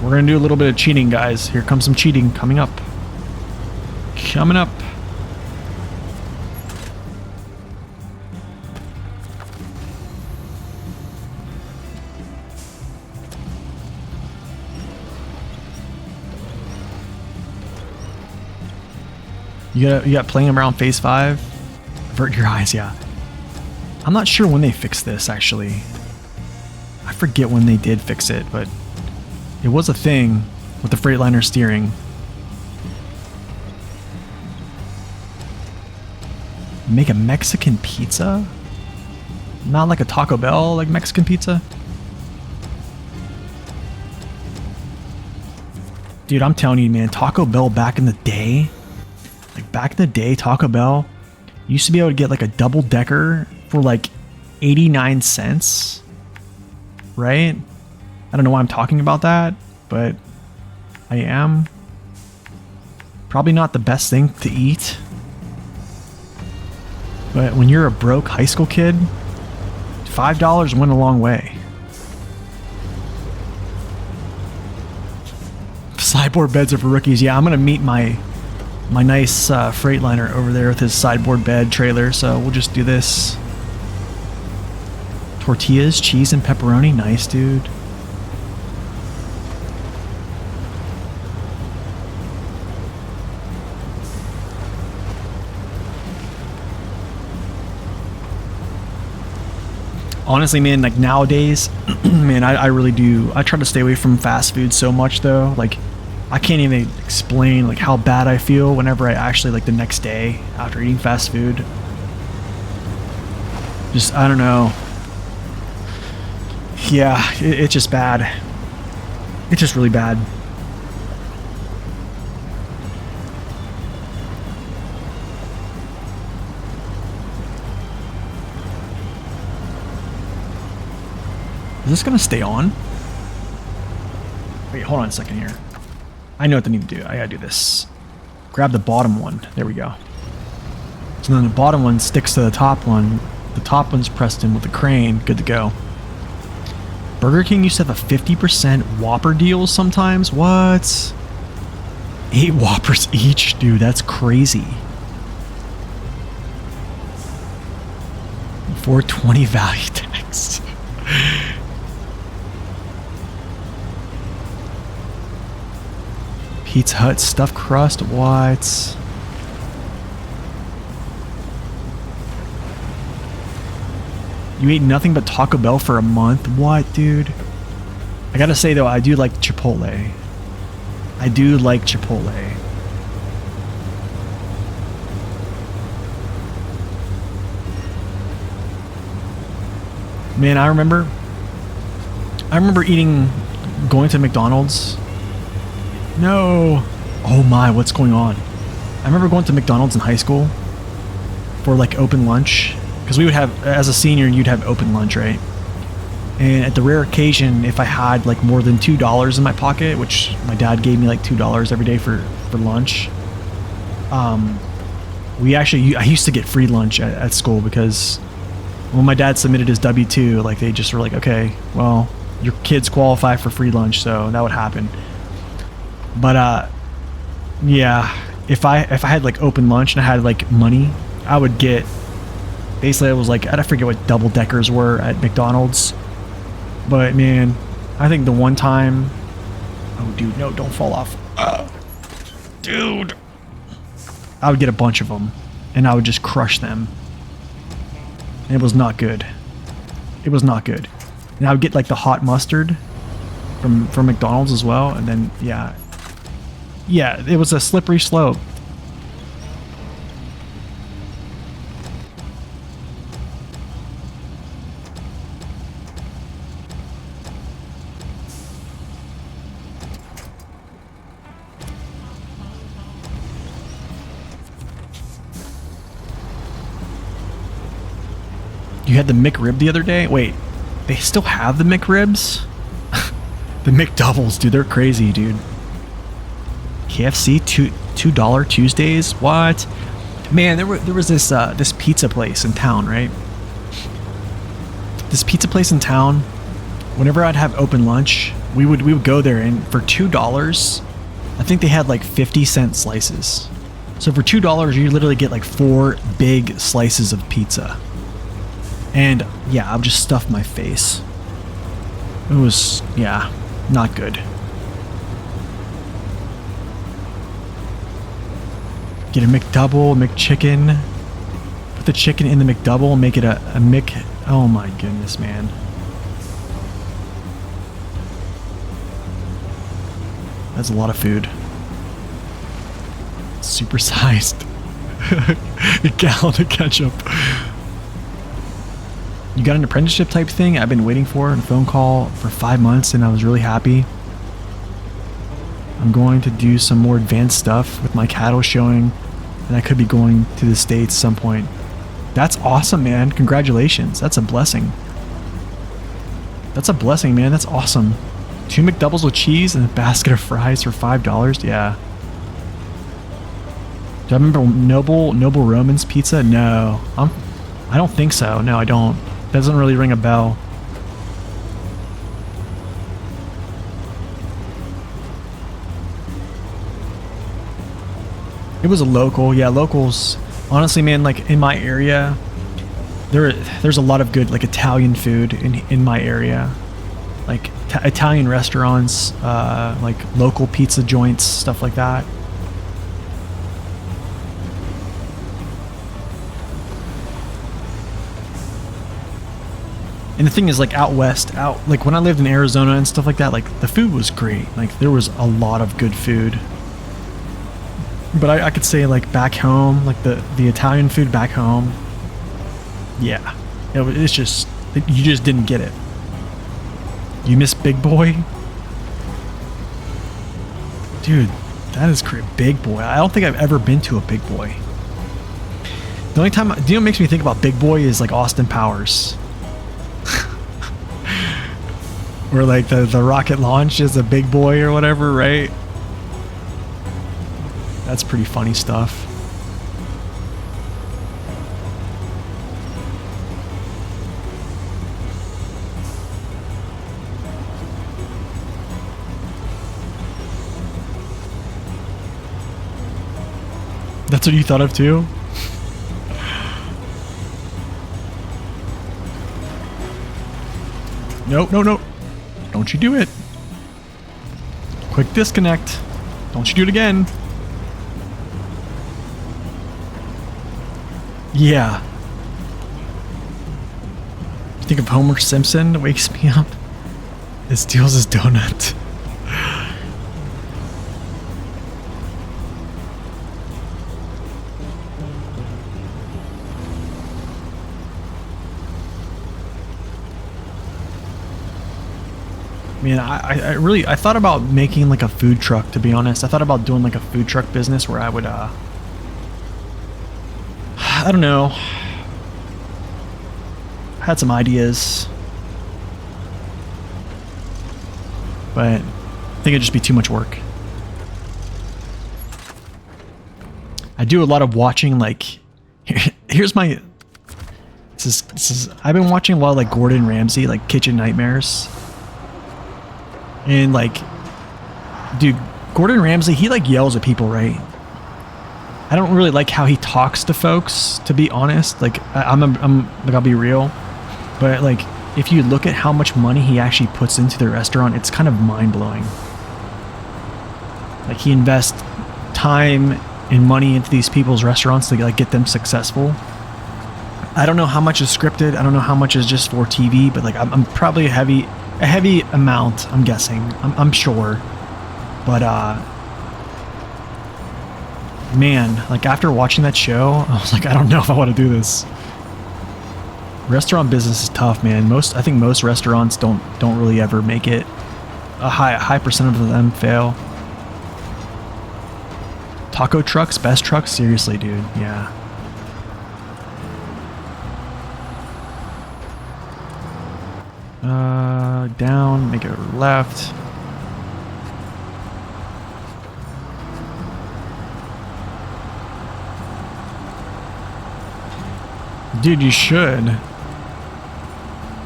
We're gonna do a little bit of cheating, guys. Here comes some cheating coming up. Coming up. You got playing around phase 5? Avert your eyes, yeah. I'm not sure when they fixed this, actually. I forget when they did fix it, but it was a thing with the Freightliner steering. Make a Mexican pizza? Not like a Taco Bell, like Mexican pizza? Dude, I'm telling you, man, Taco Bell back in the day, Taco Bell used to be able to get like a double decker for like 89 cents, right? I don't know why I'm talking about that, but I am. Probably not the best thing to eat. But when you're a broke high school kid, $5 went a long way. Sideboard beds are for rookies. Yeah, I'm gonna meet my nice Freightliner over there with his sideboard bed trailer, so we'll just do this. Tortillas, cheese, and pepperoni. Nice, dude. Honestly, man, like nowadays, man, I really do. I try to stay away from fast food so much, though. Like, I can't even explain like how bad I feel whenever I actually like the next day after eating fast food. Just, I don't know. Yeah, it's just bad. It's just really bad. Is this gonna stay on? Wait, hold on a second here. I know what I need to do. I gotta do this. Grab the bottom one. There we go. So then the bottom one sticks to the top one. The top one's pressed in with the crane. Good to go. Burger King used to have a 50% Whopper deal sometimes. What? 8 Whoppers each? Dude, that's crazy. $4.20 value tax. Pizza Hut stuffed crust, what? You ate nothing but Taco Bell for a month? What, dude? I gotta say though, I do like Chipotle. I do like Chipotle. Man, I remember going to McDonald's. No. Oh my, what's going on? I remember going to McDonald's in high school for like open lunch. Because we would have, as a senior, you'd have open lunch, right? And at the rare occasion, if I had like more than $2 in my pocket, which my dad gave me like $2 every day for lunch, I used to get free lunch at school because when my dad submitted his W-2, like they just were like, okay, well, your kids qualify for free lunch, so that would happen. But yeah, if I had like open lunch and I had like money, I would get, basically it was like, I forget what double deckers were at McDonald's, but man, I think the one time Oh, dude, no, don't fall off. Dude. I would get a bunch of them, and I would just crush them. And it was not good. It was not good. And I would get like the hot mustard from McDonald's as well, and then, yeah. Yeah, it was a slippery slope. You had the McRib the other day? Wait, they still have the McRibs? The McDoubles, dude, they're crazy, dude. KFC, $2 Tuesdays? What? Man, there was this this pizza place in town, right? This pizza place in town, whenever I'd have open lunch, we would go there, and for $2, I think they had like 50-cent slices. So for $2, you literally get like 4 big slices of pizza. And yeah, I'll just stuff my face. It was, yeah, not good. Get a McDouble, McChicken. Put the chicken in the McDouble and make it a Mc... Oh my goodness, man. That's a lot of food. Supersized. A gallon of ketchup. You got an apprenticeship type thing I've been waiting for, a phone call for 5 months, and I was really happy. I'm going to do some more advanced stuff with my cattle showing, and I could be going to the States some point. That's awesome, man. Congratulations. That's a blessing. That's a blessing, man. That's awesome. 2 McDoubles with cheese and a basket of fries for $5? Yeah. Do I remember Noble Roman's Pizza? No. I don't think so. No, I don't. Doesn't really ring a bell. It was a local. Yeah, locals. Honestly, man, like in my area, there's a lot of good like Italian food in my area. Like Italian restaurants, like local pizza joints, stuff like that. And the thing is, like out west, like when I lived in Arizona and stuff like that, like the food was great. Like there was a lot of good food. But I could say like back home, like the Italian food back home, yeah, it's just, you just didn't get it. You miss Big Boy? Dude, that is great. Big Boy. I don't think I've ever been to a Big Boy. The only time, you know what makes me think about Big Boy is like Austin Powers. Where like the rocket launch is a big boy or whatever, right? That's pretty funny stuff. That's what you thought of too? Nope, no, no. Don't you do it. Quick disconnect. Don't you do it again. Yeah. You think of Homer Simpson wakes me up? It steals his donut. Man, I thought about making like a food truck, to be honest. I thought about doing like a food truck business where I would, I don't know. I had some ideas. But I think it'd just be too much work. I do a lot of watching, like, here's my, this is, I've been watching a lot of like Gordon Ramsay, like Kitchen Nightmares. And like, dude, Gordon Ramsay, he like yells at people, right? I don't really like how he talks to folks, to be honest. Like, I'm like, I'll be real, but like, if you look at how much money he actually puts into the restaurant, it's kind of mind blowing. Like he invests time and money into these people's restaurants to like get them successful. I don't know how much is scripted. I don't know how much is just for TV, but like I'm probably a heavy amount. I'm guessing. I'm sure, but man, like after watching that show, I was like, I don't know if I want to do this. Restaurant business is tough, man. I think most restaurants don't really ever make it. A high percent of them fail. Taco trucks, best trucks, seriously, dude. Yeah. Down, make it left. Dude, you should.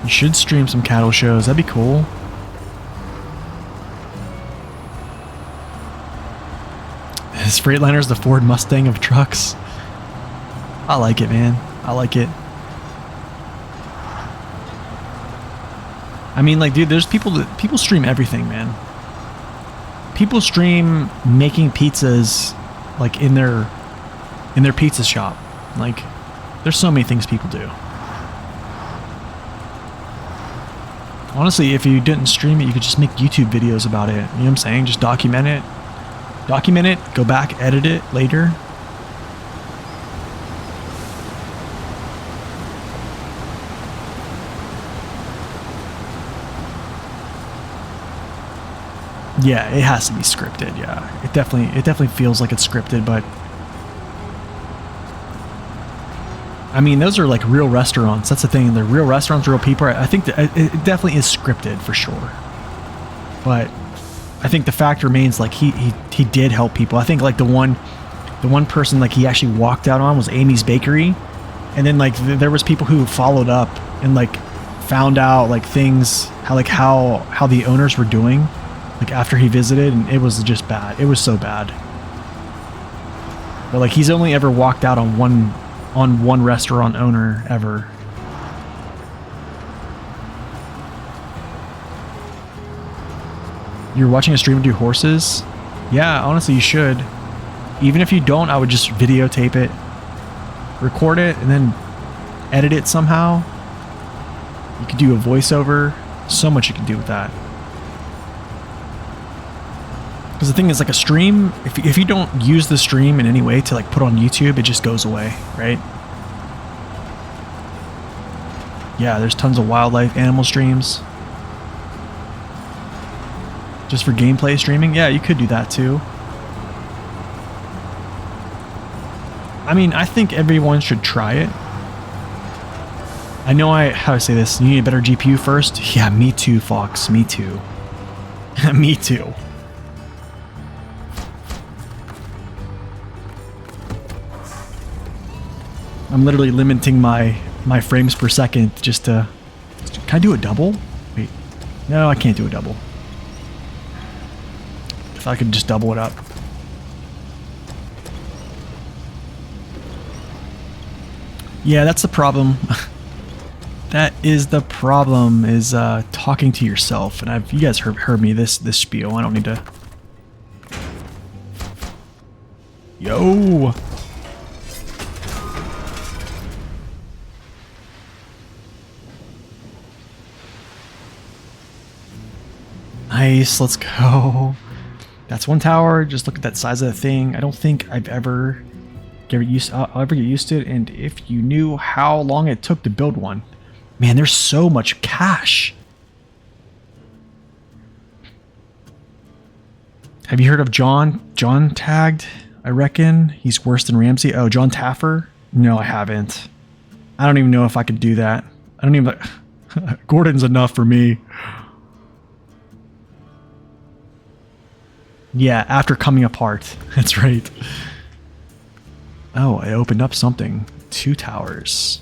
You should stream some cattle shows. That'd be cool. This Freightliner's the Ford Mustang of trucks. I like it, man. I like it. I mean, like, dude, there's people stream everything, man. People stream making pizzas, like in their pizza shop. Like, there's so many things people do. Honestly, if you didn't stream it, you could just make YouTube videos about it. You know what I'm saying? Just document it. Document it, go back, edit it later. Yeah, it has to be scripted. Yeah, it definitely feels like it's scripted, but I mean, those are like real restaurants. That's the thing. They're real restaurants, real people. I think that it definitely is scripted for sure. But I think the fact remains, like he did help people. I think like the one person like he actually walked out on was Amy's Bakery, and then like there was people who followed up and like found out like things how the owners were doing. Like after he visited, and it was just bad. It was so bad. But like he's only ever walked out on one restaurant owner ever. You're watching a streamer do horses? Yeah, honestly you should. Even if you don't, I would just videotape it, record it, and then edit it somehow. You could do a voiceover. So much you can do with that. Because the thing is, like a stream, if you don't use the stream in any way to like put on YouTube, it just goes away, right? Yeah, there's tons of wildlife animal streams. Just for gameplay streaming? Yeah, you could do that too. I mean, I think everyone should try it. I know how do I say this? You need a better GPU first? Yeah, me too, Fox. Me too. Me too. I'm literally limiting my frames per second just to... Can I do a double? Wait. No, I can't do a double. If I could just double it up. Yeah, that's the problem. That is the problem, is talking to yourself. And you guys heard me this spiel. I don't need to... Yo! Nice, let's go. That's one tower. Just look at that size of the thing. I don't think I'll ever get used to it. And if you knew how long it took to build one, man, there's so much cash. Have you heard of John Tagged? I reckon he's worse than Ramsey. Oh, John Taffer? No, I haven't. I don't even know if I could do that. I don't even. Gordon's enough for me. Yeah, after coming apart. That's right. Oh, I opened up something. 2 towers.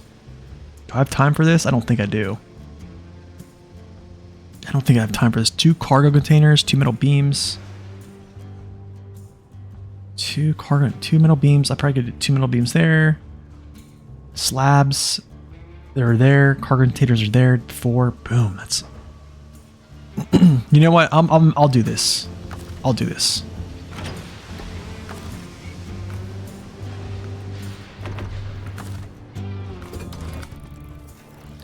Do I have time for this? I don't think I do. I don't think I have time for this. 2 cargo containers, 2 metal beams. 2 metal beams. I probably could do 2 metal beams there. Slabs. They're there. Cargo containers are there. 4. Boom. That's... You know what? I'll do this. I'll do this.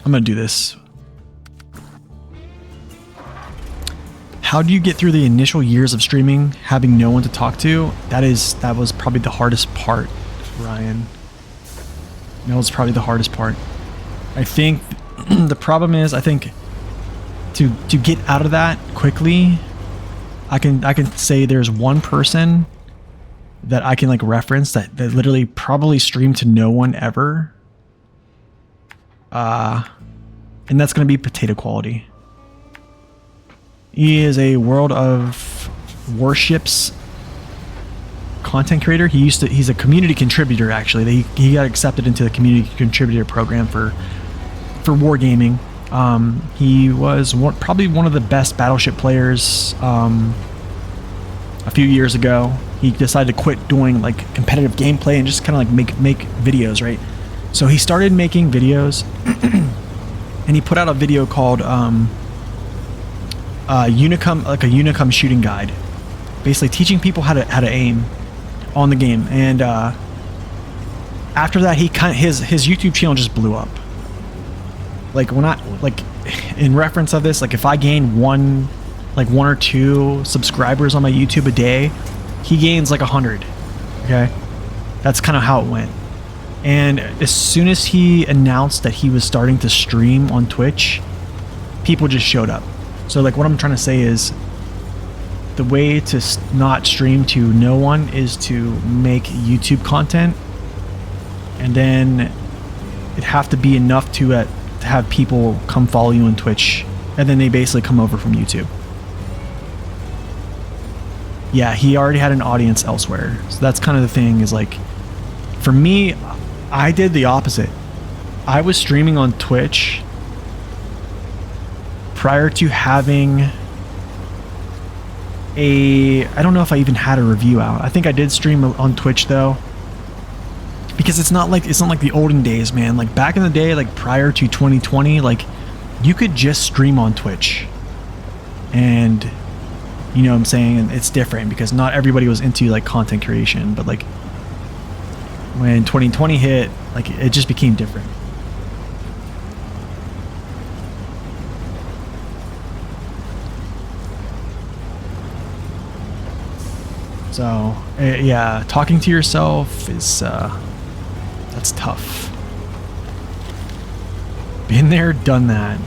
I'm gonna do this. How do you get through the initial years of streaming having no one to talk to? That was probably the hardest part, Ryan. That was probably the hardest part. I think the problem is, I think to get out of that quickly, I can say there's one person that I can like reference that literally probably streamed to no one ever. And that's gonna be Potato Quality. He is a World of Warships content creator. He's a community contributor actually. He got accepted into the community contributor program for wargaming. He was probably one of the best Battleship players a few years ago. He decided to quit doing like competitive gameplay and just kind of like make videos, right? So he started making videos and he put out a video called Unicum, like a Unicum shooting guide, basically teaching people how to aim on the game. And after that, his YouTube channel just blew up. Like when in reference of this, like if I gain one or two subscribers on my YouTube a day, he gains like 100. Okay, that's kind of how it went. And as soon as he announced that he was starting to stream on Twitch, people just showed up. So like what I'm trying to say is the way to not stream to no one is to make YouTube content, and then it'd have to be enough to have people come follow you on Twitch, and then they basically come over from YouTube. Yeah, he already had an audience elsewhere. So that's kind of the thing, is like, for me, I did the opposite. I was streaming on Twitch prior to having I don't know if I even had a review out. I think I did stream on Twitch though, because it's not like the olden days, man. Like back in the day, like prior to 2020, like you could just stream on Twitch, and you know what I'm saying, and it's different because not everybody was into like content creation. But like when 2020 hit, like it just became different. So yeah, talking to yourself is that's tough. Been there, done that.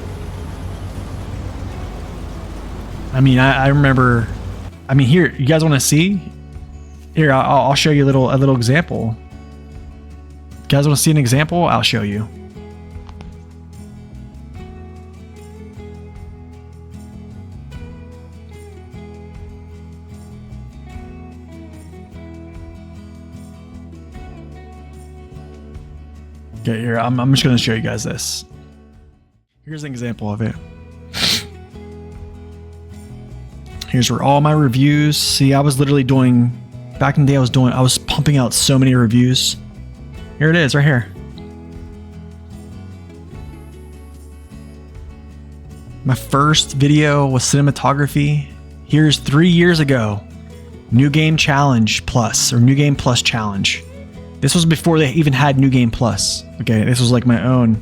I mean, I remember. I mean, here, you guys want to see? Here, I'll show you a little example. You guys want to see an example? I'll show you. Okay, here, I'm just going to show you guys this. Here's an example of it. Here's where all my reviews. See, I was literally doing, back in the day, I was pumping out so many reviews. Here it is, right here. My first video was cinematography. Here's 3 years ago. New Game Challenge Plus, or New Game Plus Challenge. This was before they even had New Game Plus. Okay, this was like my own.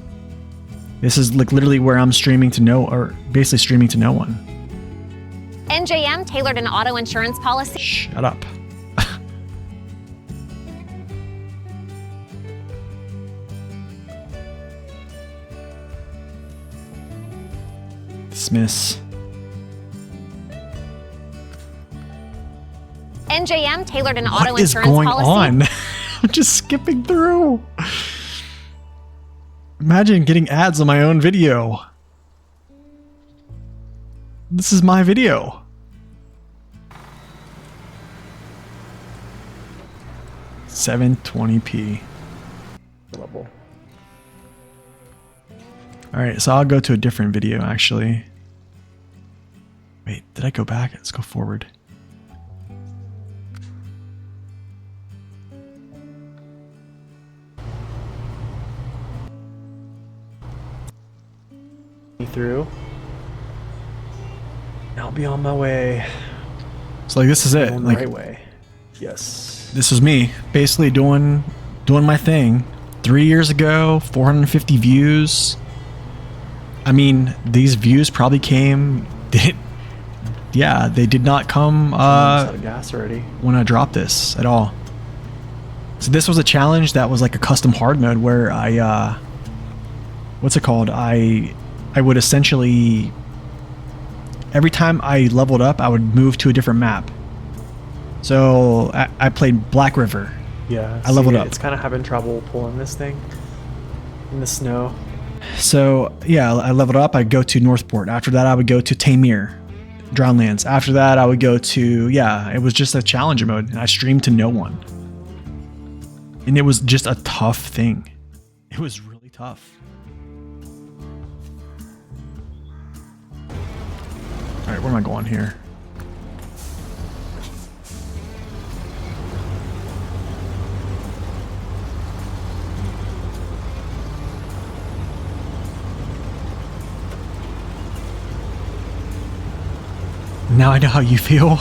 This is like literally where I'm streaming to basically streaming to no one. NJM tailored an auto insurance policy. Shut up. Dismiss. NJM tailored an auto What is insurance going policy. on? I'm just skipping through. Imagine getting ads on my own video. This is my video. $720p. Level. Alright, so I'll go to a different video actually. Wait, did I go back? Let's go forward. Through. I'll be on my way. So like this is it. Like, right way. Yes. This was me basically doing my thing. 3 years ago, 450 views. I mean, these views probably came. Yeah, they did not come Out of gas already. when I dropped this at all. So this was a challenge that was like a custom hard mode where I, what's it called? I would essentially, every time I leveled up, I would move to a different map. So I played Black River. Yeah, I leveled up. It's kind of having trouble pulling this thing in the snow. So yeah, I leveled up. I'd go to Northport. After that, I would go to Tamir, Drownlands. After that, I would go to, yeah, it was just a challenger mode. And I streamed to no one. And it was just a tough thing. It was really tough. All right, where am I going here? Now I know how you feel.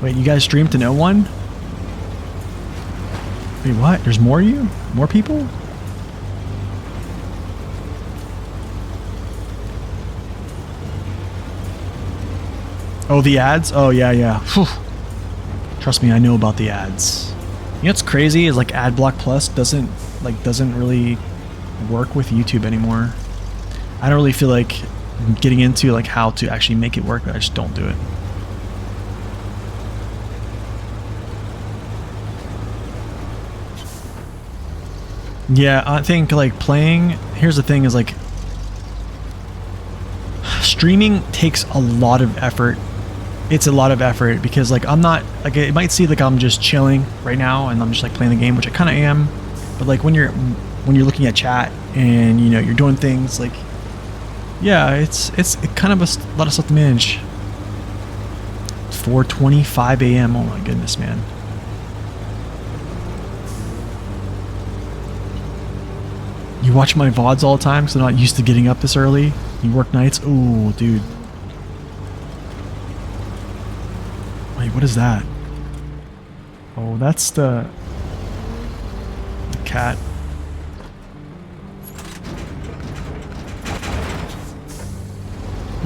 Wait, you guys stream to no one? Wait, what? There's more of you? More people? Oh, the ads? Oh, yeah, yeah. Whew. Trust me, I know about the ads. You know what's crazy is like AdBlock Plus doesn't really work with YouTube anymore. I don't really feel like getting into like how to actually make it work, but I just don't do it. Yeah, I think like playing, here's the thing is like streaming takes a lot of effort. It's a lot of effort because like I'm not like, it might seem like I'm just chilling right now and I'm just like playing the game, which I kind of am, but like when you're looking at chat and you know you're doing things like, yeah, it's kind of a lot of stuff to manage. 4:25 a.m. Oh my goodness, man. You watch my VODs all the time because I'm not used to getting up this early. You work nights? Ooh, dude. Wait, what is that? Oh, that's the cat.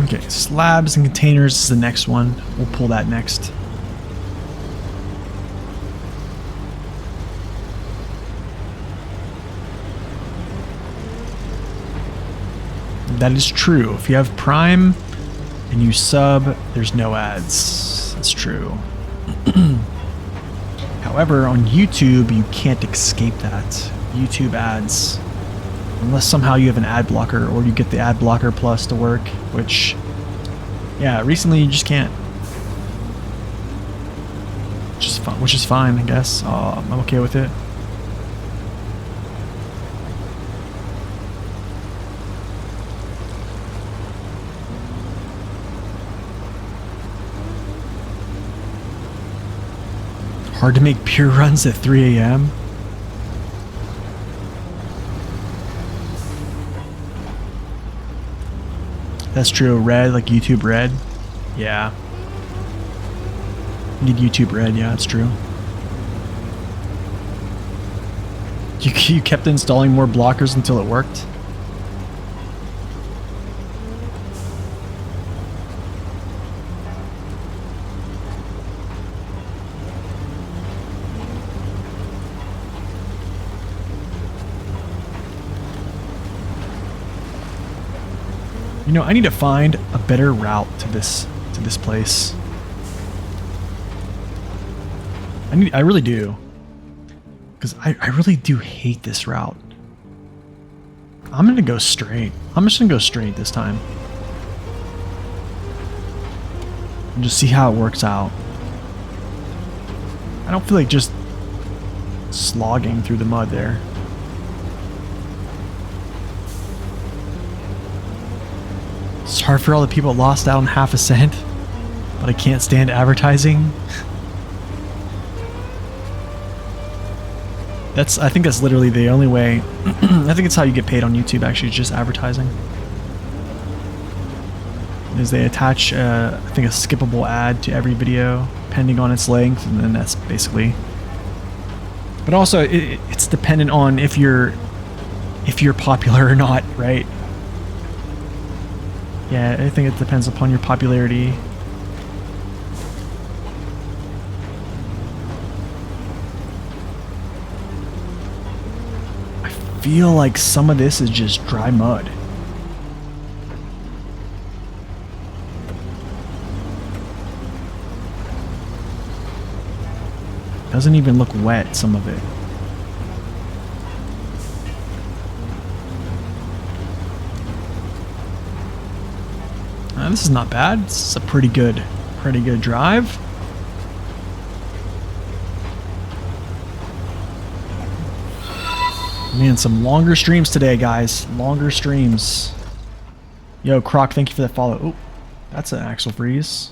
Okay, slabs and containers is the next one. We'll pull that next. That is true. If you have Prime and you sub, there's no ads. That's true. However, on YouTube, you can't escape that. YouTube ads. Unless somehow you have an ad blocker or you get the ad blocker plus to work, which, yeah, recently you just can't. Which is fine, I guess. I'm okay with it. Hard to make pure runs at 3 a.m. That's true. Red, like YouTube Red. Yeah. You need YouTube Red. Yeah, that's true. You kept installing more blockers until it worked? You know, I need to find a better route to this place. I really do. Because I really do hate this route. I'm gonna go straight. I'm just gonna go straight this time. And just see how it works out. I don't feel like just slogging through the mud there. Sorry for all the people lost out on half a cent, but I can't stand advertising. I think that's literally the only way. I think it's how you get paid on YouTube, actually, just advertising. Is they attach, I think, a skippable ad to every video, depending on its length, and then that's basically. But also, it's dependent on if you're if you're popular or not, right? Yeah, I think it depends upon your popularity. I feel like some of this is just dry mud. Doesn't even look wet, some of it. This is not bad. This is a pretty good drive. Man, some longer streams today, guys. Longer streams. Yo, Croc, thank you for that follow. Oh, that's an axle freeze.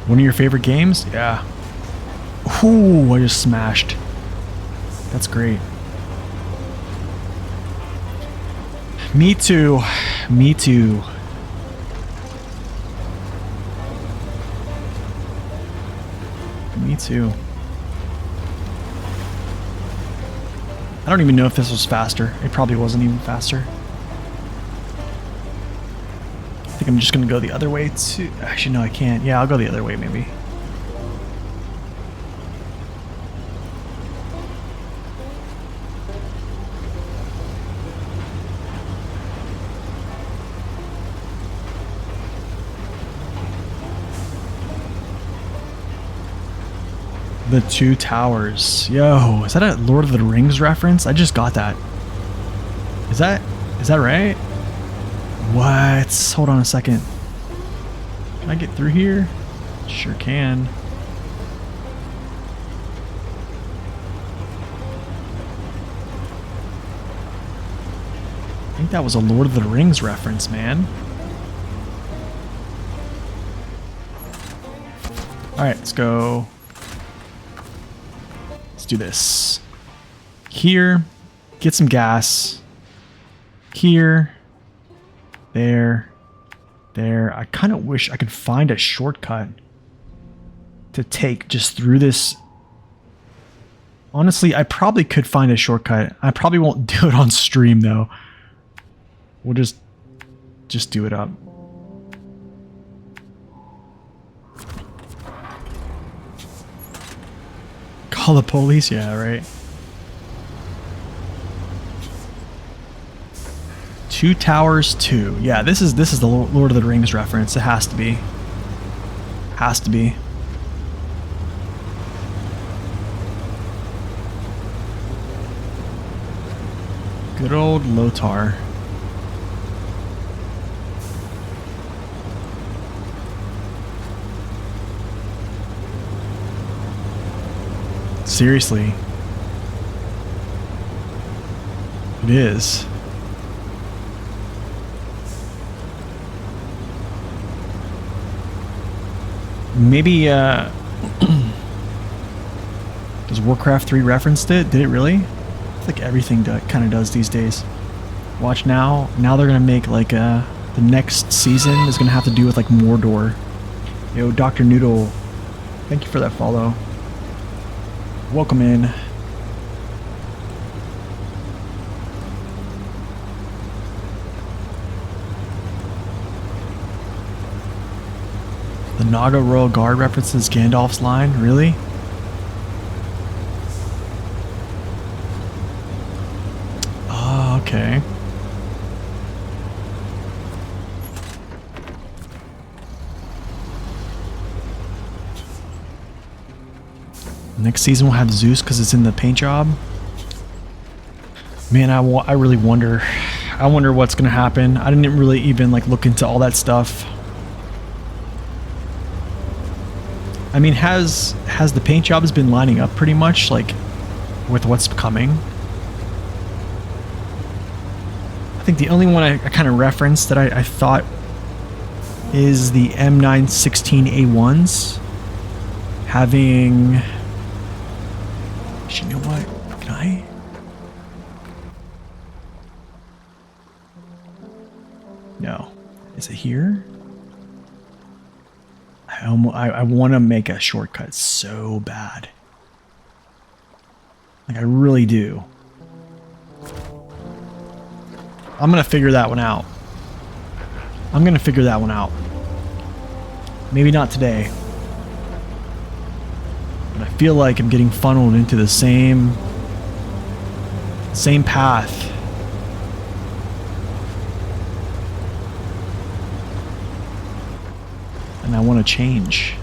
One of your favorite games? Yeah. Ooh, I just smashed. That's great. Me too. Me too. Me too. I don't even know if this was faster. It probably wasn't even faster. I think I'm just gonna go the other way too. Actually, no, I can't. Yeah, I'll go the other way maybe. The Two Towers. Yo, is that a Lord of the Rings reference? I just got that. Is that right? What? Hold on a second. Can I get through here? Sure can. I think that was a Lord of the Rings reference, man. Alright, let's go. Let's do this. Here. Get some gas. Here. There. I kind of wish I could find a shortcut to take just through this. Honestly, I probably could find a shortcut. I probably won't do it on stream though. We'll just do it up. Call the police? Yeah, right. Two Towers 2. Yeah, this is the Lord of the Rings reference. It has to be. Has to be. Good old Lothar. Seriously. It is. Maybe, does Warcraft 3 referenced it? Did it really? I think everything kind of does these days. Watch now. Now they're going to make, like, the next season is going to have to do with, like, Mordor. Yo, Dr. Noodle, thank you for that follow. Welcome in. The Naga Royal Guard references Gandalf's line? Really? Okay. Next season we'll have Zeus because it's in the paint job. Man, I really wonder. I wonder what's gonna happen. I didn't really even like look into all that stuff. I mean, has the paint jobs been lining up pretty much like with what's coming? I think the only one I kind of referenced that I thought is the M916A1s having. Actually, you know what? Can I? No. Is it here? I want to make a shortcut so bad. Like, I really do. I'm going to figure that one out. Maybe not today. But I feel like I'm getting funneled into the same path. And I want to change.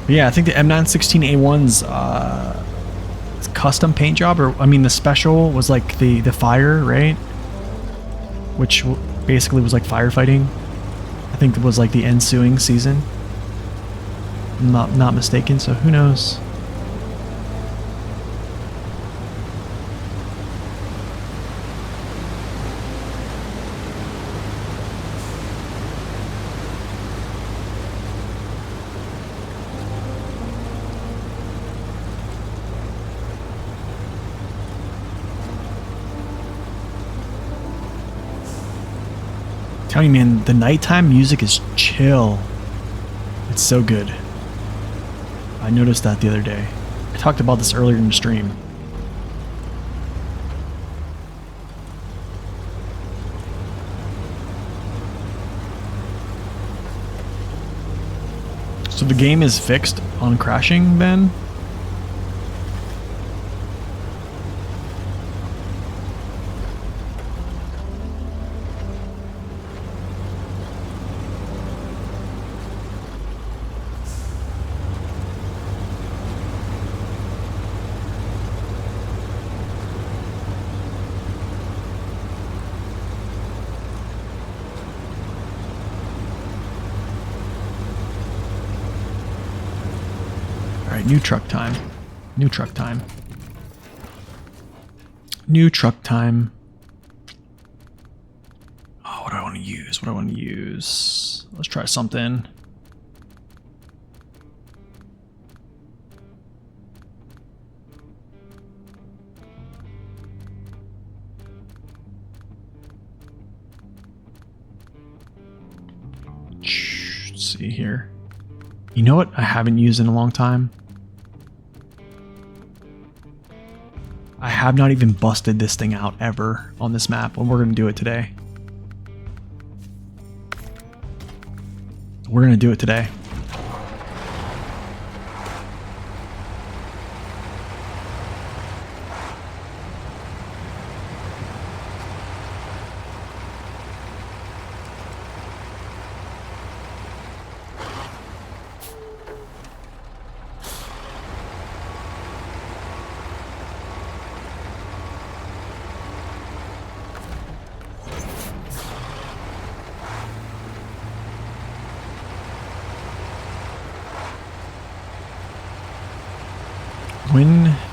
But yeah, I think the M916A1's custom paint job, or I mean the special was like the fire, right? Which basically was like firefighting. I think it was like the ensuing season. I'm not mistaken, so who knows? Tell you, man, the nighttime music is chill. It's so good. I noticed that the other day. I talked about this earlier in the stream. So the game is fixed on crashing then? New truck time. New truck time. New truck time. Oh, what do I want to use? What do I want to use? Let's try something. Let's see here. You know what I haven't used in a long time? I have not even busted this thing out ever on this map, and we're going to do it today. We're going to do it today.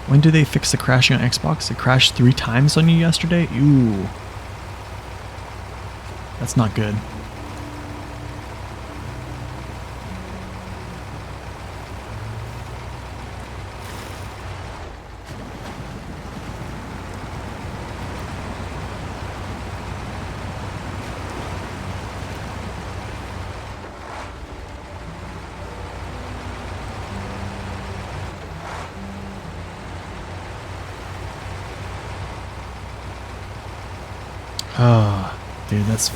When do they fix the crashing on Xbox? It crashed 3 times on you yesterday? Ooh. That's not good. Oh, dude, that's...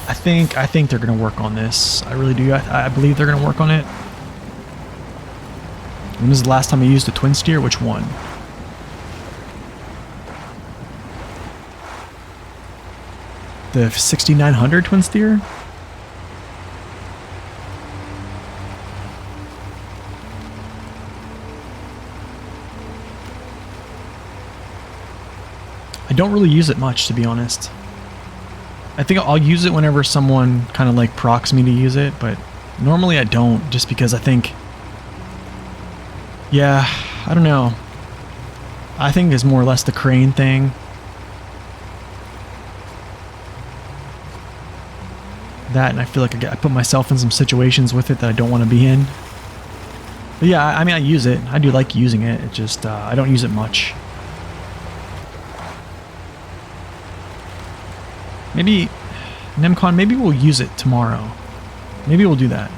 I think they're gonna work on this. I really do. I believe they're gonna work on it. When was the last time I used a twin steer? Which one? The 6900 twin steer? I don't really use it much, to be honest. I think I'll use it whenever someone kind of like procs me to use it, but normally I don't, just because I think, yeah, I don't know. I think it's more or less the crane thing. That, and I feel like I put myself in some situations with it that I don't want to be in. But yeah, I mean, I use it. I do like using it. It just, I don't use it much. Maybe, Nemcon, maybe we'll use it tomorrow. Maybe we'll do that.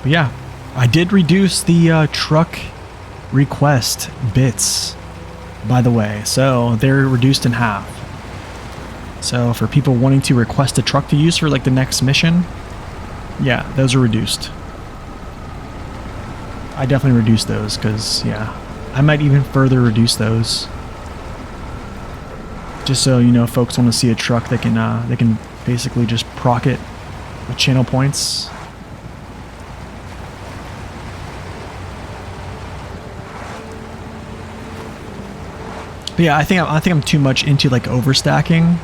But yeah, I did reduce the truck request bits, by the way. So they're reduced in half. So for people wanting to request a truck to use for like the next mission, yeah, those are reduced. I definitely reduced those because, yeah, I might even further reduce those. Just so, you know, folks want to see a truck, they can basically just proc it with channel points. But yeah, I think I'm too much into like overstacking,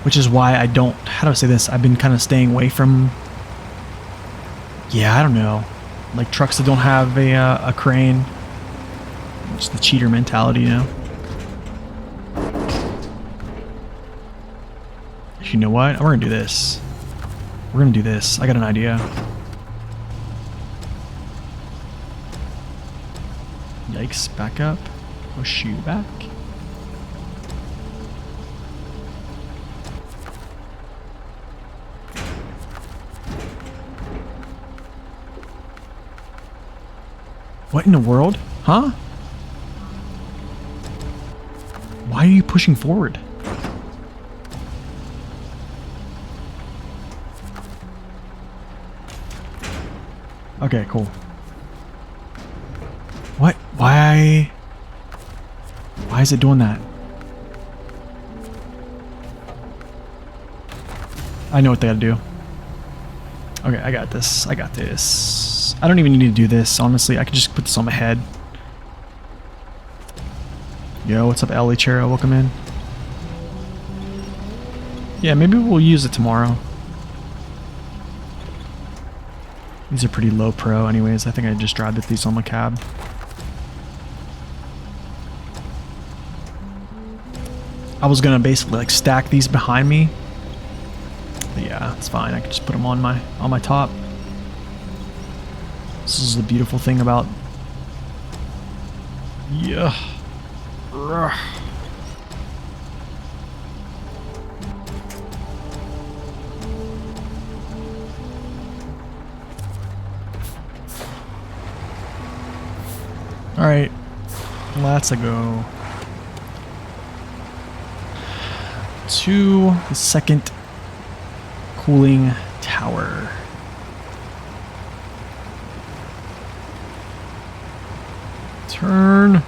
which is why I don't. How do I say this? I've been kind of staying away from. Yeah, I don't know, like trucks that don't have a crane. Just the cheater mentality, you know. You know what? We're gonna do this. We're gonna do this. I got an idea. Yikes! Back up. Push you back. What in the world? Huh? Why are you pushing forward? Okay, cool. What? Why? Why is it doing that? I know what they gotta do. Okay, I got this. I got this. I don't even need to do this, honestly. I could just put this on my head. Yo, what's up, Ellie Chero? Welcome in. Yeah, maybe we'll use it tomorrow. These are pretty low pro anyways. I think I just drive these on my cab. I was gonna basically like stack these behind me. But yeah, it's fine. I can just put them on my top. This is the beautiful thing about. Yeah. Ugh. Alright, let's go to the second cooling tower. Turn.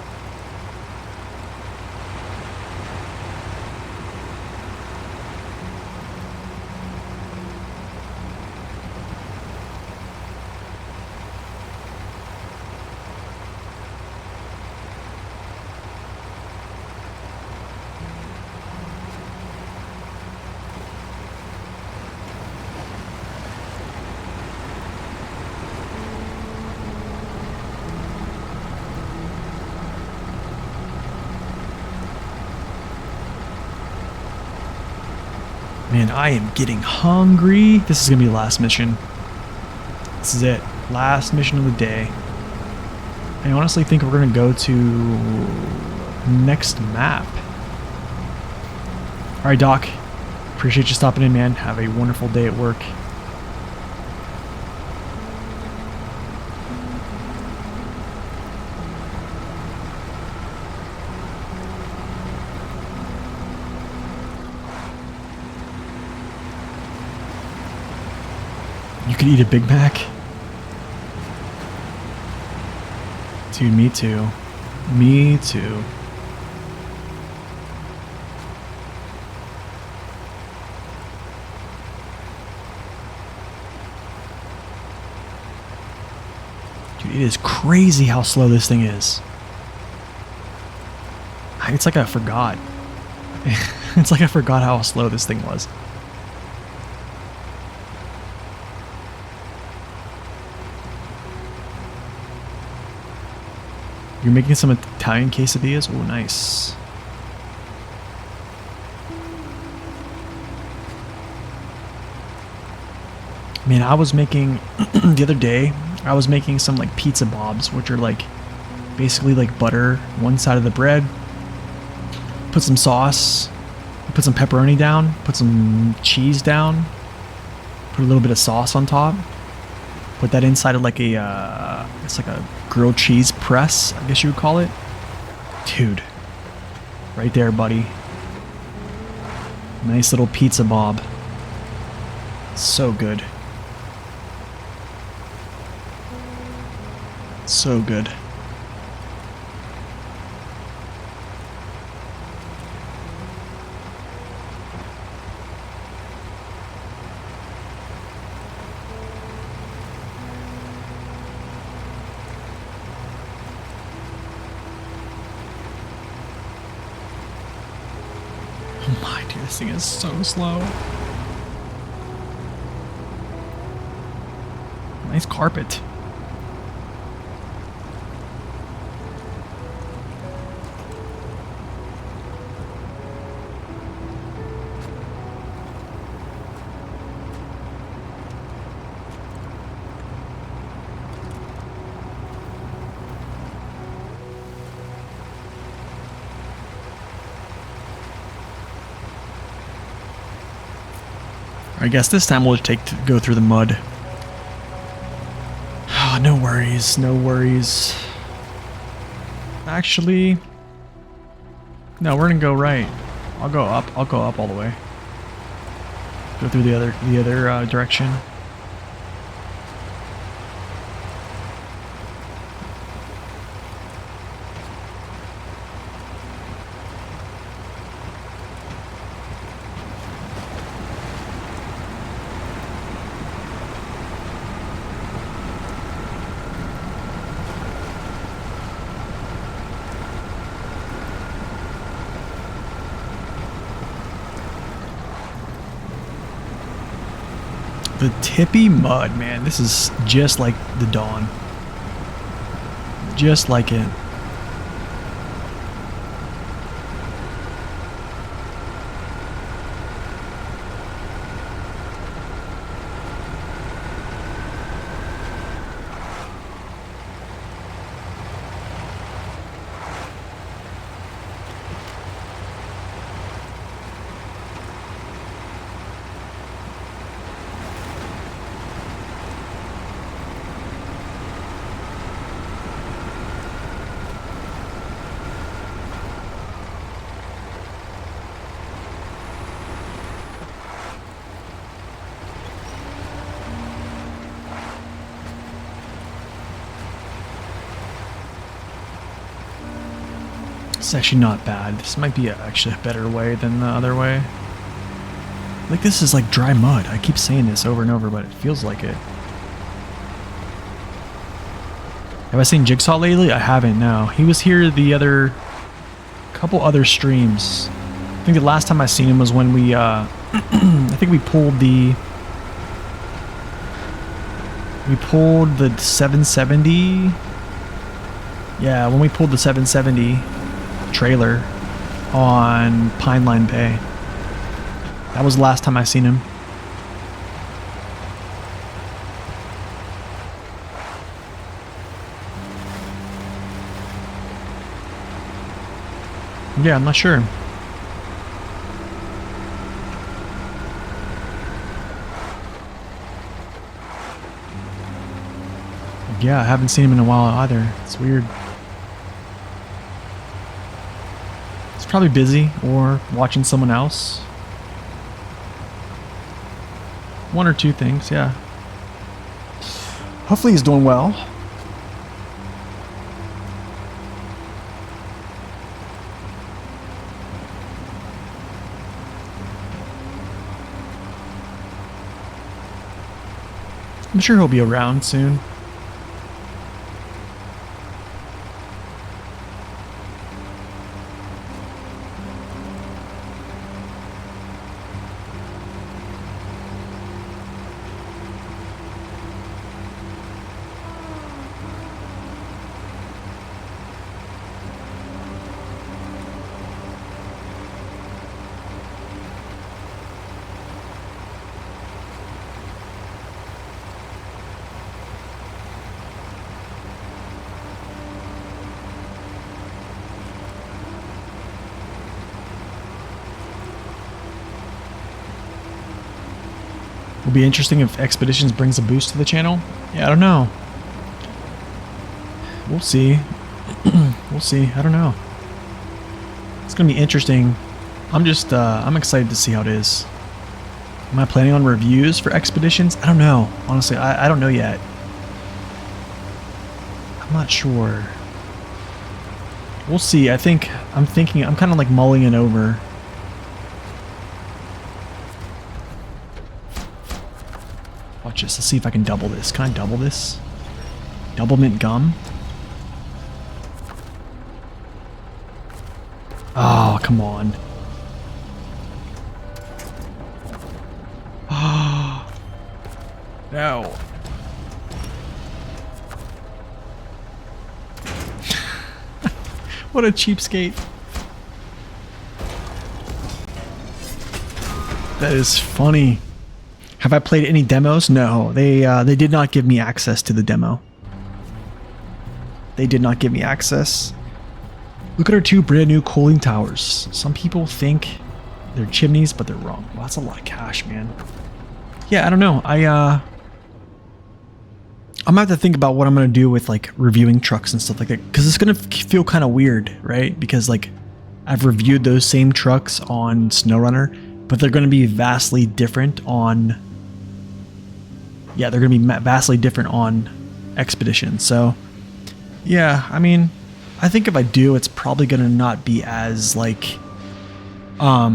Man, I am getting hungry. This is gonna be the last mission. This is it. Last mission of the day. I honestly think we're gonna go to next map. Alright, Doc. Appreciate you stopping in, man. Have a wonderful day at work. You could eat a Big Mac? Dude, me too. Me too. Dude, it is crazy how slow this thing is. It's like I forgot. It's like I forgot how slow this thing was. You're making some Italian quesadillas? Oh, nice. Man, I was making, the other day, I was making some like pizza bobs, which are like, basically like butter one side of the bread, put some sauce, put some pepperoni down, put some cheese down, put a little bit of sauce on top, put that inside of like a, it's like a grilled cheese press, I guess you would call it. Dude, right there, buddy. Nice little pizza bob. So good. So good. Oh my, dude, this thing is so slow. Nice carpet. I guess this time we'll just go through the mud. Oh, no worries, no worries. Actually, no, we're gonna go right. I'll go up all the way. Go through the other direction. The tippy mud, man. This is just like the dawn. Just like it. It's actually not bad. This might be actually a better way than the other way. Like, this is like dry mud. I keep saying this over and over, but it feels like it. Have I seen Jigsaw lately? I haven't, no. He was here the other... couple other streams. I think the last time I seen him was when we, I think we pulled the... We pulled the 770... Yeah, when we pulled the 770 trailer on Pineline Bay. That was the last time I seen him. Yeah, I'm not sure. Yeah, I haven't seen him in a while either. It's weird. He's probably busy or watching someone else. One or two things, yeah. Hopefully he's doing well. I'm sure he'll be around soon. Will be interesting if Expeditions brings a boost to the channel. Yeah, I don't know. We'll see. We'll see. I don't know. It's gonna be interesting. I'm excited to see how it is. Am I planning on reviews for Expeditions? I don't know. Honestly, I don't know yet. I'm not sure. We'll see. I'm kind of like mulling it over. Watch this. Let's see if I can double this. Can I double this? Double mint gum? Oh, come on. Oh. No. What a cheapskate. That is funny. Have I played any demos? No, they did not give me access to the demo. They did not give me access. Look at our 2 brand new cooling towers. Some people think they're chimneys, but they're wrong. Well, that's a lot of cash, man. Yeah, I don't know. I'm gonna have to think about what I'm gonna do with like reviewing trucks and stuff like that, because it's gonna feel kind of weird, right? Because like I've reviewed those same trucks on SnowRunner, but they're gonna be vastly different on. Yeah, they're gonna be vastly different on Expedition. So, yeah, I mean, I think if I do, it's probably gonna not be as like, I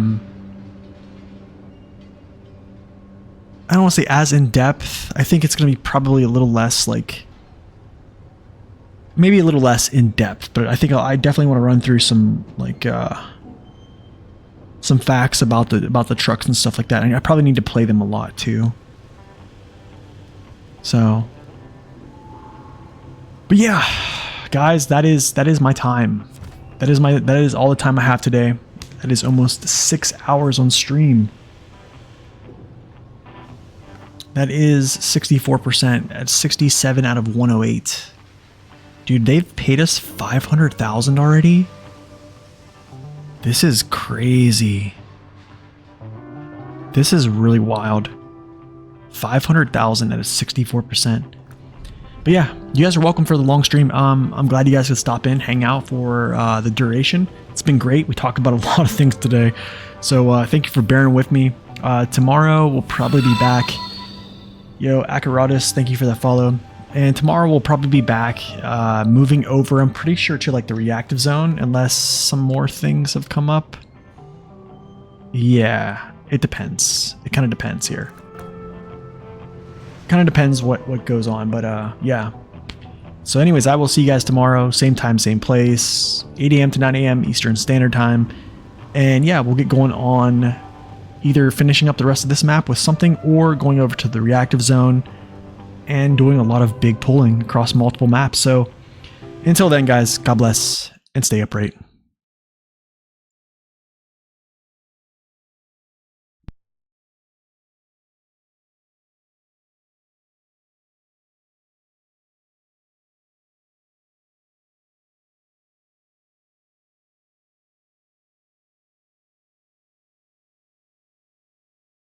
don't want to say as in depth. I think it's gonna be probably a little less like, maybe a little less in depth. But I think I definitely want to run through some like some facts about the trucks and stuff like that. And I probably need to play them a lot too. So, but yeah, guys, that is my time. That is all the time I have today. That is almost 6 hours on stream. That is 64%. That's 67 out of 108. Dude, they've paid us 500,000 already. This is crazy. This is really wild. 500,000 at a 64%. But yeah, you guys are welcome for the long stream. I'm glad you guys could stop in, hang out for the duration. It's been great. We talked about a lot of things today. So thank you for bearing with me. Tomorrow we'll probably be back. Yo, Akaratus, thank you for that follow. And tomorrow we'll probably be back moving over, I'm pretty sure, to like the reactive zone, unless some more things have come up. Yeah, it depends. It kind of depends here. Kind of depends what goes on, but yeah. So anyways, I will see you guys tomorrow, same time, same place, 8 a.m. to 9 a.m. Eastern Standard Time. And yeah, we'll get going on either finishing up the rest of this map with something or going over to the reactive zone and doing a lot of big pulling across multiple maps. So until then, guys, God bless and stay upright.